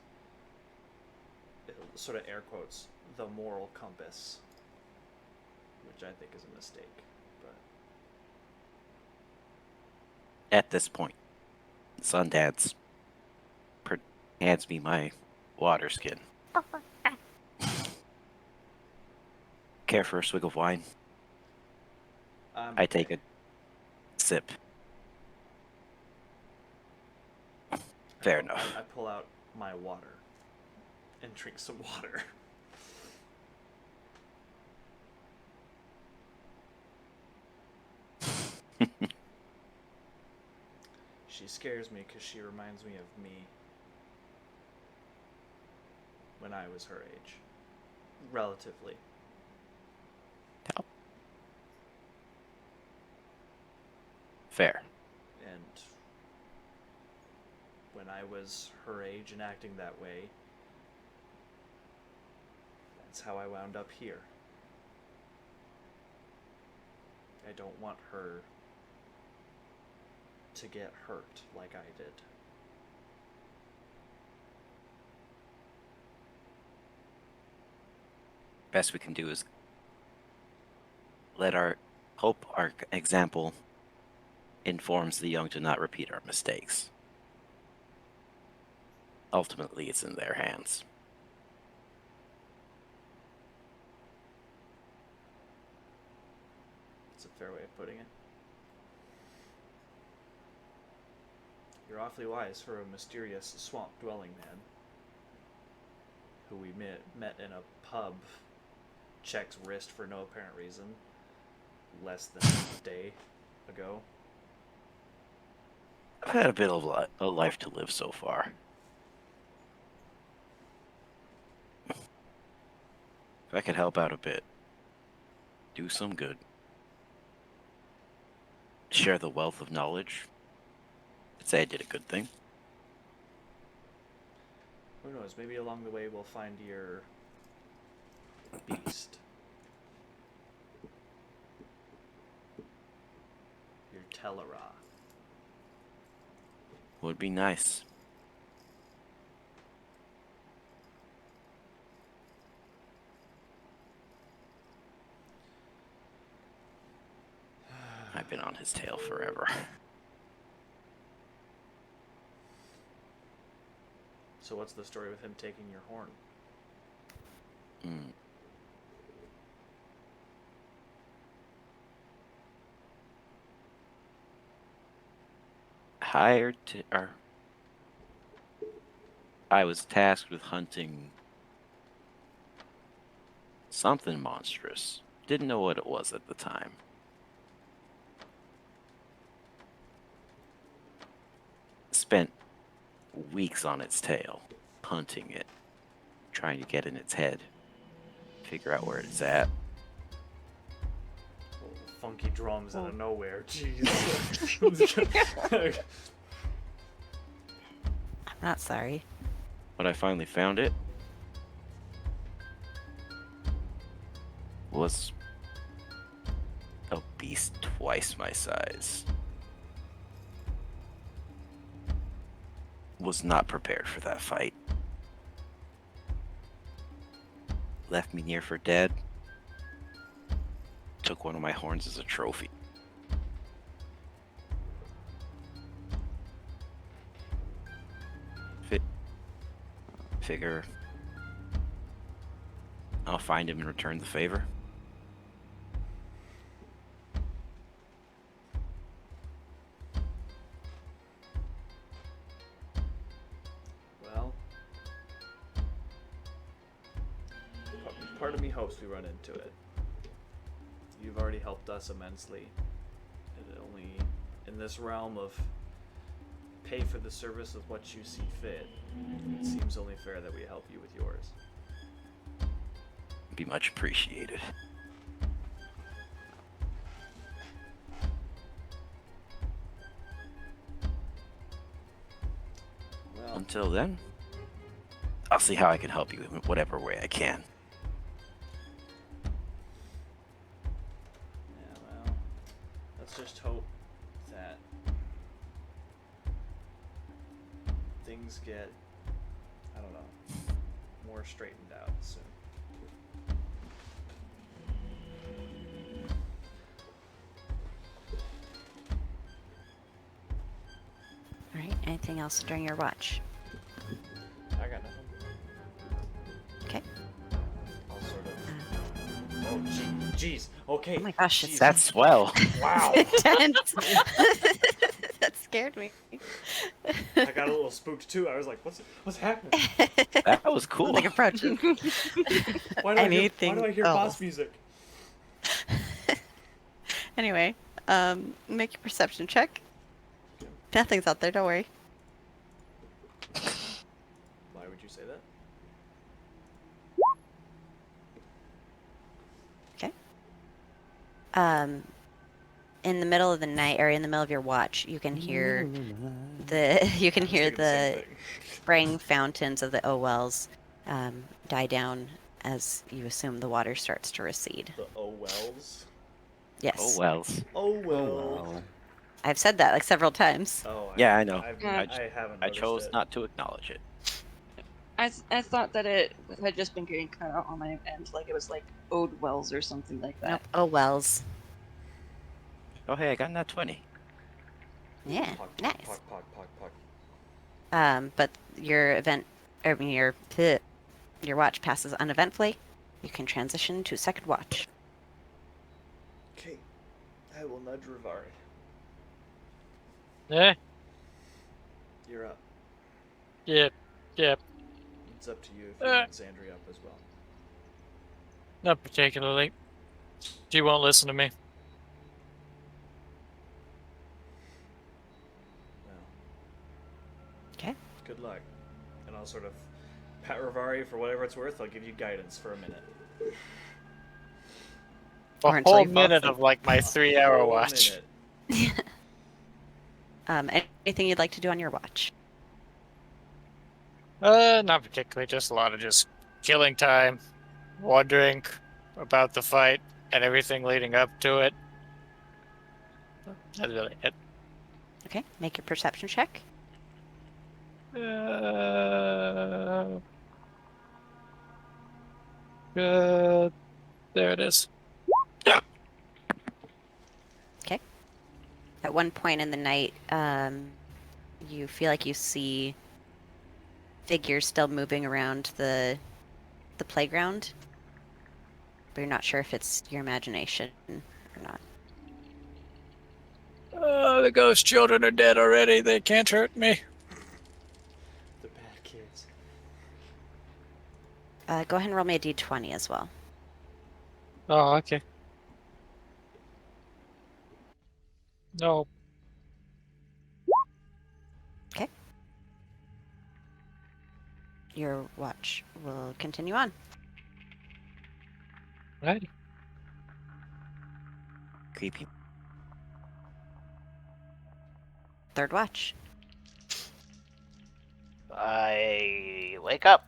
sort of air quotes, the moral compass, which I think is a mistake, but At this point, Sundance hands me my water skin. Care for a swig of wine? I take a sip. Fair enough. I pull out my water and drink some water. She scares me because she reminds me of me when I was her age. Relatively. Fair. And when I was her age and acting that way, that's how I wound up here. I don't want her to get hurt like I did. Best we can do is let our hope our example informs the young to not repeat our mistakes. Ultimately, it's in their hands. That's a fair way of putting it. You're awfully wise for a mysterious swamp-dwelling man who we met in a pub, checks wrist for no apparent reason, less than a day ago. I've had a bit of a life to live so far. If I could help out a bit, do some good, share the wealth of knowledge, I'd say I did a good thing. Who knows, maybe along the way we'll find your beast. Your Telera. Would be nice. I've been on his tail forever. So what's the story with him taking your horn? I was tasked with hunting something monstrous. Didn't know what it was at the time. weeks on its tail, hunting it, trying to get in its head, figure out where it's at. Funky drums out of nowhere. Jeez. I'm not sorry. When I finally found it, was a beast twice my size. Was not prepared for that fight. Left me near for dead. Took one of my horns as a trophy. Figure I'll find him and return the favor. Well, part of me hopes we run into it. You've already helped us immensely. It only in this realm of pay for the service with what you see fit, it seems only fair that we help you with yours. Be much appreciated. Well, Until then, I'll see how I can help you in whatever way I can. yeah, well, let's just hope that things get, I don't know, more straightened out soon. All right. Anything else during your watch? I got nothing. Okay. I'll sort of. Oh, jeez. Okay. Oh my gosh, jeez. That's swell. Wow. intense. That scared me. I got a little spooked too. I was like, what's happening? That was cool. Like approaching. Why do I Anything hear boss else? music? Anyway, make your perception check. Nothing's out there. Don't worry. Why would you say that? In the middle of the night, or in the middle of your watch, you can hear the I was thinking the same the thing. spraying fountains of the Owells die down as you assume the water starts to recede. The Owells. Yes. Oh wells. Oh well. Wow. I've said that like several times. Oh, Yeah, I know. I haven't. I noticed chose it. not to acknowledge it. I thought that it had just been getting cut out on my end, like it was like Ode Wells or something like that. Nope. Owells. Oh hey, I got that 20. Yeah. Pock, Nice. Pock, pock, pock, pock. But your your watch passes uneventfully. You can transition to second watch. Okay. I will nudge Rivari. Eh? You're up. Yep. Yep. It's up to you if you want Xandri up as well. Not particularly. She won't listen to me. Well. Okay. Good luck. And I'll sort of pat Rivari for whatever it's worth. I'll give you guidance for a minute. A Or until whole you fall minute asleep. of like my 3-hour Whole watch. minute. Anything you'd like to do on your watch? Not particularly. Just a lot of just killing time, wondering about the fight and everything leading up to it. That's really it. Okay. Make your perception check. There it is. At one point in the night, you feel like you see figures still moving around the playground, but you're not sure if it's your imagination or not. The ghost children are dead already. They can't hurt me. The bad kids. Go ahead and roll me a d20 as well. Oh, okay. No. your watch will continue on. Right. Creepy. Third watch. I wake up.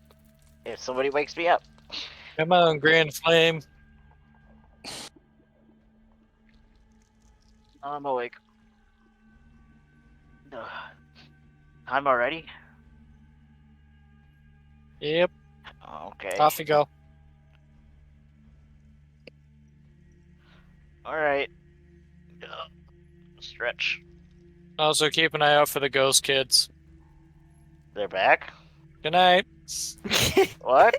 If somebody wakes me up. Come on, Grand Flame. I'm awake. Ugh. I'm already. Yep. Okay. Off you go. Alright. Stretch. Also, keep an eye out for the ghost kids. They're back? Good night. What?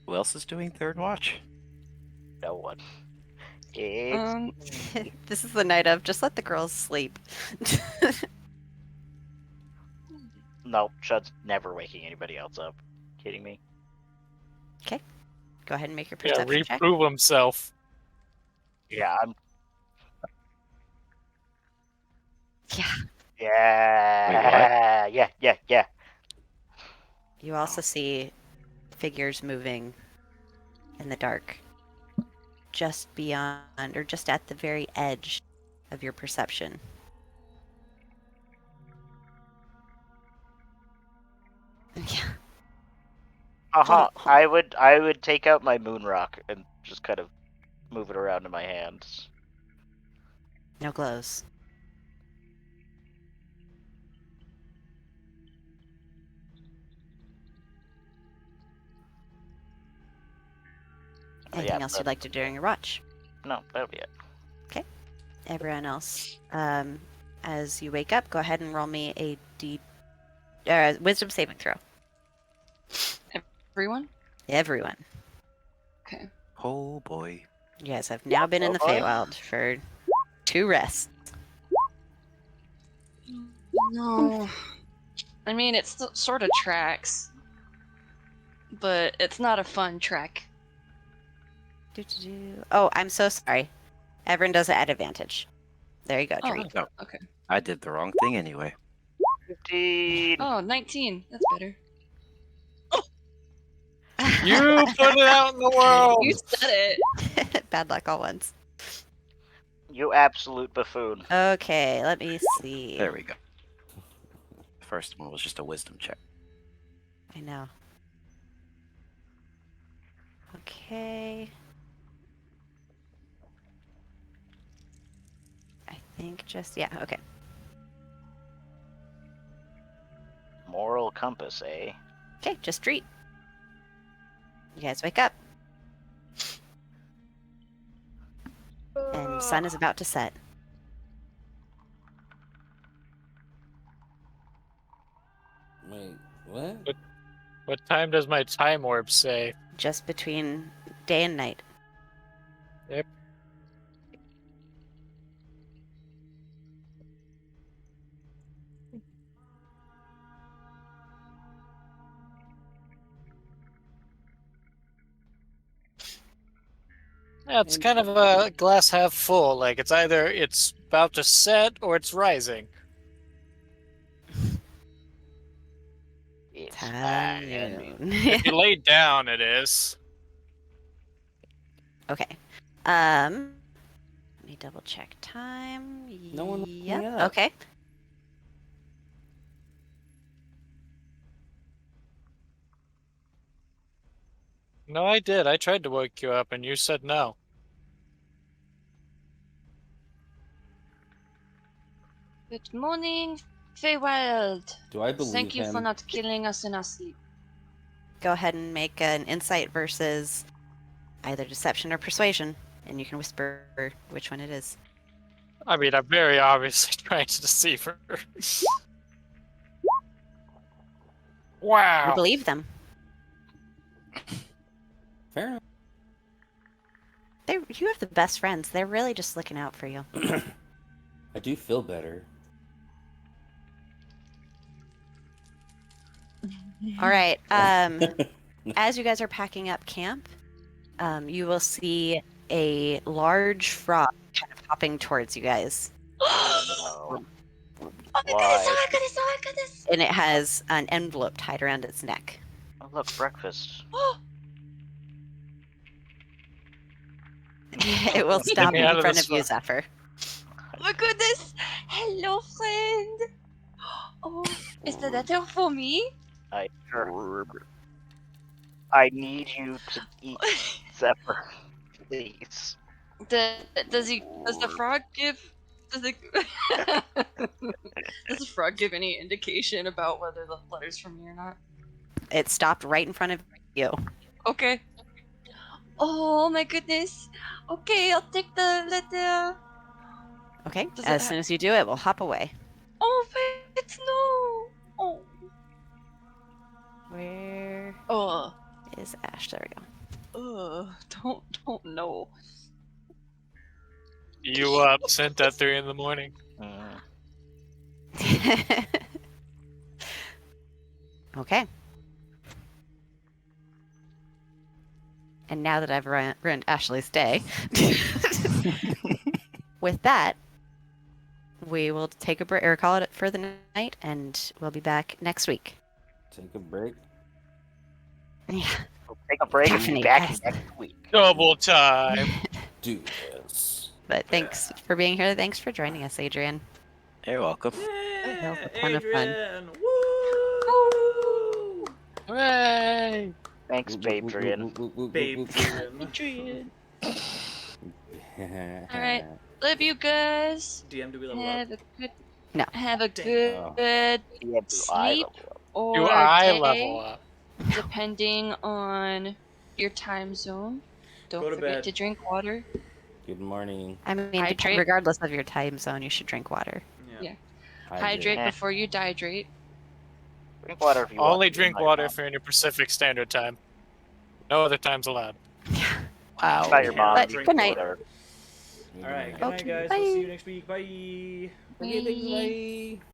Who else is doing third watch? No one. It's This is the night of just let the girls sleep. no, Chud's never waking anybody else up. Kidding me? Go ahead and make your Yeah, perception check. reprove himself. Yeah, I'm. Yeah. Yeah. Yeah. You also see figures moving in the dark, just beyond or just at the very edge of your perception. Yeah. Uh-huh. Hold- I would take out my moon rock and just kind of move it around in my hands. No glows. Anything else you'd like to do during your watch? No, that'll be it. Everyone else, as you wake up, go ahead and roll me a wisdom saving throw. Everyone? Everyone. Okay. Oh boy. You guys have now been in the boy. Feywild for 2 rests. No. I mean, it sort of tracks, but it's not a fun track. Oh, I'm so sorry. Everyone does it at advantage. There you go, Oh, Treat. No. okay. I did the wrong thing anyway. 15. Oh, 19. That's better. You put it out in the world. You said it. Bad luck all once. You absolute buffoon. Okay, let me see. There we go. The first one was just a wisdom check. I know. Okay. I think just, yeah, okay. Moral compass, eh? Okay, just Treat. You guys wake up. And sun is about to set. Wait, what? What time does my time orb say? Just between day and night. Yep. Yeah, it's kind of a glass half full. Like it's either it's about to set or it's rising. It's High fine. noon. If you lay down, it is. Okay. Let me double check time. No one woke me Yep. up. Okay. No, I did. I tried to wake you up, and you said no. Good morning, Feywild. Do I believe Thank you him? for not killing us in our sleep. Go ahead and make an insight versus either deception or persuasion, and you can whisper which one it is. I mean, I'm very obviously trying to deceive her. You Wow. believe them. Fair enough. You have the best friends. They're really just looking out for you. I do feel better. All right. As you guys are packing up camp, you will see a large frog kind of hopping towards you guys. No. Why? Oh my goodness! Oh my goodness! And it has an envelope tied around its neck. Oh, look, breakfast. Oh, It will stop me out in of front this of you, fuck. Zephyr. my goodness! Hello, friend. Oh, is the letter for me? I I need you to eat Zephyr, please. Does the frog give? Does the does the frog give any indication about whether the letter's from me or not? It stopped right in front of you. Okay. Oh my goodness. Okay, I'll take the letter. Okay. Does it As soon as you do it, we'll hop away. Oh wait, no. Oh. Where Oh. is Ash? There we Don't know. You up sent at 3 in the morning. Mm. go. Okay. And now that I've ruined Ashley's day, with that, we will take a break or call it for the night, and we'll be back next week. Take a break. Yeah. We'll take a break and be Caffeinate, back guys. next week. Double time. Do this. But thanks for being here. Thanks for joining us, Adrian. You're welcome. Yeah, That was a ton of fun. Adrian. Woo! Hooray! Thanks, Badrian. Adrian. Alright. Love you guys. DM, do we level up? Have a good No. Have a Dang. good Yeah, do I sleep level up? or Do I day, level up? depending on your time zone. Don't Go to forget bed. to drink water. Good morning. I mean, Hydrate. regardless of your time zone, you should drink water. Yeah. Hydrate Eh. before you dehydrate. Drink water if you want. Only to, drink not water your if you're in your Pacific Standard Time. No other times allowed. mom. Not your mom. But drink good night. water. All right. Good Okay, night, guys. bye. We'll see you next week. Bye. Okay, thanks, Bye. bye.